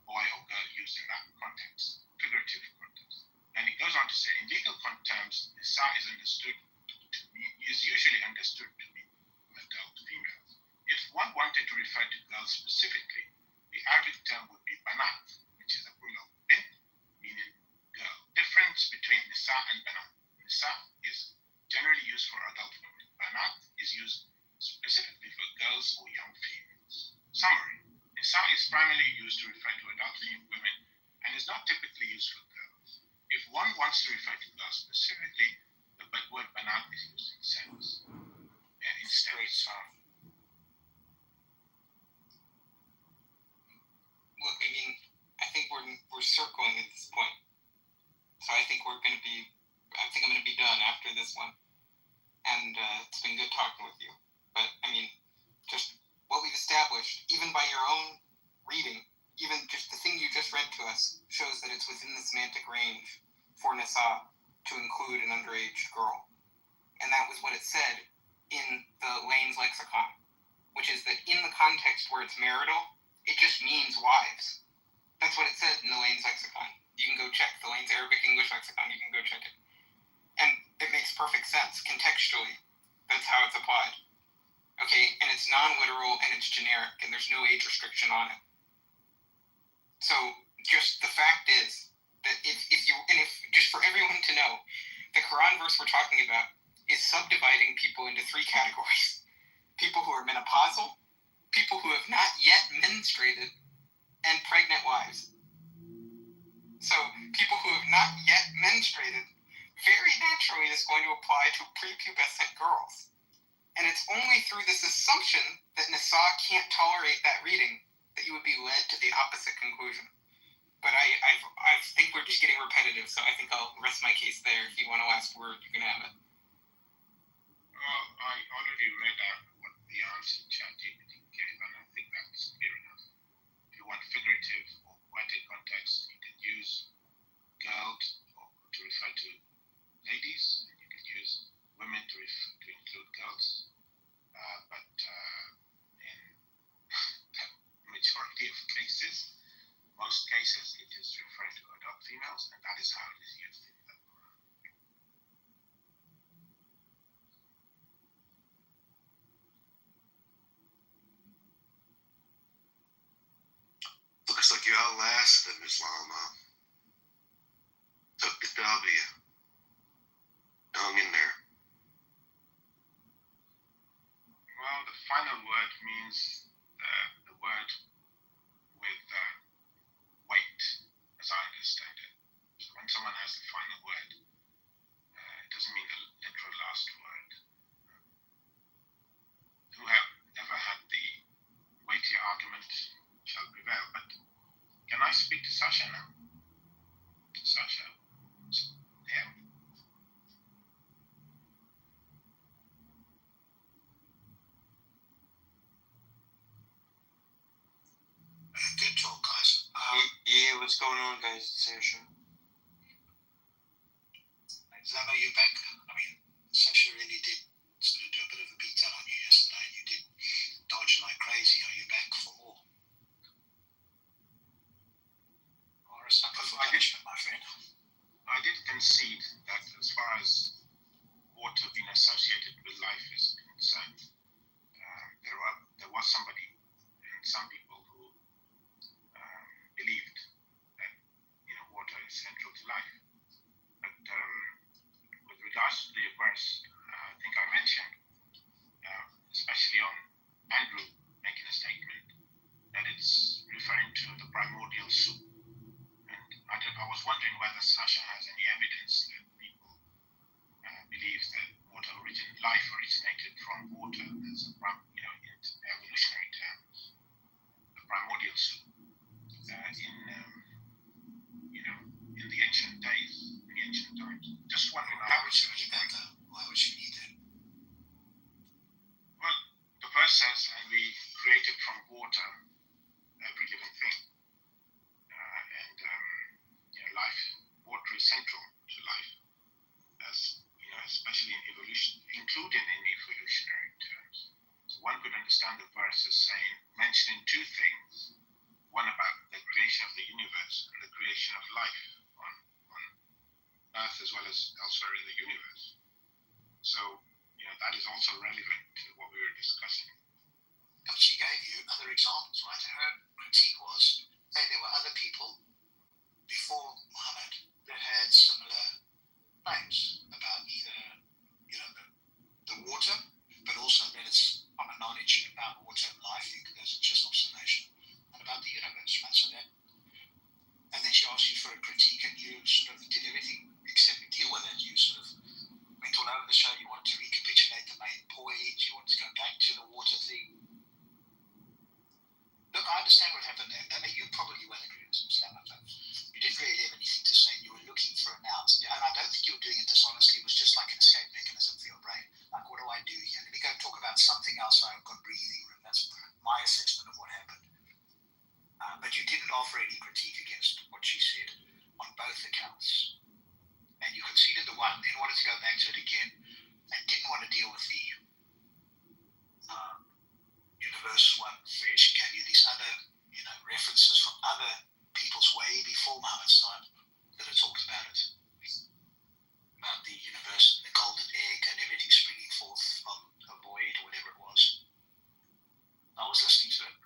boy or girl used in that context, figurative context. And it goes on to say, in legal terms, Nisa is usually understood to mean adult females. If one wanted to refer to girls specifically, the Arabic term would be banat, which is a plural of bint, meaning girl. Difference between Nisa and banat. Nisa is generally used for adult women. Banat is used specifically for girls or young females. Summary: Nisa is primarily used to refer to adult women and is not typically used for girls. If one wants to refer to girls specifically, the word banat is used in sense. Look, I mean, I think we're circling at this point. So I think I'm going to be done after this one. And it's been good talking with you. But, I mean, just what we've established, even by your own reading, even just the thing you just read to us, shows that it's within the semantic range for Nisa to include an underage girl. And that was what it said in the Lane's lexicon, which is that in the context where it's marital, it just means wives. That's what it said in the Lane's lexicon. You can go check the Lane's Arabic English lexicon. You can go check it. And it makes perfect sense contextually. That's how it's applied. Okay, and it's non-literal and it's generic, and there's no age restriction on it. So just the fact is that if just for everyone to know, the Quran verse we're talking about is subdividing people into 3 categories: people who are menopausal, people who have not yet menstruated, and pregnant wives. So people who have not yet menstruated very naturally is going to apply to prepubescent girls. And it's only through this assumption that Nisa can't tolerate that reading that you would be led to the opposite conclusion. But I think we're just getting repetitive, so I think I'll rest my case there. If you want to last word, you can have it. Well, I already read out what the answer ChatGPT gave, and I think that's clear enough. If you want figurative or poetic context, you can use girls to refer to ladies, and you can use women to include girls. But in the majority of cases, most cases, it is referring to adult females, and that is how it is used in the Quran. Looks like you outlasted him, Islam. Took the W. Hung in there. Well, the final word means the word with weight, as I understand it. So when someone has the final word, it doesn't mean the literal last word. going on, guys? It's Sasha. Zamo, you back? I mean, Sasha really did sort of do a bit of a beat down on you yesterday. You did dodge like crazy. Are you back for more? Or a sucker for punishment, my friend? I did concede that as far as water being associated with life is concerned, there was somebody and some people who believed that water is central to life. But with regards to the verse, I think I mentioned, especially on Andrew making a statement, that it's referring to the primordial soup. And I was wondering whether Sasha has any evidence that people believe that life originated from water as a in evolutionary terms, the primordial soup in the ancient days, in the ancient times. Just wondering how would you need that though? Why would you need it? Well, the verse says, and we created from water every living thing. Water is central to life, as especially in evolution, including in evolutionary terms. So one could understand the verse as mentioning two things: one about the creation of the universe and the creation of life on Earth as well as elsewhere in the universe. So that is also relevant to what we were discussing. But she gave you other examples, right? Her critique was, hey, there were other people before Muhammad that had similar claims about either, the water, but also that it's on a knowledge about water and life, because it's just observation, and about the universe, right? So that, and then she asked you for a critique, and you sort of did everything except deal with it. You sort of went all over the show. You wanted to recapitulate the main point. You wanted to go back to the water thing. Look, I understand what happened there. You probably won't agree with this, Islam. You didn't really have anything to say. You were looking for an out. And I don't think you were doing it dishonestly. It was just like an escape mechanism for your brain. Like, what do I do here? Let me go and talk about something else. I've got breathing room. That's my assessment of what happened. But you didn't offer any critique against what she said on both accounts. And you conceded the one, then wanted to go back to it again, and didn't want to deal with the universe one, where she gave you these other, references from other people's way before Muhammad's time that had talked about it. About the universe and the golden egg and everything springing forth from a void or whatever it was. I was listening to it.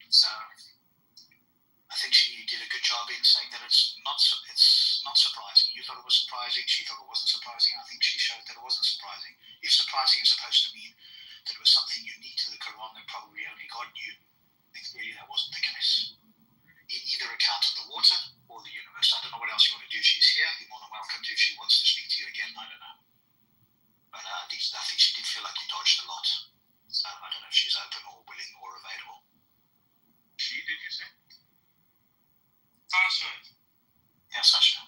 So I think she did a good job in saying that it's not surprising. You thought it was surprising, she thought it wasn't surprising. I think she showed that it wasn't surprising. If surprising is supposed to mean that it was something unique to the Quran that probably only God knew, then clearly that wasn't the case. In either account of the water or the universe. I don't know what else you want to do. She's here. You're more than welcome to if she wants to speak to you again. I don't know. But I think she did feel like you dodged a lot. So I don't know if she's open or willing or available. She, did you say? Sasha. Yeah, Sasha.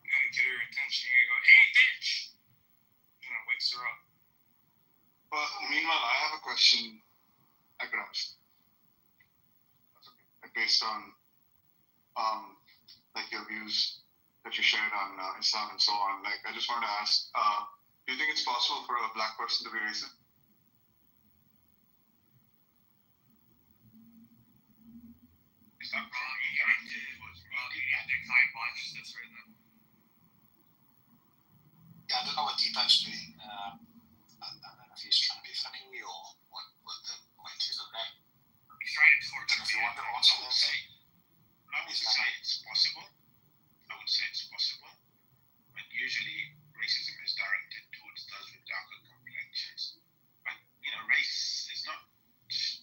You gotta get her attention. You go, hey, bitch! Wakes her up. Well, meanwhile, I have a question I could ask. That's okay. Based on your views that you shared on Islam and so on. I just wanted to ask, do you think it's possible for a black person to be racist? Is that wrong? You have to find consciousness right now. Yeah, I don't know what Deepak's doing. I don't know if he's trying to be funny or what the point is of that. He's trying to torture me. If you want to answer that, I would say it's possible. But usually racism is directed towards those with darker complexions. But, race is not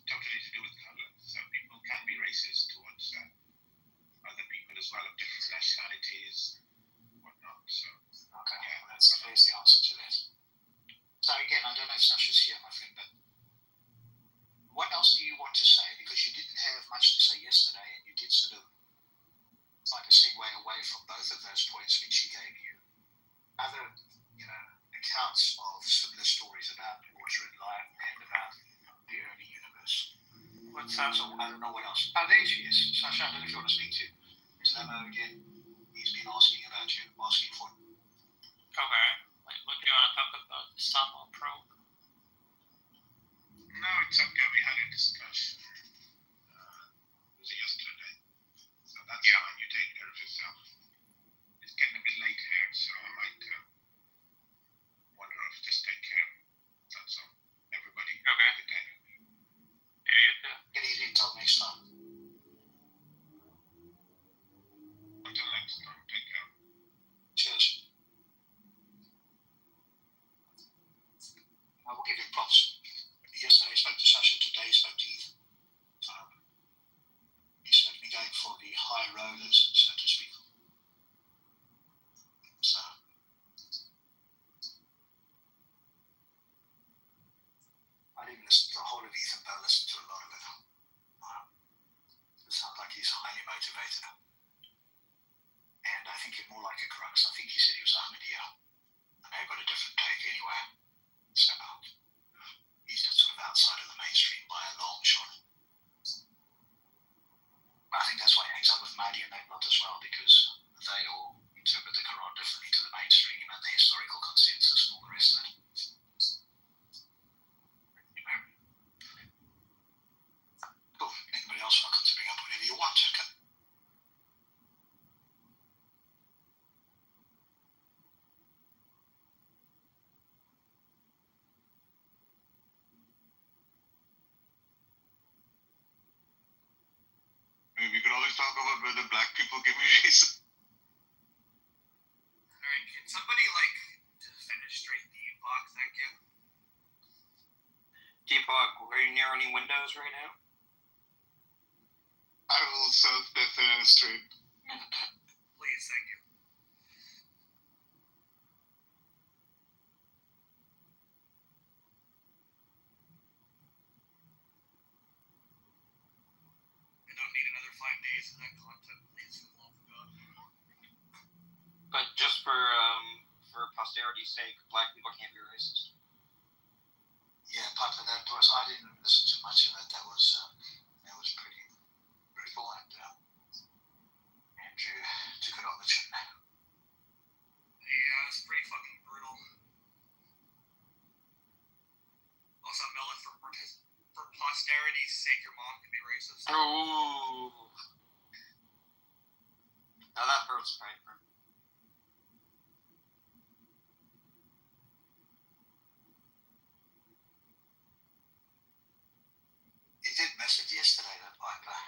totally to do with color. So people can be racist towards other people as well of different nationalities and whatnot. So, okay, yeah, there's the answer to that. So again, I don't know if Sasha's here, my friend, but what else do you want to say? Because you didn't have much to say yesterday, and you did sort of try to segue away from both of those points which she gave you. Other, accounts of similar stories about water and life and about the early universe. What's Sasha? I don't know what else. Oh, there she is. Sasha, I don't know if you want to speak to Slamo again. He's been asking about you, asking for. Okay. Like, what do you want to talk about? The Stammer probe? No, it's okay. We had a discussion. Was it yesterday? So that's fine. You take care of yourself. It's getting a bit late here, so I might wander off. Just take care. That's all. Everybody. Okay. Good day. Yeah, you too. Get easy until next time. Until next time. Take care. Cheers. I will give you props. Yesterday I spoke to Sasha, today I spoke to Ethan. He's certainly going for the high rollers, so to speak. So, I didn't listen to the whole of Ethan, but I listened to a lot of it. It sounds like he's highly motivated. And I think he's more like a crux. I think he said he was Ahmadiyya. And they've got a different take anyway. So, he's just sort of outside of the mainstream by a long shot. I think that's why he hangs out with Mahdi and that lot as well, because they all interpret the Quran differently to the mainstream and the historical consensus and all the rest of it. Cool. Anybody else welcome to bring up whatever you want? Okay. We could always talk about whether black people give me reason. Alright, can somebody, like, just finish straight Deepak? Thank you. Deepak, are you near any windows right now? I will self-defenestrate. Please, thank you. I don't need another 5 days of that content, please, for the love of God. But just for posterity's sake, black people can't be racist. Yeah, part of that was, I didn't listen to much of it. That was pretty brutal, and Andrew took it on the chin. Yeah, it's pretty fucking brutal. Also, Millet, for posterity's sake, your mom can be racist. Ooh. Now that hurts, Piper. You did miss it yesterday, that Piper.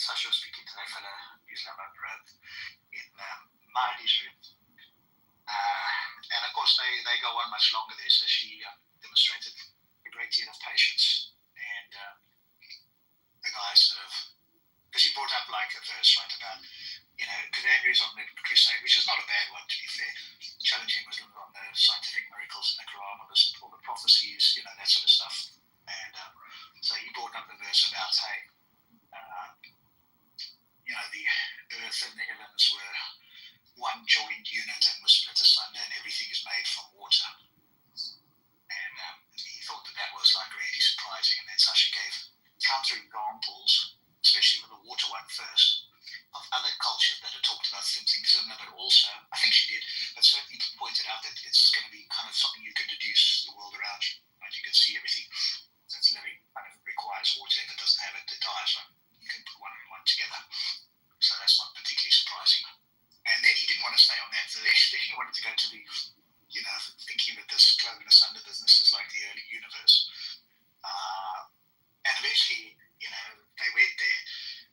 Sasha was speaking to that fellow Islam Abroad in Mahdi's room. And of course, they go on much longer there, so she demonstrated a great deal of patience. And the guy sort of, because he brought up like a verse, right, about, because Andrew's on the crusade, which is not a bad one, to be fair, challenging Muslims on the scientific miracles in the Quran, all the prophecies, that sort of stuff. And so he brought up the verse about, hey, the earth and the heavens were one joined unit and was split asunder, and everything is made from water. And he thought that was like really surprising. And then Sasha gave counter examples, especially with the water one first, of other cultures that had talked about something similar, but also, I think she did, but certainly pointed out that it's going to be kind of something you can deduce the world around you. Right? You can see everything that's living kind of requires water. If it doesn't have it, it dies. Right? You can put one and one together. So that's not particularly surprising. And then he didn't want to stay on that, so then he wanted to go to the, thinking that this cloven asunder business is like the early universe. And eventually, they went there.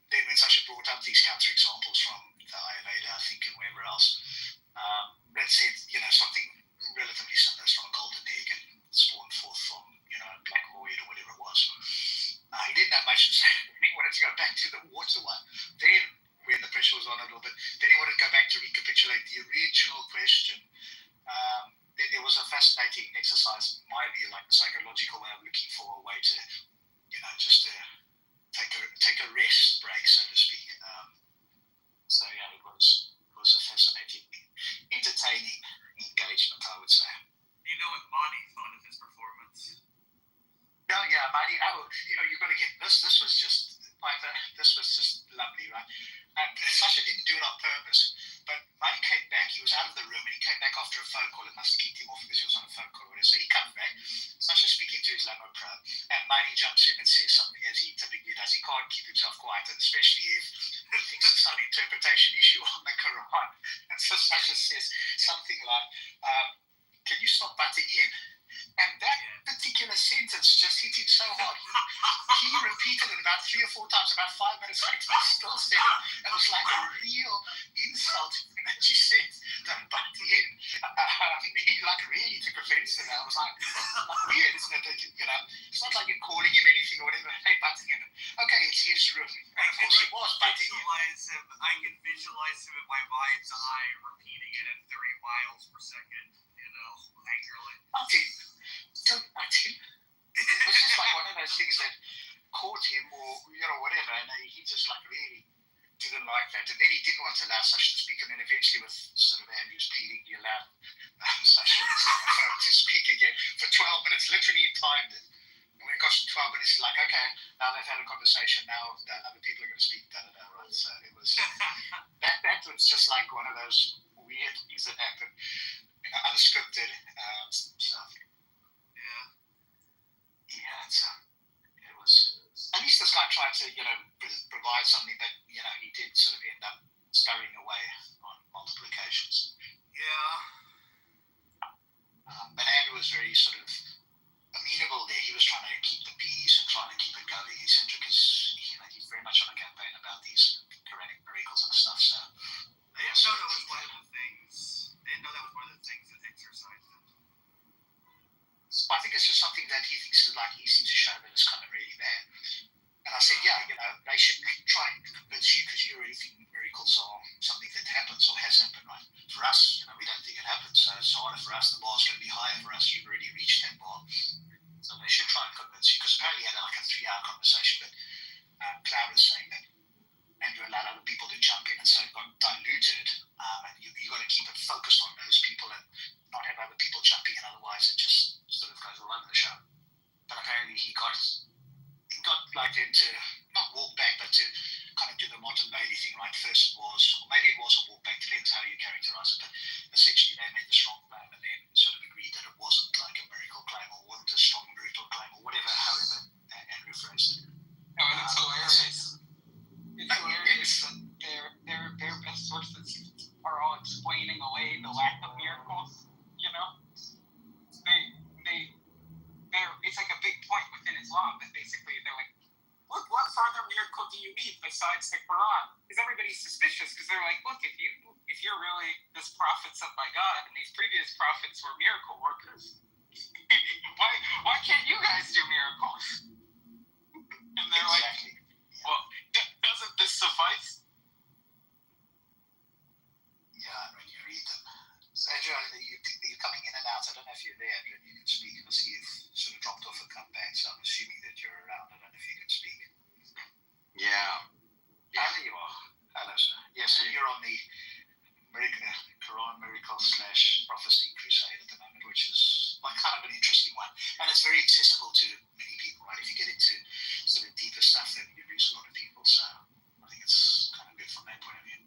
Then when Sasha brought up these counter examples from the Ayurveda, I think, and wherever else, that said, something relatively similar from a golden egg and spawned forth from, black void or whatever it was. He didn't have much to say. He wanted to go back to the water one. Then, when the pressure was on a little bit, then he wanted to go back to recapitulate the original question. It was a fascinating exercise, in my view, like the psychological way of looking for a way to, just to take a rest break, so to speak. So yeah, it was a fascinating, entertaining engagement, I would say. Do you know what Mahdi thought of his performance? No, yeah, Mahdi. You've got to get this about 5 minutes later, I still said it. It was like a real insult that she said that back the end. He like really took offense to that. I was like weird, isn't it? That, it's not like you're calling him anything or whatever. Hey, butting in. Okay, it's his room. And of course, he was butting in. I can visualize him in my mind's eye repeating it at 30 miles per second, angrily. Martin, don't Martin. It was just like one of those things that caught him or, whatever, and he just like really didn't like that. And then he didn't want to allow Sasha to speak, and then eventually with sort of Andrew's pleading, he allowed Sasha to speak again for 12 minutes. Literally, he timed it. And when it got to 12 minutes, he's like, okay, now they've had a conversation, now the other people are going to speak, right? So it was, that was just like one of those weird things that happened, unscripted stuff. Yeah, it was. At least this guy tried to, provide something that, he did sort of end up scurrying away on multiple occasions. Yeah. But Andrew was very sort of amenable there. He was trying to keep the peace and trying to keep it going, etc. Because he's very much on a campaign about these Quranic miracles and stuff. So I didn't know that was one of the things. That exercised him. I think it's just something that he thinks is like easy to show that it's kind of really bad. And I said, yeah, they should try and convince you because you already think miracles are something that happens or has happened, right? For us, we don't think it happens. So it's harder for us. The bar's going to be higher for us. You've already reached that bar. So they should try and convince you because apparently he had like a 3-hour conversation, but Cloud was saying that Andrew allowed other people to jump in and so it got diluted. And you got to keep it focused on those people and not have other people jumping in, otherwise it just sort of goes all over the show. But apparently he got like them to not walk back, but to kind of do the Martin Bailey thing, right? First was, or maybe it was a walk back, depends how you characterize it, but essentially they made the strong claim and then sort of agreed that it wasn't like a miracle claim or wasn't a strong miracle claim or whatever, however Andrew phrased it. No, and it's hilarious. It's hilarious that their best sources are all explaining away the lack of miracles. It's like a big point within Islam that basically they're like, look, what further miracle do you need besides the Quran? Because everybody's suspicious because they're like, look, if you're really this prophet sent by God and these previous prophets were miracle workers, why can't you guys do miracles? And they're like, well, doesn't this suffice? Yeah, when you read them. So, Andrew, you're coming in and out. I don't know if you're there, Andrew, and you can speak. I see you've sort of dropped off and come back, so I'm assuming that you're around. I don't know if you can speak. Yeah. There you are. Hello, sir. Yes, so you're on the Quran Miracle / Prophecy Crusade at the moment, which is like kind of an interesting one. And it's very accessible to many people, right? If you get into sort of deeper stuff, then you reach a lot of people. So I think it's kind of good from that point of view.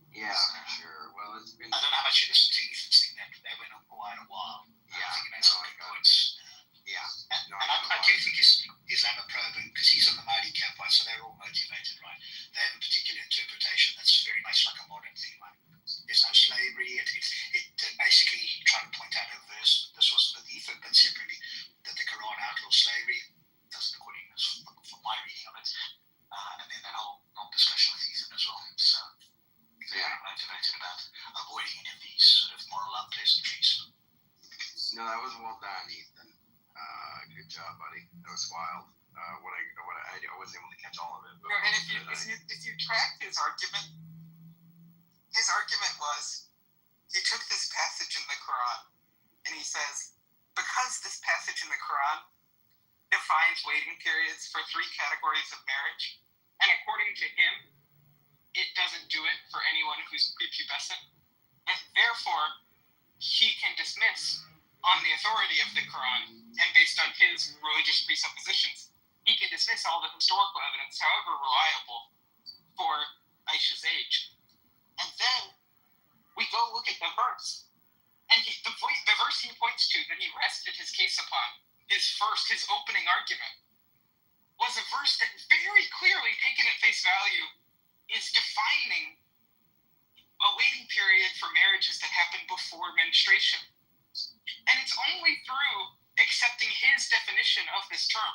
Yeah, sure. Well, it's been. I don't know how much you listen to Ethan's thing. That went on quite a while. Yeah, I think he made some good points. Yeah. And I do think Islamophobe, because he's on the Mahdi camp, right? So they're all motivated, right? They have a particular interpretation that's very much like a modern thing, right? There's no slavery. It basically tried to point out a verse. This was with Ethan, but separately, that the Quran outlaws slavery. That's according from my reading of it. And then that whole discussion with Ethan as well. So they're motivated about avoiding any of these sort of moral unpleasantries. No, that was well done, Ethan. Good job, buddy. That was wild. I wasn't able to catch all of it. But and if you track his argument was he took this passage in the Quran and he says, because this passage in the Quran defines waiting periods for 3 categories of marriage, and according to him, it doesn't do it for anyone who's prepubescent, and therefore he can dismiss on the authority of the Quran and based on his religious presuppositions, he can dismiss all the historical evidence, however reliable, for Aisha's age. And then we go look at the verse. And the verse he points to that he rested his case upon, his opening argument, was a verse that very clearly, taken at face value, is defining a waiting period for marriages that happen before menstruation. And it's only through accepting his definition of this term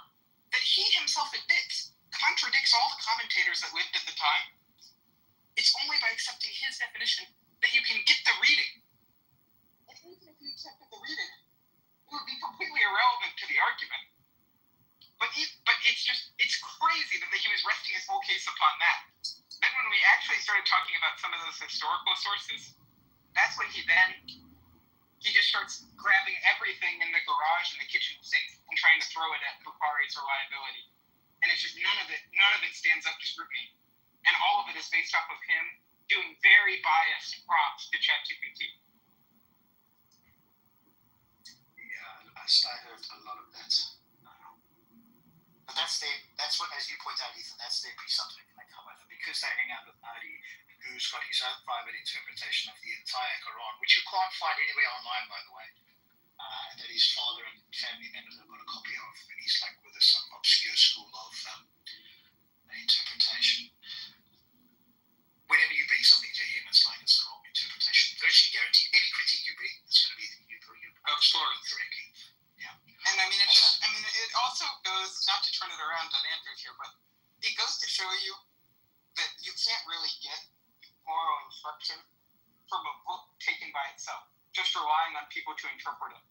that he himself admits contradicts all the commentators that lived at the time. It's only by accepting his definition that you can get the reading. And even if you accepted the reading, it would be completely irrelevant to the argument. But it's crazy that he was resting his whole case upon that. Then when we actually started talking about some of those historical sources, that's when he just starts grabbing everything in the garage and the kitchen sink and trying to throw it at Bukhari's reliability. And it's just none of it stands up to scrutiny. And all of it is based off of him doing very biased prompts to ChatGPT. Yeah, I heard a lot of that. But that's what, as you point out, Ethan, that's their presumption they come with. And because they hang out with Mahdi, who's got his own private interpretation of the entire Quran, which you can't find anywhere online, by the way, and that his father and family members have got a copy of, and he's like with some obscure school of interpretation. Whenever you bring something to him, it's like it's the wrong interpretation. Virtually guaranteed, any critique you bring, it's going to be you exploring correctly. Yeah. And I mean, it also goes, not to turn it around on Andrew here, but it goes to show you that you can't really get moral instruction from a book taken by itself, just relying on people to interpret it.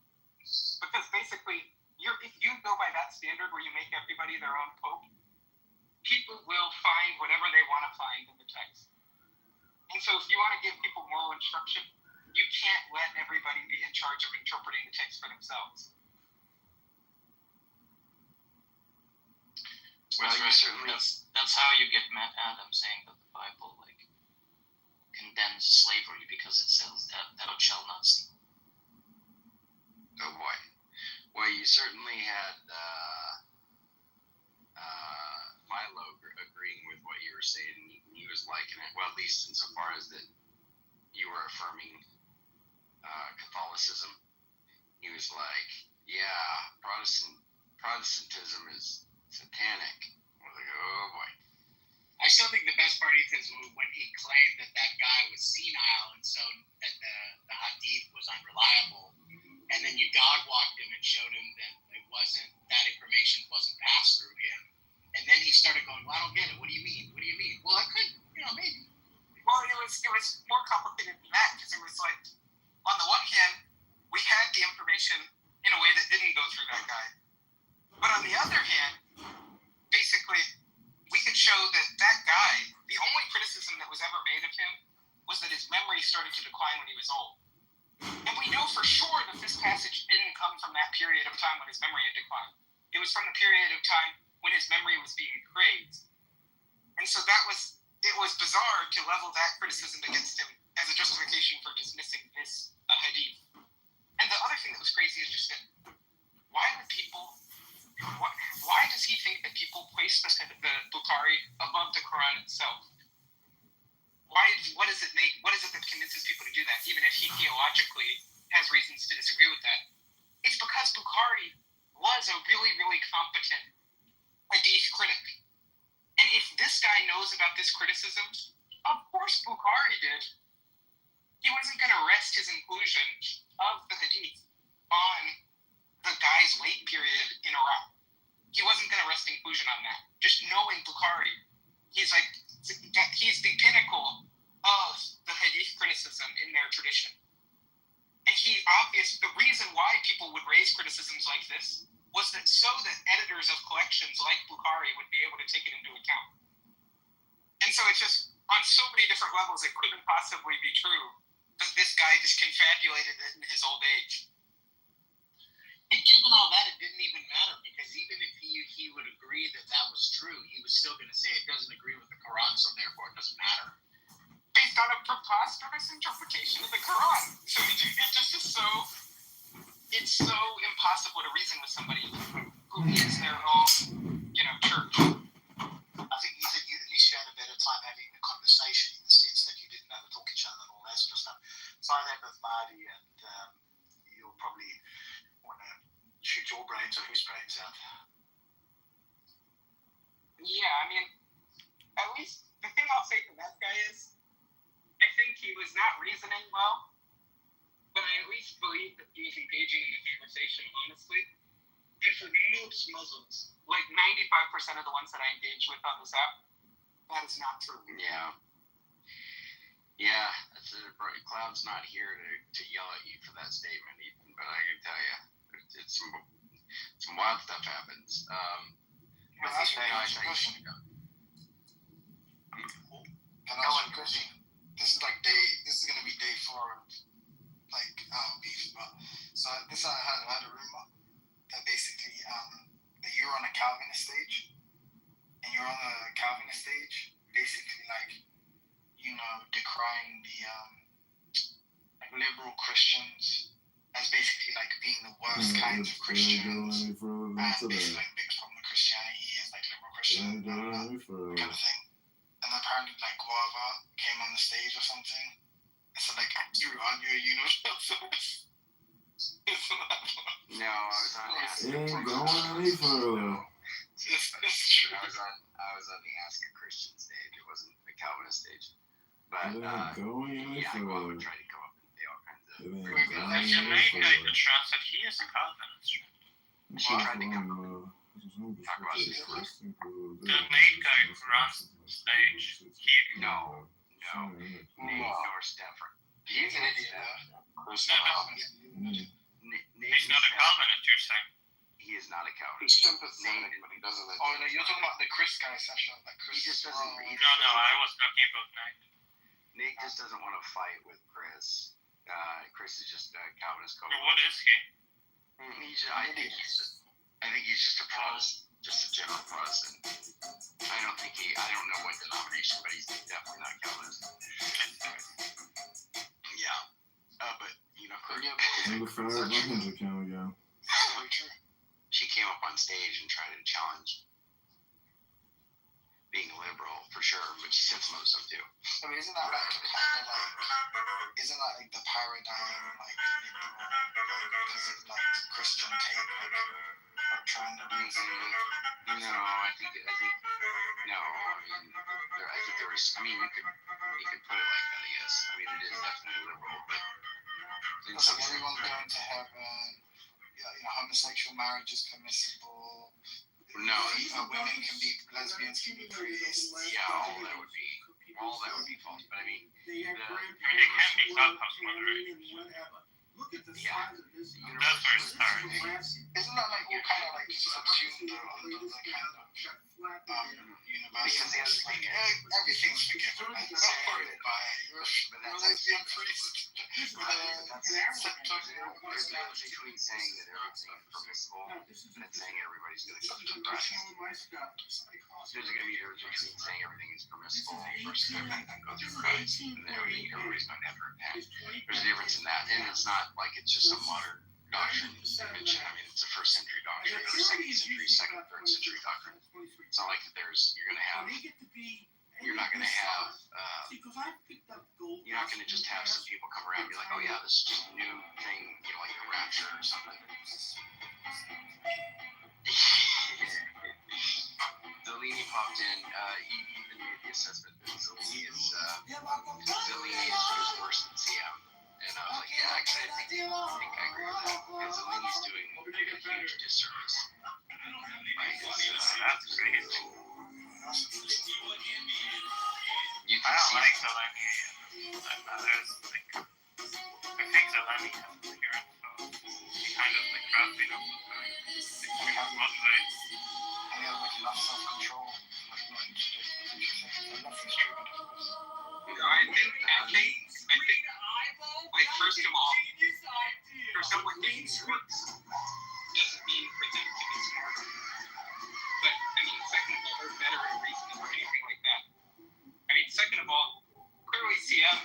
Because basically, if you go by that standard where you make everybody their own pope, people will find whatever they want to find in the text. And so if you want to give people moral instruction, you can't let everybody be in charge of interpreting the text for themselves. Well, you certainly... That's how you get Matt Adams saying that the Bible condemns slavery because it says that thou shalt not steal. Oh boy. Well, you certainly had Philo agreeing with what you were saying. He was liking it, well, at least insofar as that you were affirming Catholicism. He was like, yeah, Protestantism is satanic. I was like, oh boy. I still think the best part, Ethan, is when he claimed that guy was senile and so that the hadith was unreliable, and then you dog walked him and showed him that that information wasn't passed through him, and then he started going, well, I don't get it. What do you mean? Well, I could, maybe. Well, it was more complicated than that, because it was like, on the one hand, we had the information in a way that didn't go through that guy. But on the other hand, basically, we could show that guy, the only criticism that was ever made of him was that his memory started to decline when he was old. And we know for sure that this passage didn't come from that period of time when his memory had declined. It was from the period of time when his memory was being praised. And so it was bizarre to level that criticism against him as a justification for dismissing this hadith. And the other thing that was crazy is just that why does he think that people place the Bukhari above the Quran itself? What is it that convinces people to do that, even if he theologically has reasons to disagree with that? It's because Bukhari was a really, really competent hadith critic. And if this guy knows about this criticism, of course Bukhari did. He wasn't going to rest his inclusion of the hadith on the guy's late period in Iraq. He wasn't going to rest inclusion on that. Just knowing Bukhari, he's the pinnacle of the hadith criticism in their tradition. And the reason why people would raise criticisms like this was that editors of collections like Bukhari would be able to take it into account. And so it's just, on so many different levels, it couldn't possibly be true that this guy just confabulated it in his old age. And given all that, it didn't even matter, because even if he would agree that was true, he was still going to say it doesn't agree with the Quran, so therefore it doesn't matter. Based on a preposterous interpretation of the Quran. So it's so impossible to reason with somebody who is their own, church. I think you at least had a better time having the conversation in the sense that you didn't overtalk each other and all that sort of stuff. Try that with Mahdi, and you'll probably want to shoot your brains or his brains out. Yeah, I mean, at least the thing I'll say to that guy is, I think he was not reasoning well, but I at least believe that he was engaging in the conversation honestly. It removes Muslims. Like 95% of the ones that I engage with on this app, that is not true. Yeah. Yeah, Cloud's not here to yell at you for that statement, Ethan, but I can tell you, it's some wild stuff happens. Can I ask you a question? Can I ask you a question? This is gonna be day 4 of beef, but so this I had a rumor that basically that you're on a Calvinist stage, and you're on a Calvinist stage, basically decrying the liberal Christians as basically being the worst kinds of Christians, and basically biggest problem with Christianity is liberal Christians, kind of thing. And apparently Guava came on the stage or something. I said you're on your universe. No, I was on Ask. Ain't going any further. I was on the Ask a Christian stage. It wasn't the Calvinist stage. But going any Guava further. tried to come up and say all kinds of. The Jamaica trans said he is a Calvinist. She tried to come up and talk about this. The main guy who runs the stage, No. Nate nor Stefan. He's an idiot. He's not a Calvinist, you're saying? He is not a Calvinist. He's sympathetic, but he doesn't. Oh no, you're talking about the Chris guy session. Chris He just doesn't. No, I was talking about Nate. Nate just doesn't want to fight with Chris. Chris is just a Calvinist coach. What is he? I think he's just a Protestant, just a general Protestant. I don't know what denomination, but he's definitely not Calvinist. Yeah. But she came up on stage and tried to challenge being liberal for sure, but she said some other stuff too. I mean, isn't that the paradigm liberal, Christian take of trying to reason? No, I think no. I think there was. I mean, you could put it like that. I guess. I mean, it is definitely liberal, but in some sense, everyone's going to heaven. Homosexual marriage is permissible. No, women can be lesbians, can be priests. Yeah, all that would be false. But I mean, they can't be clubhouse moderators. Yeah, that's where it starts. Isn't that all kind of subsumed under the kind of universal? Everything's forgiven. But that's lesbian priest. There's a difference between saying that everything is permissible and saying everybody's going to go through Christ. There's going to be a difference between saying everything is permissible versus everything can go through Christ, and everybody's going to have to repent. There's a difference in that, and it's not like it's just some modern doctrine invention. I mean, it's a first century doctrine, or second century, third century doctrine. It's not like you're not going to have you're not going to just have some people come around and be like, oh yeah, this is just a new thing, like the rapture or something. Zelini popped in. He even made the assessment that Zelini is worse than CM. And I was like, yeah, I think I agree with that. Because Zelini's doing a huge disservice. That's great. You I can don't see like Zelini. I think Zelini has appearance, so he kind of crafty up the guy. He motivates. And he has enough self-control. Nothing's true. I think, first of all, for someone making works doesn't mean for them to be smarter. But, second of all, or better at reasoning or anything like that. Second of all, clearly CM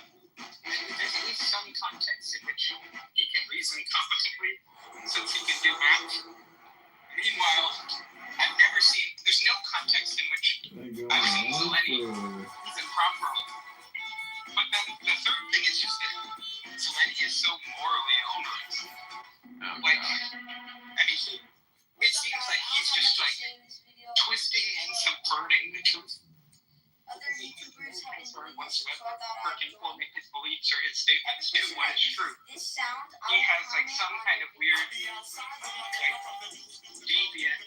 statements to what is true. He has like some kind of weird, like deviant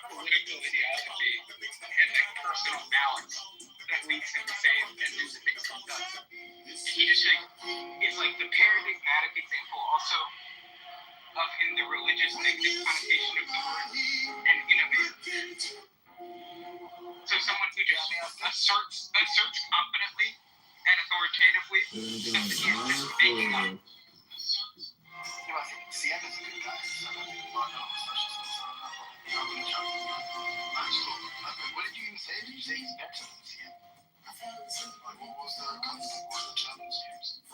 political ideology and like personal balance that leads him to say and do the things he does. He just like is like the paradigmatic example also of in the religious negative connotation of the word and innovative. So someone who just asserts confidently and authoritatively something he is just making up. Yeah, I think CM is a good guy. So I don't think what did you even say? Did you say he's better than CM? Like, what was the challenge used?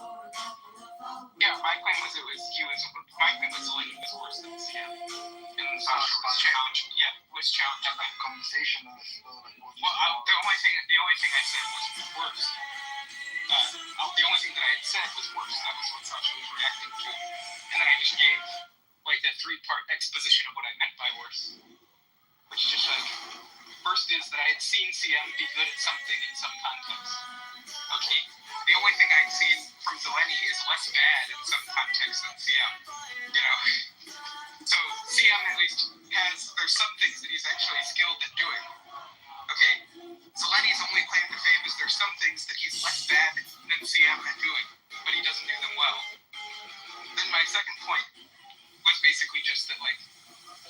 Yeah, my claim was Zeleny was worse than CM. And Sasha was challenged. Yeah, was challenged. Like conversation or like the only thing I said was worse. The only thing that I had said was worse. That was what Sasha was reacting to. And then I just gave like a 3-part exposition of what I meant by worse. Which is just like, first is that I had seen CM be good at something in some context. Okay. The only thing I'd seen from Zeleny is less bad in some context than CM. You know? So CM at least there's some things that he's actually skilled at doing. Okay. Zelany's only claim to fame is there's some things that he's less bad than CM at doing, but he doesn't do them well. Then my second point was basically just that, like,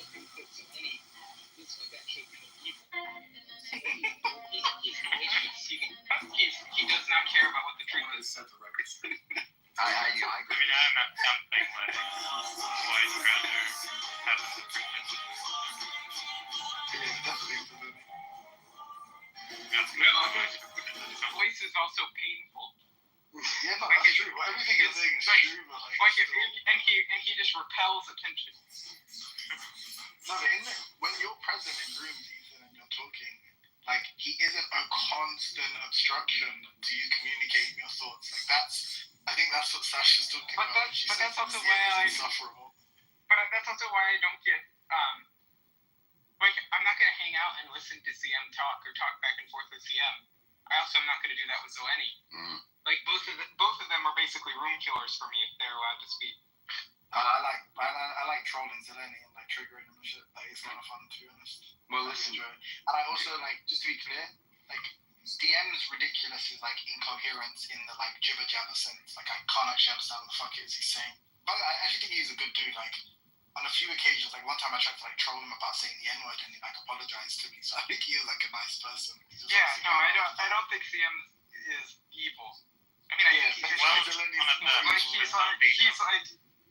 I think that Zeleny is like actually kind of evil. He's malicious. He does not care about what the truth is. I agree. I mean, I'm not something like White Brother has a The voice is also painful. Yeah, no, that's true. Everything you're saying is true, but like, and he just repels attention. No, when you're present in rooms, Ethan, and you're talking, like, he isn't a constant obstruction to you communicating your thoughts. Like, I think that's what Sasha's talking about. But that's also why insufferable. But that's also why I don't get like, I'm not gonna hang out and listen to CM talk or talk back and forth with CM. I also am not gonna do that with Zeleny. Like both of them are basically room killers for me if they're allowed to speak. I like trolling Zeleny and like triggering him and shit. Like, it's kind of fun, to be honest. Well, listen. And I also, like, just to be clear, like, DM's ridiculous is like incoherence in the like jibber jabber sense. Like, I can't actually understand what the fuck it is he's saying. But I actually think he's a good dude. Like, on a few occasions, like one time I tried to like troll him about saying the N-word and he like apologized to me. So I think he is like a nice person. I don't think CM is evil. I mean, I think he's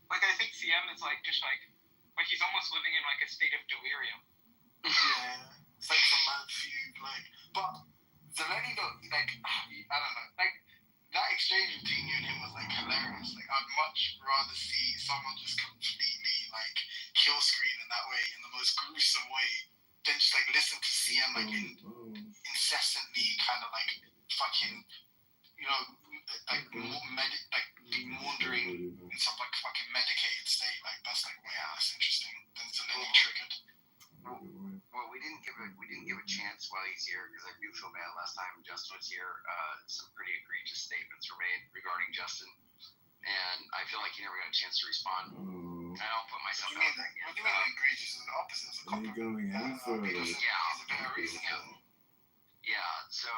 like I think CM is like just like he's almost living in like a state of delirium. Yeah, it's like some mad fugue, like. But Zeleny don't like. I don't know, like that exchange between you and him was like hilarious. Like, I'd much rather see someone just completely like kill screen in that way, in the most gruesome way, than just like listen to CM like incessantly kind of like fucking, you know, like be maundering in some like fucking medicated state. Like, that's like way less interesting than Zeleny triggered. Well, we didn't give a chance while he's here, because I do feel bad. Last time Justin was here, some pretty egregious statements were made regarding Justin, and I feel like he never got a chance to respond. I don't put myself out there again. What do you mean egregious? Is the opposite of a compliment. Yeah. So,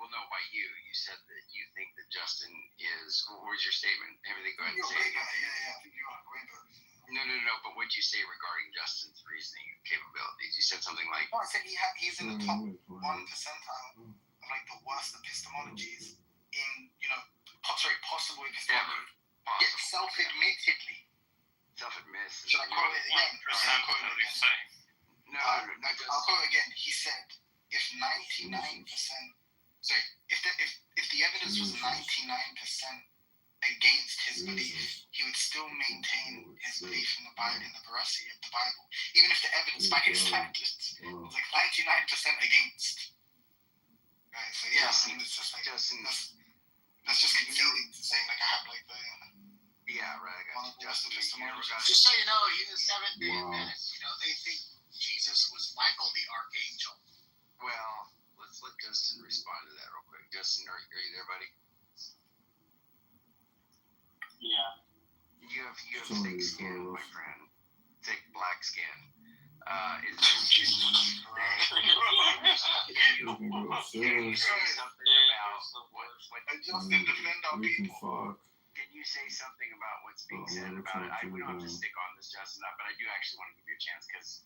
we'll know by you. You said that you think that Justin is. What was your statement? Everything. Go ahead and say it again. Yeah. I think you are way better. No. But what did you say regarding Justin's reasoning capabilities? You said something like. No, I said he's in the top 1% of like the worst epistemologies in, you know, possible epistemology. Yet self-admittedly. Should I quote it again? No, I'll quote it again. He said, if 99%, sorry, if the evidence was 99% against his belief, he would still maintain his belief in the Bible, in the veracity of the Bible, even if the evidence by his standards was like 99% against. Right. So yeah, it's just like that's just conceding to saying like I have like the. Yeah, right. I got you. Just so you know, in the 7 minutes, you know, they think Jesus was Michael the Archangel. Well, let's let Justin respond to that real quick. Justin, are you there, buddy? you have So thick many skin, my photos. friend. Thick black skin. Is there You can go can you upstairs. say something about what Justin, defend our We can people. fuck. can you say something about what's being I'll said never about it? talk to We you don't have to again. stick on this, Justin, but I do actually want to give you a chance because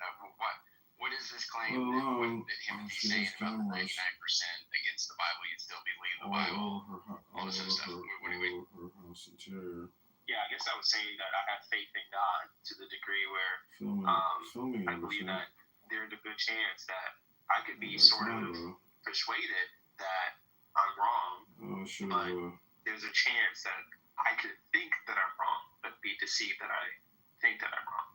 what is this claim Hello. that Timothy's See saying these about the cameras 99% against the Bible? You'd still be leaving the All Bible. over her, All this other stuff. What do we? her house interior. Yeah, I guess I was saying that I have faith in God to the degree where Filming I believe everything. that there's a good chance that I could be sort of persuaded that I'm wrong, Oh, I should but have. there's a chance that I could think that I'm wrong, but be deceived that I think that I'm wrong.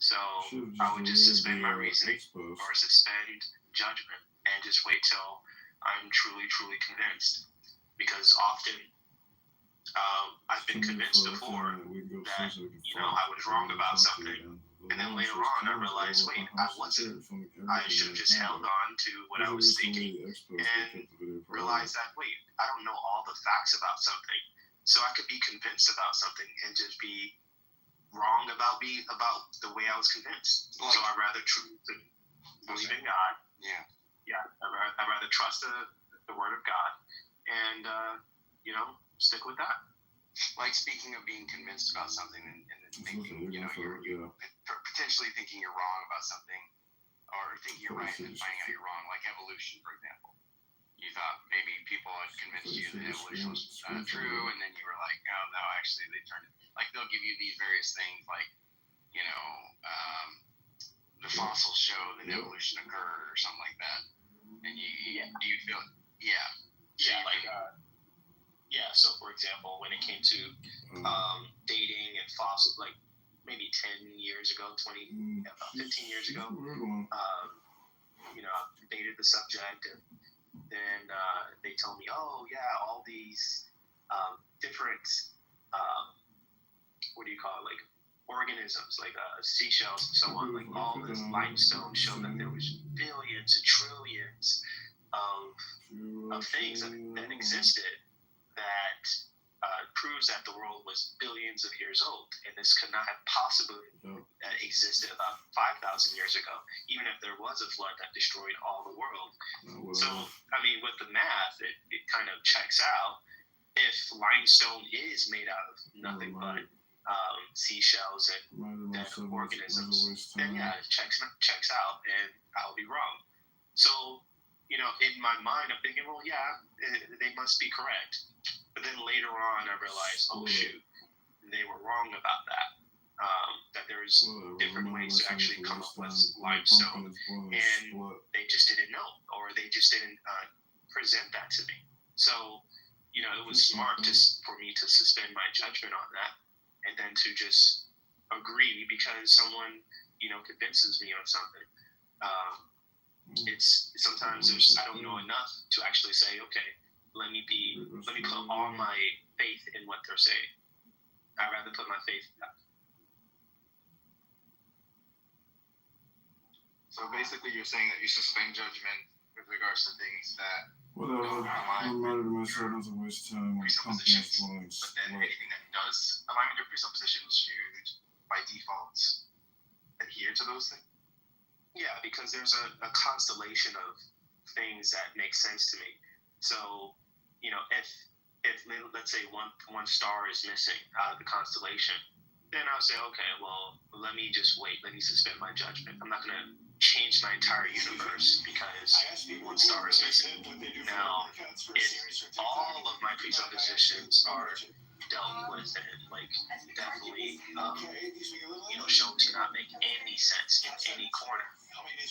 So Should've I would just deleted suspend the, my reasoning X-post. or suspend judgment and just wait till I'm truly, truly convinced. Because often I've been convinced before that, you know, I was wrong about something. And then later on, I realized, wait, I wasn't. I should have just held on to what I was thinking and realized that, wait, I don't know all the facts about something. So I could be convinced about something and just be wrong about the way I was convinced. So I'd rather believe in God. Yeah. Yeah. I'd rather trust the word of God and, you know, stick with that. Like speaking of being convinced about something and thinking, you know, you're potentially thinking you're wrong about something, or thinking you're right and then finding out you're wrong, like evolution, for example. You thought maybe people had convinced you that evolution was true, and then you were like, oh no, actually they turned it. Like they'll give you these various things, like, you know, the fossils show that evolution occurred or something like that, and do you feel, So for example, when it came to dating and fossils, like maybe 10 years ago, 15 years ago, you know, I dated the subject, and then they told me, oh yeah, all these different what do you call it, like organisms, like seashells and so on, like all this limestone showed that there was billions and trillions of things that existed that proves that the world was billions of years old, and this could not have possibly existed about 5,000 years ago, even if there was a flood that destroyed all the world. So, I mean, with the math, it kind of checks out. If limestone is made out of nothing but seashells and dead organisms, then yeah, it checks out, and I'll be wrong. So, you know, in my mind, I'm thinking, well, yeah, they must be correct. But then later on, I realized, oh shoot, they were wrong about that. That there's different ways to actually come up with limestone, and they just didn't know, or they just didn't present that to me. So, you know, it was smart for me to suspend my judgment on that, and then to just agree because someone, you know, convinces me on something. It's sometimes I don't know enough to actually say, okay, let me put all my faith in what they're saying. I'd rather put my faith in that. So basically, you're saying that you suspend judgment with regards to things that Whatever. I'm reminded myself not to waste time on companies blowing but then anything that does align with your presuppositions, you by default adhere to those things. Yeah, because there's a constellation of things that make sense to me. So, you know, if let's say one star is missing out of the constellation, then I'll say, okay, well, let me just wait. Let me suspend my judgment. I'm not going to change my entire universe because one star is missing. Now, if all of my presuppositions are dealt with and like definitely you know, shown to not make any sense in any corner,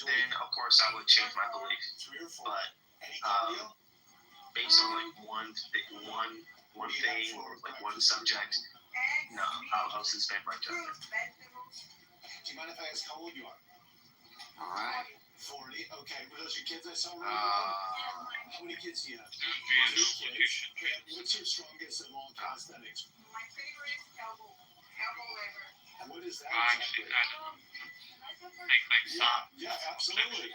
then of course I would change my belief. But based on like one thing or like one subject, no, I'll suspend my judgment. Do you mind if I ask how old you are? All right. 40. Okay. Were those your kids I saw? How many kids do you have? 2 kids. What's your strongest of all calisthenics? My favorite elbow lever. And what is that? Actually, I don't like some. Yeah, absolutely.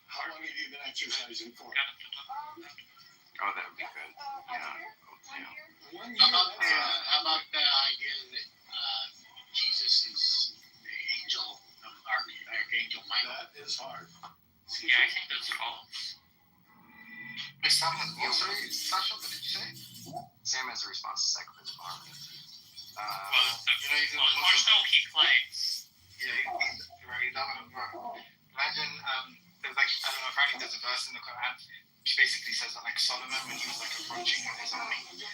How long have you been exercising for? Oh, that would be good. Yeah. 1 year. How about the idea that psychophysical harmony. Or so he claims. Imagine there's like, I don't know, apparently there's a verse in the Quran which basically says that like Solomon, when he was like approaching his army,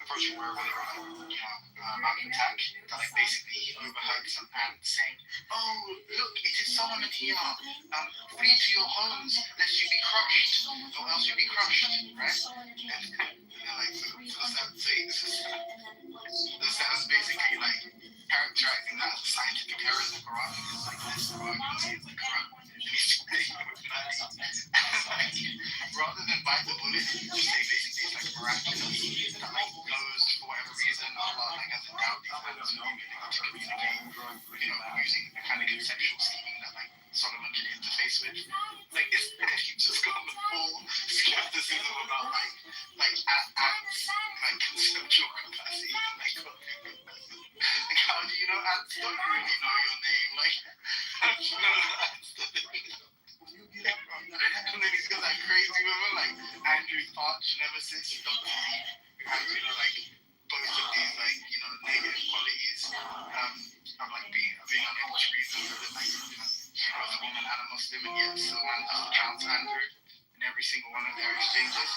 approaching wherever they were, out of attack, that like basically he overheard some ants saying, "Oh, look, it is Solomon here. Flee to your homes lest you be crushed, or else you'll be crushed," right? And they're like, so the sounds basically like characterizing that as a scientific error in the Quran, because like this word you see is the Quran. Rather than bite the bullet, just say basically it's like miraculous that like knows for whatever reason Allah like has endowed these hands with the ability to communicate, using the kind of conceptual scheming that like Solomon can interface with. Like it's you just got the full skepticism about like ants, like conceptual capacity, like how do you know ants don't really know your name? Like how do you know that ants don't know your name? And then he's got that crazy woman like Andrew's arch nemesis, Dr. D, who has like both of these like negative qualities of like being unable to reason, so that like both a woman and a Muslim, and yet still manages to trounce Andrew in every single one of their exchanges.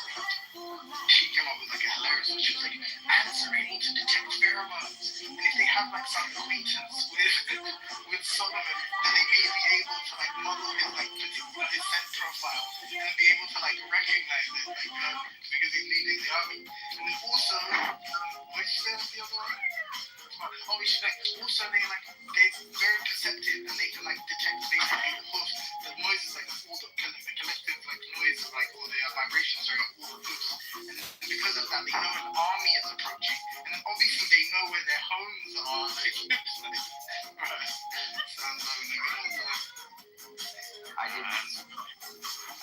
She came up with like a hilarious one. She was like, ants are able to detect pheromones, and if they have like some acquaintance with Solomon, then they may be able to like model his like particular scent profile and be able to like recognize it, like because he's leading the army. And then also, what did you say was the other one? Oh, she's like, also they're very perceptive and they can like detect basically the noises, like all the collective like noise of like all the vibrations, sorry, of all the groups. And because of that, they know an army is approaching, and then obviously they know where their homes are. Like, right? Sounds like I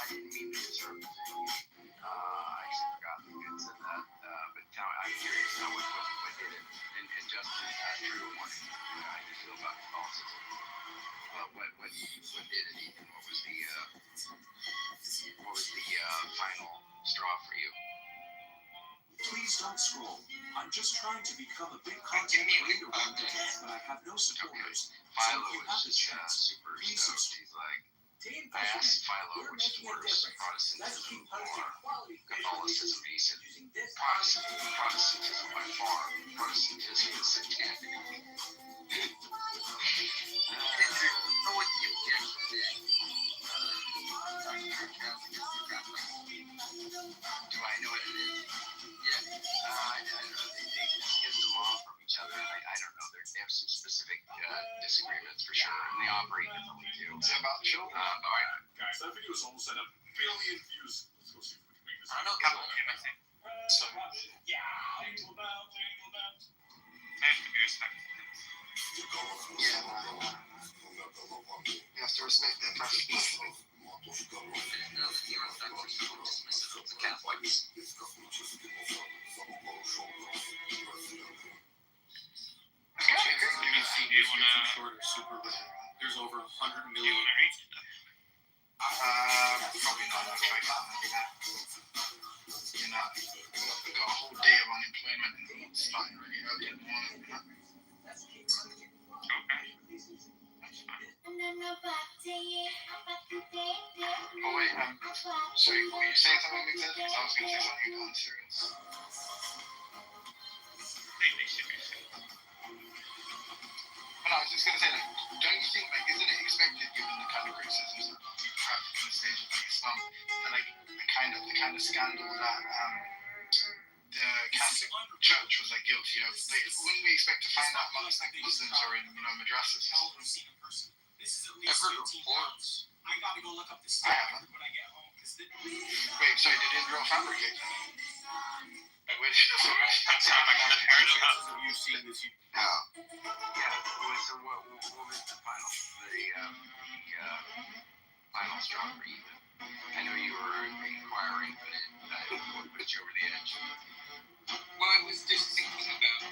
didn't mean to disrupt the thing. I actually forgot that you had said that. But I'm curious now what did it? And Justin, trigger warning. How do you feel about Catholicism? What did it, Ethan? What was the final straw for you? Please don't scroll. I'm just trying to become a big content creator one day, but I have no supporters. Philo was just super stoked. He's like, I asked Philo which is worse, Protestantism or Catholicism, and he said Protestantism by far. Protestantism is satanic. know what the objection is? Do I know what it is? Yeah. I don't know. They skip them off from each other. I don't know. They have some specific disagreements for sure, and they operate differently too. Is it about children? All right. Guys, that video is almost at 1 billion views. Let's go see if we can make this. I don't know. So, yeah. They have to be respectful. Yeah. You have to respect their preference. There's over 100 million. Probably not. You know, we got a whole day of unemployment and starting really early in the morning. Oh wait, sorry, were you saying something like that? I was going to say something about serious. But no, I was just going to say, like, don't you think, like, isn't it expected, given the kind of criticisms that people have on the stage of like Islam, that like the kind of scandal that the Catholic Church was like guilty of? Like, wouldn't we expect to find that amongst like Muslims or in madrasas? I've heard reports. I gotta go look up the standard when I get home. Wait, sorry, they didn't draw fabricate? Like, wait, that's how I got heard about. You've seen this. Yeah. So what was the final final straw for you? I know you were inquiring, but what put you over the edge? Well, I was just thinking about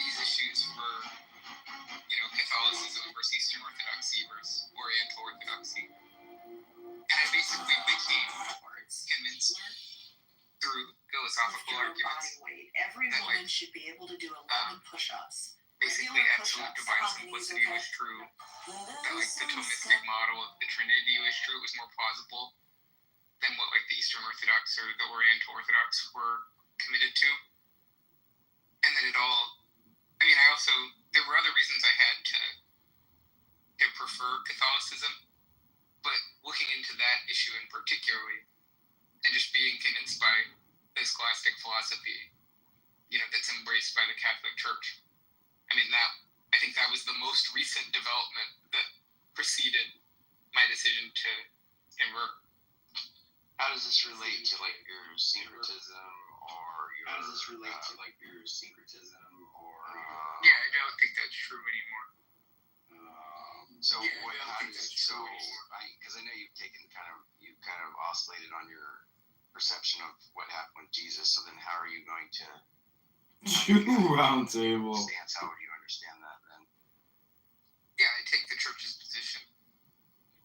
these issues for Catholicism versus Eastern Orthodoxy versus Oriental Orthodoxy, and I basically became convinced through philosophical arguments Weight. Every that, woman like, should be able to do 11 push-ups. basically Regular absolute push-ups. divine How many is simplicity was okay? true, that like the Thomistic model of the Trinity was true, was more plausible than what like the Eastern Orthodox or the Oriental Orthodox were committed to. And then it all, I mean, there were other reasons I had to prefer Catholicism, but looking into that issue in particularly, and just being convinced by the scholastic philosophy, that's embraced by the Catholic Church. I mean, I think that was the most recent development that preceded my decision to convert. How does this relate to like your syncretism or your syncretism or Yeah, I don't think that's true anymore. so Yeah, what I don't how think does that's so true anymore. because I know you've kind of oscillated on your perception of what happened with Jesus, so then how are you going to Round table. stance? How would you understand that then? Yeah, I take the church's position.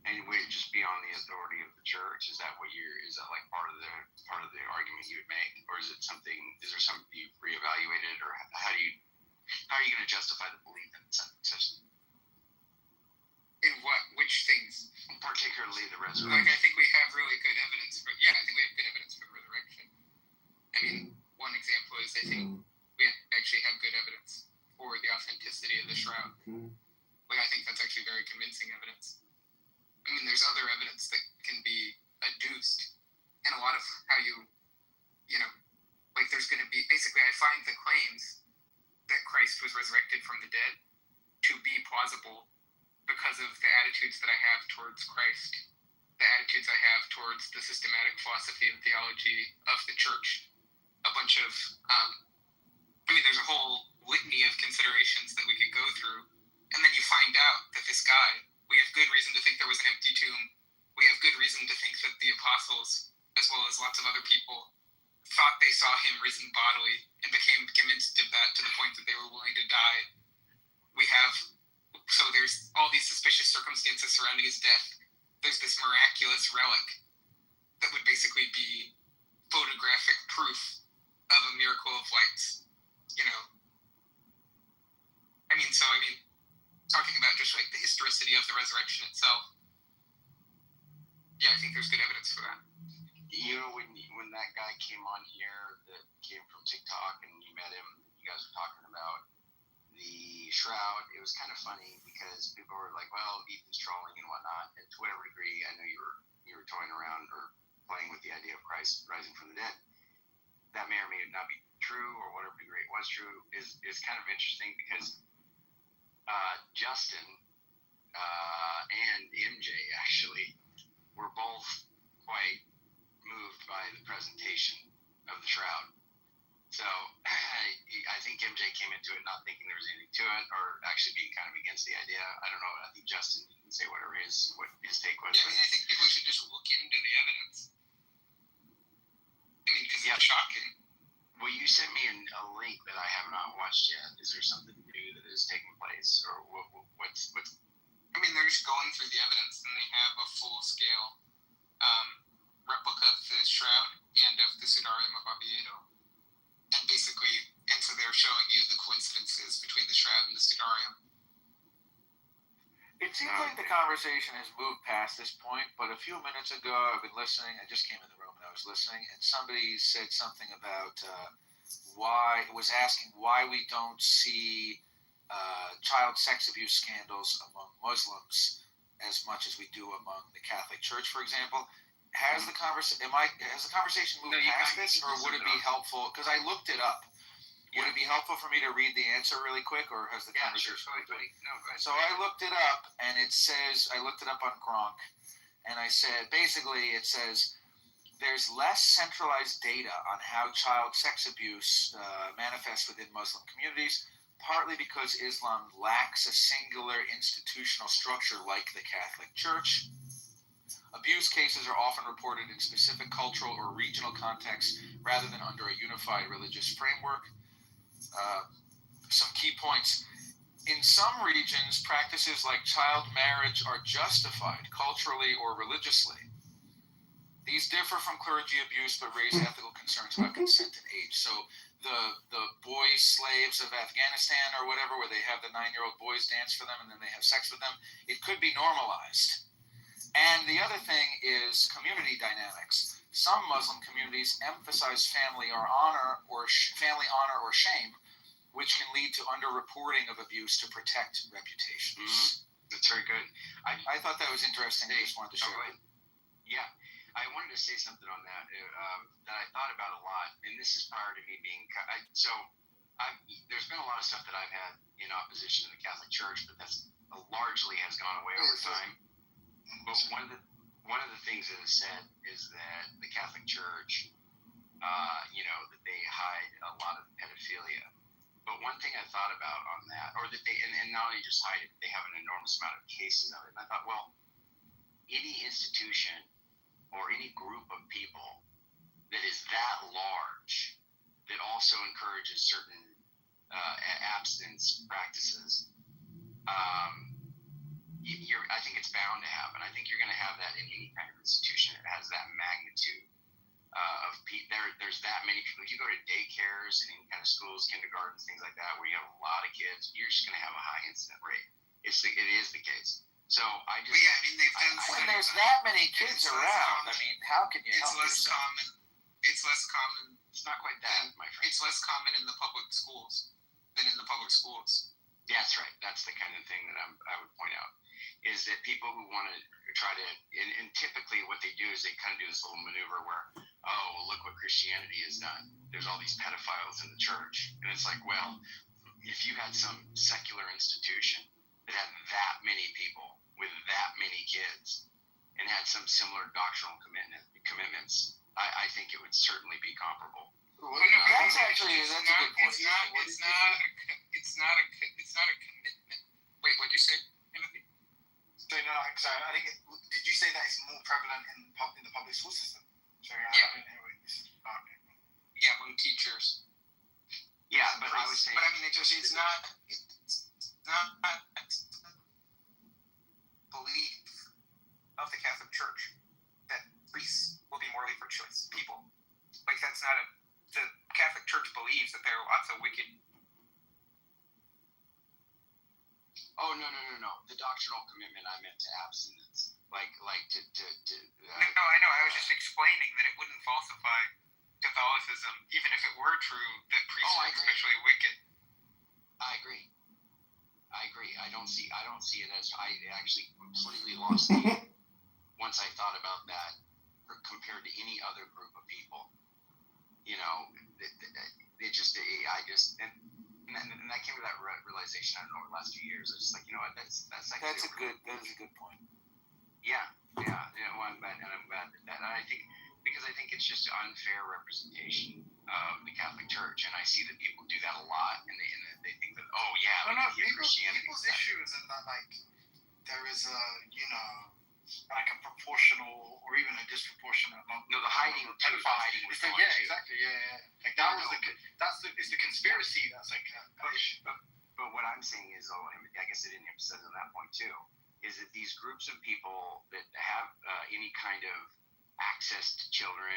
And would it just be on the authority of the church? Is that like part of the argument you would make, or is there something you've reevaluated, or how are you going to justify the belief in such? In which things? Particularly the resurrection. Like, I think we have really good evidence for. Yeah, I think we have good evidence for the resurrection. I mean, one example is I think we actually have good evidence for the authenticity of the shroud. Like, I think that's actually very convincing evidence. I mean, there's other evidence that can be adduced, and a lot of how like there's going to be, basically I find the claims that Christ was resurrected from the dead to be plausible because of the attitudes that I have towards Christ, the attitudes I have towards the systematic philosophy and theology of the church. A bunch of, there's a whole litany of considerations that we could go through, and then you find out that this guy, we have good reason to think there was an empty tomb. We have good reason to think that the apostles, as well as lots of other people, thought they saw him risen bodily and became convinced of that to the point that they were willing to die. So there's all these suspicious circumstances surrounding his death. There's this miraculous relic that would basically be photographic proof of a miracle of lights, talking about just like the historicity of the resurrection itself. Yeah, I think there's good evidence for that. When that guy came on here that came from TikTok and you met him, you guys were talking about the shroud. It was kind of funny because people were like, well, Ethan's trolling and whatnot. And to whatever degree, I know you were toying around or playing with the idea of Christ rising from the dead. That may or may not be true, or whatever degree it was true, is kind of interesting because Justin and MJ actually were both quite moved by the presentation of the shroud. So I think MJ came into it not thinking there was anything to it, or actually being kind of against the idea. I don't know. I think Justin can say what his take was. Yeah, I think people should just look into the evidence. Because it's shocking. Well, you sent me a link that I have not watched yet. Is there something new that is taking place, or what's? They're just going through the evidence, and they have a full-scale replica of the shroud and of the Sudarium of Oviedo, and so they're showing you the coincidences between the shroud and the Sudarium. It seems like the conversation has moved past this point, but a few minutes ago, I've been listening. I just came in the room and I was listening, and somebody said something about was asking why we don't see child sex abuse scandals among Muslims as much as we do among the Catholic Church, for example. Has the conversation moved past this, or would it be helpful? Because I looked it up. Would it be helpful for me to read the answer really quick, or has the conversation? Sure, go ahead. So I looked it up, and it says, I looked it up on Gronk, and I said, basically, it says, there's less centralized data on how child sex abuse manifests within Muslim communities, partly because Islam lacks a singular institutional structure like the Catholic Church. Abuse cases are often reported in specific cultural or regional contexts rather than under a unified religious framework. Some key points. In some regions, practices like child marriage are justified culturally or religiously. These differ from clergy abuse, but raise ethical concerns about consent and age. So the boy slaves of Afghanistan or whatever, where they have the 9-year-old boys dance for them and then they have sex with them, it could be normalized. And the other thing is community dynamics. Some Muslim communities emphasize family honor or shame, which can lead to underreporting of abuse to protect reputations. That's very good. I thought that was interesting. I just wanted to share it. Yeah, I wanted to say something on that that I thought about a lot, and this is prior to me being there's been a lot of stuff that I've had in opposition to the Catholic Church, but that's largely has gone away over time. But one of the things that is said is that the Catholic Church, that they hide a lot of pedophilia. But one thing I thought about on that, or that they, and not only just hide it, they have an enormous amount of cases of it. And I thought, well, any institution or any group of people that is that large that also encourages certain abstinence practices, I think it's bound to happen. I think you're going to have that in any kind of institution that has that magnitude of people. There's that many people. If you go to daycares and any kind of schools, kindergartens, things like that, where you have a lot of kids, you're just going to have a high incident rate. It is the case. So I just they've done when there's that many kids around, how can you help yourself? It's less common. It's not quite that, my friend. It's less common in the public schools than in the public schools. Yeah, that's right. That's the kind of thing that I would point out, is that people who want to try to, and typically what they do is they kind of do this little maneuver where, oh, well, look what Christianity has done. There's all these pedophiles in the church. And it's like, well, if you had some secular institution that had that many people with that many kids and had some similar doctrinal commitments, I think it would certainly be comparable. That's a good point. It's not a commitment. Wait, what'd you say, Timothy? So no, sorry. I think. Did you say that it's more prevalent in the public school system? Sorry, Yeah. I didn't hear what you said. Okay. Yeah, among teachers. Yeah, but I would say. But I mean, it's not belief of the Catholic Church that priests will be morally virtuous people. Like that's not the Catholic Church believes that there are lots of wicked. Oh no! The doctrinal commitment I meant to abstinence, like to. No, I know. I was just explaining that it wouldn't falsify Catholicism, even if it were true that priests are especially wicked. I agree. I don't see it as. I actually completely lost it once I thought about that compared to any other group of people. And I came to that realization. I don't know, over the last few years. I was just like, that's a good point. Yeah. Well, I'm glad that. And I think it's just an unfair representation of the Catholic Church, and I see that people do that a lot, and they think that, oh yeah, Christianity. People's issue is that there is a proportional or even a disproportionate amount. No, the hiding was exactly. Like that was it's the conspiracy that's like push. But what I'm saying is, I guess I didn't emphasize on that point too, is that these groups of people that have any kind of access to children,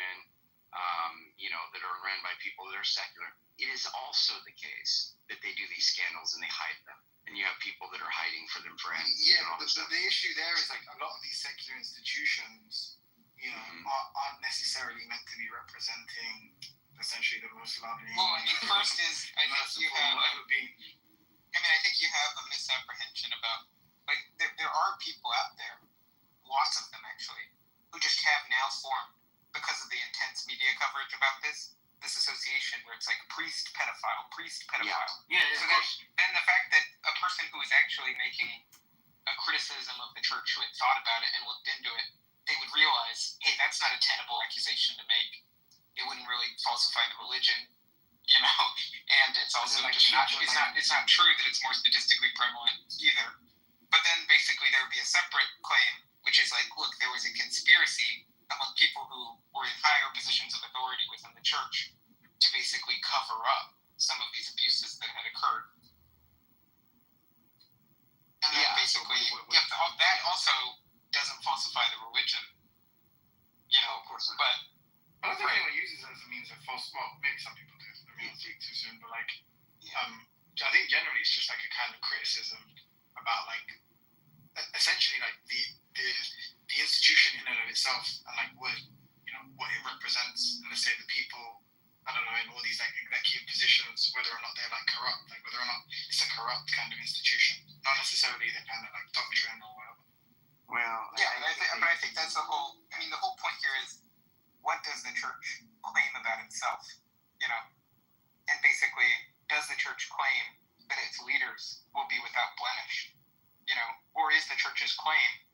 that are run by people that are secular, it is also the case that they do these scandals and they hide them. And you have people that are hiding for them friends. Yeah, but the issue there is like a lot of these secular institutions, aren't necessarily meant to be representing essentially the most loving. Well, I mean, first is I think you have a misapprehension about there are people out there, lots of them actually, who just have now formed because of the intense media coverage about this association where it's like priest pedophile. Yeah. So then the fact that a person who is actually making a criticism of the church who had thought about it and looked into it, they would realize, hey, that's not a tenable accusation to make. It wouldn't really falsify the religion, and it's also just it's not true that it's more statistically prevalent either. But then basically there would be a separate claim, which is like, look, there was a conspiracy among people who were in higher positions of authority within the church to basically cover up some of these abuses that had occurred. And then basically, that also doesn't falsify the religion. Of course to speak too soon, but like, I think generally it's just like a kind of criticism about like, essentially like the institution in and of itself, and like what it represents, and let's say the people, I don't know, in all these like executive positions, whether or not they're like corrupt, like whether or not it's a corrupt kind of institution, not necessarily the kind of like doctrine or whatever. Well, yeah, but I think that's the whole. I mean, the whole point here is, what does the church claim about itself? And basically, does the church claim that its leaders will be without blemish? Or is the church's claim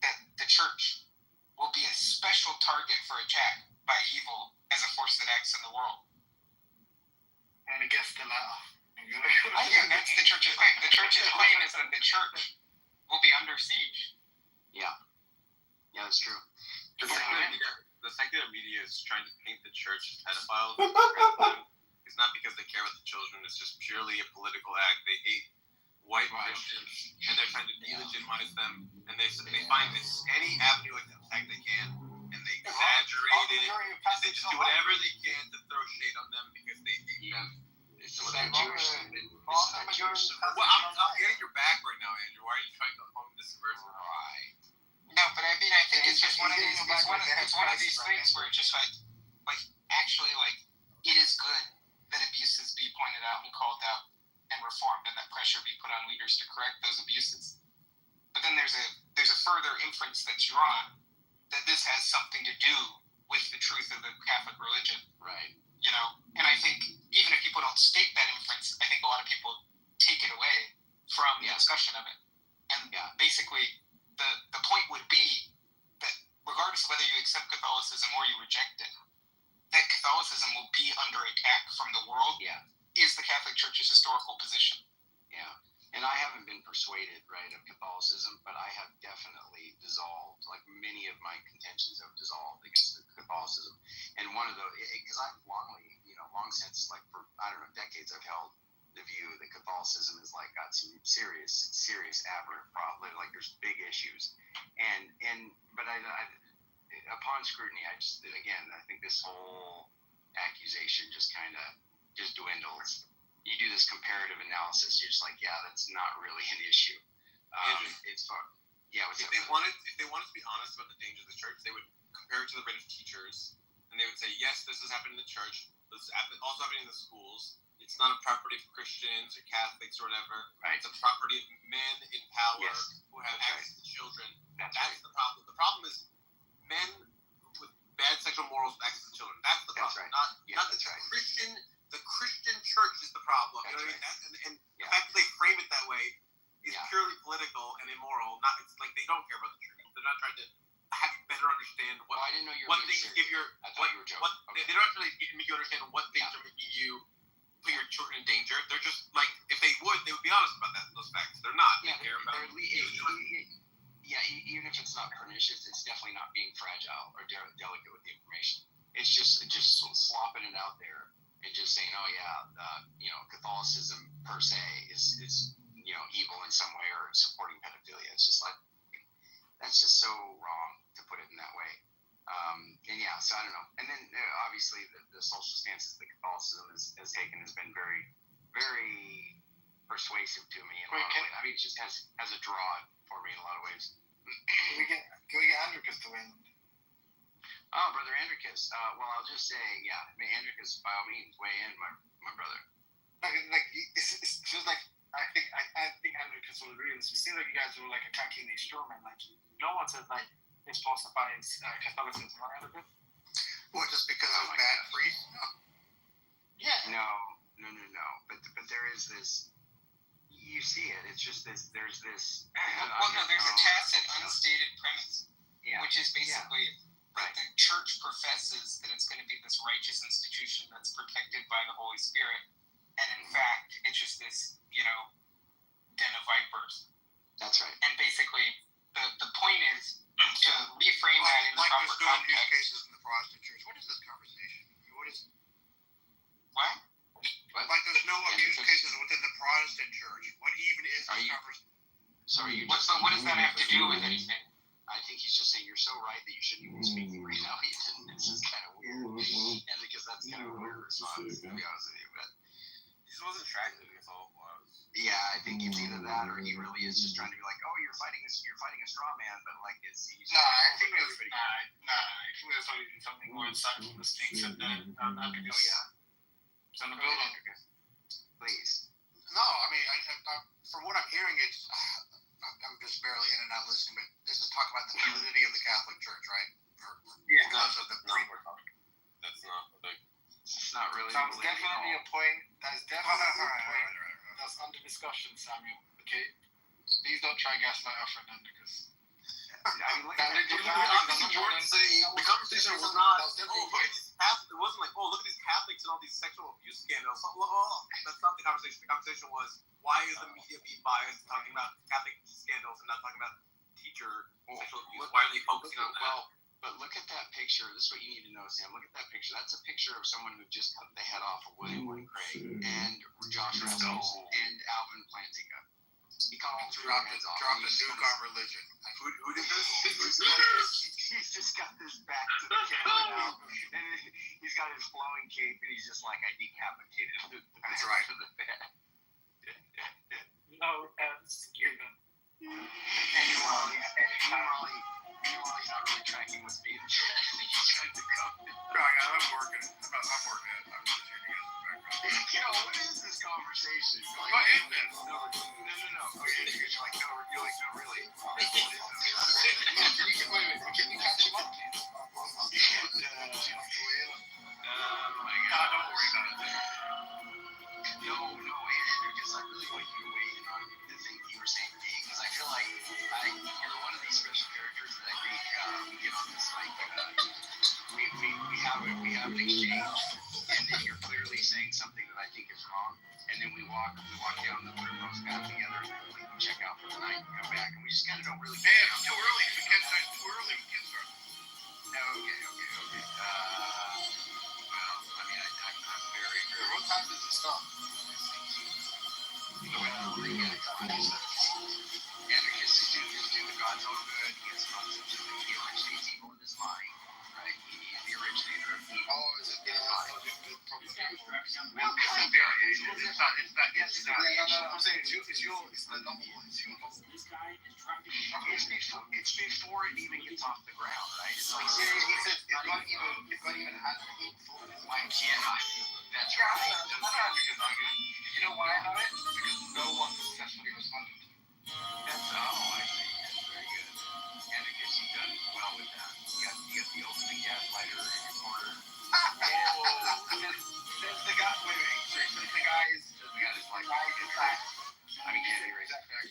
that the church will be a special target for attack by evil as a force that acts in the world? And I guess the latter. Yeah, that's the church's claim. The church's claim is that the church will be under siege. Yeah, that's true. The secular media is trying to paint the church as pedophiles. It's not because they care about the children. It's just purely a political act. They hate white Christians, and they're trying to delegitimize them. And they find this any avenue like that attack they can, and they exaggerate it. And they just do whatever they can to throw shade on them because they hate them. Well, I'm getting your back right now, Andrew. Why are you trying to hone this verse? No, but I mean, I think it's just one of these. It's one of these things where it's just like actually, like it is good that abuses be pointed out and called out and reformed, and that pressure be put on leaders to correct those abuses. But then there's a further inference that's drawn that this has something to do with the truth of the Catholic religion. Right. And I think even if people don't state that inference, I think a lot of people take it away from the discussion of it. And basically, the point would be that regardless of whether you accept Catholicism or you reject it, that Catholicism will be under attack from the world is the Catholic Church's historical position. Yeah. And I haven't been persuaded, right, of Catholicism, but I have definitely dissolved, like many of my contentions have dissolved against Catholicism. And one of those, because I've long since, like for, I don't know, decades, I've held the view that Catholicism has like got some serious aberrant problems, like there's big issues. But I upon scrutiny, I think this whole accusation just dwindles. You do this comparative analysis, you're just like, that's not really an issue. It's fun. Yeah. If they wanted to be honest about the danger of the church, they would compare it to the rate of teachers, and they would say, yes, this is happening in the church. This is also happening in the schools. It's not a property of Christians or Catholics or whatever. Right. It's a property of men in power who have access to children. That's the problem. The problem is men with bad sexual morals with access to children. That's the problem. Right. Not the Christian. The Christian church is the problem. You know what I mean? And the fact that they frame it that way is purely political and immoral. It's like they don't care about the truth. They're not trying to have you better understand what. I didn't know you were what things give your. I thought you were joking. They don't actually make you understand what things are making you put your children in danger. They're just like, if they would be honest about those facts. They're not. They care about. Even if it's not pernicious, it's definitely not being fragile or delicate with the information. It's just slopping it out there and just saying, Catholicism per se is evil in some way or supporting pedophilia. It's just like, that's just so wrong to put it in that way. So I don't know. And then obviously the social stances that Catholicism has taken has been very, very persuasive to me in a lot of ways. I mean, it just has a draw for me in a lot of ways. Can we get Andricus to win? Oh, Brother Andricus. Well, I'll just say, Andricus, by all means, weigh in, my brother. It feels like I think Andricus will agree with this. It seems like you guys were like attacking these strawmen. Like no one said like it's falsifying Catholicism, right, Andricus? Well, just because of bad priests? Yeah. No. But there is this. You see it. It's just this. There's this. There's a tacit, unstated premise, which is basically that the church professes that it's going to be this righteous institution that's protected by the Holy Spirit, and in fact, it's just this, den of vipers. That's right. And basically, the point is to reframe that in the proper context. Like there's no use cases in the Protestant church. What is this conversation? What? Like there's no abuse cases within the Protestant church. What even is this conversation? Sorry, what does that have to do with anything? I think he's just saying you're so right that you shouldn't even be speaking right now, Ethan. This is kind of weird. And because that's kind of a weird response, to be honest with you. But He just wasn't attractive. That's all it was. yeah, I think it's either that or he really is just trying to be like, oh, you're fighting a straw man, but like he's No, I think it was I think there's probably something more insightful this being said than Atticus. Oh yeah. It's on the building. Please. No, I mean, from what I'm hearing, I'm just barely in and out listening, but this is talk about the validity of the Catholic Church, right? Because of the That's not like. It's not really. Sounds definitely a point. That's definitely a point. Right. That's under discussion, Samuel. Okay? Please don't try gaslight our friend Atticus. I mean, look Now, at did you Obviously, Jordan saying the conversation was not. Oh, look at these Catholics. It wasn't like, oh, look at these Catholics and all these sexual abuse scandals. That's not the conversation. The conversation was, why is the media being biased talking about Catholic scandals and not talking about teacher sexual abuse? Why are they focusing on that? Well, but look at that picture. This is what you need to know, Sam. Look at that picture. That's a picture of someone who just cut the head off of William Wayne Craig and Josh Reynolds and Alvin Plantinga. He cut all three heads off. Drop a nuke on religion. Who did this? He's just got this back to the camera now, and he's got his flowing cape, and he's just like, I decapitated the right to the bed. No, that's given. Meanwhile, he's not really tracking what's being said. He's trying to come. I'm working it. I'm working it. I'm just here to get background. You know, what is this conversation? What is this? No. Okay, you're like, no, really. Can you catch him up? God, don't worry about it. No, because I really want you to weigh in on the thing you were saying to me, because I feel like you're one of these special characters that I think we get on this like we have an exchange, and then you're clearly saying something that I think is wrong, and then we walk down the Primrose path together, and we check out for the night and come back, and we just kind of don't really. Man, it's too early. The kids are too early. The kids are. Okay. Well, I mean, I'm very. What time does it stop? Atticus is doing God's own good. He has concepts of he originates evil in his mind, right? He is the originator of evil. Oh, is it? Well, it's not. I'm saying it's the novel. It's before it even gets off the ground, right? It's like if God even has the evil in his mind. Yeah, that's right. You know why I know it? Because no one successfully responded. That's I see. That's very good. Atticus, you've done well with that. You got the opening gaslighter in your corner. The guy, seriously, the guy is like, I mean, can't erase that fact.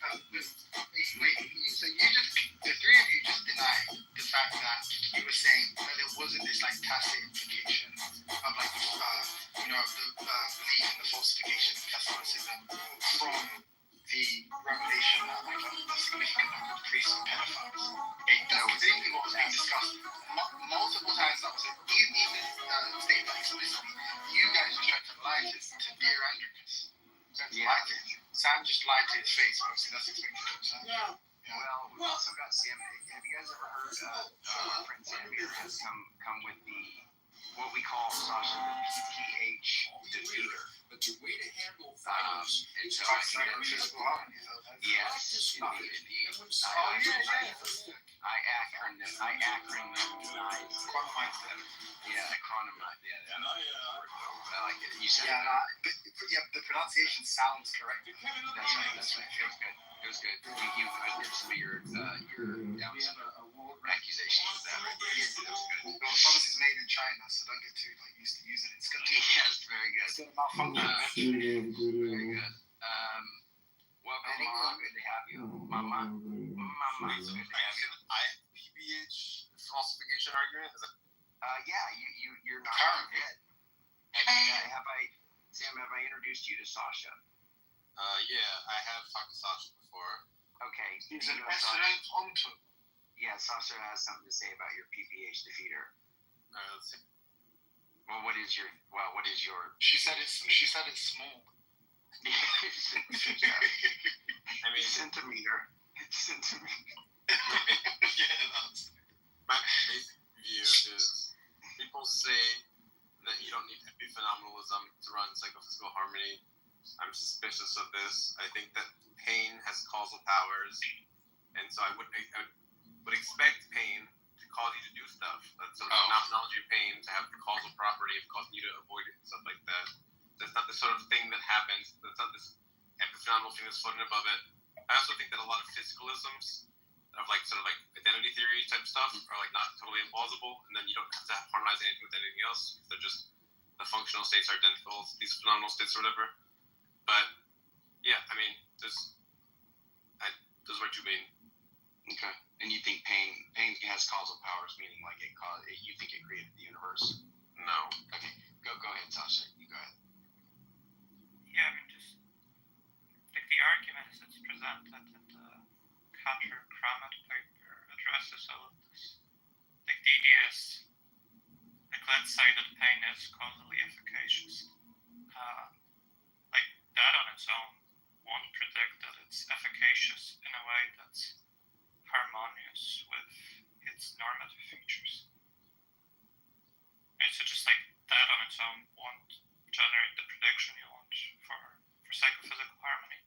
So the three of you just denied the fact that you were saying that there wasn't this like tacit implication of like, the belief in the falsification of Catholicism from the revelation that like a significant number of priests and pedophiles. That was exactly what was being discussed. Multiple times that was even stated explicitly. You guys just tried to lie to dear Andricus. Sam just lied to his face. Obviously, that's expected. Yeah. Well, we've also got Sam. Have you guys ever heard our friend Sam here has come with what we call Sasha the PH defeater? But your way to handle fighters and is so physical harmony. Yes, indeed. I acronymize. Yeah, acronymize. I like it. You said the pronunciation sounds correct. That's right. It was good. You did some of your accusations with that right there. That was good. Obviously, it's made in China, so don't get too used to using it. It's gonna be very good. It's gonna malfunction. Very good. Welcome, Mama. Good to have you. Mama. Good to have you. PBH falsification argument? You're not dead. Sam, have I introduced you to Sasha? Yeah, I have talked to Sasha before. Okay. He's an excellent hunter. Yeah, Sasha has something to say about your PPH defeater. Let's see. Well, what is your? She said it's small. I mean, centimeter. It's centimeter. My basic view is people say that you don't need epiphenomenalism to run psychophysical harmony. I'm suspicious of this. I think that pain has causal powers, and so I would expect pain to cause you to do stuff. That's sort of phenomenology of pain to have the causal property of causing you to avoid it and stuff like that. That's not the sort of thing that happens. That's not this epiphenomenal thing that's floating above it. I also think that a lot of physicalisms of identity theory type stuff are not totally implausible, and then you don't have to harmonize anything with anything else. They're just the functional states are identical, these phenomenal states or whatever. But yeah, I mean, those are my two main. Okay. And you think pain has causal powers, meaning you think it created the universe? No. Okay. Go ahead, Sasha. You go ahead. Yeah, I mean, just like the argument as it's presented in the Counter-Kramet paper addresses all of this. Like the idea is, let's say that pain is causally efficacious. Like that on its own won't predict that it's efficacious in a way that's harmonious with its normative features. And so just like that on its own won't generate the prediction you want for psychophysical harmony.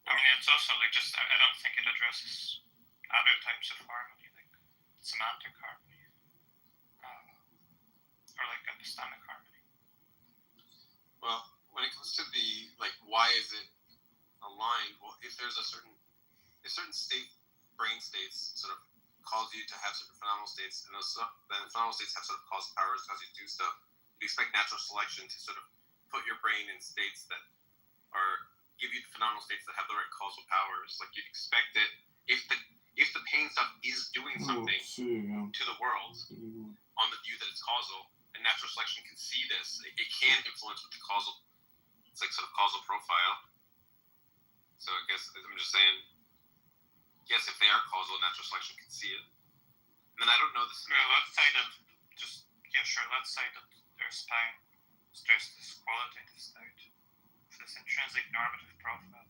I mean, it's also I don't think it addresses other types of harmony, like semantic harmony, or epistemic harmony. Well, when it comes to the why is it aligned? Well, if there's a certain brain states sort of cause you to have certain phenomenal states, and then phenomenal states have sort of causal powers, cause you to do stuff. You expect natural selection to sort of put your brain in states that give you phenomenal states that have the right causal powers. Like you'd expect it if the pain stuff is doing something to the world on the view that it's causal, and natural selection can see this. It can influence with the causal. It's sort of causal profile. So I guess I'm just saying, yes, if they are causal, natural selection can see it. And then I don't know this. Let's say that let's say that there's pain. There's this qualitative state, this intrinsic normative profile,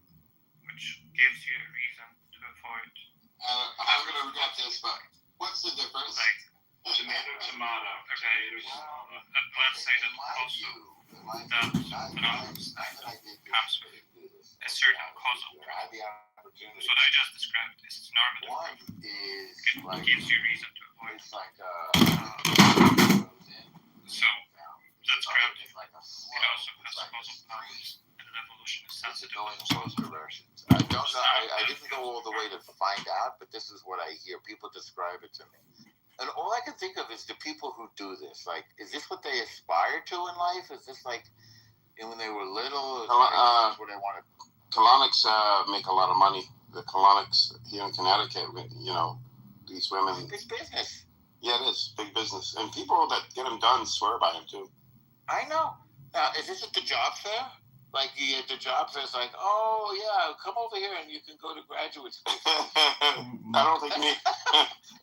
which gives you a reason to avoid. I'm going to regret this, but what's the difference? Tomato. Okay. Let's say that also that phenomenon comes with a certain causal profile. So what I just described is normative. It gives you reason to avoid. So that's correct. It also has causal powers, and an evolution is sensitive. Going in those directions. I don't know. I didn't go all the way to find out, but this is what I hear. People describe it to me. And all I can think of is the people who do this. Like, is this what they aspire to in life? Is this when they were little? Is what they wanted? Colonics make a lot of money. The colonics here in Connecticut, these women. It's business. Yeah, it is. Big business. And people that get them done swear by them, too. I know. Now, is this at the job fair? Like, the job fair's like, oh, yeah, come over here and you can go to graduate school. I don't think you need,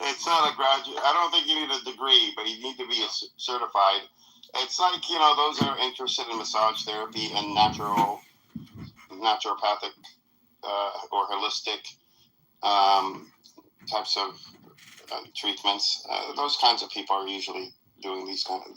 it's not a graduate, I don't think you need a degree, but you need to be certified. It's like, those that are interested in massage therapy and naturopathic or holistic types of treatments. Those kinds of people are usually doing these kind of,